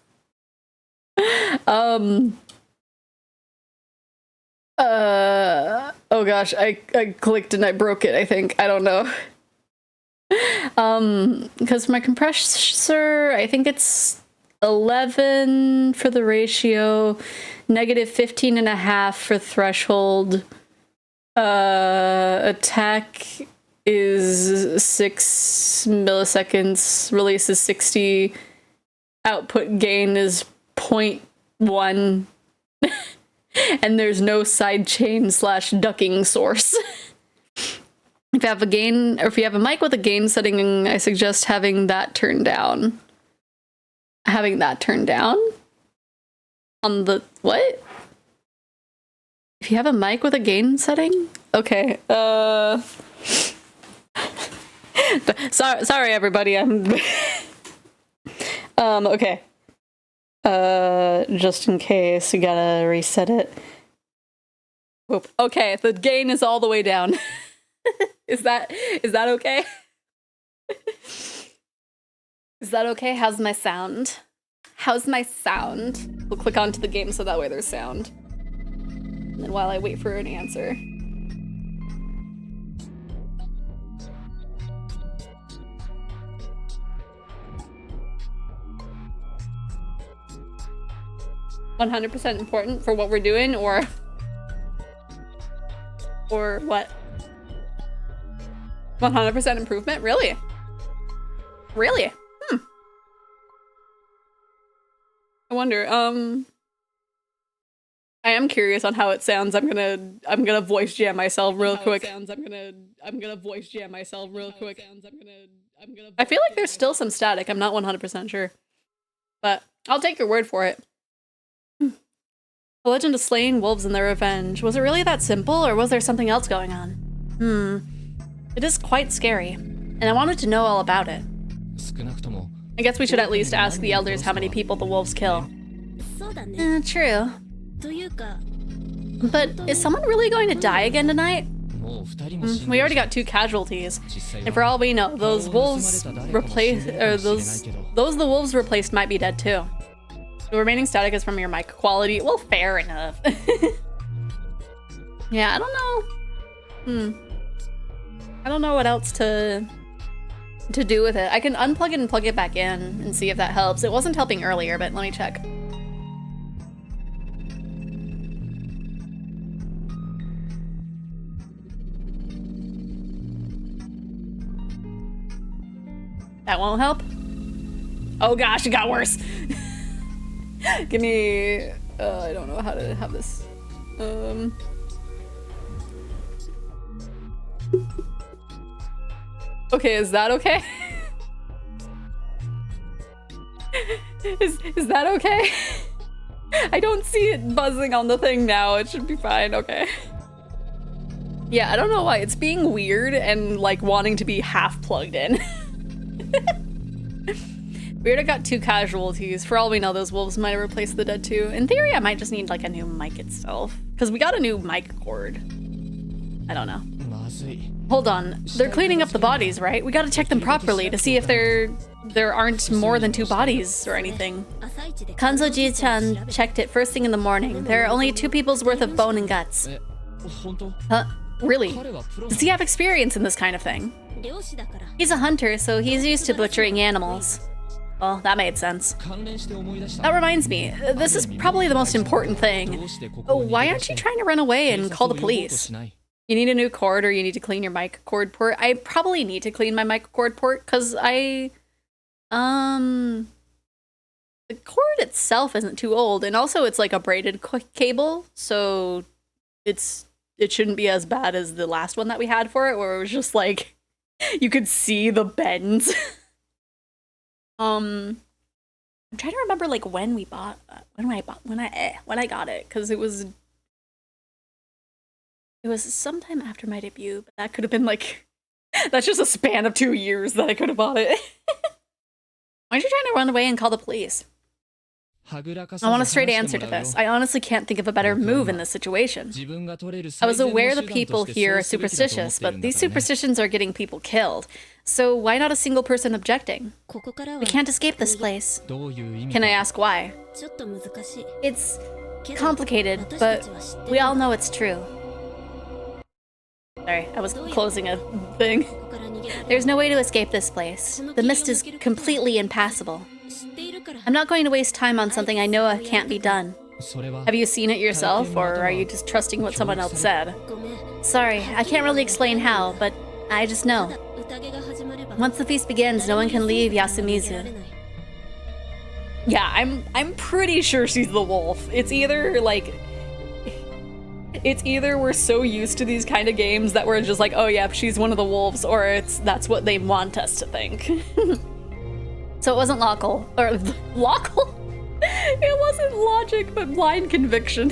Oh gosh, I clicked and I broke it, I think. I don't know. Because my compressor, I think it's 11 for the ratio, negative 15.5 for threshold. Attack is 6 milliseconds, release is 60, output gain is 0.1. And there's no side chain / ducking source. If you have a gain, or if you have a mic with a gain setting, I suggest having that turned down. Having that turned down? On the, what? If you have a mic with a gain setting? Okay, sorry everybody, I'm... okay. Just in case, you gotta reset it. Oop. Okay, the gain is all the way down. Is that okay? Is that okay? How's my sound? How's my sound? We'll click onto the game so that way there's sound. And then while I wait for an answer. 100% important for what we're doing, or what? 100% improvement? Really? Really? I wonder, I am curious on how it sounds. I'm gonna voice jam myself real quick. I'm gonna voice jam myself real quick. I feel like there's still some static. I'm not 100% sure. But I'll take your word for it. The legend of slaying wolves and their revenge. Was it really that simple, or was there something else going on? It is quite scary, and I wanted to know all about it. I guess we should at least ask the elders how many people the wolves kill. True. But is someone really going to die again tonight? We already got 2 casualties, and for all we know, those wolves replaced, or those the wolves replaced might be dead too. The remaining static is from your mic quality. Well, fair enough. Yeah, I don't know. I don't know what else to do with it. I can unplug it and plug it back in and see if that helps. It wasn't helping earlier, but let me check. That won't help? Oh gosh, it got worse. Give me, I don't know how to have this. Okay, is that okay? Is that okay? I don't see it buzzing on the thing now. It should be fine, okay. Yeah, I don't know why. It's being weird and like wanting to be half plugged in. We already got 2 casualties. For all we know, those wolves might have replaced the dead too. In theory, I might just need like a new mic itself. Because we got a new mic cord. I don't know. Hold on. They're cleaning up the bodies, right? We gotta check them properly to see if there aren't more than 2 bodies or anything. Kanzo-ji-chan checked it first thing in the morning. There are only 2 people's worth of bone and guts. Huh? Really? Does he have experience in this kind of thing? He's a hunter, so he's used to butchering animals. Well, that made sense. That reminds me, this is probably the most important thing. Why aren't you trying to run away and call the police? You need a new cord, or you need to clean your mic cord port. I probably need to clean my mic cord port, because the cord itself isn't too old, and also it's like a braided cable, so it shouldn't be as bad as the last one that we had for it, where it was just like, you could see the bends. I'm trying to remember like when we bought, when I got it, because it was sometime after my debut, but that could have been like, that's just a span of 2 years that I could have bought it. Why aren't you trying to run away and call the police? I want a straight answer to this. I honestly can't think of a better move in this situation. I was aware the people here are superstitious, but these superstitions are getting people killed. So why not a single person objecting? We can't escape this place. Can I ask why? It's complicated, but we all know it's true. Sorry, I was closing a thing. There's no way to escape this place. The mist is completely impassable. I'm not going to waste time on something I know can't be done. Have you seen it yourself, or are you just trusting what someone else said? Sorry, I can't really explain how, but I just know. Once the feast begins, no one can leave Yasumizu. Yeah, I'm pretty sure she's the wolf. It's either we're so used to these kind of games that we're just like, oh yeah, she's one of the wolves, or that's what they want us to think. So it wasn't Lockle, or Lockle? It wasn't logic, but blind conviction.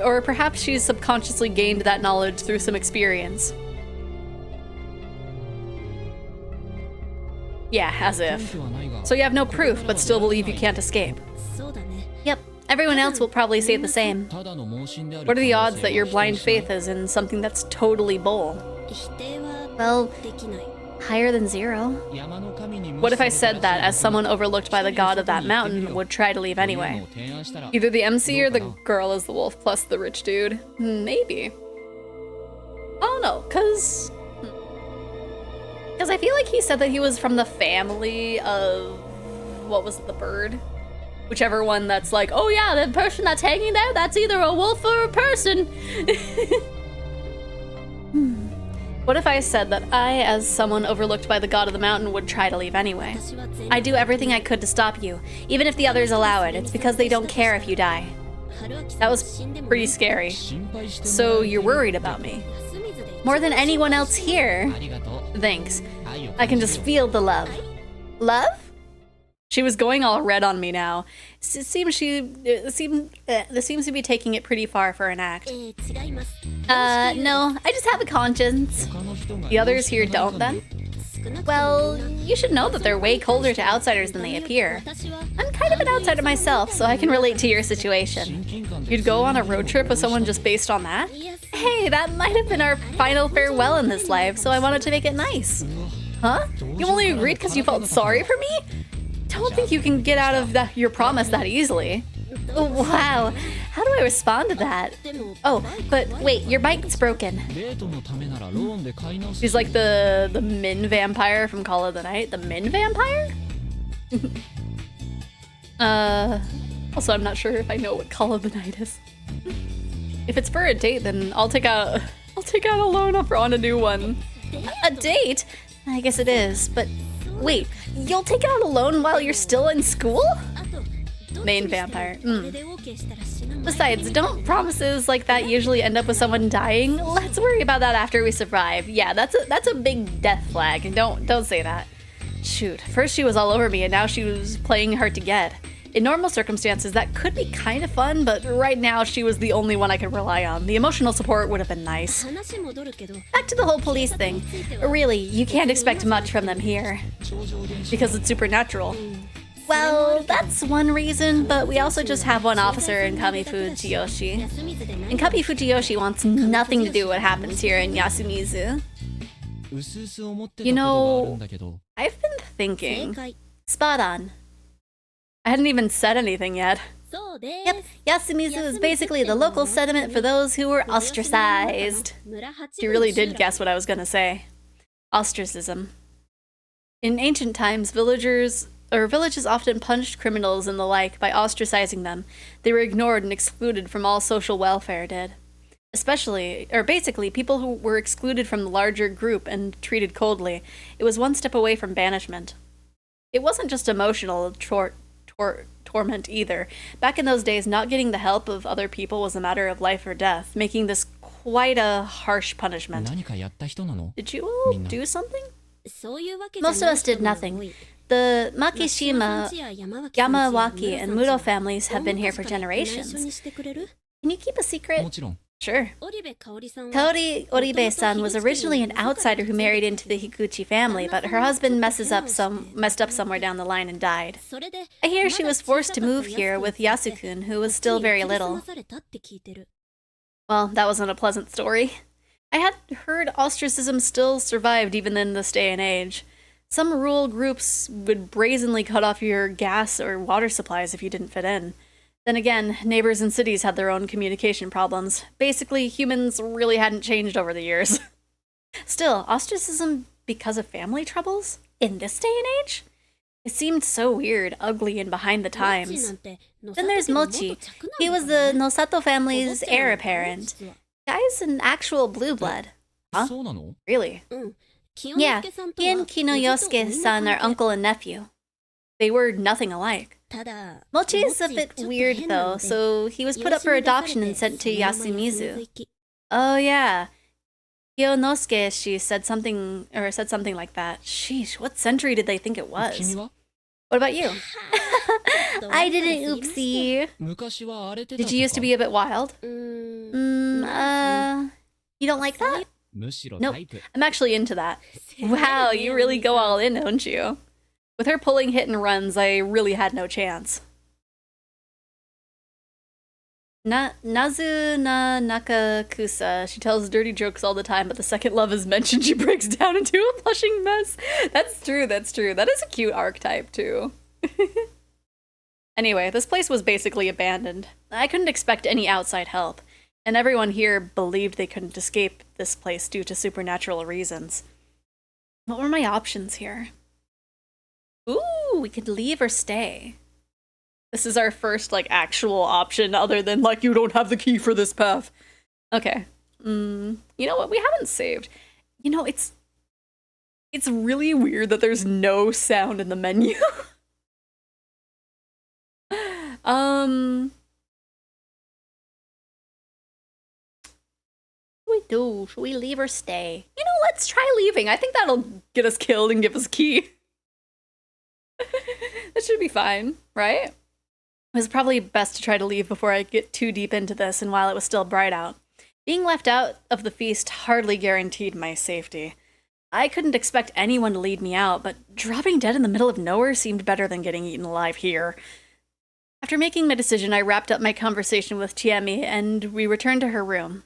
Or perhaps she's subconsciously gained that knowledge through some experience. Yeah, as if. So you have no proof, but still believe you can't escape. Yep, everyone else will probably say the same. What are the odds that your blind faith is in something that's totally bull? Well, higher than 0. What if I said that as someone overlooked by the god of that mountain would try to leave anyway? Either the MC or the girl is the wolf plus the rich dude. Maybe. I don't know, cause I feel like he said that he was from the family of, what was it, the bird? Whichever one that's like, oh yeah, the person that's hanging there, that's either a wolf or a person. What if I said that I, as someone overlooked by the god of the mountain, would try to leave anyway? I do everything I could to stop you, even if the others allow it. It's because they don't care if you die. That was pretty scary. So you're worried about me? More than anyone else here. Thanks. I can just feel the love. Love? She was going all red on me now. This seems to be taking it pretty far for an act. No, I just have a conscience. The others here don't then? Well, you should know that they're way colder to outsiders than they appear. I'm kind of an outsider myself, so I can relate to your situation. You'd go on a road trip with someone just based on that? Hey, that might have been our final farewell in this life, so I wanted to make it nice. Huh? You only agreed because you felt sorry for me? Don't think you can get out of your promise that easily. Wow, how do I respond to that? Oh, but wait, your bike's broken. She's like the Min vampire from Call of the Night. The Min vampire? Also, I'm not sure if I know what Call of the Night is. If it's for a date, then I'll take out a loan on a new one. A date? I guess it is, but wait, you'll take out a loan while you're still in school? Main vampire. Besides, don't promises like that usually end up with someone dying? Let's worry about that after we survive. Yeah, that's a big death flag. Don't say that. Shoot, first she was all over me and now she was playing hard to get. In normal circumstances, that could be kind of fun, but right now she was the only one I could rely on. The emotional support would have been nice. Back to the whole police thing. Really, you can't expect much from them here. Because it's supernatural. Well, that's one reason, but we also just have one officer in Kami Fujiyoshi. And Kami Fujiyoshi wants nothing to do with what happens here in Yasumizu. You know, I've been thinking. Spot on. I hadn't even said anything yet. Yep, Yasumizu is basically the local settlement for those who were ostracized. She really did guess what I was gonna say. Ostracism. In ancient times, villages often punished criminals and the like by ostracizing them. They were ignored and excluded from all social welfare did. Basically, people who were excluded from the larger group and treated coldly. It was one step away from banishment. It wasn't just emotional torment either. Back in those days, not getting the help of other people was a matter of life or death, making this quite a harsh punishment. Did you all do something? Most of us did nothing. The Makishima, Yamawaki, and Mudo families have been here for generations. Can you keep a secret? Sure. Kaori Oribe-san was originally an outsider who married into the Higuchi family, but her husband messed up somewhere down the line and died. I hear she was forced to move here with Yasukun, who was still very little. Well, that wasn't a pleasant story. I had heard ostracism still survived even in this day and age. Some rural groups would brazenly cut off your gas or water supplies if you didn't fit in. Then again, neighbors in cities had their own communication problems. Basically, humans really hadn't changed over the years. Still, ostracism because of family troubles? In this day and age? It seemed so weird, ugly, and behind the times. Then there's Mochi. He was the Nosato family's heir apparent. Guy's an actual blue blood. Huh? Really? Yeah, he and Kinoyosuke-san are uncle and nephew. They were nothing alike. Mochi is a bit weird though, so he was put up for adoption and sent to Yasumizu. Oh yeah. Kyonosuke, she said something like that. Sheesh, what century did they think it was? What about you? I didn't, oopsie. Did you used to be a bit wild? You don't like that? Nope, I'm actually into that. Wow, you really go all in, don't you? With her pulling hit and runs, I really had no chance. Nazuna Nakakusa. She tells dirty jokes all the time, but the second love is mentioned, she breaks down into a blushing mess. That's true, that's true. That is a cute archetype, too. Anyway, this place was basically abandoned. I couldn't expect any outside help, and everyone here believed they couldn't escape this place due to supernatural reasons. What were my options here? Ooh, we could leave or stay. This is our first, like, actual option other than, like, you don't have the key for this path. Okay. You know what? We haven't saved. You know, it's really weird that there's no sound in the menu. What do we do? Should we leave or stay? You know, let's try leaving. I think that'll get us killed and give us a key. That should be fine, right? It was probably best to try to leave before I get too deep into this and while it was still bright out. Being left out of the feast hardly guaranteed my safety. I couldn't expect anyone to lead me out, but dropping dead in the middle of nowhere seemed better than getting eaten alive here. After making my decision, I wrapped up my conversation with Chiemi and we returned to her room.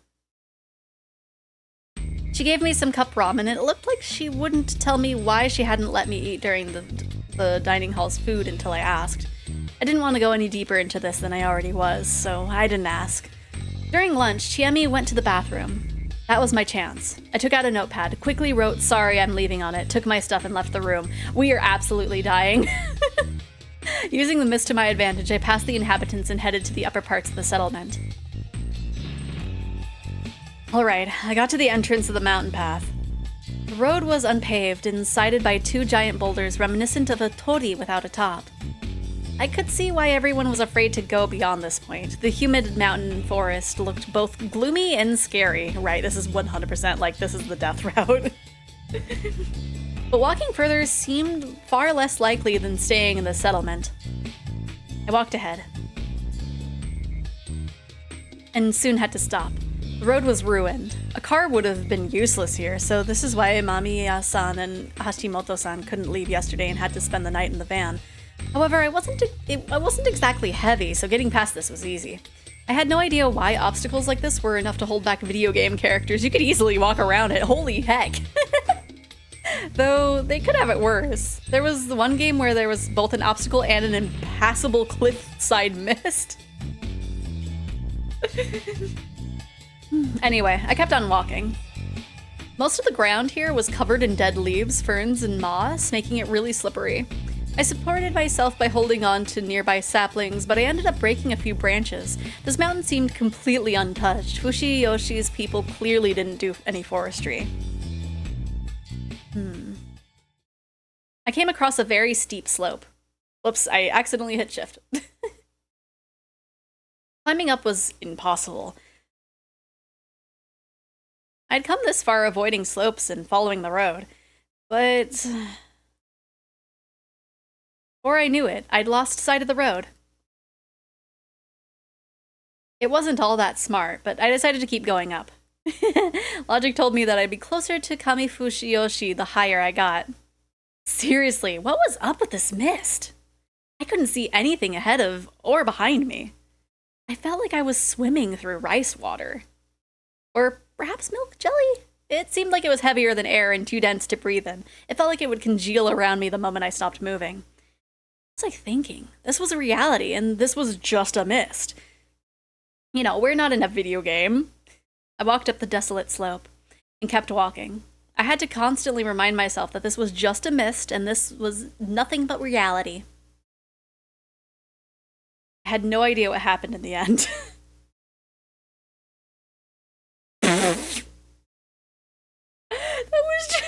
She gave me some cup ramen, and it looked like she wouldn't tell me why she hadn't let me eat during the dining hall's food until I asked. I didn't want to go any deeper into this than I already was, so I didn't ask. During lunch, Chiemi went to the bathroom. That was my chance. I took out a notepad, quickly wrote "sorry, I'm leaving" on it, took my stuff and left the room. We are absolutely dying. Using the mist to my advantage, I passed the inhabitants and headed to the upper parts of the settlement. Alright, I got to the entrance of the mountain path. The road was unpaved and sided by two giant boulders reminiscent of a tori without a top. I could see why everyone was afraid to go beyond this point. The humid mountain forest looked both gloomy and scary. Right, this is 100% like this is the death route. But walking further seemed far less likely than staying in the settlement. I walked ahead. And soon had to stop. The road was ruined. A car would have been useless here, so this is why Mamiya-san and Hashimoto-san couldn't leave yesterday and had to spend the night in the van. However, I wasn't exactly heavy, so getting past this was easy. I had no idea why obstacles like this were enough to hold back video game characters. You could easily walk around it. Holy heck. Though, they could have it worse. There was the one game where there was both an obstacle and an impassable cliffside mist. Anyway, I kept on walking. Most of the ground here was covered in dead leaves, ferns, and moss, making it really slippery. I supported myself by holding on to nearby saplings, but I ended up breaking a few branches. This mountain seemed completely untouched. Fushiyoshi's people clearly didn't do any forestry. I came across a very steep slope. Whoops, I accidentally hit shift. Climbing up was impossible. I'd come this far avoiding slopes and following the road, but before I knew it, I'd lost sight of the road. It wasn't all that smart, but I decided to keep going up. Logic told me that I'd be closer to Kamifushiyoshi the higher I got. Seriously, what was up with this mist? I couldn't see anything ahead of or behind me. I felt like I was swimming through rice water. Or perhaps milk jelly? It seemed like it was heavier than air and too dense to breathe in. It felt like it would congeal around me the moment I stopped moving. What was I thinking? This was a reality, and this was just a mist. You know, we're not in a video game. I walked up the desolate slope and kept walking. I had to constantly remind myself that this was just a mist and this was nothing but reality. I had no idea what happened in the end. That was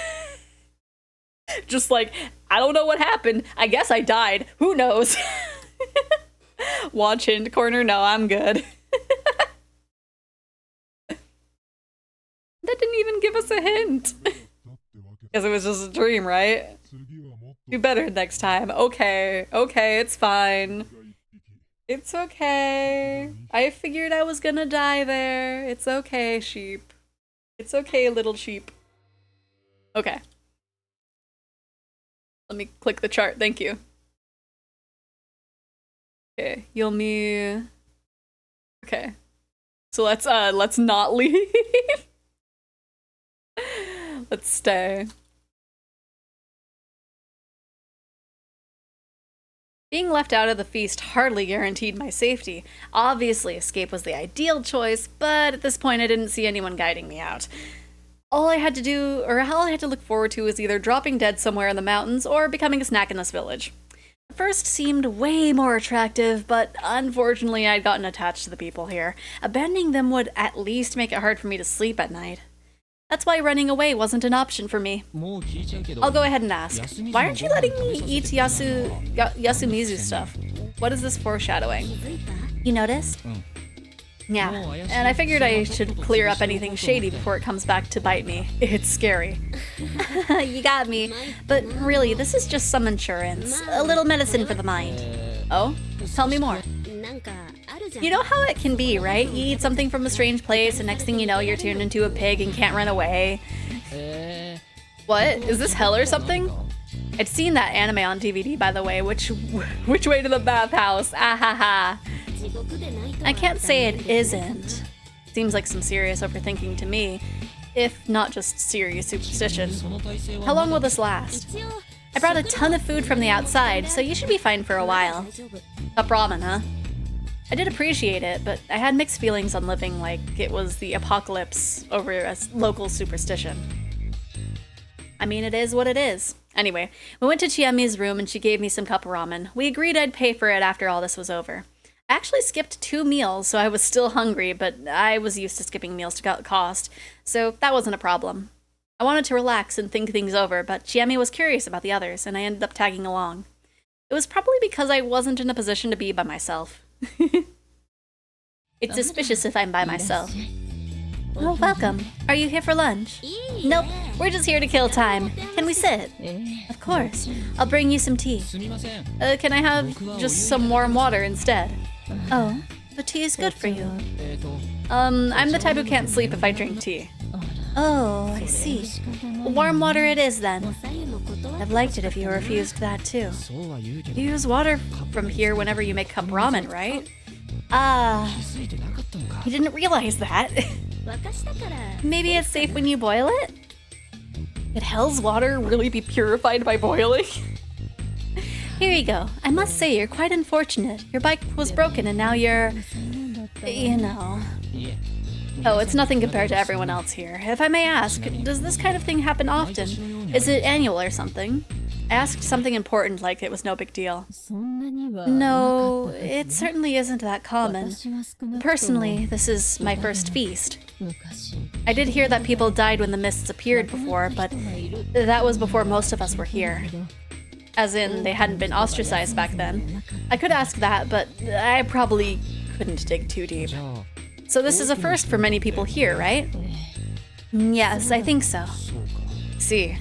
just like, I don't know what happened. I guess I died. Who knows? Watch hint corner. No, I'm good. That didn't even give us a hint. Because it was just a dream, right? Do better next time. Okay, it's fine. It's okay. I figured I was gonna die there. It's okay, sheep. It's okay, little sheep. Okay. Let me click the chart, thank you. Okay, Yomi. Okay. So let's not leave. Let's stay. Being left out of the feast hardly guaranteed my safety. Obviously, escape was the ideal choice, but at this point I didn't see anyone guiding me out. All I had to look forward to was either dropping dead somewhere in the mountains or becoming a snack in this village. first seemed way more attractive, but unfortunately I'd gotten attached to the people here. Abandoning them would at least make it hard for me to sleep at night. That's why running away wasn't an option for me. I'll go ahead and ask. Why aren't you letting me eat Yasumizu stuff? What is this foreshadowing? You noticed? Yeah, and I figured I should clear up anything shady before it comes back to bite me. It's scary. You got me. But really, this is just some insurance. A little medicine for the mind. Oh? Tell me more. You know how it can be, right? You eat something from a strange place, and next thing you know, you're turned into a pig and can't run away. What? Is this hell or something? I'd seen that anime on DVD, by the way. Which way to the bathhouse? Ah ha ha. I can't say it isn't. Seems like some serious overthinking to me, if not just serious superstition. How long will this last? I brought a ton of food from the outside, so you should be fine for a while. Cup ramen, huh? I did appreciate it, but I had mixed feelings on living like it was the apocalypse over a local superstition. I mean, it is what it is. Anyway, we went to Chiami's room and she gave me some cup ramen. We agreed I'd pay for it after all this was over. I actually skipped 2 meals, so I was still hungry, but I was used to skipping meals to cut cost, so that wasn't a problem. I wanted to relax and think things over, but Chiemi was curious about the others, and I ended up tagging along. It was probably because I wasn't in a position to be by myself. It's suspicious if I'm by myself. Oh, welcome. Are you here for lunch? Nope, we're just here to kill time. Can we sit? Of course. I'll bring you some tea. Can I have just some warm water instead? Oh, but tea is good for you. I'm the type who can't sleep if I drink tea. Oh, I see. Warm water it is then. I've liked it if you refused that too. You use water from here whenever you make cup ramen, right? You didn't realize that. Maybe it's safe when you boil it? Could hell's water really be purified by boiling? Here you go. I must say, you're quite unfortunate. Your bike was broken and now you're... you know... Oh, it's nothing compared to everyone else here. If I may ask, does this kind of thing happen often? Is it annual or something? I asked something important like it was no big deal. No, it certainly isn't that common. Personally, this is my first feast. I did hear that people died when the mists appeared before, but that was before most of us were here. As in, they hadn't been ostracized back then. I could ask that, but I probably couldn't dig too deep. So this is a first for many people here, right? Yes, I think so. See.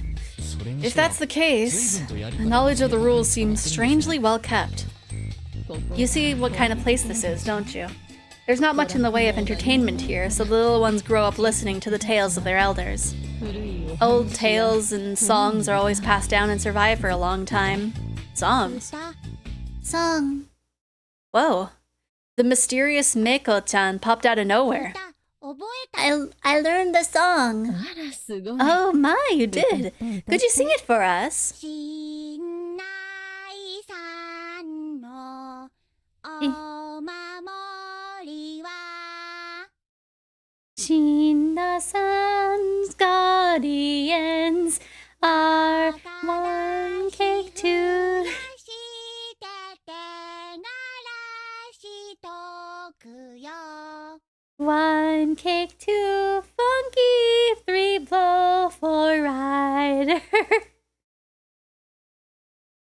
If that's the case, the knowledge of the rules seems strangely well kept. You see what kind of place this is, don't you? There's not much in the way of entertainment here, so the little ones grow up listening to the tales of their elders. Old tales and songs are always passed down and survive for a long time. Songs? Song. Whoa. The mysterious Meiko-chan popped out of nowhere. I learned the song. Oh my, you did. Could you sing it for us? Shinna-san's guardians are one cake to... One cake, 2 funky, 3 blow for rider.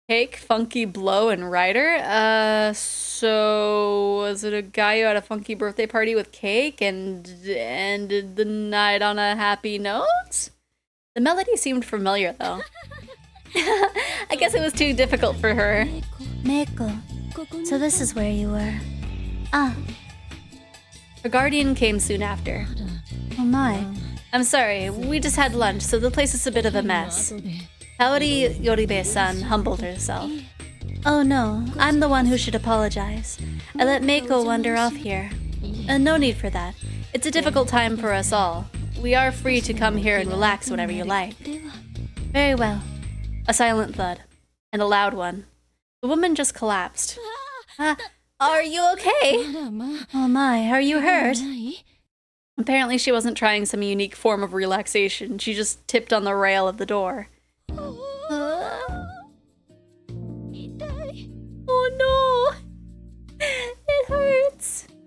Cake, funky, blow, and rider? So was it a guy who had a funky birthday party with cake and ended the night on a happy note? The melody seemed familiar, though. I guess it was too difficult for her. Meiko, so this is where you were. Ah. Her guardian came soon after. Oh my. I'm sorry, we just had lunch, so the place is a bit of a mess. Kaori Yoribe-san humbled herself. Oh no, I'm the one who should apologize. I let Meiko wander off here. No need for that. It's a difficult time for us all. We are free to come here and relax whenever you like. Very well. A silent thud. And a loud one. The woman just collapsed. Are you okay? Oh my, are you hurt? Apparently she wasn't trying some unique form of relaxation. She just tipped on the rail of the door.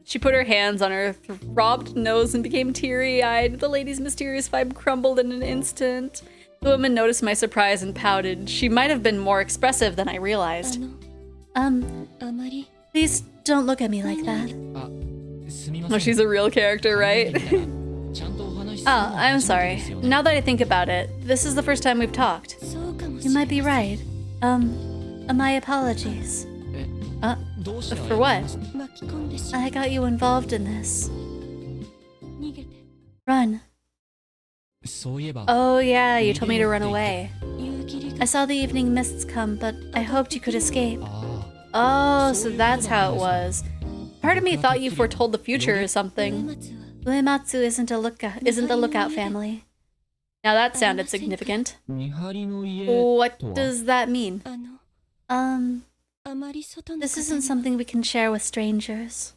She put her hands on her throbbed nose and became teary-eyed. The lady's mysterious vibe crumbled in an instant. The woman noticed my surprise and pouted. She might have been more expressive than I realized. Please don't look at me like that. Oh, she's a real character, right? Oh, I'm sorry. Now that I think about it, this is the first time we've talked. You might be right. My apologies. For what? I got you involved in this. Run. Oh yeah, you told me to run away. I saw the evening mists come, but I hoped you could escape. Oh, so that's how it was. Part of me thought you foretold the future or something. Uematsu isn't the lookout family. Now that sounded significant. What does that mean? This isn't something we can share with strangers.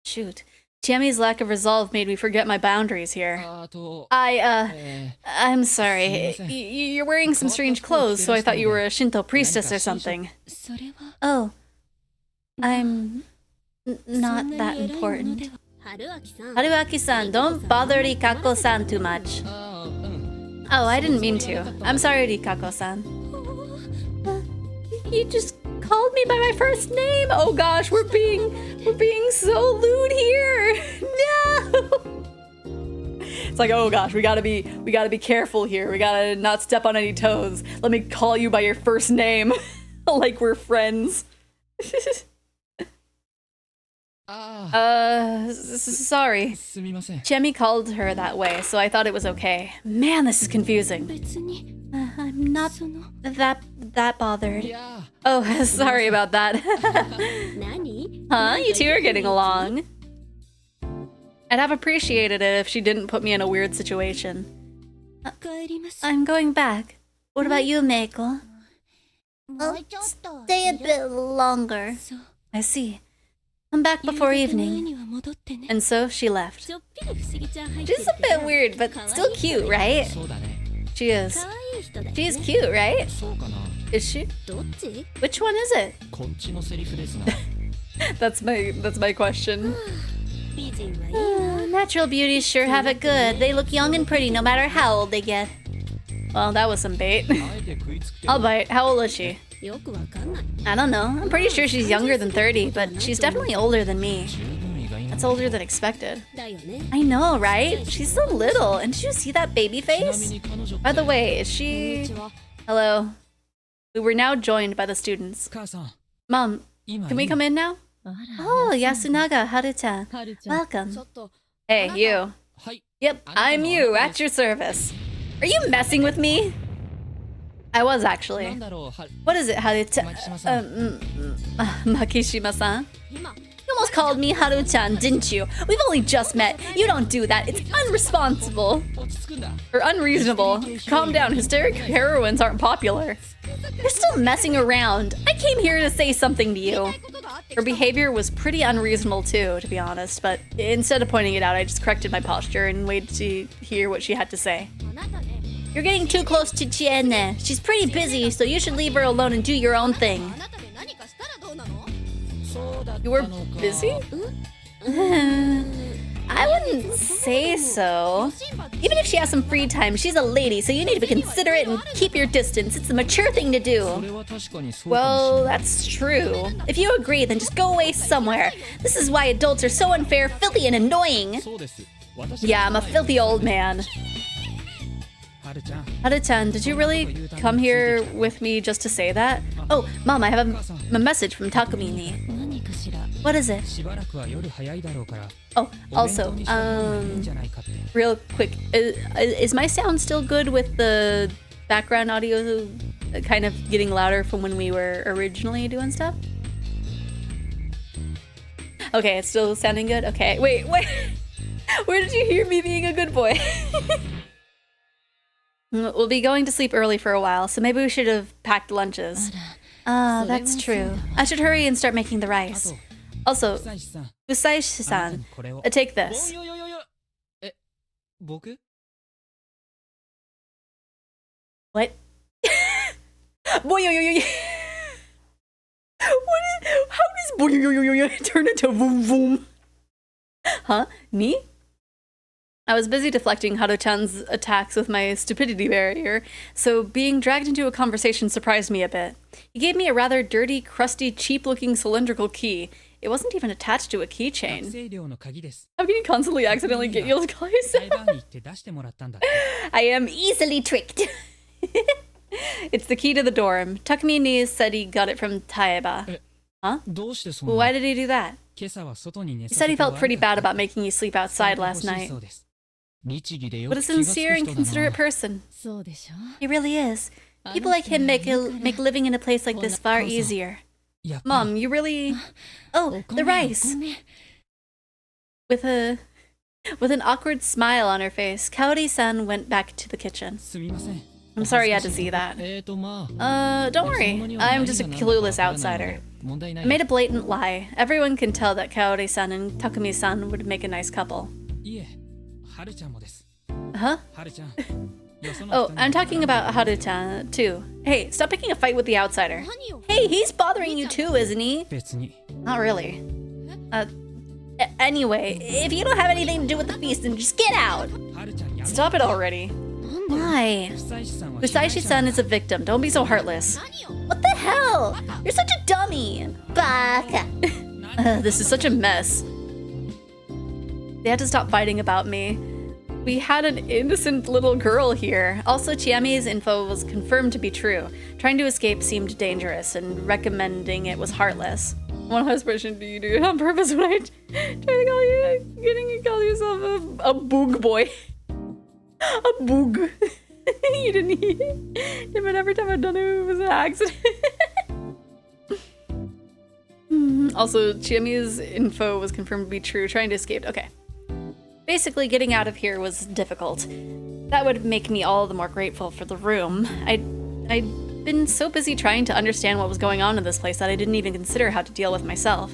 Shoot. Chiami's lack of resolve made me forget my boundaries here. I'm sorry. You're wearing some strange clothes, so I thought you were a Shinto priestess or something. Oh. I'm not that important. Haruaki-san, don't bother Rikako-san too much. Oh, I didn't mean to. I'm sorry, Rikako-san. You just called me by my first name. Oh gosh, we're being so lewd here. No. It's like, oh gosh, we gotta be careful here. We gotta not step on any toes. Let me call you by your first name, like we're friends. Sorry. Chemi called her that way, so I thought it was okay. Man, this is confusing. I'm not that bothered. Oh, sorry about that. Huh? You two are getting along. I'd have appreciated it if she didn't put me in a weird situation. I'm going back. What about you, Meiko? I'll stay a bit longer. I see. Come back before evening. And so she left. She's a bit weird, but still cute, right? She is. She's cute, right? Is she? Which one is it? That's my question. Natural beauties sure have it good. They look young and pretty no matter how old they get. Well, that was some bait. I'll bite. How old is she? I don't know. I'm pretty sure she's younger than 30, but she's definitely older than me. That's older than expected. I know, right? She's so little. And did you see that baby face? By the way, is she... Hello. We were now joined by the students. Mom, can we come in now? Oh, Yasunaga Haruchan. Welcome. Hey, you. Yep, I'm you, at your service. Are you messing with me? I was actually. What is it, Haruchan? Makishima-san? You almost called me Haru-chan, didn't you? We've only just met. You don't do that. It's unresponsible. Or unreasonable. Calm down. Hysteric heroines aren't popular. You're still messing around. I came here to say something to you. Her behavior was pretty unreasonable too, to be honest, but instead of pointing it out, I just corrected my posture and waited to hear what she had to say. You're getting too close to Chienne. She's pretty busy, so you should leave her alone and do your own thing. You were busy? I wouldn't say so. Even if she has some free time, she's a lady, so you need to be considerate and keep your distance. It's the mature thing to do. Well, that's true. If you agree, then just go away somewhere. This is why adults are so unfair, filthy, and annoying. Yeah, I'm a filthy old man. Haru-chan, did you really come here with me just to say that? Oh, Mom, I have a message from Takumini. What is it? Oh, also, real quick, is my sound still good with the background audio kind of getting louder from when we were originally doing stuff? Okay, it's still sounding good? Okay, wait. Where did you hear me being a good boy? We'll be going to sleep early for a while, so maybe we should have packed lunches. Ah, that's true. I should hurry and start making the rice. Also, Usaishi-san, take this. What? How does turn into voom voom? Huh? Me? I was busy deflecting Haru-chan's attacks with my stupidity barrier, so being dragged into a conversation surprised me a bit. He gave me a rather dirty, crusty, cheap-looking cylindrical key. It wasn't even attached to a keychain. How can you constantly accidentally get you to call yourself? I am easily tricked. It's the key to the dorm. Takumi said he got it from Taeba. Huh? Why did he do that? He said he felt pretty bad about making you sleep outside last night. What a sincere and considerate person. He really is. People like him make living in a place like this far easier. Mom, you really... Oh, the rice! With an awkward smile on her face, Kaori-san went back to the kitchen. I'm sorry you had to see that. Don't worry. I'm just a clueless outsider. I made a blatant lie. Everyone can tell that Kaori-san and Takumi-san would make a nice couple. Huh? Oh, I'm talking about Haru-chan, too. Hey, stop picking a fight with the outsider. Hey, he's bothering you too, isn't he? Not really. Anyway, if you don't have anything to do with the feast, then just get out! Stop it already. Why? Usaishi-san is a victim. Don't be so heartless. What the hell? You're such a dummy! Baka! This is such a mess. They had to stop fighting about me. We had an innocent little girl here. Also, Chiami's info was confirmed to be true. Trying to escape seemed dangerous, and recommending it was heartless. What expression do you do on purpose when I try to call you, you call yourself a boog boy? A boog. You didn't hear it. But every time I've done it, it was an accident. Also, Chiami's info was confirmed to be true. Trying to escape. Okay. Basically, getting out of here was difficult. That would make me all the more grateful for the room. I'd been so busy trying to understand what was going on in this place that I didn't even consider how to deal with myself.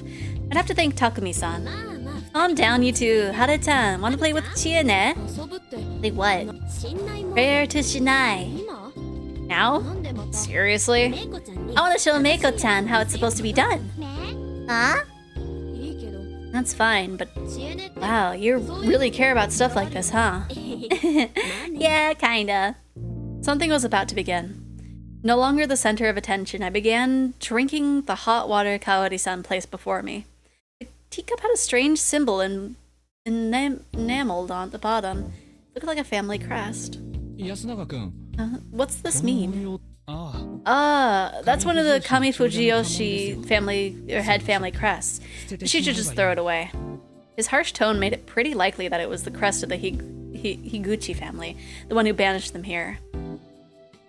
I'd have to thank Takumi-san. Calm down, you two. Haru-chan, wanna play with Chiene? Play what? Prayer to Shinai. Now? Seriously? I wanna show Meiko-chan how it's supposed to be done. Huh? That's fine, but wow, you really care about stuff like this, huh? Yeah, kinda. Something was about to begin. No longer the center of attention, I began drinking the hot water Kaori-san placed before me. The teacup had a strange symbol enameled on the bottom. It looked like a family crest. What's this mean? That's one of the Kami Fujiyoshi family or head family crests. She should just throw it away. His harsh tone made it pretty likely that it was the crest of the Higuchi family, the one who banished them here.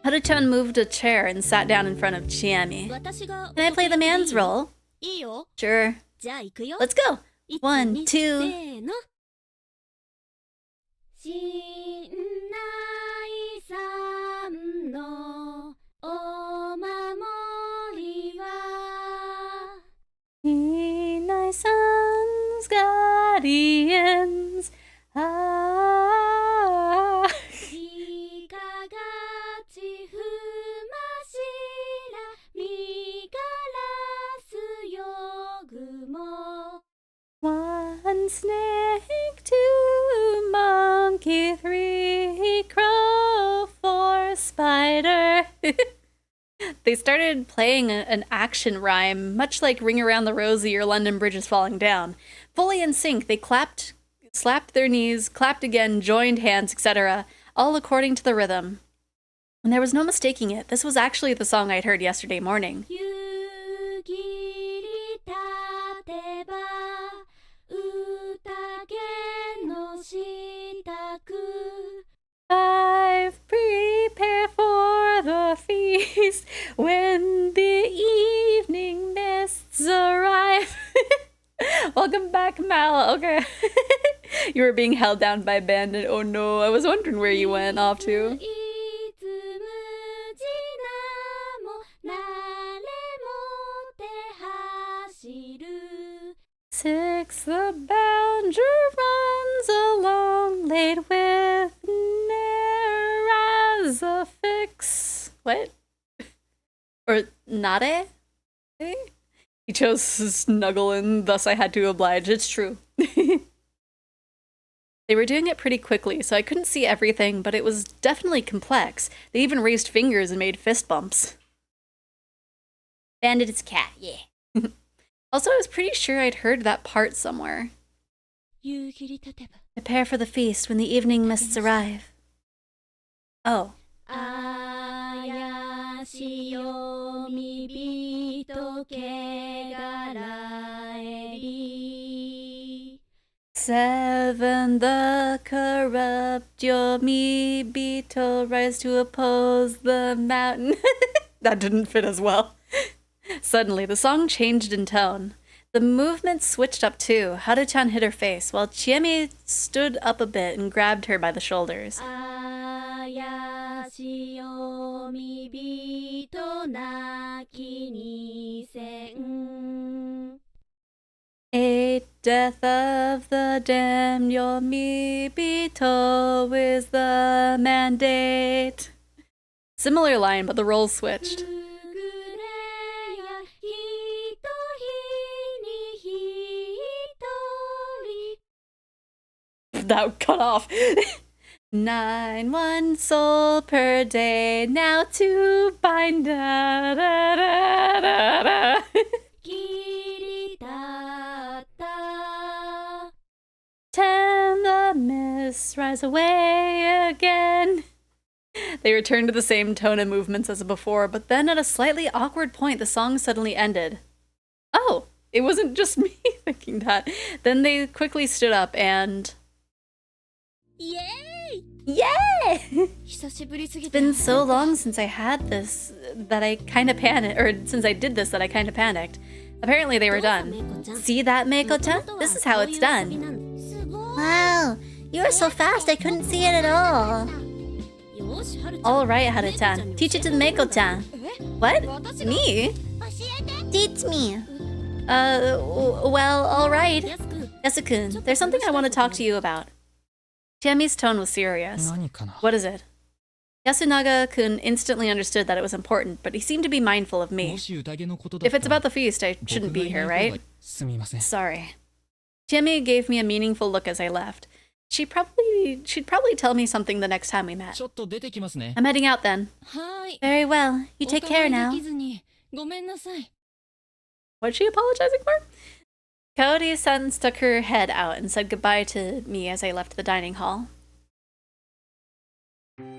Haru-chan moved a chair and sat down in front of Chiami. Can I play the man's role? Sure. Let's go. 1, 2. Hinai-san's guardians. One snake, 2 monkey, 3 crow, 4 spider. They started playing an action rhyme, much like Ring Around the Rosie or London Bridge is Falling Down. Fully in sync, they clapped, slapped their knees, clapped again, joined hands, etc., all according to the rhythm. And there was no mistaking it. This was actually the song I'd heard yesterday morning. I've prepared for the feast when the evening mists arrive. Welcome back, Mal. Okay. You were being held down by Bandit. Oh no, I was wondering where you went off to. 6, the boundary runs along, laid with ne'er as a fix. What? Or nare? He chose to snuggle and thus I had to oblige. It's true. They were doing it pretty quickly, so I couldn't see everything, but it was definitely complex. They even raised fingers and made fist bumps. Bandit's cat, yeah. Also, I was pretty sure I'd heard that part somewhere. Prepare for the feast when the evening mists arrive. Oh. 怪しよみびとけがらえり Seven, the corrupt Yomibito rise to oppose the mountain. That didn't fit as well. Suddenly, the song changed in tone. The movement switched up too. Haru-chan hid her face, while Chiemi stood up a bit and grabbed her by the shoulders. 怪しよみびとなきにせん A death of the damned Yomibito is the mandate. Similar line, but the roles switched. That cut off. 1 soul per day, now to bind. Da, da, da, da, da. 10, the mists rise away again. They returned to the same tone and movements as before, but then at a slightly awkward point, the song suddenly ended. Oh, it wasn't just me thinking that. Then they quickly stood up and... Yay! Yay! 久しぶりすぎ It's て been so long since I had this that I kind of panicked, or since I did this that I kind of panicked. Apparently they were done. See that, Meiko-chan? This is how it's done. Wow, you were so fast I couldn't see it at all. All right, Haru-chan. Teach it to Meiko-chan. What? Me? Teach me. Well, all right. Yasu-kun, there's something I want to talk to you about. Chiemi's tone was serious. What is it? Yasunaga-kun instantly understood that it was important, but he seemed to be mindful of me. If it's about the feast, I shouldn't be here, right? Sorry. Chiemi gave me a meaningful look as I left. She'd probably tell me something the next time we met. I'm heading out then. Very well. You take care now. What's she apologizing for? Kaori-san stuck her head out and said goodbye to me as I left the dining hall.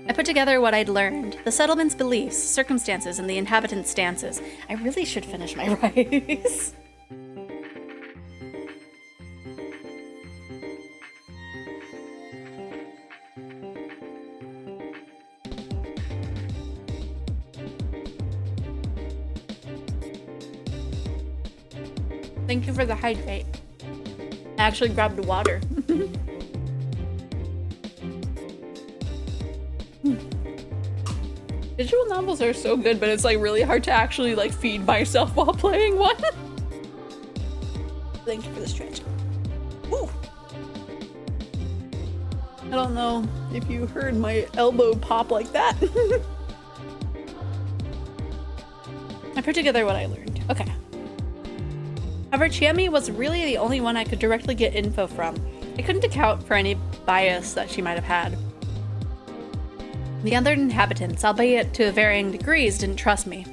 I put together what I'd learned, the settlement's beliefs, circumstances, and the inhabitants' stances. I really should finish my rice. Thank you for the hydrate. I actually grabbed water. Visual novels are so good, but it's like really hard to actually like feed myself while playing one. Thank you for the stretch. Ooh. I don't know if you heard my elbow pop like that. I put together what I learned. Okay. However, Chiemi was really the only one I could directly get info from. I couldn't account for any bias that she might have had. The other inhabitants, albeit to varying degrees, didn't trust me.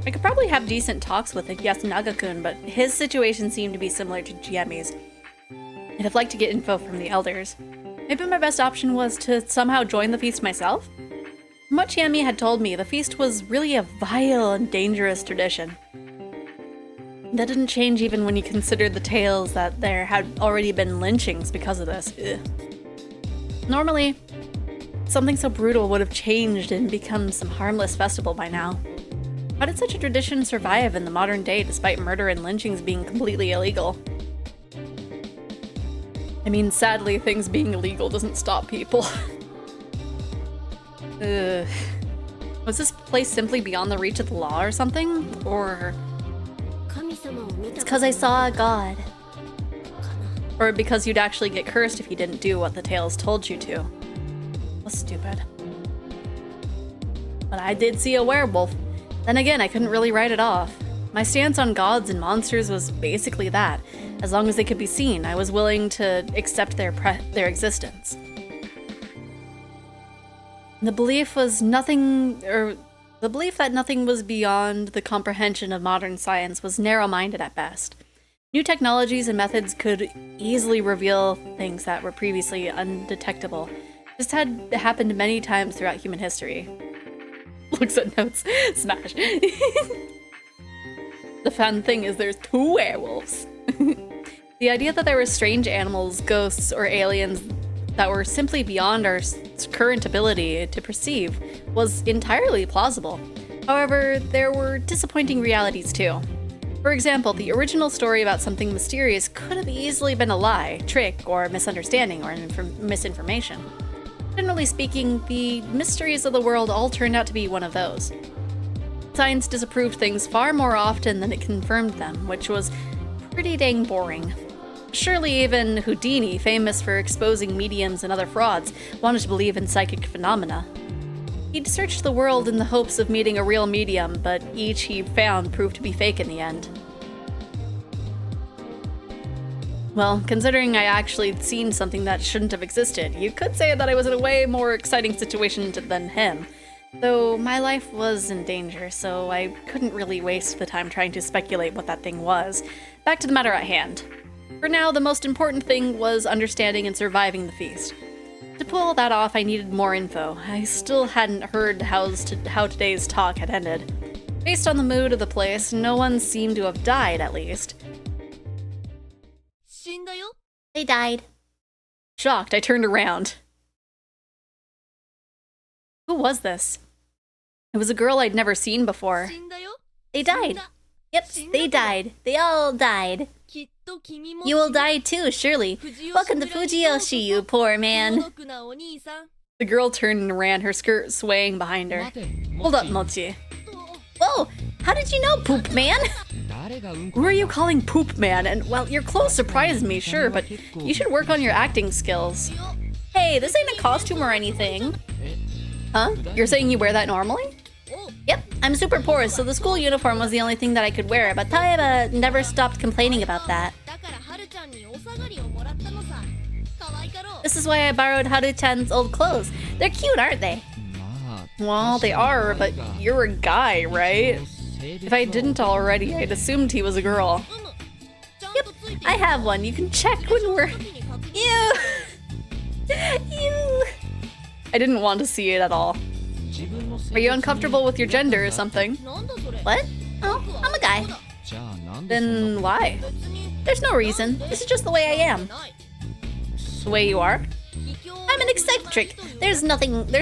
I could probably have decent talks with Yasunaga-kun, but his situation seemed to be similar to Chiemi's. I'd have liked to get info from the elders. Maybe my best option was to somehow join the feast myself? From what Chiemi had told me, the feast was really a vile and dangerous tradition. That didn't change even when you considered the tales that there had already been lynchings because of this. Ugh. Normally, something so brutal would have changed and become some harmless festival by now. How did such a tradition survive in the modern day despite murder and lynchings being completely illegal? I mean, sadly, things being illegal doesn't stop people. Ugh. Was this place simply beyond the reach of the law or something? Or... It's because I saw a god. Or because you'd actually get cursed if you didn't do what the tales told you to. That's stupid. But I did see a werewolf. Then again, I couldn't really write it off. My stance on gods and monsters was basically that. As long as they could be seen, I was willing to accept their existence. The belief that nothing was beyond the comprehension of modern science was narrow-minded at best. New technologies and methods could easily reveal things that were previously undetectable. This had happened many times throughout human history. Looks at notes. Smash. The fun thing is there's 2 werewolves. The idea that there were strange animals, ghosts, or aliens that were simply beyond our current ability to perceive was entirely plausible. However, there were disappointing realities too. For example, the original story about something mysterious could have easily been a lie, trick, or misunderstanding, or misinformation. Generally speaking, the mysteries of the world all turned out to be one of those. Science disapproved things far more often than it confirmed them, which was pretty dang boring. Surely even Houdini, famous for exposing mediums and other frauds, wanted to believe in psychic phenomena. He'd searched the world in the hopes of meeting a real medium, but each he found proved to be fake in the end. Well, considering I actually seen something that shouldn't have existed, you could say that I was in a way more exciting situation than him. Though my life was in danger, so I couldn't really waste the time trying to speculate what that thing was. Back to the matter at hand. For now, the most important thing was understanding and surviving the feast. To pull that off, I needed more info. I still hadn't heard how today's talk had ended. Based on the mood of the place, no one seemed to have died, at least. They died. Shocked, I turned around. Who was this? It was a girl I'd never seen before. They died. Yep, they died. They all died. You will die too, surely. Welcome to Fujiyoshi, you poor man. The girl turned and ran, her skirt swaying behind her. Hold up, Mochi. Whoa, how did you know, Poop Man? Who are you calling Poop Man? And, well, your clothes surprised me, sure, but you should work on your acting skills. Hey, this ain't a costume or anything. Huh? You're saying you wear that normally? Yep, I'm super poor, so the school uniform was the only thing that I could wear, but Taiba never stopped complaining about that. This is why I borrowed Haru-chan's old clothes. They're cute, aren't they? Well, they are, but you're a guy, right? If I didn't already, I'd assumed he was a girl. Yep, I have one. You can check when we're... Ew! Ew! I didn't want to see it at all. Are you uncomfortable with your gender or something? What? Oh, I'm a guy. Then why? There's no reason. This is just the way I am. The way you are? I'm an eccentric. There's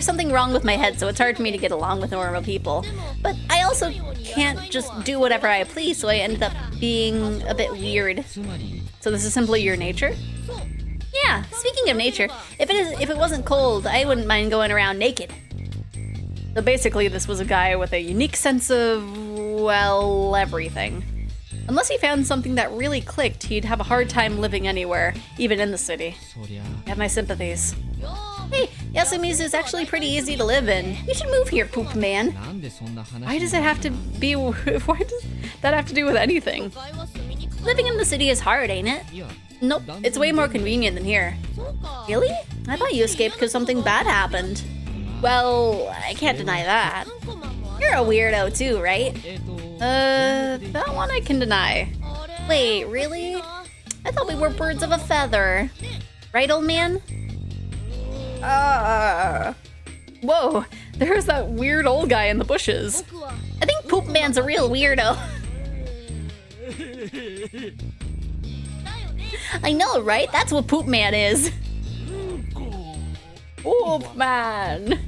something wrong with my head, so it's hard for me to get along with normal people. But I also can't just do whatever I please, so I ended up being a bit weird. So this is simply your nature? Yeah, speaking of nature, if it wasn't cold, I wouldn't mind going around naked. So basically this was a guy with a unique sense of, well, everything. Unless he found something that really clicked, he'd have a hard time living anywhere, even in the city. You have my sympathies. Hey, Yasumizu's actually pretty easy to live in. You should move here, Poop Man. Why does that have to do with anything? Living in the city is hard, ain't it? Nope, it's way more convenient than here. Really? I thought you escaped because something bad happened. Well, I can't deny that. You're a weirdo too, right? That one I can deny. Wait, really? I thought we were birds of a feather. Right, old man? Whoa, there's that weird old guy in the bushes. I think Poop Man's a real weirdo. I know, right? That's what Poop Man is. Poop Man.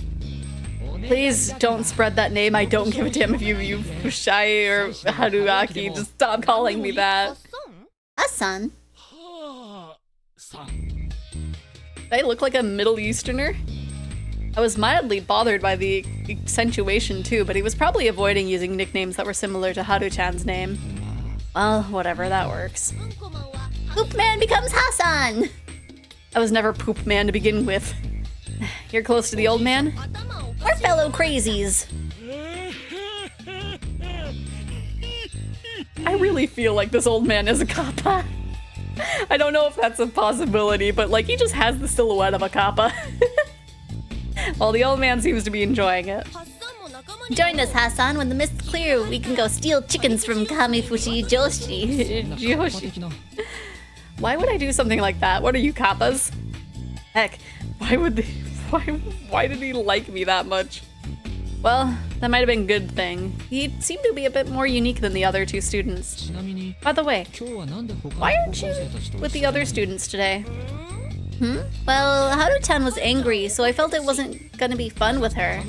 Please don't spread that name. I don't give a damn if you Shai or Haruaki. Just stop calling me that. Hassan. I look like a Middle Easterner? I was mildly bothered by the accentuation too, but he was probably avoiding using nicknames that were similar to Haru-chan's name. Well, whatever, that works. Poop Man becomes Hassan! I was never Poop Man to begin with. You're close to the old man? We're fellow crazies. I really feel like this old man is a kappa. I don't know if that's a possibility, but like he just has the silhouette of a kappa. While the old man seems to be enjoying it. Join us, Hassan. When the mist's clear, we can go steal chickens from Kamifushi Joshi. Joshi. Why would I do something like that? What are you, kappas? Heck, why would they... Why did he like me that much? Well, that might have been a good thing. He seemed to be a bit more unique than the other two students. By the way, why aren't you with the other students today? Well, Haru-chan was angry, so I felt it wasn't gonna be fun with her.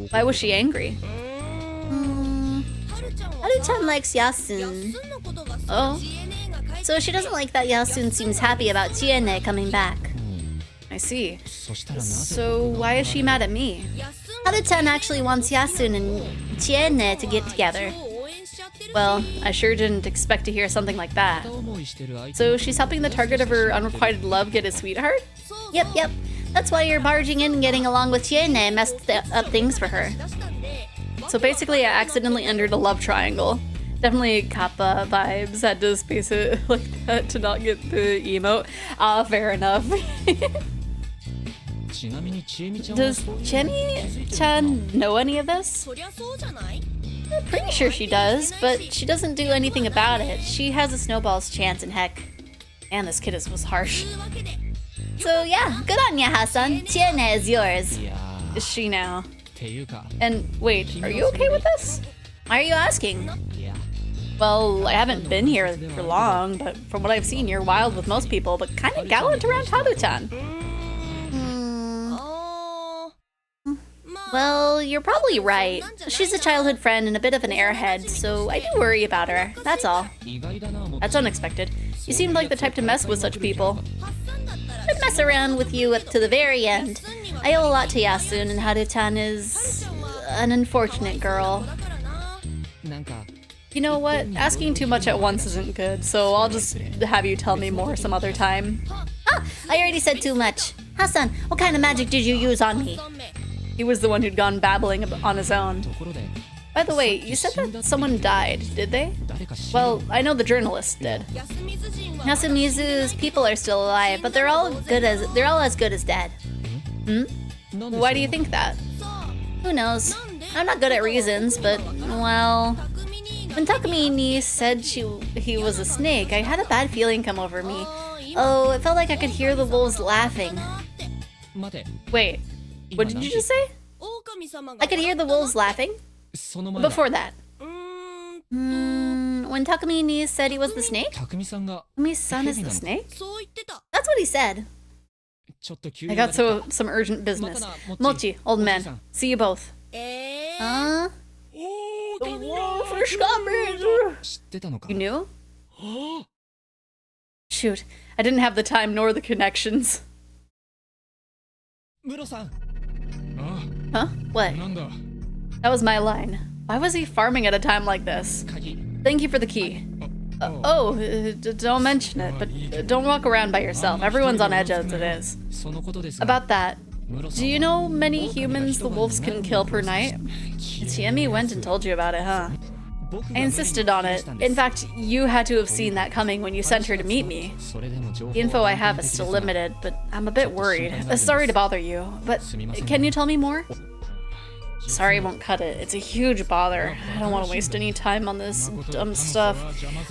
Why was she angry? Haru-chan likes Yasun. Oh, So she doesn't like that Yasun seems happy about Chiene coming back. I see. So why is she mad at me? Haru-chan actually wants Yasun and Chiene to get together. Well, I sure didn't expect to hear something like that. So she's helping the target of her unrequited love get his sweetheart? Yep. That's why you're barging in and getting along with Chiene messed up things for her. So basically I accidentally entered a love triangle. Definitely Kappa vibes. Had to space it like that to not get the emote. Fair enough. Does Chemi-chan know any of this? I'm pretty sure she does, but she doesn't do anything about it. She has a snowball's chance, and heck. And this kid was harsh. So yeah, good on ya, Hassan. Chiene is yours. Is she now? And wait, are you okay with this? Why are you asking? Well, I haven't been here for long, but from what I've seen, you're wild with most people, but kind of gallant around Haru-chan. Well, you're probably right. She's a childhood friend and a bit of an airhead, so I do worry about her. That's all. That's unexpected. You seemed like the type to mess with such people. I'd mess around with you up to the very end. I owe a lot to Yasun, and Haru-chan is an unfortunate girl. You know what? Asking too much at once isn't good, so I'll just have you tell me more some other time. Ah, I already said too much. Hassan, what kind of magic did you use on me? He was the one who'd gone babbling on his own. By the way, you said that someone died, did they? Well, I know the journalist did. Yasumizu's people are still alive, but they're all as good as dead. Why do you think that? Who knows? I'm not good at reasons, but, well... When Takamine said he was a snake, I had a bad feeling come over me. Oh, it felt like I could hear the wolves laughing. Wait, what did you just say? I could hear the wolves laughing? Before that. When Takamine said he was the snake? Takumi-san is the snake? That's what he said. I got some urgent business. Mochi, old man, see you both. The wolf discovered! You knew? Shoot, I didn't have the time nor the connections. Huh? What? That was my line. Why was he farming at a time like this? Thank you for the key. Don't mention it, but don't walk around by yourself. Everyone's on edge as it is. About that, do you know many humans the wolves can kill per night? Chiemi went and told you about it, huh? I insisted on it. In fact, you had to have seen that coming when you sent her to meet me. The info I have is still limited, but I'm a bit worried. Sorry to bother you, but can you tell me more? Sorry, I won't cut it. It's a huge bother. I don't want to waste any time on this dumb stuff.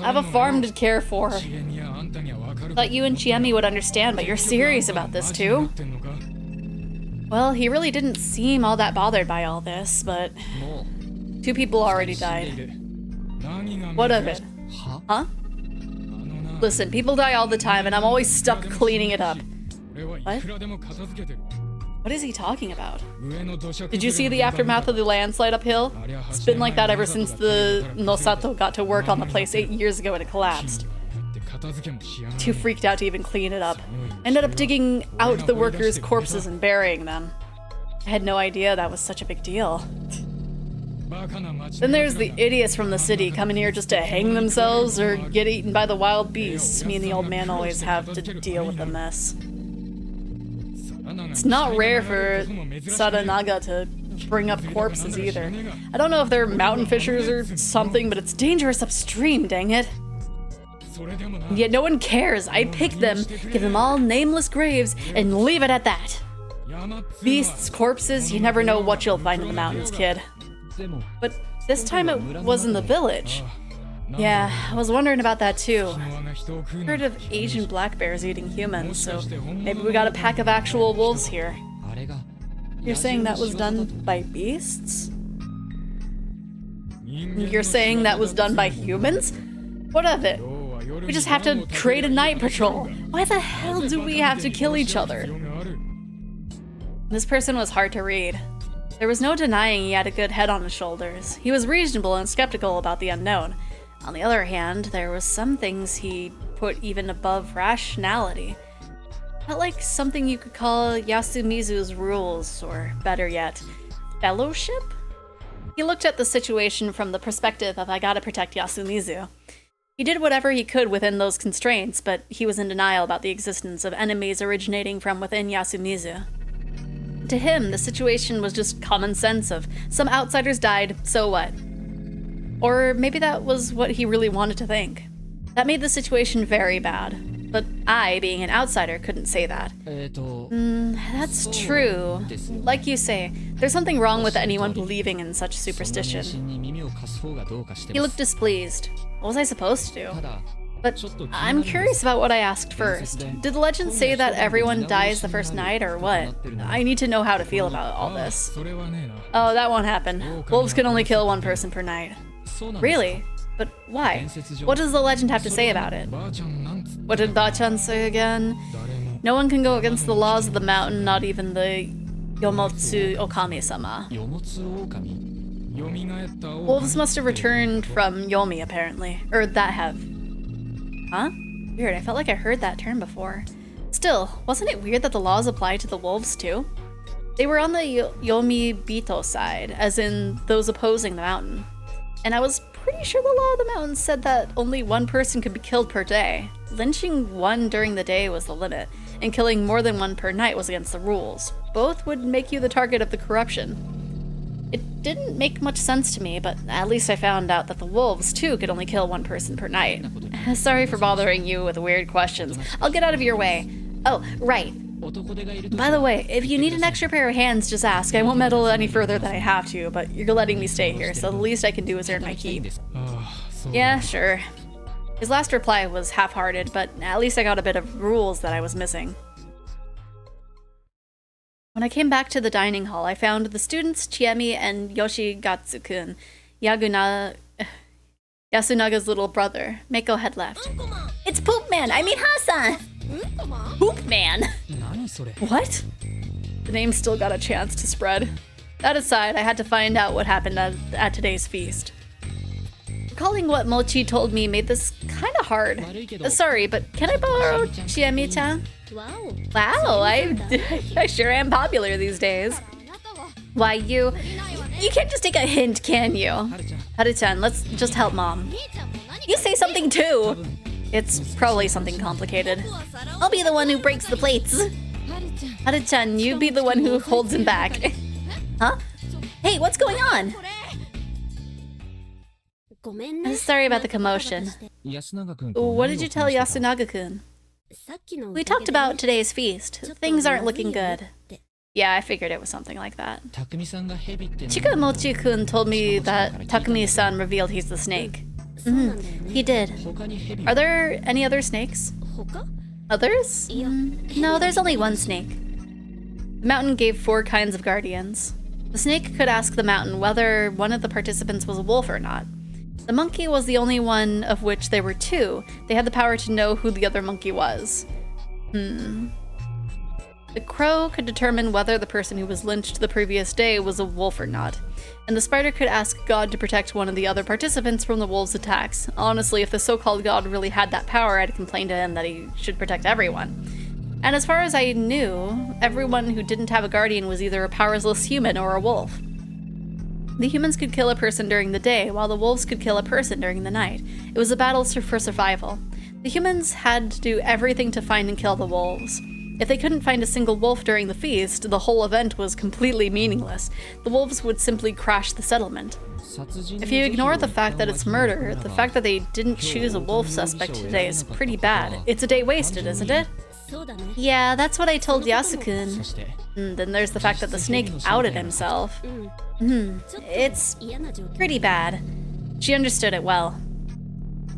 I have a farm to care for. Thought you and Chiemi would understand, but you're serious about this too? Well, he really didn't seem all that bothered by all this, but 2 people already died. What of it? Huh? Listen, people die all the time, and I'm always stuck cleaning it up. What? What is he talking about? Did you see the aftermath of the landslide uphill? It's been like that ever since the Nosato got to work on the place 8 years ago and it collapsed. Too freaked out to even clean it up. Ended up digging out the workers' corpses and burying them. I had no idea that was such a big deal. Then there's the idiots from the city coming here just to hang themselves or get eaten by the wild beasts. Me and the old man always have to deal with the mess. It's not rare for Sadanaga to bring up corpses either. I don't know if they're mountain fishers or something, but it's dangerous upstream, dang it. Yet no one cares. I pick them, give them all nameless graves, and leave it at that. Beasts, corpses, you never know what you'll find in the mountains, kid. But this time it was in the village. Yeah, I was wondering about that too. Heard of Asian black bears eating humans, so maybe we got a pack of actual wolves here. You're saying that was done by beasts? You're saying that was done by humans? What of it? We just have to create a night patrol. Why the hell do we have to kill each other? This person was hard to read. There was no denying he had a good head on his shoulders. He was reasonable and skeptical about the unknown. On the other hand, there was some things he put even above rationality. Felt like something you could call Yasumizu's rules, or better yet, fellowship? He looked at the situation from the perspective of I gotta protect Yasumizu. He did whatever he could within those constraints, but he was in denial about the existence of enemies originating from within Yasumizu. To him, the situation was just common sense of some outsiders died, so what? Or maybe that was what he really wanted to think. That made the situation very bad. But I, being an outsider, couldn't say that. That's true. Like you say, there's something wrong with anyone believing in such superstition. He looked displeased. What was I supposed to do? But I'm curious about what I asked first. Did the legend say that everyone dies the first night, or what? I need to know how to feel about all this. Oh, that won't happen. Wolves can only kill one person per night. Really? But why? What does the legend have to say about it? What did Bachan say again? No one can go against the laws of the mountain, not even the Yomotsu Okami-sama. Wolves must have returned from Yomi, apparently. Or that have. Huh? Weird, I felt like I heard that term before. Still, wasn't it weird that the laws applied to the wolves too? They were on the Yomi Bito side, as in those opposing the mountain. And I was pretty sure the law of the mountain said that only one person could be killed per day. Lynching one during the day was the limit, and killing more than one per night was against the rules. Both would make you the target of the corruption. It didn't make much sense to me, but at least I found out that the wolves, too, could only kill one person per night. Sorry for bothering you with weird questions. I'll get out of your way. Oh, right. By the way, if you need an extra pair of hands, just ask. I won't meddle any further than I have to, but you're letting me stay here, so the least I can do is earn my keep. Yeah, sure. His last reply was half-hearted, but at least I got a bit of rules that I was missing. When I came back to the dining hall, I found the students Chiemi and Yoshigatsu-kun, Yasunaga's little brother. Mako had left. It's Poop Man! I mean Hasan! Poop Man? What? The name still got a chance to spread. That aside, I had to find out what happened at today's feast. Recalling what Mochi told me made this kind of hard. Sorry, but can I borrow Chiemi-chan? Wow, I sure am popular these days. Why, you can't just take a hint, can you? Haru-chan, let's just help Mom. You say something too! It's probably something complicated. I'll be the one who breaks the plates. Haru-chan, you be the one who holds him back. Huh? Hey, what's going on? Sorry about the commotion. What did you tell Yasunaga-kun? We talked about today's feast. Things aren't looking good. Yeah, I figured it was something like that. Chika Mochi-kun told me that Takumi-san revealed he's the snake. He did. Are there any other snakes? Others? No, there's only one snake. The mountain gave 4 kinds of guardians. The snake could ask the mountain whether one of the participants was a wolf or not. The monkey was the only one of which there were 2. They had the power to know who the other monkey was. The crow could determine whether the person who was lynched the previous day was a wolf or not. And the spider could ask God to protect one of the other participants from the wolves' attacks. Honestly, if the so-called God really had that power, I'd complain to him that he should protect everyone. And as far as I knew, everyone who didn't have a guardian was either a powerless human or a wolf. The humans could kill a person during the day, while the wolves could kill a person during the night. It was a battle for survival. The humans had to do everything to find and kill the wolves. If they couldn't find a single wolf during the feast, the whole event was completely meaningless. The wolves would simply crash the settlement. If you ignore the fact that it's murder, the fact that they didn't choose a wolf suspect today is pretty bad. It's a day wasted, isn't it? Yeah, that's what I told Yasukun. Then there's the fact that the snake outed himself. It's pretty bad. She understood it well.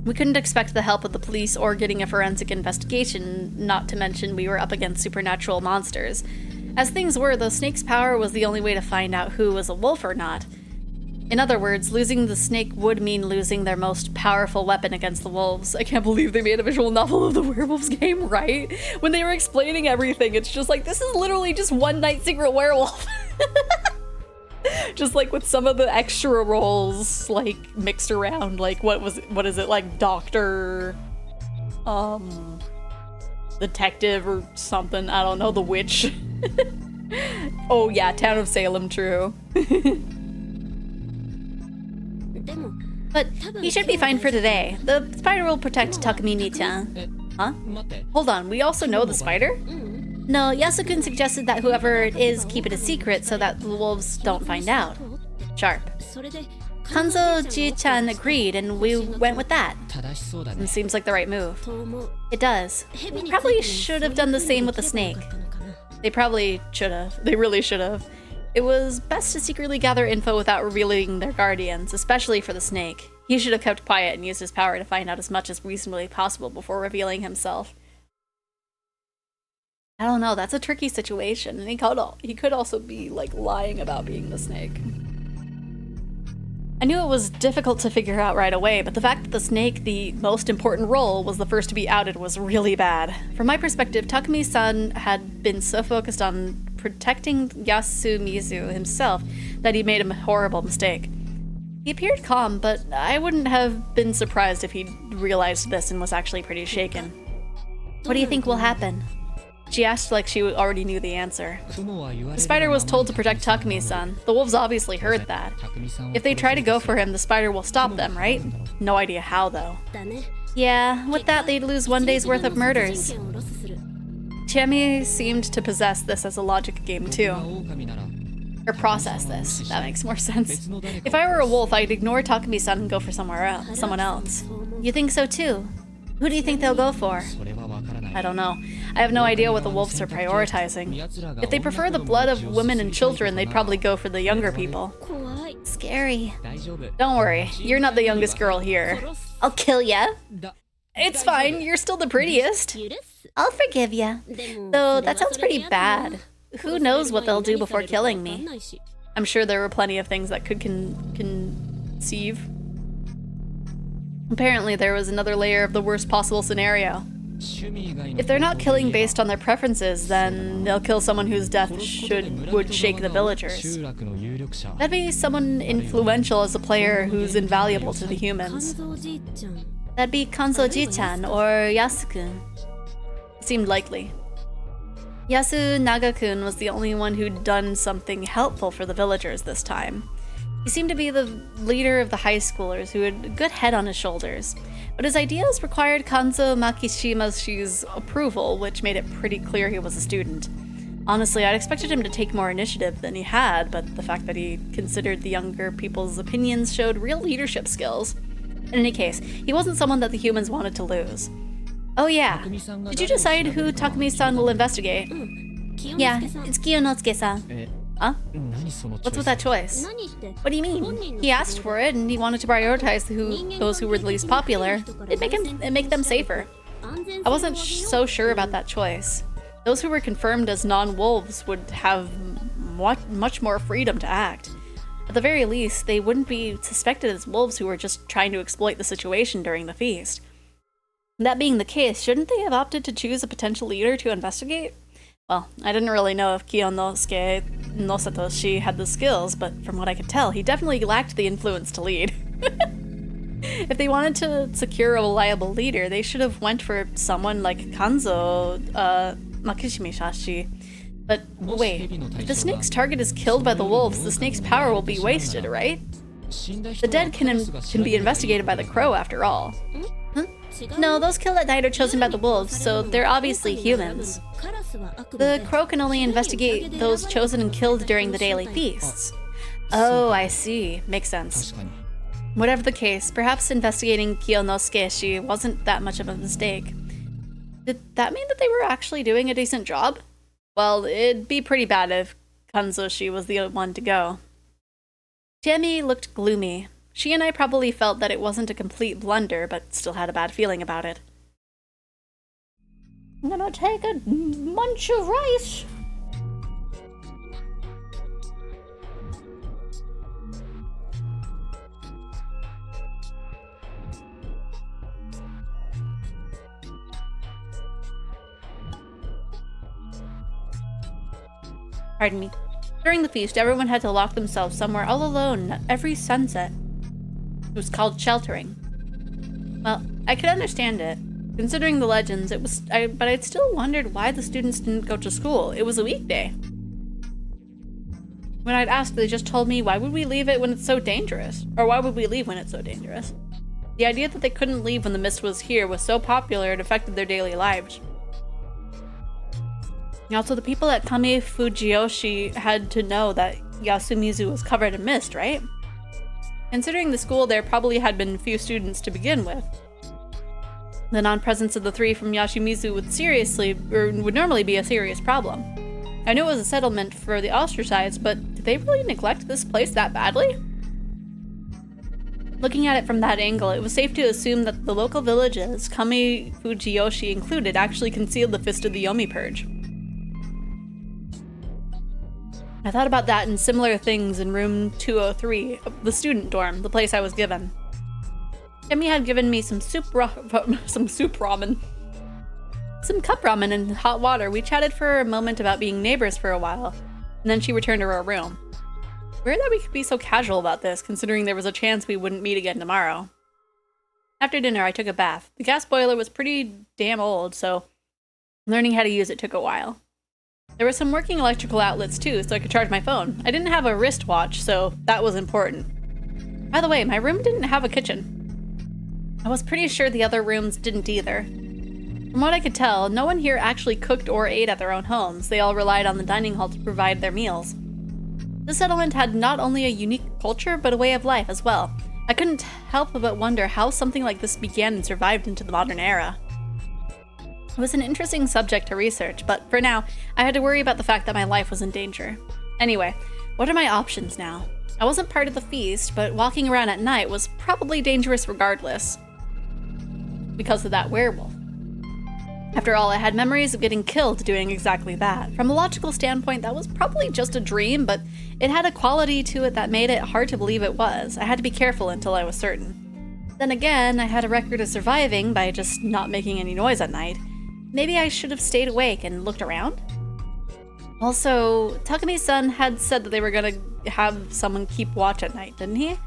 We couldn't expect the help of the police or getting a forensic investigation, not to mention we were up against supernatural monsters. As things were, the snake's power was the only way to find out who was a wolf or not. In other words, losing the snake would mean losing their most powerful weapon against the wolves. I can't believe they made a visual novel of the werewolves game, right? When they were explaining everything, it's just like, this is literally just One Night Secret Werewolf. Just like with some of the extra roles, like, mixed around, like, what is it, like, doctor, detective or something, I don't know, the witch. Oh yeah, Town of Salem, true. But he should be fine for today. The spider will protect Takumi-ni-chan. Huh? Hold on, we also know the spider? No, Yasukun suggested that whoever it is keep it a secret so that the wolves don't find out. Sharp. Kanzo-ji-chan agreed, and we went with that. It seems like the right move. It does. We probably should have done the same with the snake. They probably should have. They really should have. It was best to secretly gather info without revealing their guardians, especially for the snake. He should have kept quiet and used his power to find out as much as reasonably possible before revealing himself. I don't know, that's a tricky situation, and he could also be, like, lying about being the snake. I knew it was difficult to figure out right away, but the fact that the snake, the most important role, was the first to be outed was really bad. From my perspective, Takumi-san had been so focused on protecting Yasumizu himself that he made a horrible mistake. He appeared calm, but I wouldn't have been surprised if he'd realized this and was actually pretty shaken. What do you think will happen? She asked like she already knew the answer. The spider was told to protect Takumi-san. The wolves obviously heard that. If they try to go for him, the spider will stop them, right? No idea how, though. Yeah, with that they'd lose one day's worth of murders. Chiemi seemed to possess this as a logic game, too. Or process this. That makes more sense. If I were a wolf, I'd ignore Takumi-san and go for someone else. You think so, too? Who do you think they'll go for? I don't know. I have no idea what the wolves are prioritizing. If they prefer the blood of women and children, they'd probably go for the younger people. Scary. Don't worry, you're not the youngest girl here. I'll kill ya. It's fine, you're still the prettiest. I'll forgive ya. Though that sounds pretty bad. Who knows what they'll do before killing me? I'm sure there were plenty of things that could conceive. Apparently there was another layer of the worst possible scenario. If they're not killing based on their preferences, then they'll kill someone whose death would shake the villagers. That'd be someone influential as a player who's invaluable to the humans. That'd be Kanzo-ji-chan or Yasukun. It seemed likely. Yasu Naga-kun was the only one who'd done something helpful for the villagers this time. He seemed to be the leader of the high schoolers who had a good head on his shoulders, but his ideas required Kanzo Makishima's approval, which made it pretty clear he was a student. Honestly, I'd expected him to take more initiative than he had, but the fact that he considered the younger people's opinions showed real leadership skills. In any case, he wasn't someone that the humans wanted to lose. Oh yeah, did you decide who Takumi-san will investigate? Yeah, it's Kiyonosuke-san. Huh? What's with that choice? What do you mean? He asked for it, and he wanted to prioritize those who were the least popular. It'd make them safer. I wasn't so sure about that choice. Those who were confirmed as non-wolves would have much more freedom to act. At the very least, they wouldn't be suspected as wolves who were just trying to exploit the situation during the feast. That being the case, shouldn't they have opted to choose a potential leader to investigate? Well, I didn't really know if Kiyonosuke no Satoshi had the skills, but from what I could tell, he definitely lacked the influence to lead. If they wanted to secure a reliable leader, they should have went for someone like Kanzo Makishimashi. But wait, if the snake's target is killed by the wolves, the snake's power will be wasted, right? The dead can be investigated by the crow after all. Huh? No, those killed at night are chosen by the wolves, so they're obviously humans. The crow can only investigate those chosen and killed during the daily feasts. Oh, I see. Makes sense. 確かに Whatever the case, perhaps investigating Kiyonosuke wasn't that much of a mistake. Did that mean that they were actually doing a decent job? Well, it'd be pretty bad if Kanzoshi was the one to go. Chiemi looked gloomy. She and I probably felt that it wasn't a complete blunder, but still had a bad feeling about it. I'm gonna take a munch of rice. Pardon me. During the feast, everyone had to lock themselves somewhere all alone every sunset. It was called sheltering. Well, I could understand it. Considering the legends, but I'd still wondered why the students didn't go to school. It was a weekday. When I'd asked, they just told me, why would we leave it when it's so dangerous? Or why would we leave when it's so dangerous? The idea that they couldn't leave when the mist was here was so popular it affected their daily lives. Also, the people at Kami Fujiyoshi had to know that Yasumizu was covered in mist, right? Considering the school, there probably had been few students to begin with. The non-presence of the three from Yasumizu would normally be a serious problem. I knew it was a settlement for the ostracized, but did they really neglect this place that badly? Looking at it from that angle, it was safe to assume that the local villages, Kami Fujiyoshi included, actually concealed the Fist of the Yomi Purge. I thought about that and similar things in room 203, the student dorm, the place I was given. Emi had given me some cup ramen and hot water. We chatted for a moment about being neighbors for a while, and then she returned to her room. Weird that we could be so casual about this, considering there was a chance we wouldn't meet again tomorrow. After dinner, I took a bath. The gas boiler was pretty damn old, so learning how to use it took a while. There were some working electrical outlets too, so I could charge my phone. I didn't have a wristwatch, so that was important. By the way, my room didn't have a kitchen. I was pretty sure the other rooms didn't either. From what I could tell, no one here actually cooked or ate at their own homes. They all relied on the dining hall to provide their meals. This settlement had not only a unique culture, but a way of life as well. I couldn't help but wonder how something like this began and survived into the modern era. It was an interesting subject to research, but for now, I had to worry about the fact that my life was in danger. Anyway, what are my options now? I wasn't part of the feast, but walking around at night was probably dangerous regardless, because of that werewolf. After all, I had memories of getting killed doing exactly that. From a logical standpoint, that was probably just a dream, but it had a quality to it that made it hard to believe it was. I had to be careful until I was certain. Then again, I had a record of surviving by just not making any noise at night. Maybe I should have stayed awake and looked around? Also, Takumi-san had said that they were gonna have someone keep watch at night, didn't he?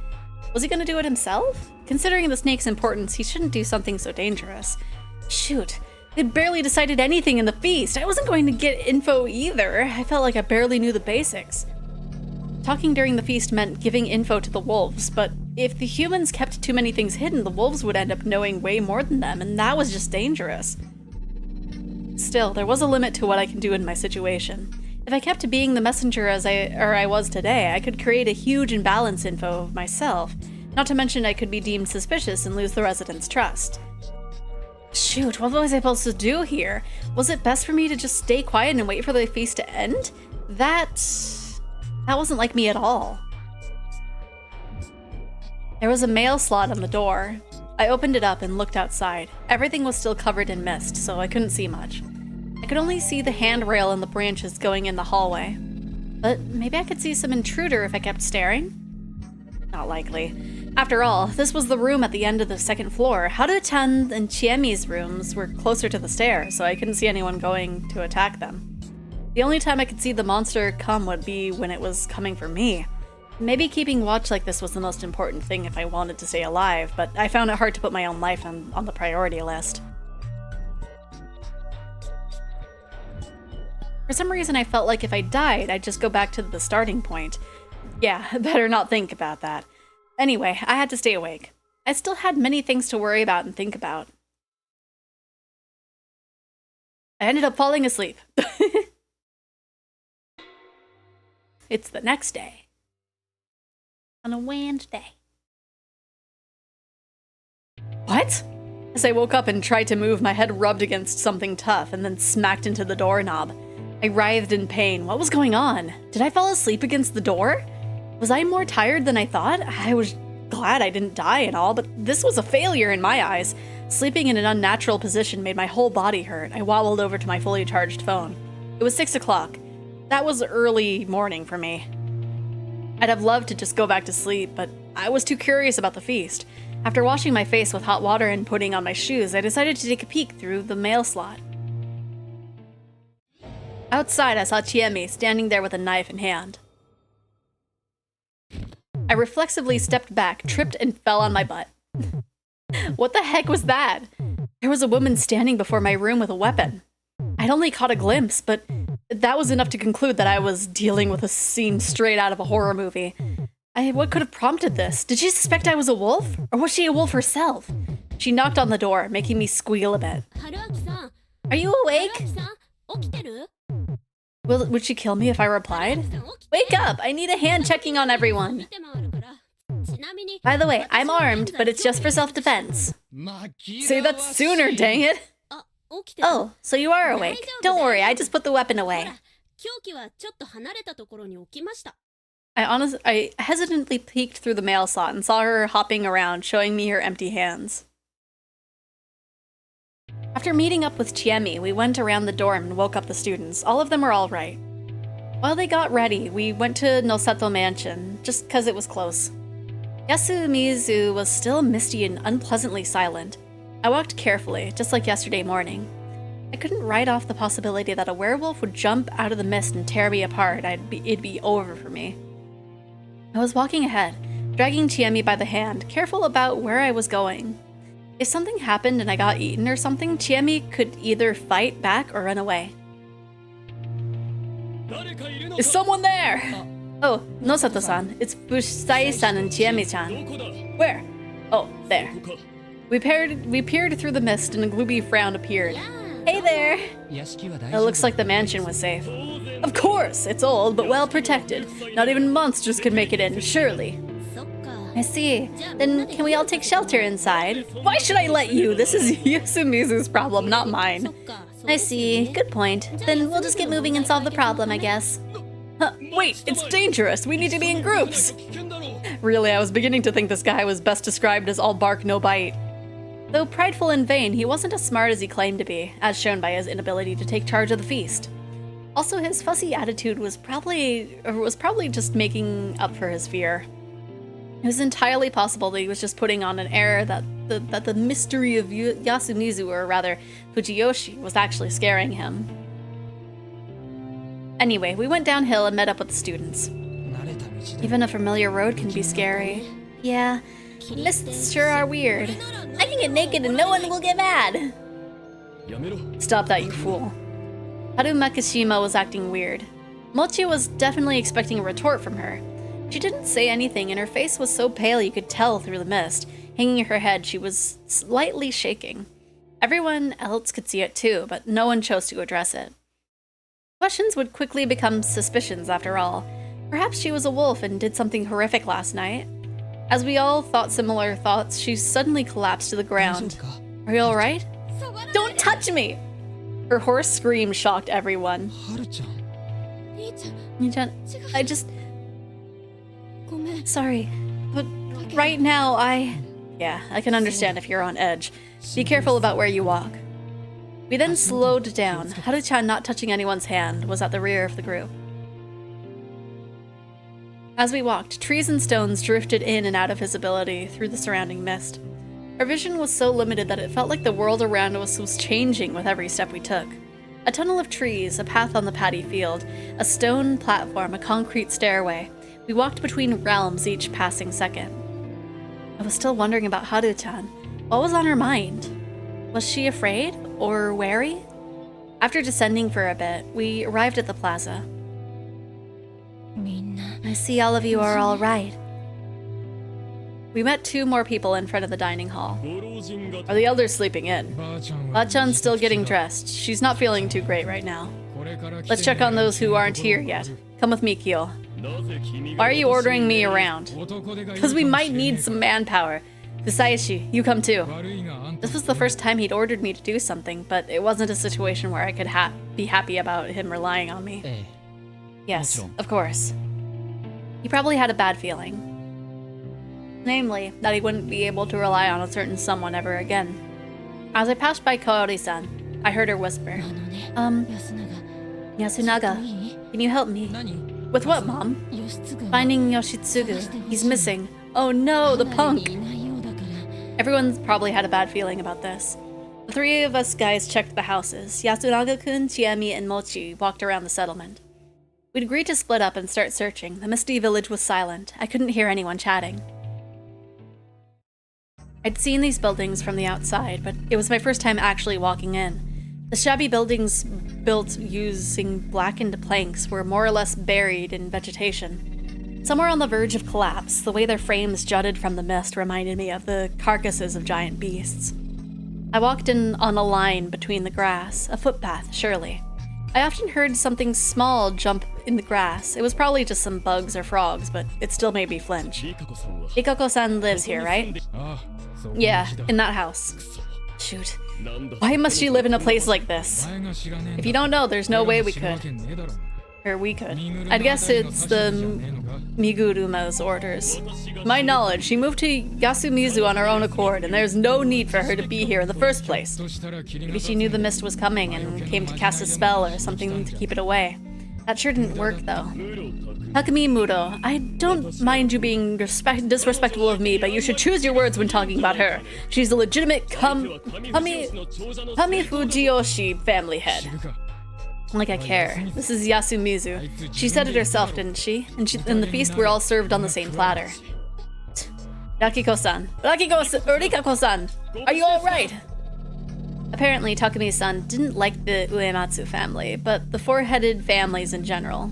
Was he gonna do it himself? Considering the snake's importance, he shouldn't do something so dangerous. Shoot, they'd barely decided anything in the feast. I wasn't going to get info either. I felt like I barely knew the basics. Talking during the feast meant giving info to the wolves, but if the humans kept too many things hidden, the wolves would end up knowing way more than them, and that was just dangerous. Still, there was a limit to what I can do in my situation. If I kept being the messenger as I was today, I could create a huge imbalance info of myself. Not to mention I could be deemed suspicious and lose the residents' trust. Shoot, what was I supposed to do here? Was it best for me to just stay quiet and wait for the feast to end? That wasn't like me at all. There was a mail slot on the door. I opened it up and looked outside. Everything was still covered in mist, so I couldn't see much. I could only see the handrail and the branches going in the hallway. But maybe I could see some intruder if I kept staring? Not likely. After all, this was the room at the end of the second floor. Haru-chan and Chiemi's rooms were closer to the stairs, so I couldn't see anyone going to attack them. The only time I could see the monster come would be when it was coming for me. Maybe keeping watch like this was the most important thing if I wanted to stay alive, but I found it hard to put my own life on the priority list. For some reason, I felt like if I died, I'd just go back to the starting point. Yeah, better not think about that. Anyway, I had to stay awake. I still had many things to worry about and think about. I ended up falling asleep. It's the next day. On a Wednesday. What? As I woke up and tried to move, my head rubbed against something tough and then smacked into the doorknob. I writhed in pain. What was going on? Did I fall asleep against the door? Was I more tired than I thought? I was glad I didn't die and all, but this was a failure in my eyes. Sleeping in an unnatural position made my whole body hurt. I wobbled over to my fully charged phone. It was 6 o'clock. That was early morning for me. I'd have loved to just go back to sleep, but I was too curious about the feast. After washing my face with hot water and putting on my shoes, I decided to take a peek through the mail slot. Outside, I saw Chiemi standing there with a knife in hand. I reflexively stepped back, tripped, and fell on my butt. What the heck was that? There was a woman standing before my room with a weapon. I'd only caught a glimpse, but that was enough to conclude that I was dealing with a scene straight out of a horror movie. What could have prompted this? Did she suspect I was a wolf? Or was she a wolf herself? She knocked on the door, making me squeal a bit. Are you awake? Would she kill me if I replied? Wake up! I need a hand checking on everyone. By the way, I'm armed, but it's just for self-defense. Say that sooner, dang it! Oh, so you are awake. Don't worry, I just put the weapon away. I hesitantly peeked through the mail slot and saw her hopping around, showing me her empty hands. After meeting up with Chiemi, we went around the dorm and woke up the students. All of them were all right. While they got ready, we went to Nosato Mansion, just because it was close. Yasumizu was still misty and unpleasantly silent. I walked carefully, just like yesterday morning. I couldn't write off the possibility that a werewolf would jump out of the mist and tear me apart. It'd be over for me. I was walking ahead, dragging Chiemi by the hand, careful about where I was going. If something happened and I got eaten or something, Chiemi could either fight back or run away. Is someone there? Oh, Nosato-san. It's Busai-san and Chiemi-chan. Where? Oh, there. We peered through the mist and a gloomy frown appeared. Hey there! It looks like the mansion was safe. Of course! It's old, but well protected. Not even monsters could make it in, surely. I see. Then can we all take shelter inside? Why should I let you? This is Yasumizu's problem, not mine. I see. Good point. Then we'll just get moving and solve the problem, I guess. Huh, wait, it's dangerous. We need to be in groups. Really, I was beginning to think this guy was best described as all bark, no bite. Though prideful and vain, he wasn't as smart as he claimed to be, as shown by his inability to take charge of the feast. Also, his fussy attitude was probably just making up for his fear. It was entirely possible that he was just putting on an air that the mystery of Yasumizu, or rather Fujiyoshi, was actually scaring him. Anyway, we went downhill and met up with the students. Even a familiar road can be scary. Yeah, mists sure are weird. I can get naked and no one will get mad. Stop that, you fool. Haru Makishima was acting weird. Mochi was definitely expecting a retort from her. She didn't say anything and her face was so pale you could tell through the mist. Hanging her head, she was slightly shaking. Everyone else could see it too, but no one chose to address it. Questions would quickly become suspicions after all. Perhaps she was a wolf and did something horrific last night. As we all thought similar thoughts, she suddenly collapsed to the ground. Are you alright? Don't touch me! Her hoarse scream shocked everyone. Haru-chan, I just... Sorry, but right now Yeah, I can understand if you're on edge. Be careful about where you walk. We then slowed down. Haru-chan, not touching anyone's hand, was at the rear of the group. As we walked, trees and stones drifted in and out of visibility through the surrounding mist. Our vision was so limited that it felt like the world around us was changing with every step we took. A tunnel of trees, a path on the paddy field, a stone platform, a concrete stairway. We walked between realms each passing second. I was still wondering about Haru-chan. What was on her mind? Was she afraid or wary? After descending for a bit, we arrived at the plaza. I see all of you are all right. We met 2 more people in front of the dining hall. Are the elders sleeping in? Ba-chan's still getting dressed. She's not feeling too great right now. Let's check on those who aren't here yet. Come with me, Kyo. Why are you ordering me around? Because we might need some manpower. Fusayoshi, you come too. This was the first time he'd ordered me to do something, but it wasn't a situation where I could be happy about him relying on me. Yes, of course. He probably had a bad feeling. Namely, that he wouldn't be able to rely on a certain someone ever again. As I passed by Kaori-san, I heard her whisper, Yasunaga, can you help me? With what, Mom? Finding Yoshitsugu. He's missing. Oh no, the punk! Everyone's probably had a bad feeling about this. The 3 of us guys checked the houses. Yasunaga-kun, Chiemi, and Mochi walked around the settlement. We'd agreed to split up and start searching. The misty village was silent. I couldn't hear anyone chatting. I'd seen these buildings from the outside, but it was my first time actually walking in. The shabby buildings built using blackened planks were more or less buried in vegetation. Some were on the verge of collapse. The way their frames jutted from the mist reminded me of the carcasses of giant beasts. I walked in on a line between the grass, a footpath, surely. I often heard something small jump in the grass. It was probably just some bugs or frogs, but it still made me flinch. Rikako-san lives here, right? Yeah, in that house. Shoot. Why must she live in a place like this? If you don't know, there's no way we could. Or we could. I'd guess it's the Miguruma's orders. To my knowledge, she moved to Yasumizu on her own accord, and there's no need for her to be here in the first place. Maybe she knew the mist was coming and came to cast a spell or something to keep it away. That sure didn't work, though. Takumi Muto, I don't mind you being disrespectful of me, but you should choose your words when talking about her. She's a legitimate Kami Fujiyoshi family head. Like I care. This is Yasumizu. She said it herself, didn't she? And the feast we're all served on the same platter. Rakiko-san. Rikako-san! Are you alright? Apparently, Takumi-san didn't like the Uematsu family, but the 4-headed families in general.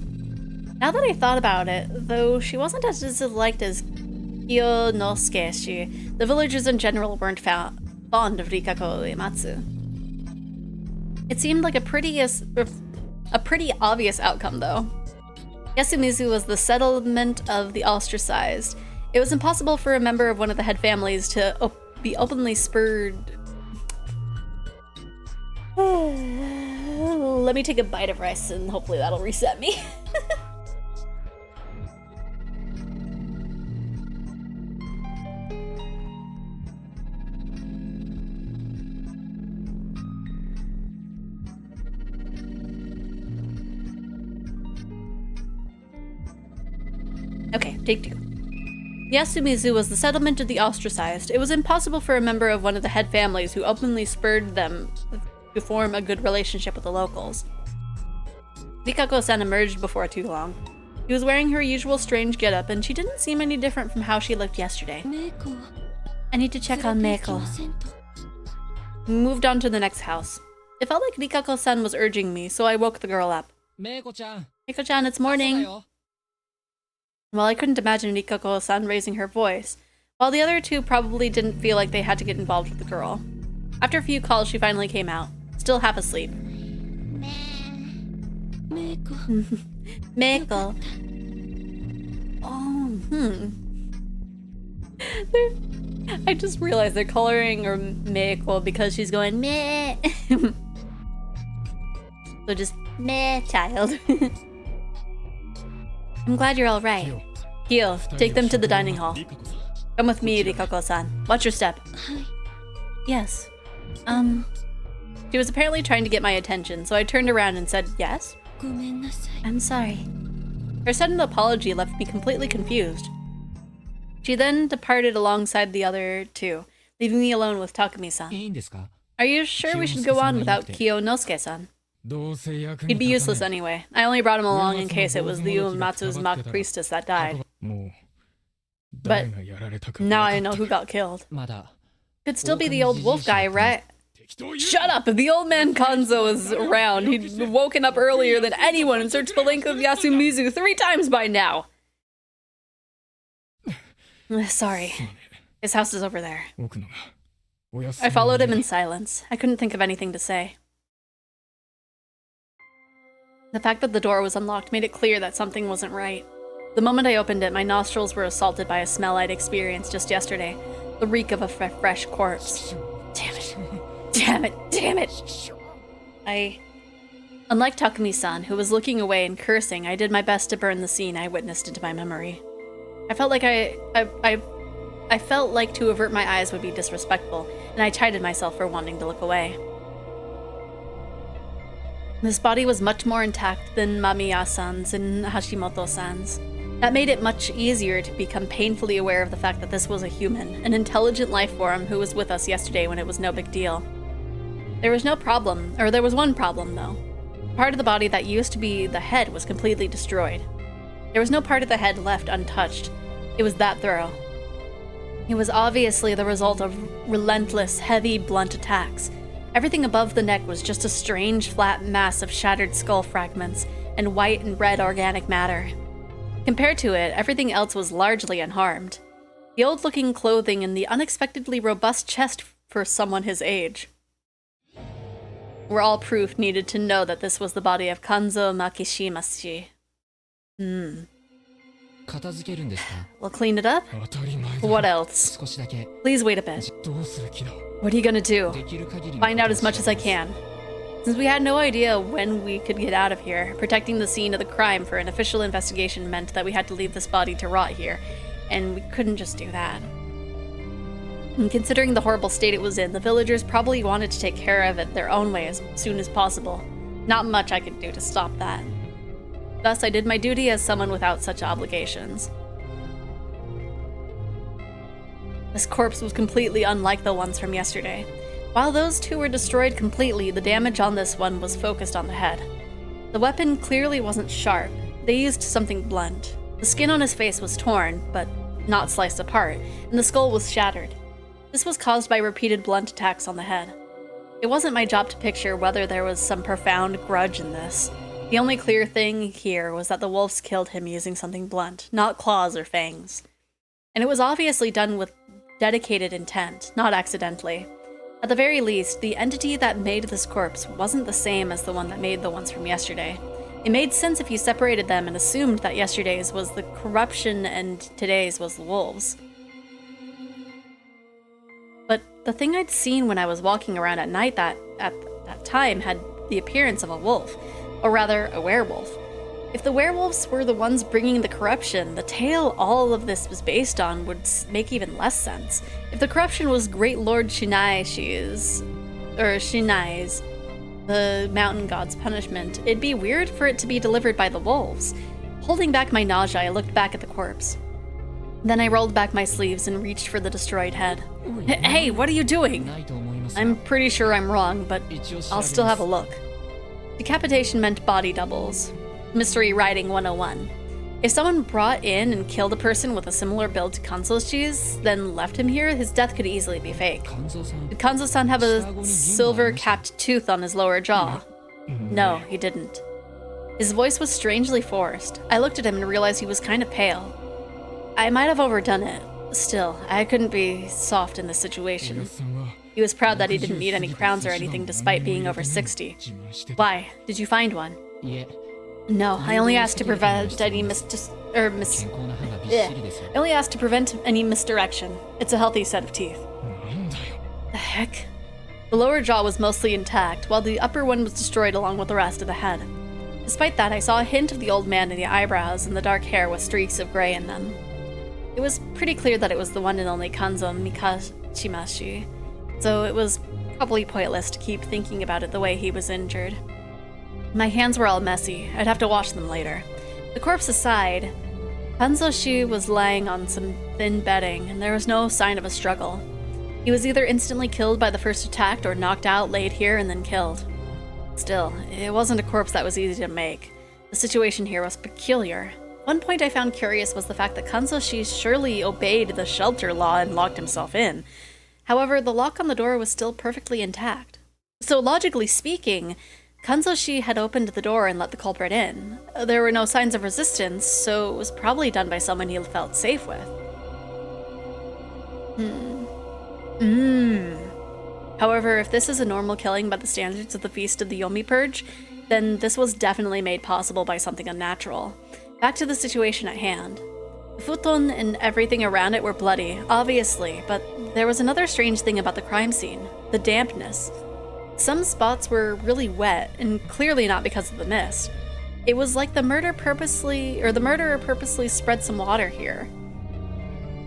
Now that I thought about it, though she wasn't as disliked as Kiyonosuke, the villagers in general weren't fond of Rikako Uematsu. It seemed like a pretty obvious outcome, though. Yasumizu was the settlement of the ostracized. It was impossible for a member of one of the head families to be openly spurred. Let me take a bite of rice and hopefully that'll reset me. Okay, take 2. Yasumizu was the settlement of the ostracized. It was impossible for a member of one of the head families who openly spurred them to form a good relationship with the locals. Rikako-san emerged before too long. She was wearing her usual strange getup, and she didn't seem any different from how she looked yesterday. I need to check on Meiko. We moved on to the next house. It felt like Rikako-san was urging me, so I woke the girl up. Meiko-chan, it's morning. Well, I couldn't imagine Rikako-san raising her voice, while the other 2 probably didn't feel like they had to get involved with the girl. After a few calls, she finally came out, still half asleep. Meiko. Oh, I just realized they're coloring her Meiko because she's going meh. So just meh, child. I'm glad you're all right. Kyo, take them to the dining hall. Come with me, Rikako-san. Watch your step. Yes. She was apparently trying to get my attention, so I turned around and said, yes? I'm sorry. Her sudden apology left me completely confused. She then departed alongside the other 2, leaving me alone with Takumi-san. Are you sure we should go on without Kiyonosuke-san? He'd be useless anyway. I only brought him along in case it was the Uematsu's mock priestess that died. But now I know who got killed. Could still be the old wolf guy, right? Shut up! If the old man Kanzo is around, he'd woken up earlier than anyone and searched the length of Yasumizu 3 times by now. Sorry. His house is over there. 奥野がお休 I み followed him で in silence. I couldn't think of anything to say. The fact that the door was unlocked made it clear that something wasn't right. The moment I opened it, my nostrils were assaulted by a smell I'd experienced just yesterday. The reek of a fresh corpse. Damn it. Damn it. Damn it. Unlike Takumi-san, who was looking away and cursing, I did my best to burn the scene I witnessed into my memory. I felt like I felt like to avert my eyes would be disrespectful, and I chided myself for wanting to look away. This body was much more intact than Mamiya-san's and Hashimoto-san's. That made it much easier to become painfully aware of the fact that this was a human, an intelligent life form who was with us yesterday when it was no big deal. There was one problem though. Part of the body that used to be the head was completely destroyed. There was no part of the head left untouched. It was that thorough. It was obviously the result of relentless, heavy, blunt attacks. Everything above the neck was just a strange, flat mass of shattered skull fragments and white and red organic matter. Compared to it, everything else was largely unharmed. The old-looking clothing and the unexpectedly robust chest for someone his age were all proof needed to know that this was the body of Kanzo Makishimashi. 片付けるんですか We'll clean it up? 当たり前だ What else? 少しだけ Please wait a bit. どうする気だ What are you gonna do? できる限りの Find out as ことを much as I します can. Since we had no idea when we could get out of here, protecting the scene of the crime for an official investigation meant that we had to leave this body to rot here, and we couldn't just do that. And considering the horrible state it was in, the villagers probably wanted to take care of it their own way as soon as possible. Not much I could do to stop that. Thus, I did my duty as someone without such obligations. This corpse was completely unlike the ones from yesterday. While those two were destroyed completely, the damage on this one was focused on the head. The weapon clearly wasn't sharp. They used something blunt. The skin on his face was torn, but not sliced apart, and the skull was shattered. This was caused by repeated blunt attacks on the head. It wasn't my job to picture whether there was some profound grudge in this. The only clear thing here was that the wolves killed him using something blunt, not claws or fangs. And it was obviously done with dedicated intent, not accidentally. At the very least, the entity that made this corpse wasn't the same as the one that made the ones from yesterday. It made sense if you separated them and assumed that yesterday's was the corruption and today's was the wolves. But the thing I'd seen when I was walking around at night at that time had the appearance of a wolf, or rather, a werewolf. If the werewolves were the ones bringing the corruption, the tale all of this was based on would make even less sense. If the corruption was Great Lord Shinai's, the mountain god's punishment, it'd be weird for it to be delivered by the wolves. Holding back my nausea, I looked back at the corpse. Then I rolled back my sleeves and reached for the destroyed head. Hey, what are you doing? ないと思いますが I'm pretty sure I'm wrong, but 一応調べ I'll ます still have a look. Decapitation meant body doubles. Mystery Writing 101. If someone brought in and killed a person with a similar build to Kanzoshi's, then left him here, his death could easily be fake. 肝臓さん Did Kanzo-san have a silver-capped tooth on his lower jaw? No, he didn't. His voice was strangely forced. I looked at him and realized he was kind of pale. I might have overdone it. Still, I couldn't be soft in this situation. さんは He was proud that he didn't need any crowns or anything despite being over 60. 自慢してた Why? Did you find one? いえ No, I only asked to prevent any 健康な歯がびっしりですよ I only asked to prevent any misdirection. It's a healthy set of teeth. なんだよ The heck? The lower jaw was mostly intact, while the upper one was destroyed along with the rest of the head. Despite that, I saw a hint of the old man in the eyebrows and the dark hair with streaks of gray in them. It was pretty clear that it was the one and only Kanzo Mikashimashi, so it was probably pointless to keep thinking about it the way he was injured. My hands were all messy. I'd have to wash them later. The corpse aside, Kanzoshi was lying on some thin bedding, and there was no sign of a struggle. He was either instantly killed by the first attack or knocked out, laid here, and then killed. Still, it wasn't a corpse that was easy to make. The situation here was peculiar. One point I found curious was the fact that Kanzoshi surely obeyed the shelter law and locked himself in. However, the lock on the door was still perfectly intact. So logically speaking, Kanzoshi had opened the door and let the culprit in. There were no signs of resistance, so it was probably done by someone he felt safe with. However, if this is a normal killing by the standards of the Feast of the Yomi Purge, then this was definitely made possible by something unnatural. Back to the situation at hand. The futon and everything around it were bloody, obviously, but there was another strange thing about the crime scene: the dampness. Some spots were really wet, and clearly not because of the mist. It was like the murderer purposely spread some water here.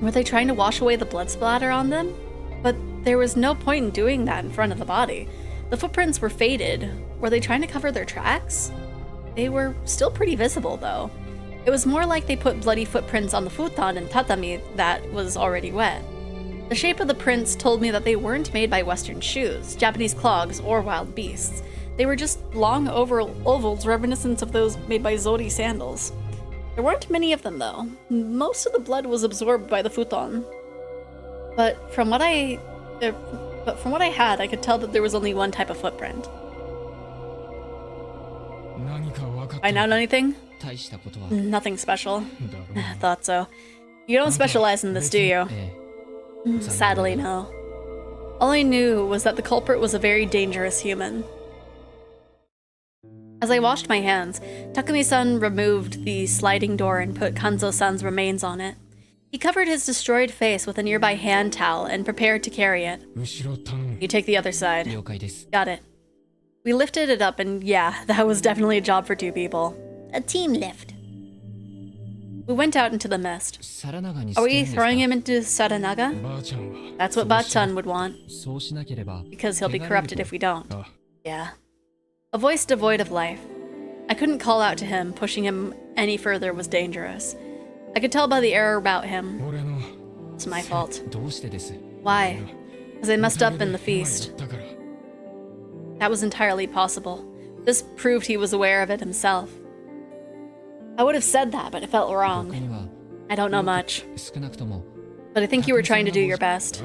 Were they trying to wash away the blood splatter on them? But there was no point in doing that in front of the body. The footprints were faded. Were they trying to cover their tracks? They were still pretty visible, though. It was more like they put bloody footprints on the futon and tatami that was already wet. The shape of the prints told me that they weren't made by Western shoes, Japanese clogs, or wild beasts. They were just long ovals reminiscent of those made by Zodi sandals. There weren't many of them, though. Most of the blood was absorbed by the futon. But from what I had, I could tell that there was only one type of footprint. I know anything? Nothing special. Thought so. You don't specialize in this, do you? Sadly, no. All I knew was that the culprit was a very dangerous human. As I washed my hands, Takumi-san removed the sliding door and put Kanzo-san's remains on it. He covered his destroyed face with a nearby hand towel and prepared to carry it. You take the other side. Got it. We lifted it up, and yeah, that was definitely a job for two people. A team lift. We went out into the mist. Are we throwing him into Saranaga? That's what Ba-chan would want. Because he'll be corrupted if we don't. Yeah. A voice devoid of life. I couldn't call out to him. Pushing him any further was dangerous. I could tell by the air about him. It's my fault. Why? Because I messed up in the feast. That was entirely possible. This proved he was aware of it himself. I would have said that, but it felt wrong. I don't know much. But I think you were trying to do your best.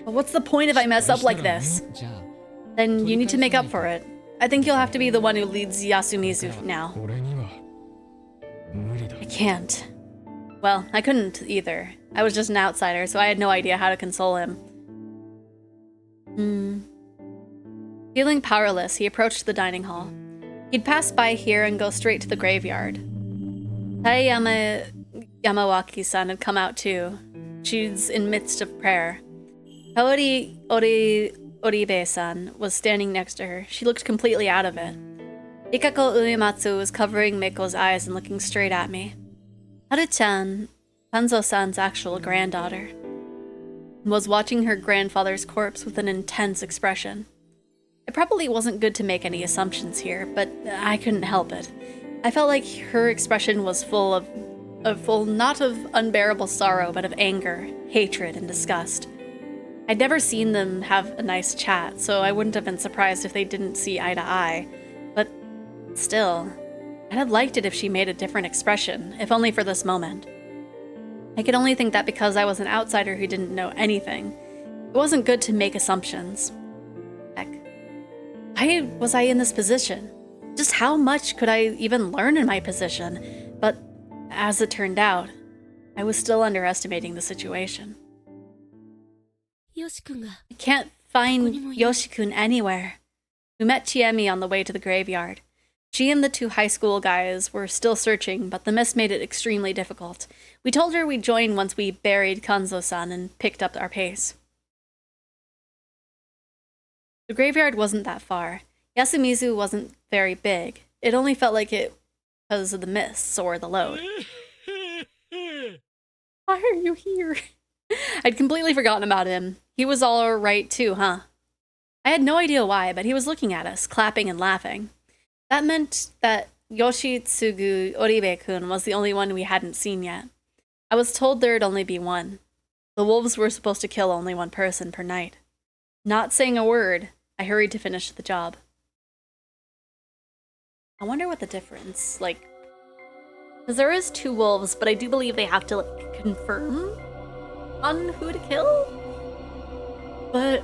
But what's the point if I mess up like this? Then you need to make up for it. I think you'll have to be the one who leads Yasumizu now. I can't. Well, I couldn't either. I was just an outsider, so I had no idea how to console him. Feeling powerless, he approached the dining hall. He'd pass by here and go straight to the graveyard. Tai Yamawaki-san had come out too. She's in midst of prayer. Kaori Oribe-san was standing next to her. She looked completely out of it. Ikako Uematsu was covering Miko's eyes and looking straight at me. Haru-chan, Kanzo-san's actual granddaughter, was watching her grandfather's corpse with an intense expression. It probably wasn't good to make any assumptions here, but I couldn't help it. I felt like her expression was full not of unbearable sorrow, but of anger, hatred, and disgust. I'd never seen them have a nice chat, so I wouldn't have been surprised if they didn't see eye to eye. But still, I'd have liked it if she made a different expression, if only for this moment. I could only think that because I was an outsider who didn't know anything. It wasn't good to make assumptions. Heck, why was I in this position? Just how much could I even learn in my position? But as it turned out, I was still underestimating the situation. I can't find Yoshi-kun anywhere. We met Chiemi on the way to the graveyard. She and the two high school guys were still searching, but the mist made it extremely difficult. We told her we'd join once we buried Kanzo-san and picked up our pace. The graveyard wasn't that far. Yasumizu wasn't very big. It only felt like it because of the mists or the load. Why are you here? I'd completely forgotten about him. He was all right too, huh? I had no idea why, but he was looking at us, clapping and laughing. That meant that Yoshitsugu Oribe-kun was the only one we hadn't seen yet. I was told there'd only be one. The wolves were supposed to kill only one person per night. Not saying a word, I hurried to finish the job. I wonder what the difference, because there is two wolves, but I do believe they have to, confirm on who to kill? But,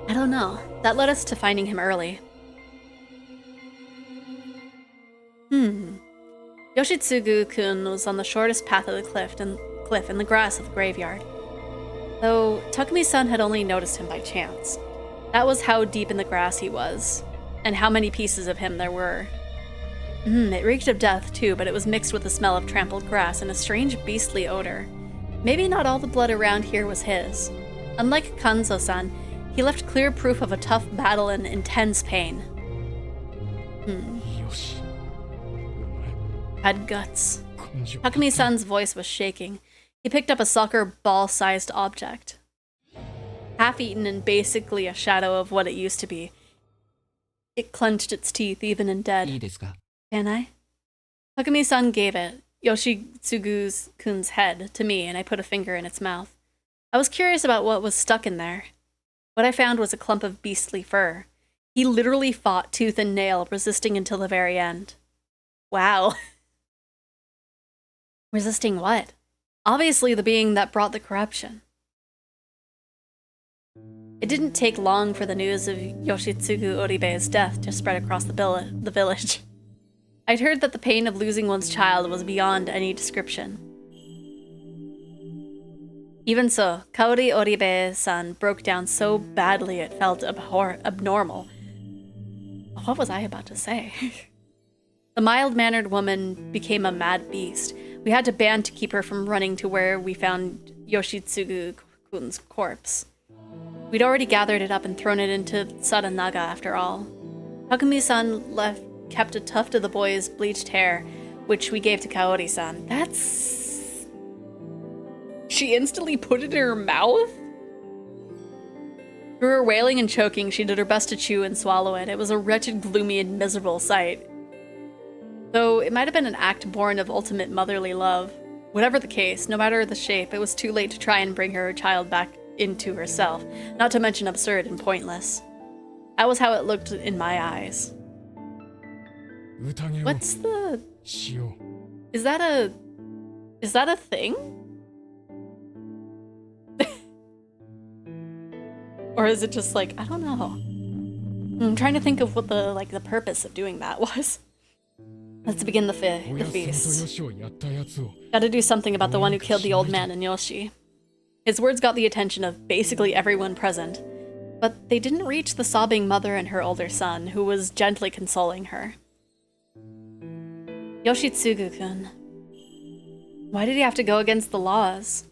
I don't know. That led us to finding him early. Yoshitsugu-kun was on the shortest path of the cliff in the grass of the graveyard. Though Takumi-san had only noticed him by chance. That was how deep in the grass he was, and how many pieces of him there were. It reeked of death too, but it was mixed with the smell of trampled grass and a strange beastly odor. Maybe not all the blood around here was his. Unlike Kanzo-san, he left clear proof of a tough battle and intense pain. Had guts. Takumi-san's voice was shaking. He picked up a soccer ball-sized object. Half-eaten and basically a shadow of what it used to be. It clenched its teeth even in dead. Can I? Takumi-san gave it, Yoshitsugu-kun's head, to me, and I put a finger in its mouth. I was curious about what was stuck in there. What I found was a clump of beastly fur. He literally fought tooth and nail, resisting until the very end. Wow. Resisting what? Obviously the being that brought the corruption. It didn't take long for the news of Yoshitsugu Oribe's death to spread across the village. I'd heard that the pain of losing one's child was beyond any description. Even so, Kaori Oribe-san broke down so badly it felt abnormal. What was I about to say? The mild-mannered woman became a mad beast. We had to band to keep her from running to where we found Yoshitsugu-kun's corpse. We'd already gathered it up and thrown it into Saranaga after all. Takumi-san kept a tuft of the boy's bleached hair, which we gave to Kaori-san. That's... She instantly put it in her mouth? Through her wailing and choking, she did her best to chew and swallow it. It was a wretched, gloomy, and miserable sight. Though it might have been an act born of ultimate motherly love. Whatever the case, no matter the shape, it was too late to try and bring her child back into herself, not to mention absurd and pointless. That was how it looked in my eyes. What's the... Is that a thing? Or is it just like, I don't know. I'm trying to think of what the purpose of doing that was. Let's begin the feast. Gotta do something about the one who killed the old man and Yoshi. His words got the attention of basically everyone present, but they didn't reach the sobbing mother and her older son, who was gently consoling her. Yoshitsugu-kun. Why did he have to go against the laws?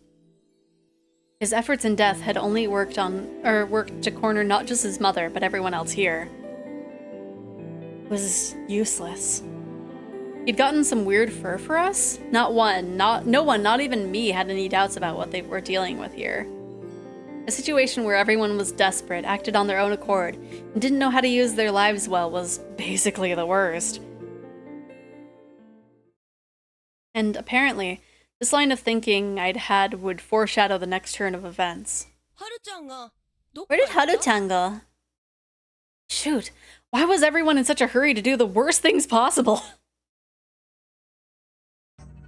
His efforts in death had only worked to corner not just his mother, but everyone else here. It was useless. He'd gotten some weird fur for us? No one, not even me, had any doubts about what they were dealing with here. A situation where everyone was desperate, acted on their own accord, and didn't know how to use their lives well was basically the worst. And apparently, this line of thinking I'd had would foreshadow the next turn of events. Where did Haru-chan go? Shoot, why was everyone in such a hurry to do the worst things possible?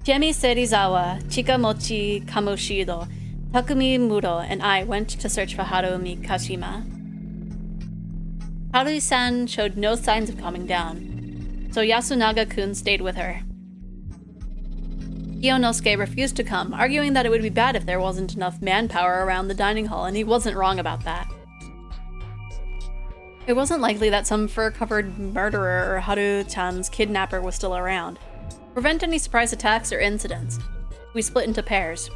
Hinamizawa, Chikamochi Kamoshido, Takumi Muro, and I went to search for Harumi Kashima. Haru-san showed no signs of calming down, so Yasunaga-kun stayed with her. Kiyonosuke refused to come, arguing that it would be bad if there wasn't enough manpower around the dining hall, and he wasn't wrong about that. It wasn't likely that some fur-covered murderer or Haru-chan's kidnapper was still around. To prevent any surprise attacks or incidents, we split into pairs.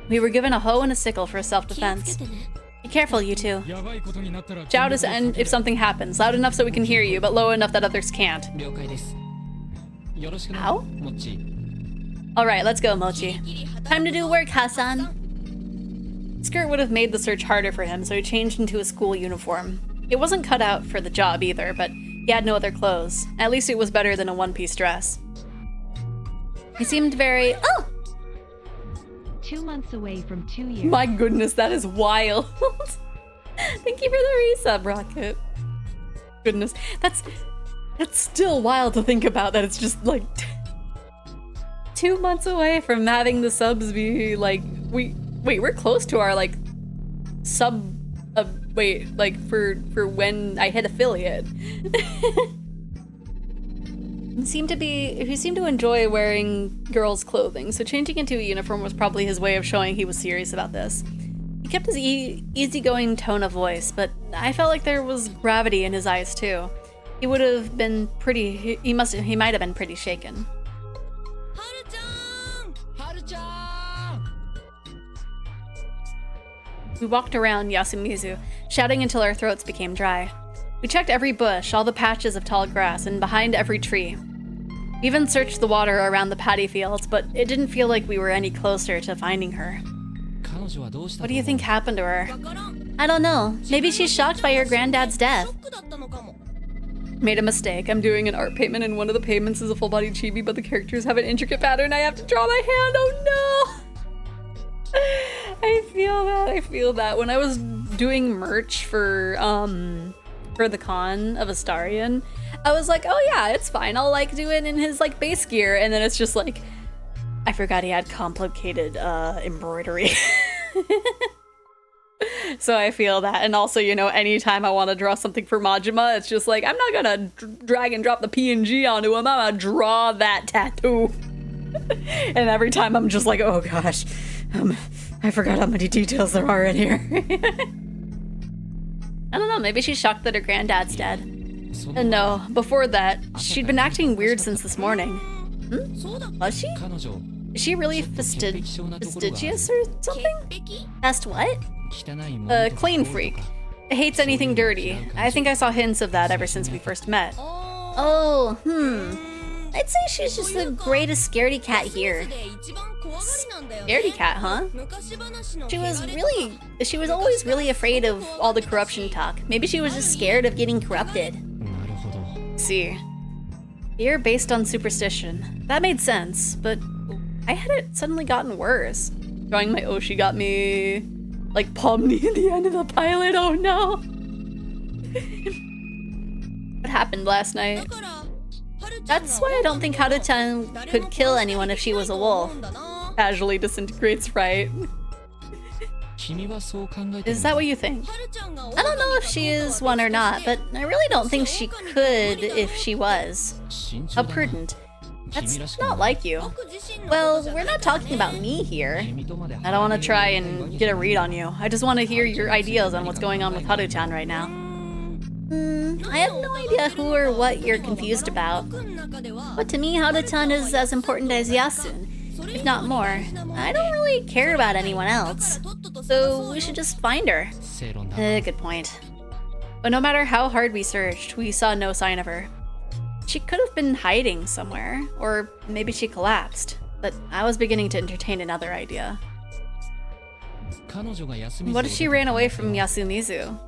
We were given a hoe and a sickle for self-defense. Be careful, you two. Shout us if something happens, loud enough so we can hear you, but low enough that others can't. How? Alright, let's go, Mochi. Time to do work, Hassan. Skirt would have made the search harder for him, so he changed into a school uniform. It wasn't cut out for the job either, but he had no other clothes. At least it was better than a one-piece dress. He seemed very... Oh! 2 months away from 2 years. My goodness, that is wild. Thank you for the resub, Rocket. Goodness, that's still wild to think about, that it's just like 2 months away from having the subs be like, we're close to our like sub, for when I hit affiliate. He seemed to enjoy wearing girls' clothing, so changing into a uniform was probably his way of showing he was serious about this. kept his easygoing tone of voice, but I felt like there was gravity in his eyes too. He would have been pretty. He might have been pretty shaken. We walked around Yasumizu, shouting until our throats became dry. We checked every bush, all the patches of tall grass, and behind every tree. We even searched the water around the paddy fields, but it didn't feel like we were any closer to finding her. What do you think happened to her? I don't know. Maybe she's shocked by your granddad's death. Made a mistake. I'm doing an art payment and one of the payments is a full-body chibi, but the characters have an intricate pattern. I have to draw my hand. Oh no! I feel that. When I was doing merch for the con of Astarion, I was like, oh yeah, it's fine. I'll like do it in his like base gear, and then it's just like, I forgot he had complicated embroidery. So I feel that. And also, you know, anytime I want to draw something for Majima, it's just like, I'm not gonna drag and drop the PNG onto him. I'm gonna draw that tattoo. And every time I'm just like, oh gosh, I forgot how many details there are in here. I don't know, maybe she's shocked that her granddad's dead. And no, before that, she'd been acting weird since this morning. Was she? Is she really fastidious or something? Fast what? Clean freak. Hates anything dirty. I think I saw hints of that ever since we first met. Oh, I'd say she's just the greatest scaredy cat here. Scaredy cat, huh? She was always really afraid of all the corruption talk. Maybe she was just scared of getting corrupted. See. Fear based on superstition. That made sense, but I had it suddenly gotten worse. Drawing my Oshi got me like Pomni at the end of the pilot. Oh no. What happened last night? That's why I don't think Haru-chan could kill anyone if she was a wolf. Casually disintegrates, right? Is that what you think? I don't know if she is one or not, but I really don't think she could if she was. How prudent. That's not like you. Well, we're not talking about me here. I don't want to try and get a read on you. I just want to hear your ideas on what's going on with Haru-chan right now. I have no idea who or what you're confused about. But to me, Haru-chan is as important as Yasun, if not more. I don't really care about anyone else. So we should just find her. Good point. But no matter how hard we searched, we saw no sign of her. She could have been hiding somewhere, or maybe she collapsed. But I was beginning to entertain another idea. What if she ran away from Yasumizu?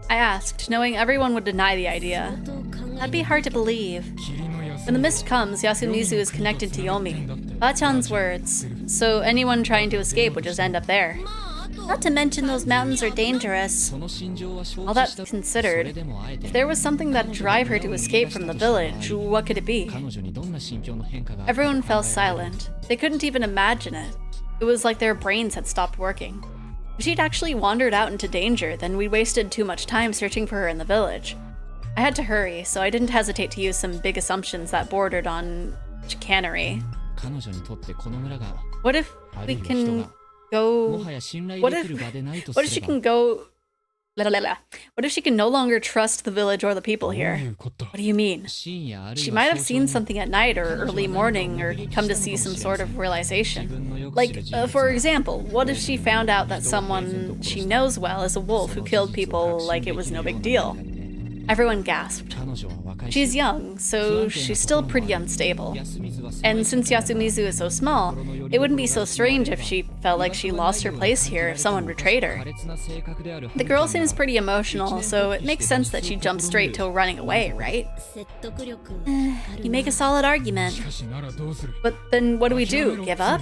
I asked, knowing everyone would deny the idea. That'd be hard to believe. When the mist comes, Yasumizu is connected to Yomi. Ba-chan's words. So anyone trying to escape would just end up there. Not to mention those mountains are dangerous. All that considered, if there was something that'd drive her to escape from the village, what could it be? Everyone fell silent. They couldn't even imagine it. It was like their brains had stopped working. If she'd actually wandered out into danger, then we wasted too much time searching for her in the village. I had to hurry, so I didn't hesitate to use some big assumptions that bordered on chicanery. What if we can go... What if she can go... What if she can no longer trust the village or the people here? What do you mean? She might have seen something at night or early morning or come to see some sort of realization. Like, for example, what if she found out that someone she knows well is a wolf who killed people like it was no big deal? Everyone gasped. She's young, so she's still pretty unstable. And since Yasumizu is so small, it wouldn't be so strange if she felt like she lost her place here if someone betrayed her. The girl seems pretty emotional, so it makes sense that she jumped straight to running away, right? You make a solid argument. But then what do we do? Give up?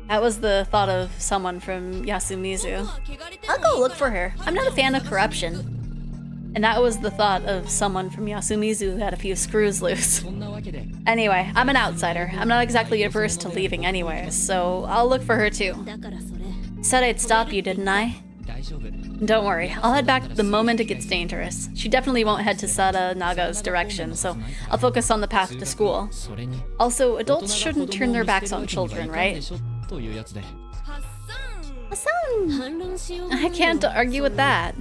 That was the thought of someone from Yasumizu. I'll go look for her. I'm not a fan of corruption. And that was the thought of someone from Yasumizu who had a few screws loose. Anyway, I'm an outsider. I'm not exactly averse to leaving anyways, so I'll look for her too. Said I'd stop you, didn't I? Don't worry, I'll head back the moment it gets dangerous. She definitely won't head to Sada Naga's direction, so I'll focus on the path to school. Also, adults shouldn't turn their backs on children, right? I can't argue with that.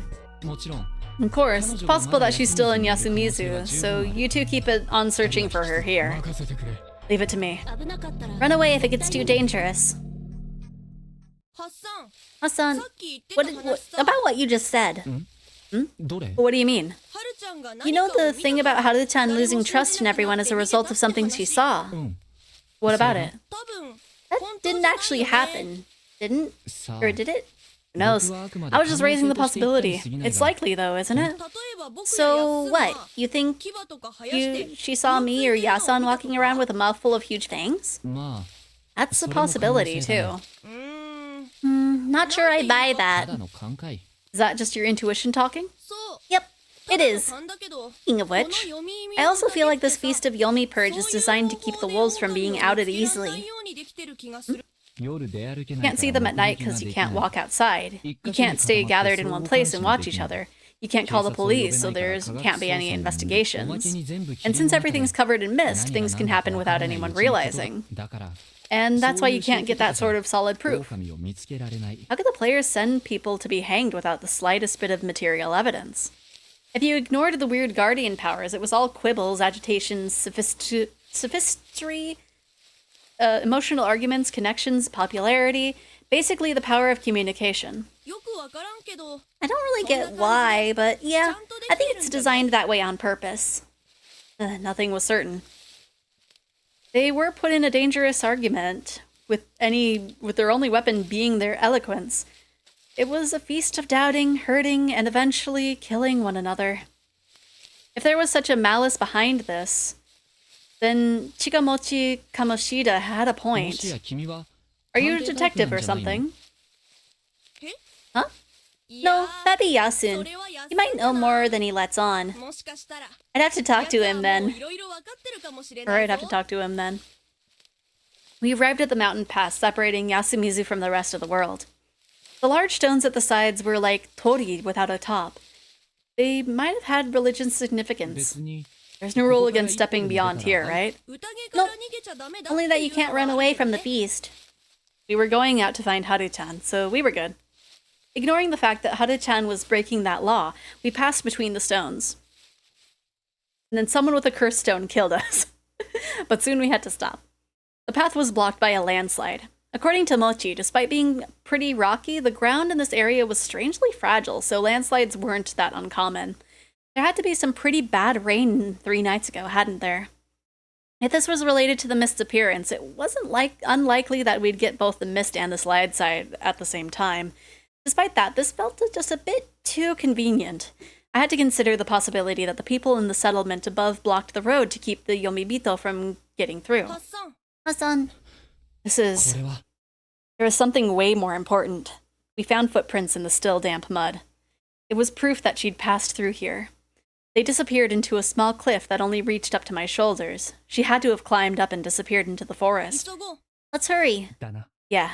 もちろん Of course, it's possible that she's still in Yasumizu, so you two keep it on searching for her here. 任せてくれ Leave it to me. Run away if it gets too dangerous. Hassan, what about what you just said? どれ What do you mean? You know the thing about Haru-chan losing trust in everyone as a result of something she saw? What about it? That didn't actually happen, didn't? Or did it? Who knows? I was just raising the possibility. It's likely though, isn't it? So what? You think she saw me or Yasan walking around with a mouthful of huge fangs? まあ That's a possibility too. Not sure I buy た that. だの勘かい Is that just your intuition talking? Yep, it is. Speaking of which, I also feel like this Feast of Yomi Purge is designed to keep the wolves from being outed easily. 夜出歩けない You can't see them at night because you can't walk outside. You can't stay gathered in one place and watch each other. You can't call the police, so there can't be any investigations. And since everything's covered in mist, things can happen without anyone realizing. だから And that's why you can't get that sort of solid proof. 狼を見つけられない How could the players send people to be hanged without the slightest bit of material evidence? If you ignored the weird guardian powers, it was all quibbles, agitations, sophistry, emotional arguments, connections, popularity, basically the power of communication. I don't really get why, but yeah, I think it's designed that way on purpose. Nothing was certain. They were put in a dangerous argument, with their only weapon being their eloquence. It was a feast of doubting, hurting, and eventually killing one another. If there was such a malice behind this, then Chikamochi Kamoshida had a も point. しや君は Are you a detective or something? Huh? No, that'd be Yasun. He might know more than he lets on. I'd have to talk to him then. Or I'd have to talk to him then. We arrived at the mountain pass separating Yasumizu from the rest of the world. The large stones at the sides were like tori without a top. They might have had religious significance. 別に There's no rule against stepping beyond here, right? Nope. Only that you can't run away from the feast. We were going out to find Haru-chan, so we were good. Ignoring the fact that Haru-chan was breaking that law, we passed between the stones. And then someone with a cursed stone killed us. But soon we had to stop. The path was blocked by a landslide. According to Mochi, despite being pretty rocky, the ground in this area was strangely fragile, so landslides weren't that uncommon. There had to be some pretty bad rain 3 nights ago, hadn't there? If this was related to the mist's appearance, it wasn't unlikely that we'd get both the mist and the slide side at the same time. Despite that, this felt just a bit too convenient. I had to consider the possibility that the people in the settlement above blocked the road to keep the Yomibito from getting through. Hassan. There is something way more important. We found footprints in the still, damp mud. It was proof that she'd passed through here. They disappeared into a small cliff that only reached up to my shoulders. She had to have climbed up and disappeared into the forest. Let's hurry. だな Yeah.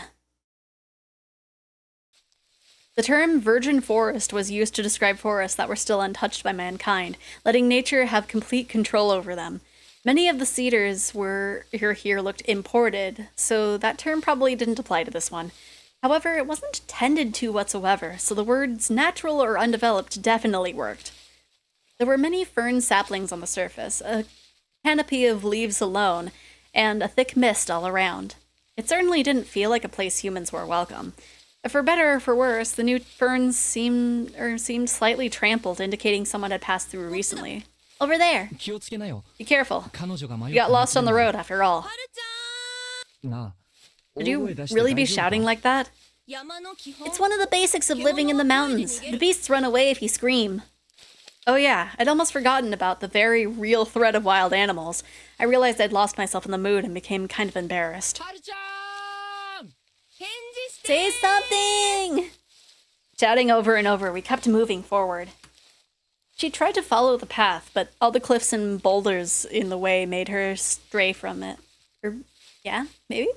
The term virgin forest was used to describe forests that were still untouched by mankind, letting nature have complete control over them. Many of the cedars here looked imported, so that term probably didn't apply to this one. However, it wasn't tended to whatsoever, so the words natural or undeveloped definitely worked. There were many fern saplings on the surface, a canopy of leaves alone, and a thick mist all around. It certainly didn't feel like a place humans were welcome. For better or for worse, the new ferns seemed slightly trampled, indicating someone had passed through recently. Over there. 気をつけなよ Be careful. 彼女が迷 You got lost on the road after all. なあ Would you really be shouting like that? It's one of the basics of living in the mountains. The beasts run away if you scream. Oh yeah, I'd almost forgotten about the very real threat of wild animals. I realized I'd lost myself in the mood and became kind of embarrassed. Say something! Shouting over and over, we kept moving forward. She tried to follow the path, but all the cliffs and boulders in the way made her stray from it. Yeah, maybe?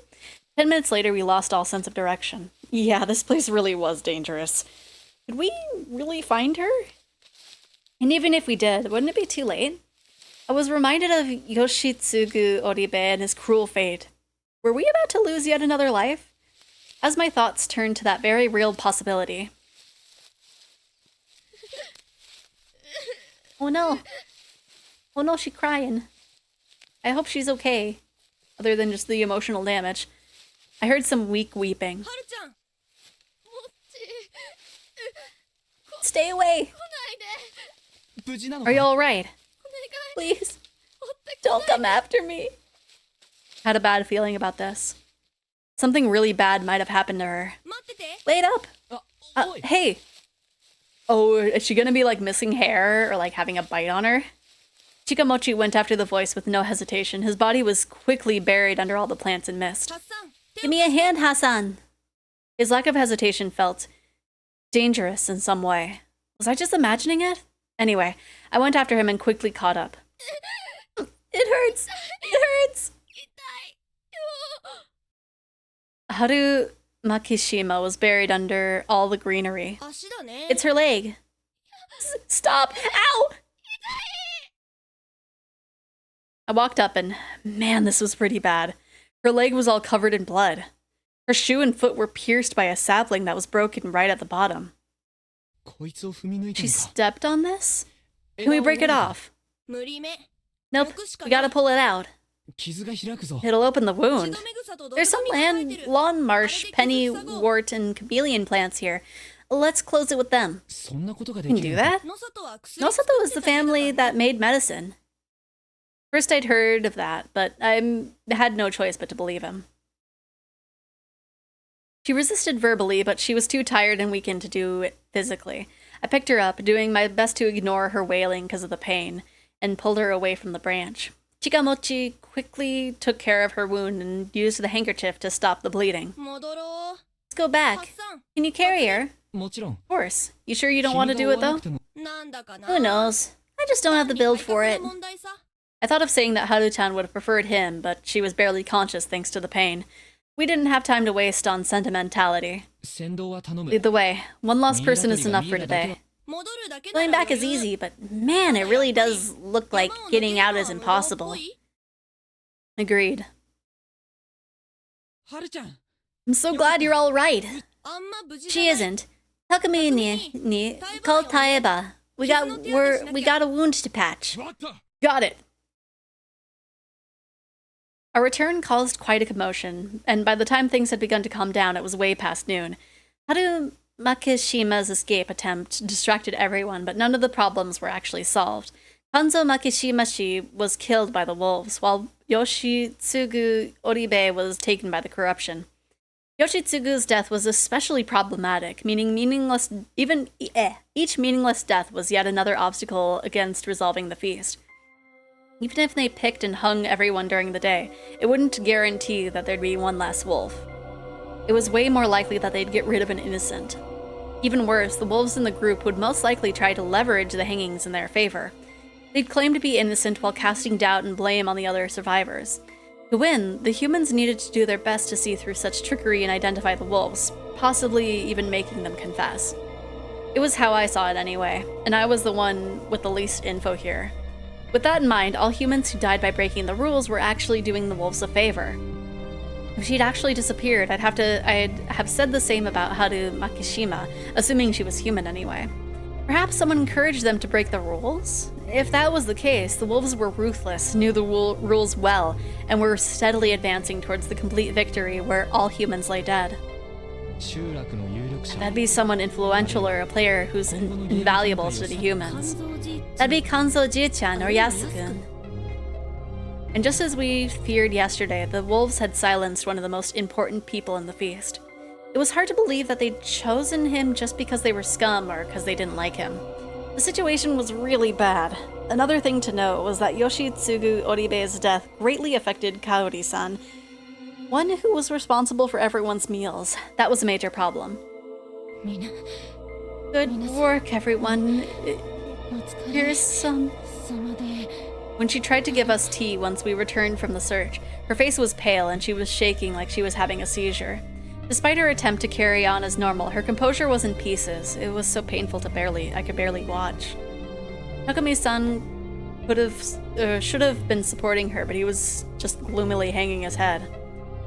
10 minutes later, we lost all sense of direction. Yeah, this place really was dangerous. Could we really find her? And even if we did, wouldn't it be too late? I was reminded of Yoshitsugu Oribe and his cruel fate. Were we about to lose yet another life? As my thoughts turned to that very real possibility. Oh no. Oh no, she's crying. I hope she's okay. Other than just the emotional damage. I heard some weak weeping. Stay away! Are you alright? Please, don't come after me. Had a bad feeling about this. Something really bad might have happened to her. Wait up! Hey! Oh, is she gonna be like missing hair or like having a bite on her? Chikamochi went after the voice with no hesitation. His body was quickly buried under all the plants and mist. Give me a hand, Hassan! His lack of hesitation felt dangerous in some way. Was I just imagining it? Anyway, I went after him and quickly caught up. It hurts! It hurts! Haru Makishima was buried under all the greenery. It's her leg. Stop! Ow! I walked up and, man, this was pretty bad. Her leg was all covered in blood. Her shoe and foot were pierced by a sapling that was broken right at the bottom. She stepped on this? Can we break it off? Nope, we gotta pull it out. It'll open the wound. There's some lawn marsh, pennywort, and chameleon plants here. Let's close it with them. Can you do that? Nosato was the family that made medicine. First I'd heard of that, but I had no choice but to believe him. She resisted verbally, but she was too tired and weakened to do it physically. I picked her up, doing my best to ignore her wailing because of the pain, and pulled her away from the branch. Chikamochi quickly took care of her wound and used the handkerchief to stop the bleeding. Let's go back. Can you carry her? Of course. You sure you don't want to do it, though? Who knows? I just don't have the build for it. I thought of saying that Haru-chan would have preferred him, but she was barely conscious thanks to the pain. We didn't have time to waste on sentimentality. Lead the way. One lost person is enough for today. Going back is easy, but man, it really does look like getting out is impossible. Agreed. I'm so glad you're all right. She isn't. Takumi ni call Taeba. We got a wound to patch. Got it. Our return caused quite a commotion, and by the time things had begun to calm down, it was way past noon. Haru Makishima's escape attempt distracted everyone, but none of the problems were actually solved. Kanzo Makishimashi was killed by the wolves, while Yoshitsugu Oribe was taken by the corruption. Yoshitsugu's death was especially problematic, meaning each meaningless death was yet another obstacle against resolving the feast. Even if they picked and hung everyone during the day, it wouldn't guarantee that there'd be one less wolf. It was way more likely that they'd get rid of an innocent. Even worse, the wolves in the group would most likely try to leverage the hangings in their favor. They'd claim to be innocent while casting doubt and blame on the other survivors. To win, the humans needed to do their best to see through such trickery and identify the wolves, possibly even making them confess. It was how I saw it anyway, and I was the one with the least info here. With that in mind, all humans who died by breaking the rules were actually doing the wolves a favor. If she'd actually disappeared, I'd have said the same about Haru Makishima, assuming she was human anyway. Perhaps someone encouraged them to break the rules? If that was the case, the wolves were ruthless, knew the rules well, and were steadily advancing towards the complete victory where all humans lay dead. That'd be someone influential or a player who's invaluable to the humans. That'd be Kanzo Ji-chan or Yasukun. And just as we feared yesterday, the wolves had silenced one of the most important people in the feast. It was hard to believe that they'd chosen him just because they were scum or because they didn't like him. The situation was really bad. Another thing to note was that Yoshitsugu Oribe's death greatly affected Kaori-san, one who was responsible for everyone's meals. That was a major problem. Good work, everyone. Here's some. When she tried to give us tea once we returned from the search, her face was pale and she was shaking like she was having a seizure. Despite her attempt to carry on as normal, her composure was in pieces. It was so painful to I could barely watch. Takumi-san should have been supporting her, but he was just gloomily hanging his head.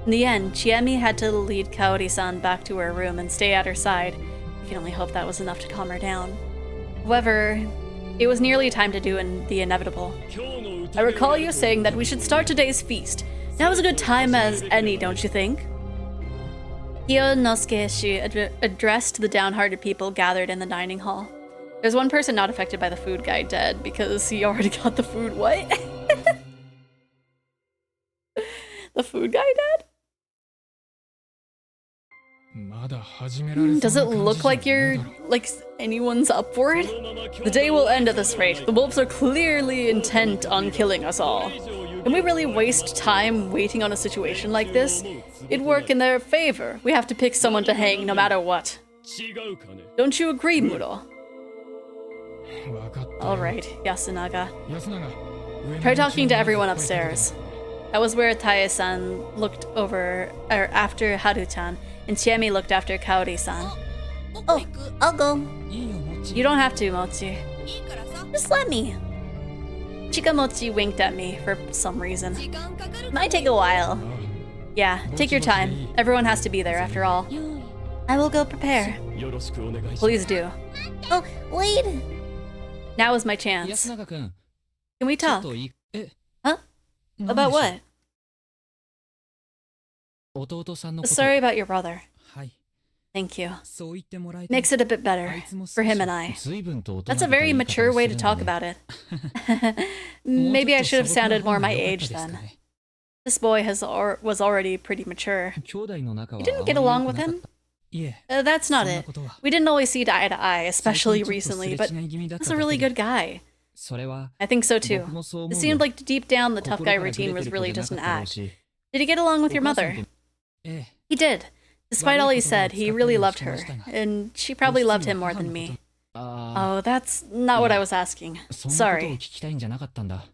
In the end, Chiemi had to lead Kaori-san back to her room and stay at her side. We can only hope that was enough to calm her down. However, it was nearly time to do the inevitable. I recall you saying that we should start today's feast. Now is a good time as any, don't you think? Kiyonosuke addressed the downhearted people gathered in the dining hall. There's one person not affected by the food guy dead because he already got the food. What? The food guy dead? Does it look like anyone's up for it? The day will end at this rate. The wolves are clearly intent on killing us all. Can we really waste time waiting on a situation like this? It'd work in their favor. We have to pick someone to hang no matter what. Don't you agree, Muro? Alright, Yasunaga. Try talking to everyone upstairs. That was where Tae-san looked after Haru-chan, and Chiemi looked after Kaori-san. Oh, I'll go. You don't have to, Mochi. Just let me. Chikamochi winked at me for some reason. Might take a while. Yeah, take your time. Everyone has to be there after all. I will go prepare. Please do. Oh, wait. Now is my chance. 安永君 Can we ちょっ talk? といいえ Huh? 何でしょ About う what? 弟さんのこと Sorry about your brother. はい Thank you. そう言ってもらえて Makes it a bit better あいつも for him and I. 随分と大人 That's a びた very 言い方 mature を way す to る talk ので about it. もう Maybe ちょ I っと should have 素朴な sounded more 方が my 良かった age ですか then. ね This boy was already pretty mature. 兄弟の仲は You didn't あま get り along 良 with くなかっ him? たいえ That's そ not んな it. ことは We didn't always see eye to eye, 最 especially 近ちょっとす recently, れ but 違い気味だっ he's た a だ really け good で guy. それは I think so too. 僕もそう思 It う seemed の like deep down the 心 tough か guy らブレ routine て was る子 really じゃな just かっ an たろう act. し Did he get along お with your 母さん mother? とええ He did. Despite all he 悪い言葉を said, 使 he った really りは loved してま her, したが and she ご probably 質 loved に him は more 母 than のこと me. あ Oh, that's not what I was asking. あそんなことを Sorry. 聞きたいんじゃなかったんだ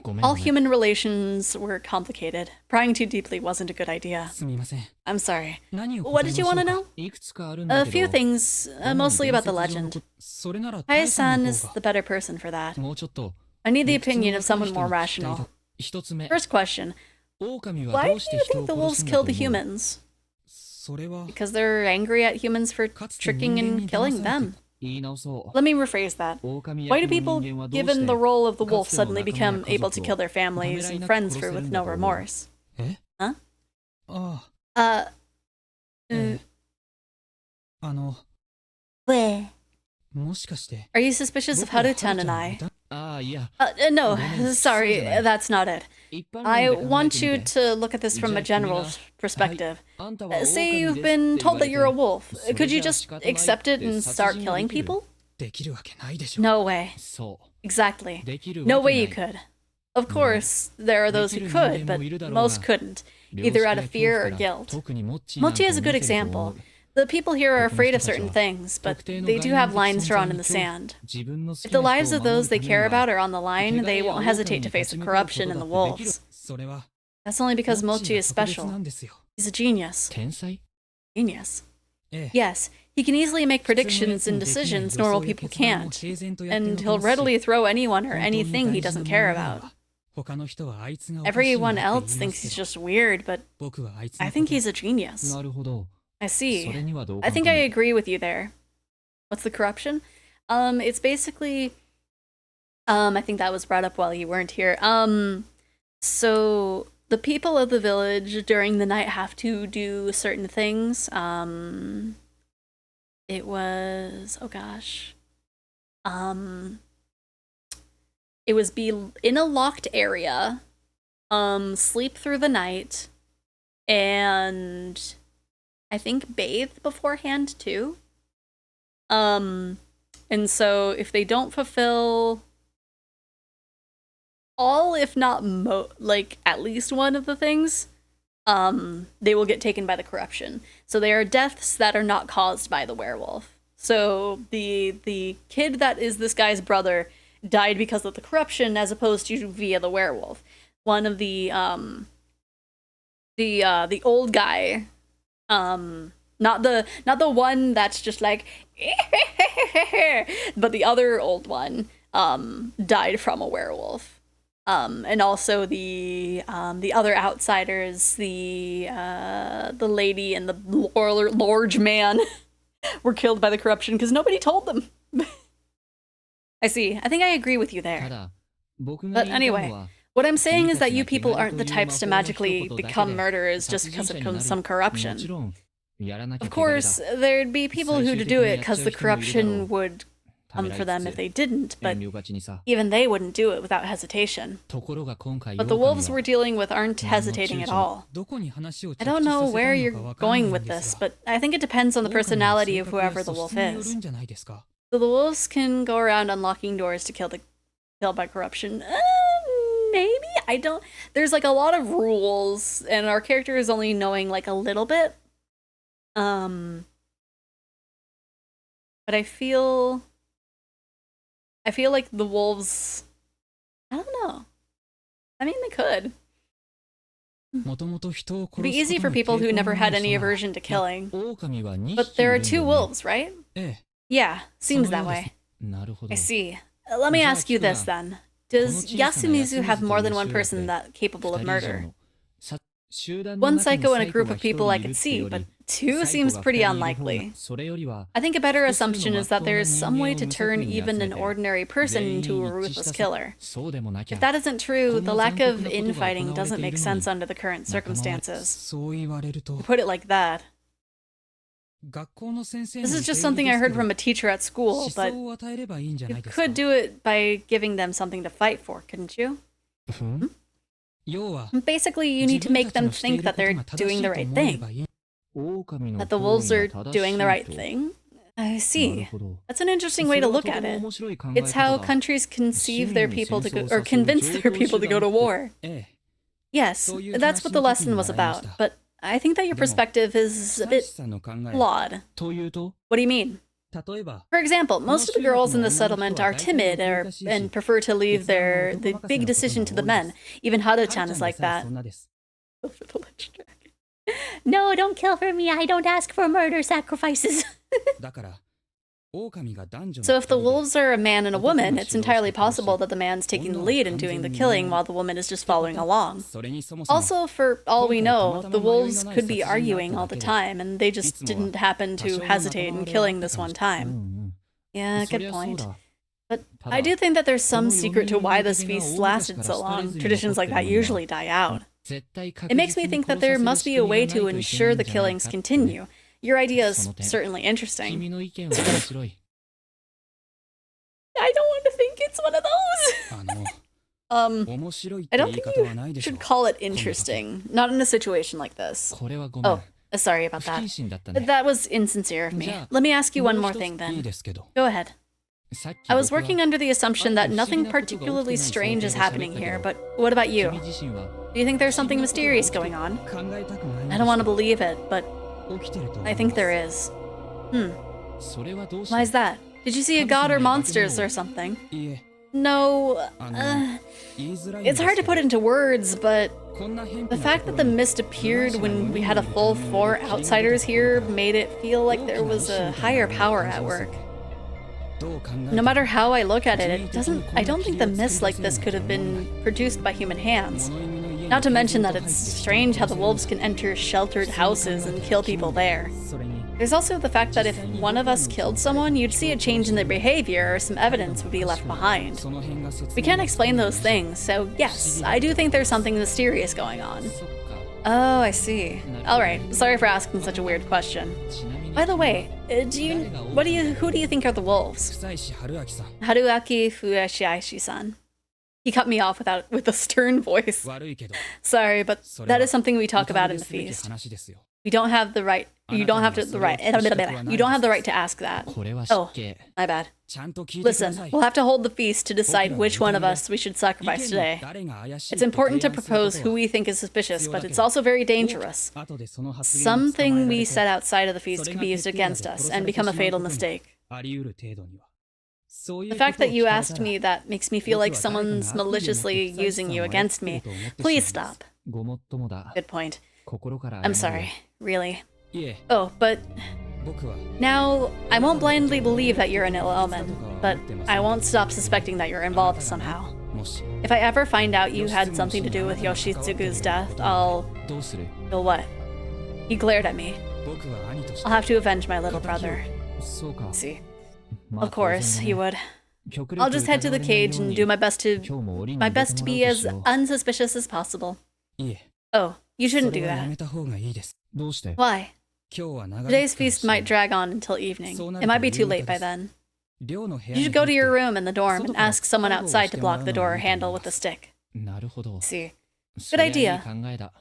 ごめん All ごめん human relations were complicated. Prying too deeply wasn't a good idea. すみません I'm sorry. 何を What 答え did ま you しょ want う to か know? いくつかあるんだ A け few ど things, 主に mostly 伝 about the 説上の legend. ことそれならタイさん Tae-san の is 方 the が better person for that. もうちょっと I need the 理屈の opinion of わかる someone 人 more に聞きたい rational. と一つ目 First question, 狼は why ど do うして you 人 think を the 殺 wolves すんだ kill と the 思う humans? それは Because they're angry at humans for かつて tricking 人間 and に killing 騙され them. て言い直そう Let me rephrase that. 狼 Why 役 do の people, 人間はどうし given て the role of the か wolf, つての suddenly 仲間や become 家 able to 族 kill を their ため families らい and なく friends 殺 for せる with ん no だと思う remorse? え Huh? あ Uh, えあの Where? もしかして are you suspicious of 僕は Haru-chan ハルち and ゃんを I? だああいや No, ごめん、 sorry, そうじゃない。 that's not it. 一般論 I で考え want て you みて to look at this from a じゃあ君 general が perspective. あんたは Say 狼 you've です been って言わ told れ that て you're a wolf. それ Could じ you ゃ just 仕方ない accept it って and 殺 start 人が killing できる people? できるわけないでしょ No way. そ Exactly. うできる No わけ way な you い could. Of course, there are those who could, but most couldn't, either out of fear or guilt. 特にモッチーなんか Mochi is a を見 good てると思 example. う The people here are ここの afraid 人 of たち certain は things, but 特定の they 概 do 念 have 的 lines 存 drawn 在 in に the 恐怖 sand. 自分の好 If き the な lives 人を of 守 those る they ため care に about は are on the line, 敵 they が won't や hesitate 狼 to に face 立 the ち向かうこ corruption と in だ the ってできる wolves. それは That's only because モッチ Mochi ー is が特別 special. なんですよ He's a genius. 天才 Genius. ええ Yes, he can easily make 普通のや predictions つ and にできない decisions 予 normal 想や people 決断を can't. 平然とやって And のけ he'll ますし readily throw anyone or 本当に anything 大 he 事な doesn't も care のなら about. ば他の人はあいつがおかしいんだ Everyone って言い else ま thinks す he's けど just weird, but 僕はあいつ I のこ think と he's a genius. なるほど I そ see. れには同 I 感 think か I も agree with you there. What's the corruption? It's basically I think that was brought up while you weren't here. So the people of the village during the night have to do certain things. It was oh gosh. It was be in a locked area, sleep through the night, and I think bathe beforehand too. And so if they don't fulfill all, if not like at least one of the things, they will get taken by the corruption. So they are deaths that are not caused by the werewolf. So the kid that is this guy's brother died because of the corruption as opposed to via the werewolf. One of the old guy, not the one that's just like but the other old one died from a werewolf. And also the other outsiders, the lady and the large man were killed by the corruption because nobody told them. I see. I think I agree with you there. But anyway, what I'm saying is that you people aren't the types to magically become murderers just because of some corruption. Of course, there'd be people who'd do it because the corruption would come for them if they didn't, but even they wouldn't do it without hesitation. But the wolves we're dealing with aren't hesitating at all. I don't know where you're going with this, but I think it depends on the personality of whoever the wolf is. So the wolves can go around unlocking doors to kill by corruption. Maybe? I don't... There's like a lot of rules, and our character is only knowing like a little bit. But I feel like the wolves... I don't know. I mean, they could. It'd be easy for people who never had any aversion to killing. But there are 2 wolves, right? Yeah, seems that way. I see. Let me ask you this then. Does Yasumizu have more than one person that capable of murder? One psycho in a group of people I could see, but 2 seems pretty unlikely. I think a better assumption is that there is some way to turn even an ordinary person into a ruthless killer. If that isn't true, the lack of infighting doesn't make sense under the current circumstances. You put it like that. This is just something I heard from a teacher at school, but you could do it by giving them something to fight for, couldn't you? Basically, you need to make them think that they're doing the right thing. That the wolves are doing the right thing? I see. That's an interesting way to look at it. It's how countries conceive their people to go, or convince their people to go to war. Yes, that's what the lesson was about, but I think that your perspective is a bit flawed. What do you mean? For example, most of the girls in the settlement are timid and prefer to leave the big decision to the men. Even Haru-chan is like that. No, don't kill for me. I don't ask for murder sacrifices. So if the wolves are a man and a woman, it's entirely possible that the man's taking the lead and doing the killing while the woman is just following along. Also, for all we know, the wolves could be arguing all the time, and they just didn't happen to hesitate in killing this one time. Yeah, good point. But I do think that there's some secret to why this feast lasted so long. Traditions like that usually die out. It makes me think that there must be a way to ensure the killings continue. Your idea is certainly interesting. I don't want to think it's one of those! I don't think you should call it interesting. Not in a situation like this. Oh, sorry about that. That was insincere of me. Let me ask you one more thing then. Go ahead. I was working under the assumption that nothing particularly strange is happening here, but what about you? Do you think there's something mysterious going on? I don't want to believe it, but I think there is. Why is that? Did you see a god or monsters or something? No, it's hard to put into words, but the fact that the mist appeared when we had a full 4 outsiders here made it feel like there was a higher power at work. No matter how I look at it, I don't think the mist like this could have been produced by human hands. Not to mention that it's strange how the wolves can enter sheltered houses and kill people there. There's also the fact that if one of us killed someone, you'd see a change in their behavior or some evidence would be left behind. We can't explain those things, so yes, I do think there's something mysterious going on. Oh, I see. Alright, sorry for asking such a weird question. By the way, who do you think are the wolves? Haruaki Fuashiaishi-san. He cut me off with a stern voice. Sorry, but that is something we talk about in the feast. We don't have the right. You don't have the right to ask that. Oh, my bad. Listen, we'll have to hold the feast to decide which one of us we should sacrifice today. It's important to propose who we think is suspicious, but it's also very dangerous. Something we said outside of the feast could be used against us and become a fatal mistake. The fact that you asked me that makes me feel like someone's maliciously using you against me. Please stop. Good point. I'm sorry, really. Oh, but now I won't blindly believe that you're an ill omen, but I won't stop suspecting that you're involved somehow. If I ever find out you had something to do with Yoshitsugu's death, You'll what? He glared at me. I'll have to avenge my little brother. See. Of course, he would. I'll just head to the cage and do my best to be as unsuspicious as possible. Oh, you shouldn't do that. Why? Today's feast might drag on until evening. It might be too late by then. You should go to your room in the dorm and ask someone outside to block the door handle with a stick. See. Good idea.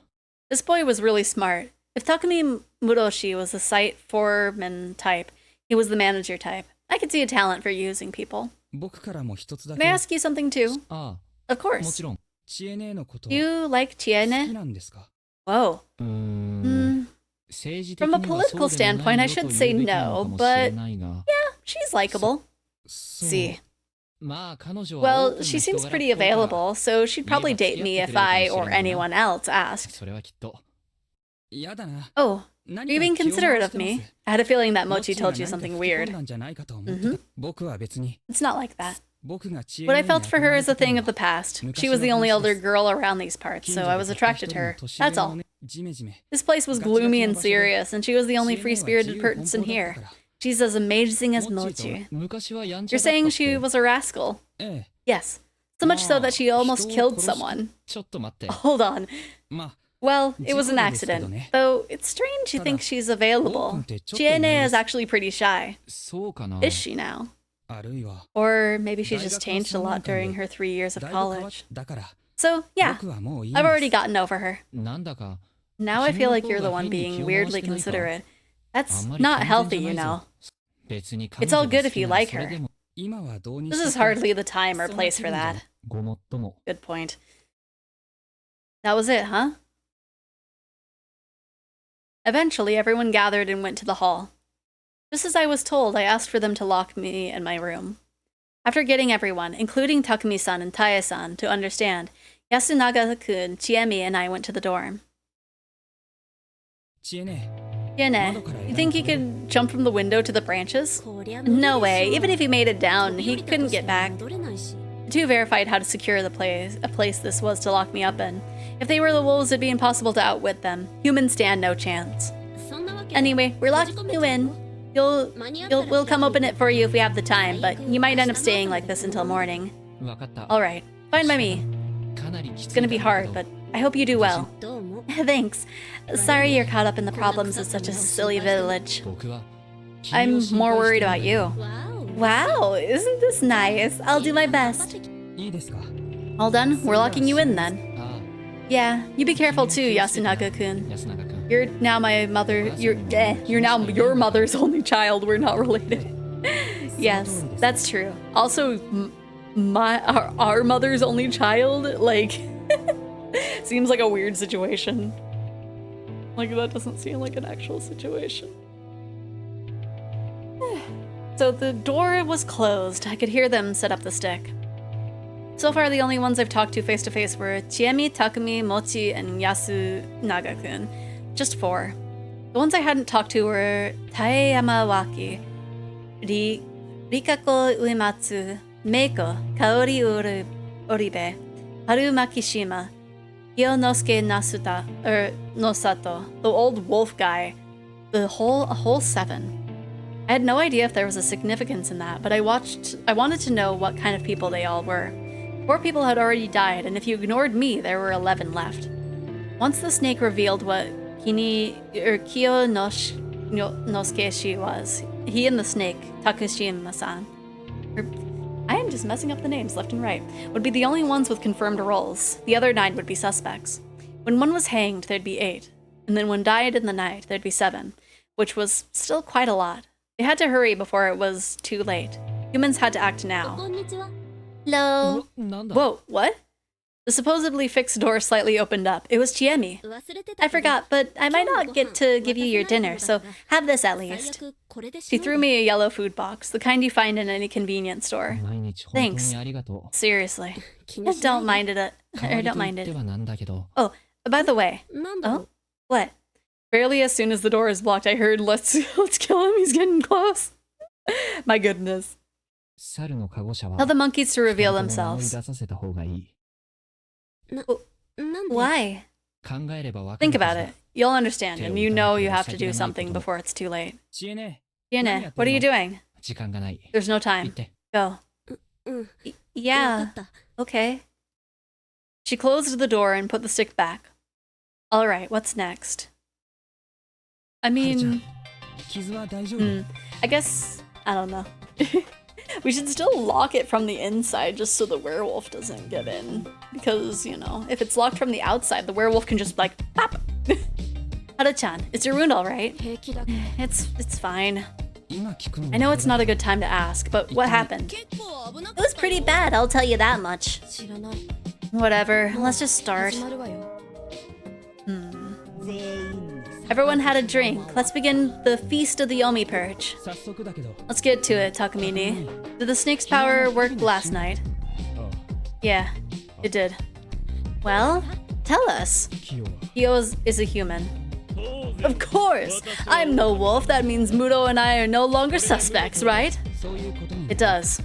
This boy was really smart. If Takumi Muroshi was the site foreman type, he was the manager type. I could see a talent for using people. May I ask you something too? Of course. You like Chiene? Whoa. From a political standpoint, I should say no, but yeah, she's likable. See. Well, she seems pretty available, so she'd probably date me if I or anyone else asked. Oh, you're being considerate of me. I had a feeling that Mochi told you something weird. It's not like that. What I felt for her is a thing of the past. She was the only older girl around these parts, so I was attracted to her. That's all. This place was gloomy and serious, and she was the only free-spirited person here. She's as amazing as Mochi. You're saying she was a rascal? Yes. So much so that she almost killed someone. Hold on. Well, it was an accident. Though, it's strange you think she's available. Chiene is actually pretty shy. Is she now? Or maybe she just changed a lot during her 3 years of college. So, yeah, I've already gotten over her. Now I feel like you're the one being weirdly considerate. That's not healthy, you know. It's all good if you like her. This is hardly the time or place for that. Good point. That was it, huh? Eventually, everyone gathered and went to the hall. Just as I was told, I asked for them to lock me in my room. After getting everyone, including Takumi-san and Tae-san, to understand, Yasunaga-kun, Chiemi, and I went to the dorm. Chiene, you think he could jump from the window to the branches? No way. Even if he made it down, he couldn't get back. The two verified how to secure a place this was to lock me up in. If they were the wolves, it'd be impossible to outwit them. Humans stand no chance. Anyway, we're locking you in. We'll come open it for you if we have the time, but you might end up staying like this until morning. Alright, fine by me. It's gonna be hard, but I hope you do well. Thanks. Sorry you're caught up in the problems of such a silly village. I'm more worried about you. Wow, isn't this nice? I'll do my best. All done? We're locking you in then. Yeah, you be careful too, Yasunaga-kun. You're now my mother. You're now your mother's only child. We're not related. Yes, that's true. Also, our mother's only child. Like, seems like a weird situation. Like that doesn't seem like an actual situation. So the door was closed. I could hear them set up the stick. So far, the only ones I've talked to face-to-face were Chiemi, Takumi, Mochi, and Yasunaga-kun. Just 4. The ones I hadn't talked to were Taeyama Waki, Rikako Uematsu, Meiko, Kaori Oribe, Haru Makishima, Hyonosuke Nosato, the old wolf guy, a whole 7. I had no idea if there was a significance in that, but I wanted to know what kind of people they all were. 4 people had already died, and if you ignored me, there were 11 left. Once the snake revealed what Kiyonosuke was, he and the snake, Takushima-san, I am just messing up the names left and right, would be the only ones with confirmed roles. The other 9 would be suspects. When one was hanged, there'd be 8, and then one died in the night, there'd be 7, which was still quite a lot. They had to hurry before it was too late. Humans had to act now. Hello? Whoa, what? The supposedly fixed door slightly opened up. It was Chiemi. I forgot, but I might not get to give you your dinner, so have this at least. She threw me a yellow food box, the kind you find in any convenience store. Thanks. Seriously. Don't mind it. Oh, by the way. Oh? What? Barely as soon as the door is blocked, I heard, let's kill him, he's getting close. My goodness. Tell the monkeys to reveal themselves. Why? Think about it. You'll understand, and you know you have to do something before it's too late. Tiene, what are you doing? There's no time. Go. Yeah. Okay. She closed the door and put the stick back. Alright, what's next? I mean... I guess... I don't know. We should still lock it from the inside just so the werewolf doesn't get in. Because, you know, if it's locked from the outside, the werewolf can just like, pop! Hara-chan, is your wound alright? It's fine. I know it's not a good time to ask, but what happened? It was pretty bad, I'll tell you that much. Whatever, let's just start. Everyone had a drink. Let's begin the Feast of the Yomi Purge. Let's get to it, Takamine. Did the snake's power work last night? Yeah, it did. Well, tell us. Kyo is a human. Of course! I'm no wolf. That means Muto and I are no longer suspects, right? It does.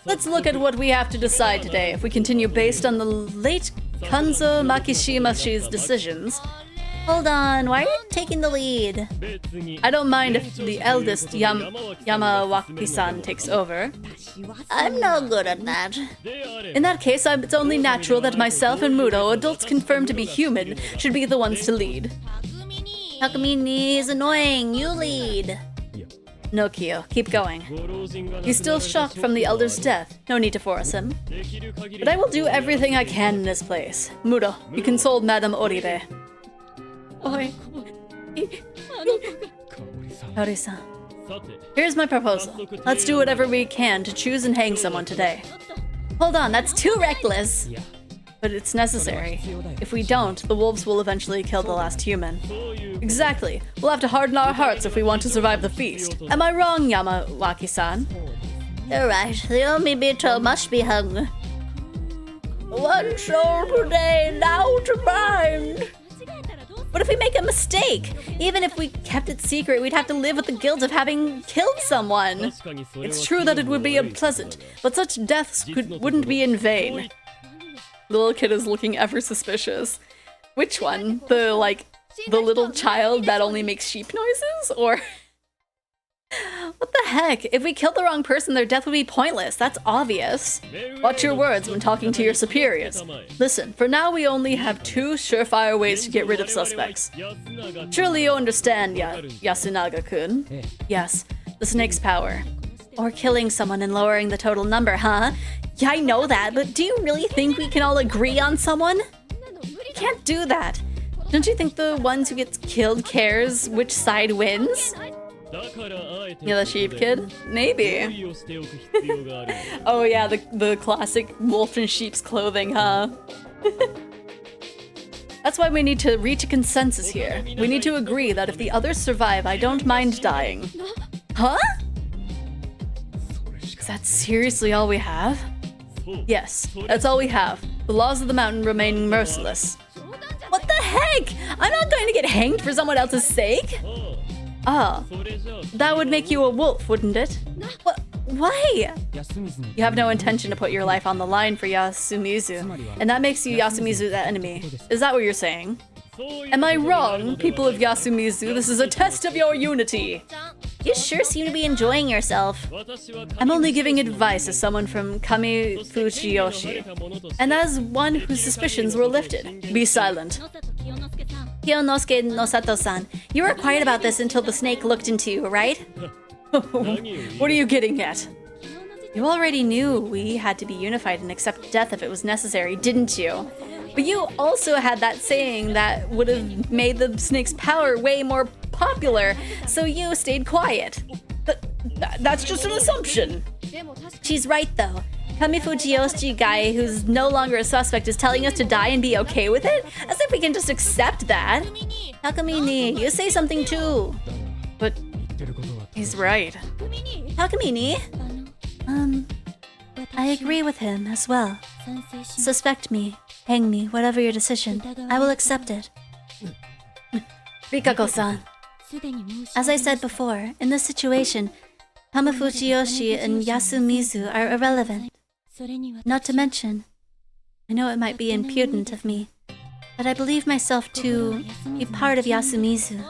Let's look at what we have to decide today. If we continue based on the late Kanzo Makishima's decisions... Hold on, why are you taking the lead? I don't mind if the eldest Yamawaki-san takes over. I'm no good at that. In that case, it's only natural that myself and Muto, adults confirmed to be human, should be the ones to lead. Takamine is annoying, you lead. No, Kyo, keep going. He's still shocked from the elder's death. No need to force him. But I will do everything I can in his place. Muto, you console Madame Oribe. Oi. Kaori-san. Here's my proposal. Let's do whatever we can to choose and hang someone today. Hold on, that's too reckless! But it's necessary. If we don't, the wolves will eventually kill the last human. Exactly. We'll have to harden our hearts if we want to survive the feast. Am I wrong, Yamawaki-san? You're right. The Yomi Bito must be hung. One soul today, now to bind! What if we make a mistake? Even if we kept it secret, we'd have to live with the guilt of having killed someone. It's true that it would be unpleasant, but such deaths wouldn't be in vain. The little kid is looking ever suspicious. Which one? The little child that only makes sheep noises? Or... What the heck? If we killed the wrong person, their death would be pointless. That's obvious. Watch your words when talking to your superiors. Listen, for now we only have two surefire ways to get rid of suspects. Surely you understand, Yasunaga-kun? Yes, the snake's power. Or killing someone and lowering the total number, huh? Yeah, I know that, but do you really think we can all agree on someone? We can't do that. Don't you think the ones who gets killed cares which side wins? Yeah, the sheep kid? Maybe. Oh yeah, the classic wolf in sheep's clothing, huh? That's why we need to reach a consensus here. We need to agree that if the others survive, I don't mind dying. Huh? Is that seriously all we have? Yes, that's all we have. The laws of the mountain remain merciless. What the heck? I'm not going to get hanged for someone else's sake! Ah, that would make you a wolf, wouldn't it? What? Why? You have no intention to put your life on the line for Yasumizu, and that makes you Yasumizu's enemy. Is that what you're saying? Am I wrong, people of Yasumizu? This is a test of your unity. You sure seem to be enjoying yourself. I'm only giving advice as someone from Kami Fujiyoshi, and as one whose suspicions were lifted. Be silent. Kyonosuke no Sato-san, you were quiet about this until the snake looked into you, right? What are you getting at? You already knew we had to be unified and accept death if it was necessary, didn't you? But you also had that saying that would have made the snake's power way more popular, so you stayed quiet. But that's just an assumption. She's right, though. Kami Fujiyoshi guy, who's no longer a suspect, is telling us to die and be okay with it? As if we can just accept that. Takamine, you say something too. But he's right. Takamine? I agree with him as well. Suspect me, hang me, whatever your decision. I will accept it. Rikako-san. As I said before, in this situation, Kamifujiyoshi and Yasumizu are irrelevant. Not to mention, I know it might be impudent of me, but I believe myself to be part of Yasumizu.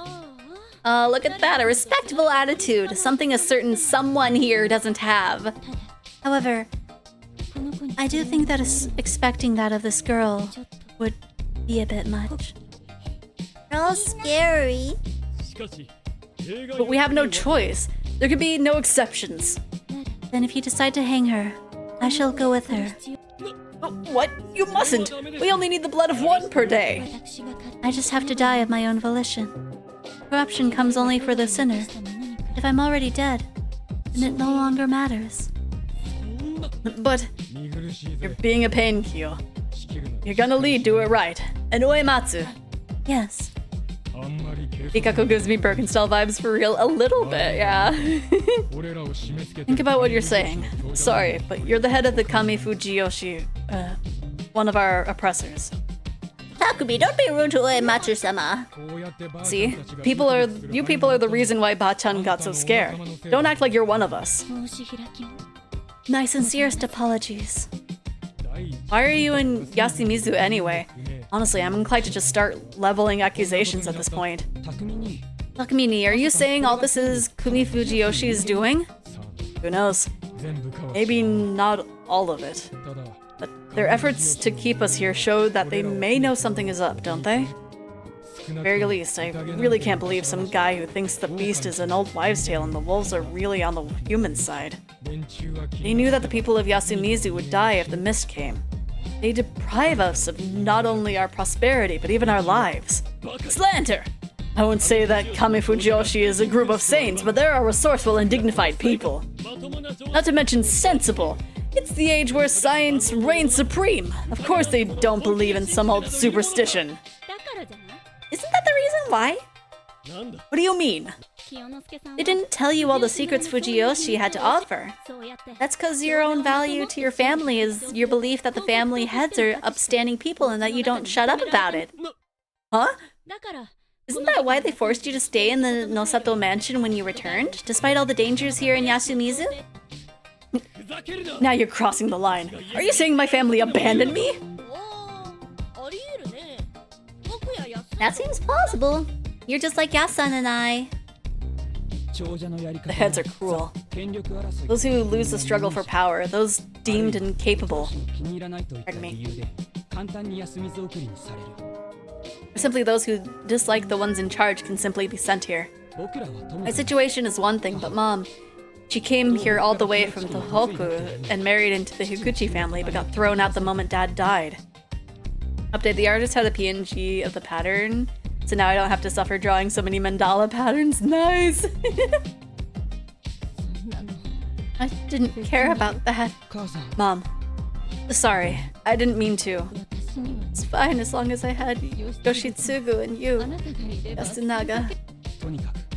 Oh, look at that, a respectable attitude, something a certain someone here doesn't have. However, I do think that expecting that of this girl would be a bit much. They're all scary. But we have no choice. There can be no exceptions. Then if you decide to hang her, I shall go with her. What? You mustn't! We only need the blood of one per day! I just have to die of my own volition. Corruption comes only for the sinner. If I'm already dead, then it no longer matters. But you're being a pain, Kyo. You're gonna lead, do it right. And Uematsu. Yes. Ikako gives me Birkenstall vibes for real a little bit, yeah. Think about what you're saying. Sorry, but you're the head of the Kamifujiyoshi, one of our oppressors. Takumi, don't be rude to Uematsu-sama. See? You people are the reason why Bachan got so scared. Don't act like you're one of us. My sincerest apologies. Why are you in Yasumizu anyway? Honestly, I'm inclined to just start leveling accusations at this point. Takumini, are you saying all this is Kumi Fujiyoshi's doing? Who knows? Maybe not all of it. But their efforts to keep us here show that they may know something is up, don't they? At the very least, I really can't believe some guy who thinks the beast is an old wives' tale and the wolves are really on the human side. They knew that the people of Yasumizu would die if the mist came. They deprive us of not only our prosperity, but even our lives. Slander! I won't say that Kamifujiyoshi is a group of saints, but they are resourceful and dignified people. Not to mention sensible. It's the age where science reigns supreme. Of course they don't believe in some old superstition. Isn't that the reason why? What do you mean? They didn't tell you all the secrets Fujiyoshi had to offer. That's because your own value to your family is your belief that the family heads are upstanding people and that you don't shut up about it. Huh? Isn't that why they forced you to stay in the Nosato mansion when you returned, despite all the dangers here in Yasumizu? Now you're crossing the line. Are you saying my family abandoned me? That seems plausible. You're just like Yasan and I. The heads are cruel. Those who lose the struggle for power, those deemed incapable. Pardon me. Or simply those who dislike the ones in charge can simply be sent here. My situation is one thing, but Mom, she came here all the way from Tohoku and married into the Higuchi family, but got thrown out the moment Dad died. Update, the artist had a PNG of the pattern, so now I don't have to suffer drawing so many mandala patterns. Nice! I didn't care about that. Mom, sorry, I didn't mean to. It's fine as long as I had Yoshitsugu and you, Yasunaga.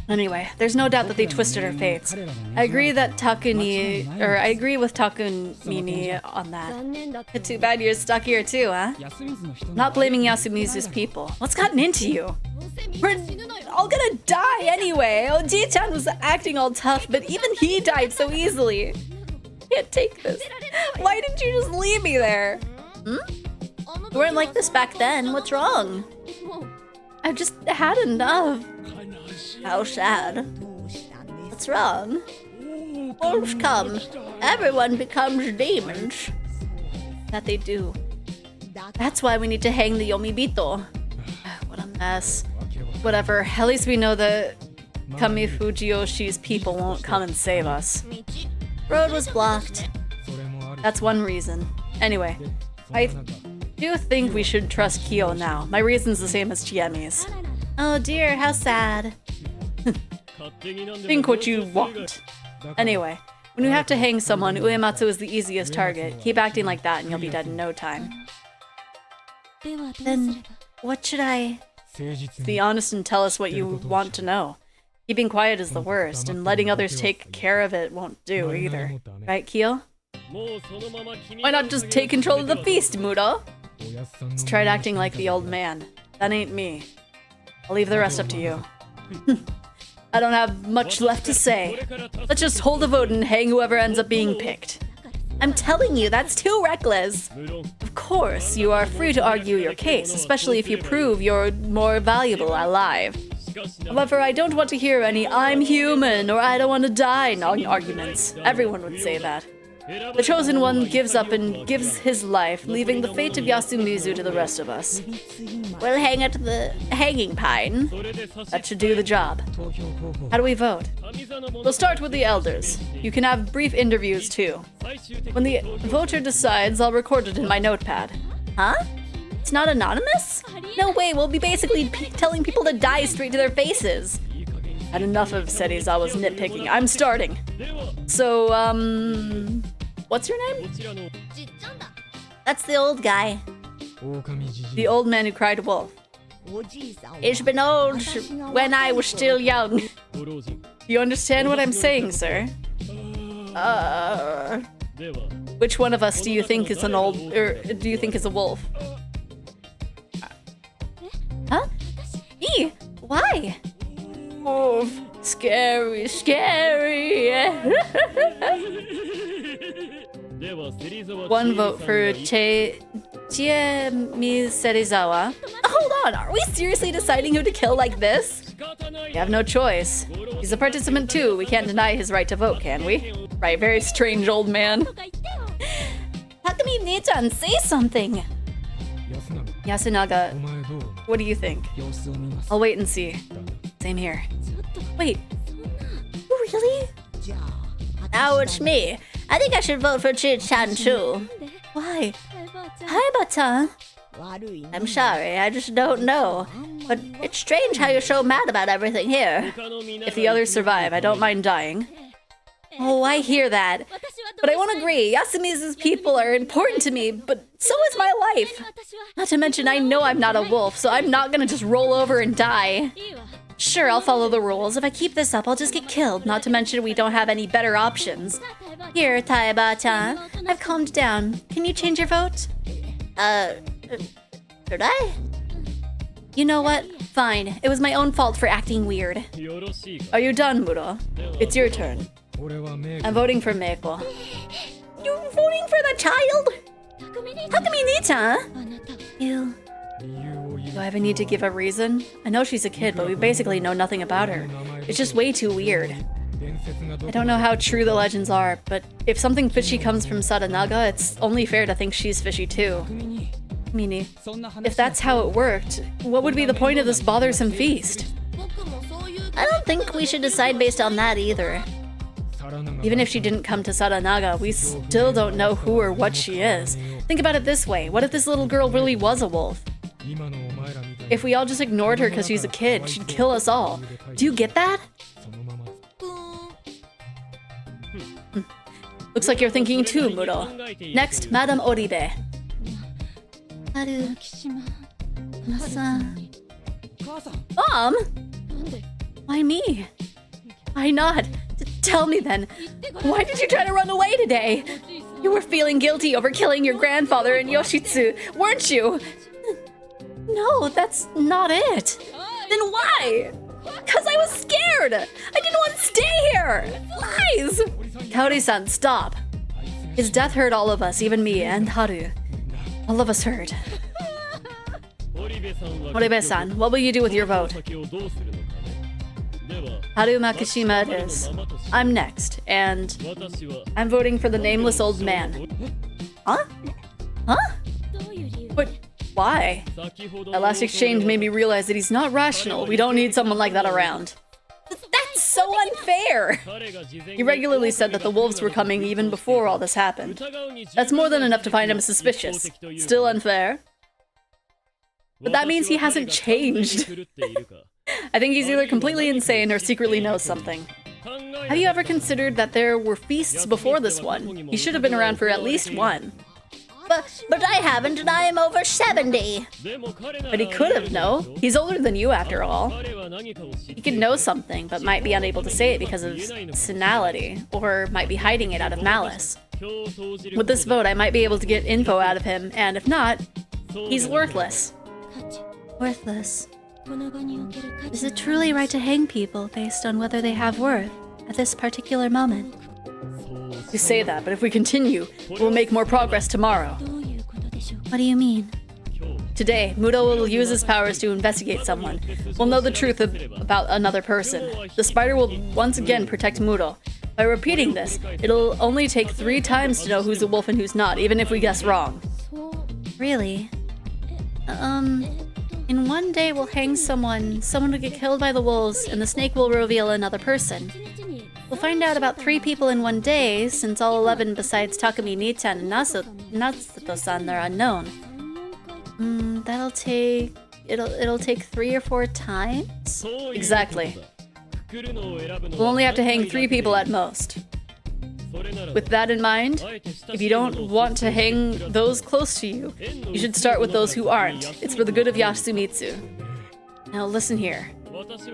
Anyway, there's no doubt that they twisted her fates. I agree with Takumini on that. Too bad you're stuck here too, huh? Not blaming Yasumizu's people. What's gotten into you? We're all gonna die anyway. Oji-chan was acting all tough, but even he died so easily. Can't take this. Why didn't you just leave me there? You weren't like this back then. What's wrong? I've just had enough. How sad. What's wrong? Wolves come. Everyone becomes demons. That they do. That's why we need to hang the Yomibito. What a mess. Whatever, at least we know that Kamifujiyoshi's people won't come and save us. Road was blocked. That's one reason. Anyway, I do think we should trust Kyo now. My reason's the same as Chiemi's. Oh dear, how sad. Think what you want. Anyway, when you have to hang someone, Uematsu is the easiest target. Keep acting like that and you'll be dead in no time. Then, what should I... Be honest and tell us what you want to know. Keeping quiet is the worst, and letting others take care of it won't do either. Right, Kyo? Why not just take control of the feast, Mudo? Let's try acting like the old man. That ain't me. I'll leave the rest up to you. I don't have much left to say. Let's just hold a vote and hang whoever ends up being picked. I'm telling you, that's too reckless. Of course, you are free to argue your case, especially if you prove you're more valuable alive. However, I don't want to hear any "I'm human" or "I don't want to die" arguments. Everyone would say that. The Chosen One gives up and gives his life, leaving the fate of Yasumizu to the rest of us. We'll hang at the hanging pine. That should do the job. How do we vote? We'll start with the elders. You can have brief interviews too. When the voter decides, I'll record it in my notepad. Huh? It's not anonymous? No way, we'll be basically telling people to die straight to their faces. Had enough of Serizawa's nitpicking. I'm starting. So, what's your name? That's the old guy. The old man who cried wolf. It's been old when I was still young. You understand what I'm saying, sir? Which one of us do you think is do you think is a wolf? Huh? Me? Why? Wolf. Scary, scary. One vote for Hinamizawa. Hold on, are we seriously deciding who to kill like this? We have no choice. He's a participant too. We can't deny his right to vote, can we? Right, very strange old man. Takumi-nichan, say something. Yasunaga, what do you think? I'll wait and see. Same here. Wait, really? Now it's me. I think I should vote for Chi-chan too. Why? Haibata. I'm sorry, I just don't know. But it's strange how you're so mad about everything here. If the others survive, I don't mind dying. Oh, I hear that. But I won't agree. Yasumizu's people are important to me, but so is my life. Not to mention, I know I'm not a wolf, so I'm not gonna just roll over and die. Sure, I'll follow the rules. If I keep this up, I'll just get killed. Not to mention we don't have any better options. Here, Taibata. I've calmed down. Can you change your vote? Should I? You know what? Fine. It was my own fault for acting weird. Are you done, Muro? It's your turn. I'm voting for Meiko. You're voting for the child? Takumi-nichan? You... Do I even need to give a reason? I know she's a kid, but we basically know nothing about her. It's just way too weird. I don't know how true the legends are, but if something fishy comes from Sadanaga, it's only fair to think she's fishy too. Mini, if that's how it worked, what would be the point of this bothersome feast? I don't think we should decide based on that either. Even if she didn't come to Sadanaga, we still don't know who or what she is. Think about it this way, what if this little girl really was a wolf? If we all just ignored her because she's a kid, she'd kill us all. Do you get that? Looks like you're thinking too, Muro. Next, Madame Oribe. Mom? Why me? Why not? Tell me then. Why did you try to run away today? You were feeling guilty over killing your grandfather and Yoshitsu, weren't you? No, that's not it. Then why? Because I was scared. I didn't want to stay here. Lies. Kaori-san, stop. His death hurt all of us, even me and Haru. All of us hurt. Oribe-san, what will you do with your vote? Haru Makishima it is. I'm next, and I'm voting for the nameless old man. Huh? Huh? But why? That last exchange made me realize that he's not rational. We don't need someone like that around. That's so unfair! He regularly said that the wolves were coming even before all this happened. That's more than enough to find him suspicious. Still unfair? But that means he hasn't changed. I think he's either completely insane or secretly knows something. Have you ever considered that there were feasts before this one? He should have been around for at least one. But I haven't, and I am over 70. But he could have, no? He's older than you, after all. He could know something, but might be unable to say it because of senility, or might be hiding it out of malice. With this vote, I might be able to get info out of him, and if not, he's worthless. Worthless. Is it truly right to hang people based on whether they have worth at this particular moment? You say that, but if we continue, we'll make more progress tomorrow. What do you mean? Today, Mudo will use his powers to investigate someone. We'll know the truth about another person. The spider will once again protect Mudo. By repeating this, it'll only take 3 times to know who's a wolf and who's not, even if we guess wrong. Really? In one day we'll hang someone will get killed by the wolves, and the snake will reveal another person. We'll find out about 3 people in one day, since all 11 besides Takumi, Ni-chan, and Natsuto-san are unknown. It'll take 3 or 4 times? Exactly. We'll only have to hang 3 people at most. With that in mind, if you don't want to hang those close to you, you should start with those who aren't. It's for the good of Yasumitsu. Now listen here.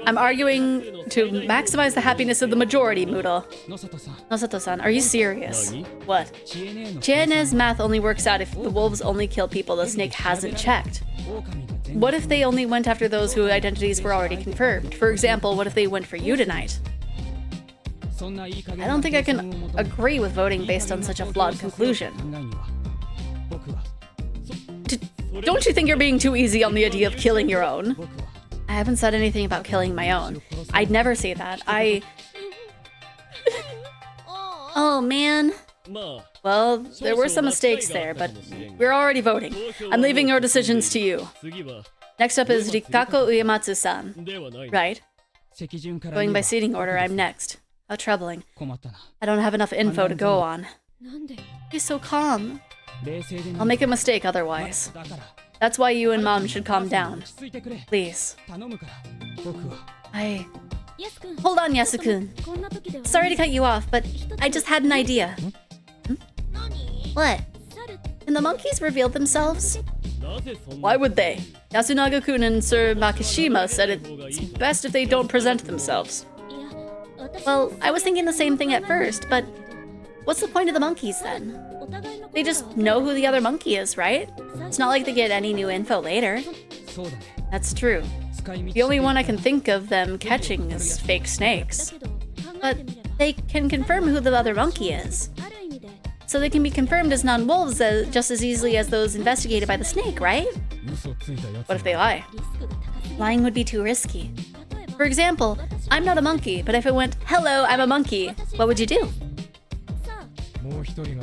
I'm arguing to maximize the happiness of the majority, Mudo. Nosato-san, are you serious? What? Chiene's math only works out if the wolves only kill people the snake hasn't checked. What if they only went after those whose identities were already confirmed? For example, what if they went for you tonight? I don't think I can agree with voting based on such a flawed conclusion. Don't you think you're being too easy on the idea of killing your own? I haven't said anything about killing my own. I'd never say that. Oh, man. Well, there were some mistakes there, but we're already voting. I'm leaving your decisions to you. Next up is Rikako Uematsu-san. Right. Going by seating order, I'm next. How troubling. I don't have enough info to go on. He's so calm. I'll make a mistake otherwise. That's why you and Mom should calm down. Please. Hold on, Yasu-kun. Sorry to cut you off, but I just had an idea. What? Can the monkeys reveal themselves? Why would they? Yasunaga-kun and Sir Makishima said it's best if they don't present themselves. Well, I was thinking the same thing at first, but what's the point of the monkeys then? They just know who the other monkey is, right? It's not like they get any new info later. That's true. The only one I can think of them catching is fake snakes. But they can confirm who the other monkey is. So they can be confirmed as non-wolves just as easily as those investigated by the snake, right? What if they lie? Lying would be too risky. For example, I'm not a monkey, but if it went, "Hello, I'm a monkey," what would you do?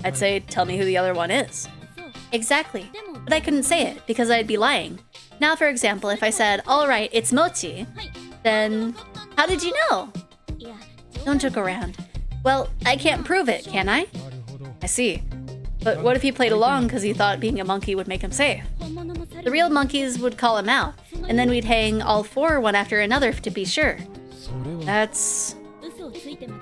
I'd say, "Tell me who the other one is." Exactly. But I couldn't say it because I'd be lying. Now, for example, if I said, "Alright, it's Mochi," then how did you know? Don't joke around. Well, I can't prove it, can I? I see. But what if he played along because he thought being a monkey would make him safe? The real monkeys would call him out, and then we'd hang all 4 one after another to be sure. That's...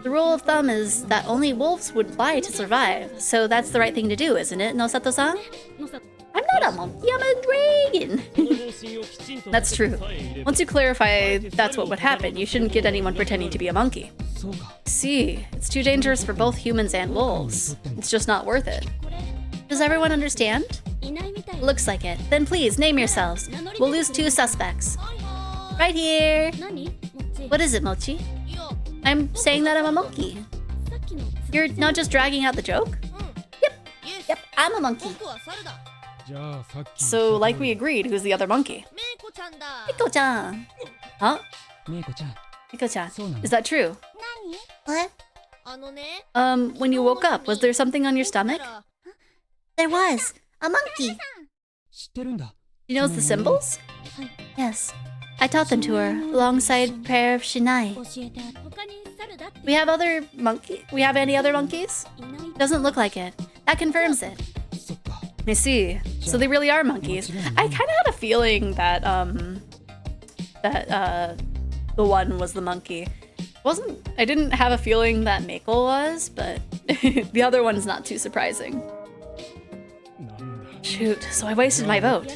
The rule of thumb is that only wolves would lie to survive, so that's the right thing to do, isn't it, Nosato-san? I'm not a monkey, I'm a dragon! That's true. Once you clarify that's what would happen, you shouldn't get anyone pretending to be a monkey. See, it's too dangerous for both humans and wolves. It's just not worth it. Does everyone understand? Looks like it. Then please, name yourselves. We'll lose 2 suspects. Right here! What is it, Mochi? I'm saying that I'm a monkey. You're not just dragging out the joke? Yep, I'm a monkey. So, like we agreed, who's the other monkey? Miko-chan. Huh? Miko-chan. Is that true? What? When you woke up, was there something on your stomach? There was. A monkey. She knows the symbols? Yes. I taught them to her, alongside a pair of shinai. We have any other monkeys? Doesn't look like it. That confirms it. I see. So they really are monkeys. I kind of had a feeling that, the one was the monkey. I didn't have a feeling that Mako was, but the other one's not too surprising. Shoot, so I wasted my vote.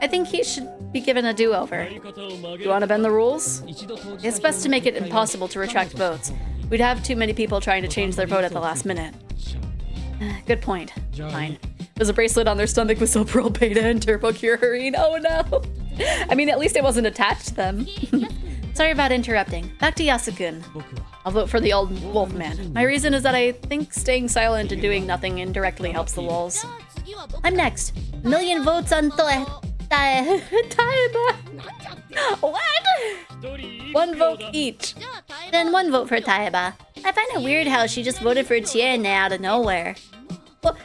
I think he should be given a do-over. You want to bend the rules? It's best to make it impossible to retract votes. We'd have too many people trying to change their vote at the last minute. Good point. Fine. There's a bracelet on their stomach with Soprol Beta and Turbo Curine. Oh no! I mean, at least it wasn't attached to them. Sorry about interrupting. Back to Yasukun. I'll vote for the old wolf man. My reason is that I think staying silent and doing nothing indirectly helps the wolves. I'm next. 1,000,000 votes on Taiba. What? 1 vote each. Then 1 vote for Taiba. I find it weird how she just voted for Tien out of nowhere. What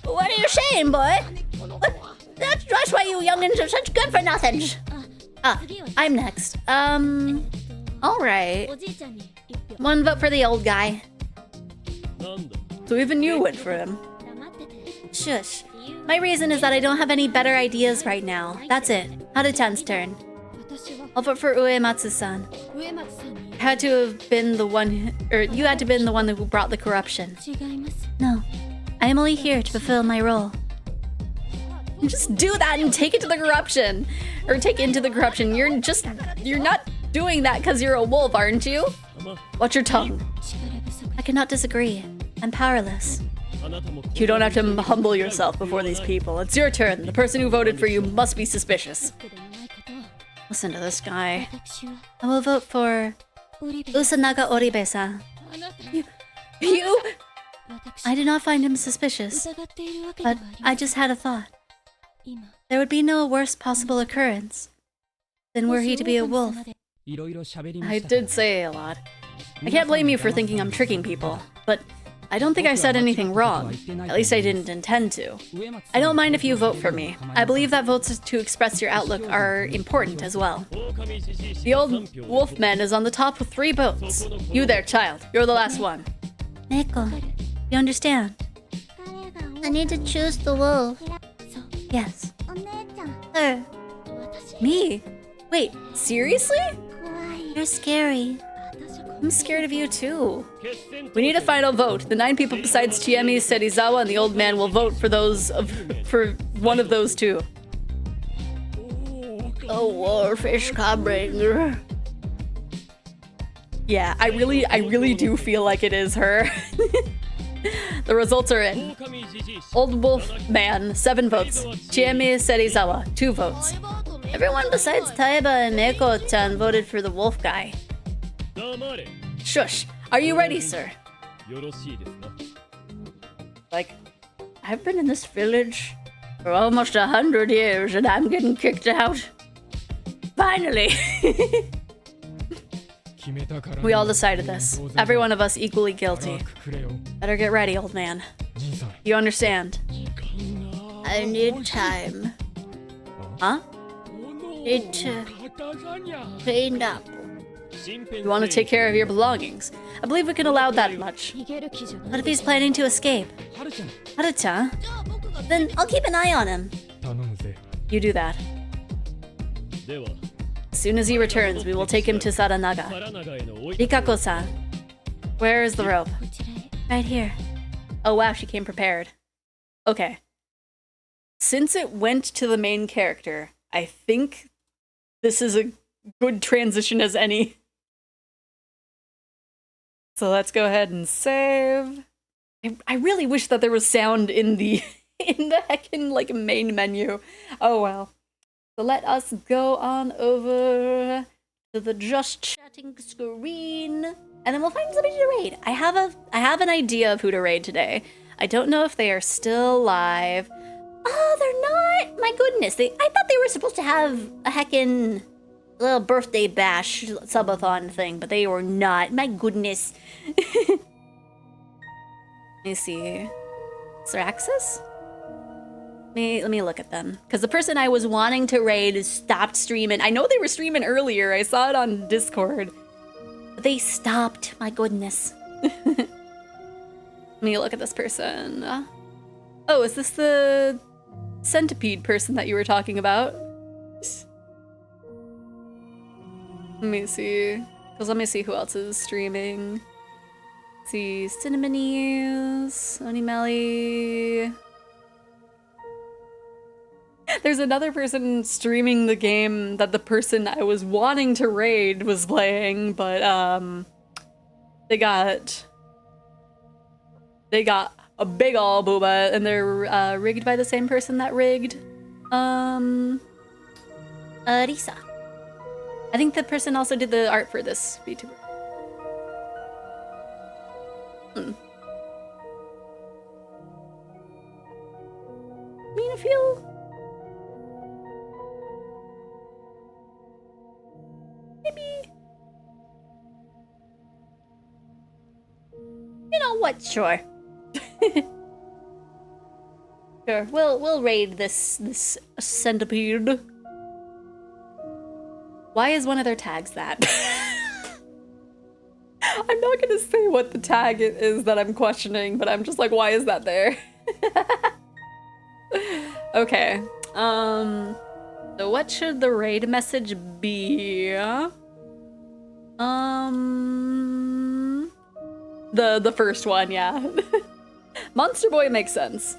are you saying, boy? That's why you youngins are such good for nothings. I'm next. Alright. 1 vote for the old guy. So even you went for him. Shush. My reason is that I don't have any better ideas right now. That's it. Haru-chan's turn. I'll vote for Uematsu-san. You had to have been the one who brought the corruption. No. I am only here to fulfill my role. Just do that and take it to the corruption. Or take into the corruption. You're not doing that because you're a wolf, aren't you? Watch your tongue. I cannot disagree. I'm powerless. You don't have to humble yourself before these people. It's your turn. The person who voted for you must be suspicious. Listen to this guy. I will vote for Usanaga Oribe-san. You? I do not find him suspicious, but I just had a thought. There would be no worse possible occurrence than were he to be a wolf. I did say a lot. I can't blame you for thinking I'm tricking people, but I don't think I said anything wrong. At least I didn't intend to. I don't mind if you vote for me. I believe that votes to express your outlook are important as well. The old wolfman is on the top with 3 votes. You there, child. You're the last one. Neko, you understand? I need to choose the wolf. Yes. Her. Me? Wait, seriously? You're scary. I'm scared of you too. We need a final vote. The 9 people besides Chiemi, Serizawa, and the old man will vote for for one of those 2. A warfish coming. Yeah, I really do feel like it is her. The results are in. Old wolf man, 7 votes. Chiemi, Serizawa, 2 votes. Everyone besides Taiba and Neko-chan voted for the wolf guy. Shush. Are you ready, sir? Like, I've been in this village for almost 100 years and I'm getting kicked out. Finally. We all decided this. Every one of us equally guilty. Better get ready, old man. You understand? I need time. Huh? Need to clean up. You want to take care of your belongings. I believe we can allow that much. What if he's planning to escape? Haru-chan? Then I'll keep an eye on him. You do that. As soon as he returns, we will take him to Saranaga. Rikako-san, where is the rope? Right here. Oh wow, she came prepared. Okay. Since it went to the main character, I think this is a good transition as any. So let's go ahead and save. I really wish that there was sound in the heckin' like main menu. Oh well. So let us go on over to the just chatting screen, and then we'll find somebody to raid. I have an idea of who to raid today. I don't know if they are still live. Oh, they're not. My goodness, I thought they were supposed to have a heckin' little birthday bash subathon thing, but they were not. My goodness. Let me see. Is there access? Let me look at them. Because the person I was wanting to raid stopped streaming. I know they were streaming earlier. I saw it on Discord. But they stopped. My goodness. Let me look at this person. Oh, is this the centipede person that you were talking about? Let me see. Because let me see who else is streaming. Let's see. Cinnamonies, Onimelli. There's another person streaming the game that the person I was wanting to raid was playing, but they got a big ol' booba, and they're rigged by the same person that rigged Risa. I think the person also did the art for this VTuber. I mean, I feel... maybe... you know what? Sure. Sure. We'll raid this centipede. Why is one of their tags that? I'm not gonna say what the tag is that I'm questioning, but I'm just like, why is that there? Okay. So what should the raid message be? The first one, yeah. Monster Boy makes sense.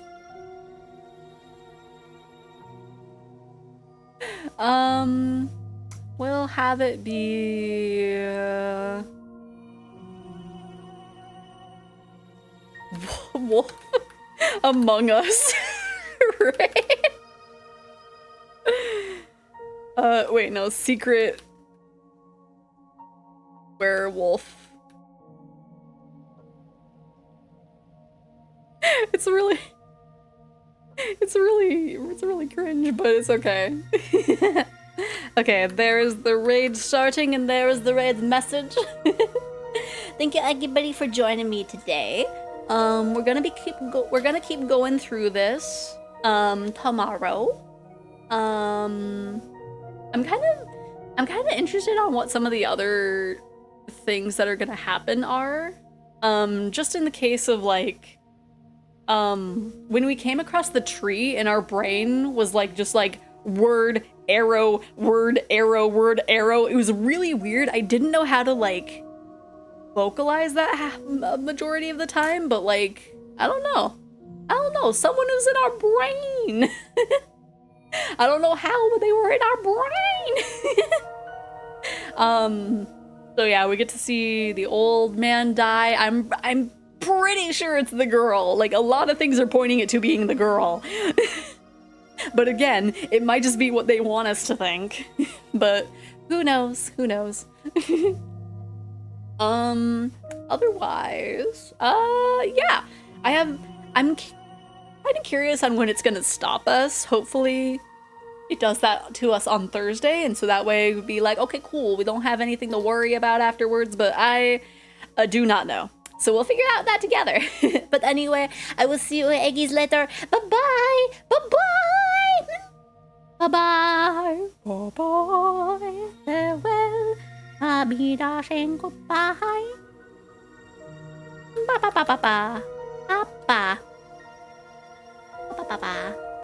We'll have it be Wolf Among Us. Right? Wait, no, Secret Werewolf. It's really cringe, but it's okay. Okay, there's the raid starting and there's the raid message. Thank you everybody for joining me today. We're gonna keep going through this tomorrow. I'm kind of interested on what some of the other things that are gonna happen are. Just in the case of like when we came across the tree and our brain was like just like word arrow, word arrow, word arrow. It was really weird. I didn't know how to like vocalize that majority of the time, but like I don't know. Someone who's in our brain. I don't know how, but they were in our brain. So yeah, we get to see the old man die. I'm pretty sure it's the girl. Like a lot of things are pointing it to being the girl. But again, it might just be what they want us to think. But who knows? Who knows? Otherwise, yeah. I'm kind of curious on when it's gonna stop us. Hopefully it does that to us on Thursday, and so that way we'd be like, okay, cool, we don't have anything to worry about afterwards, but I do not know. So we'll figure out that together. But anyway, I will see you eggies later. Bye-bye! Bye-bye! Bye-bye! Bye-bye! Farewell! Abidasen goodbye! Ba-ba-ba-ba-ba! Ba-ba! Ba-ba-ba-ba!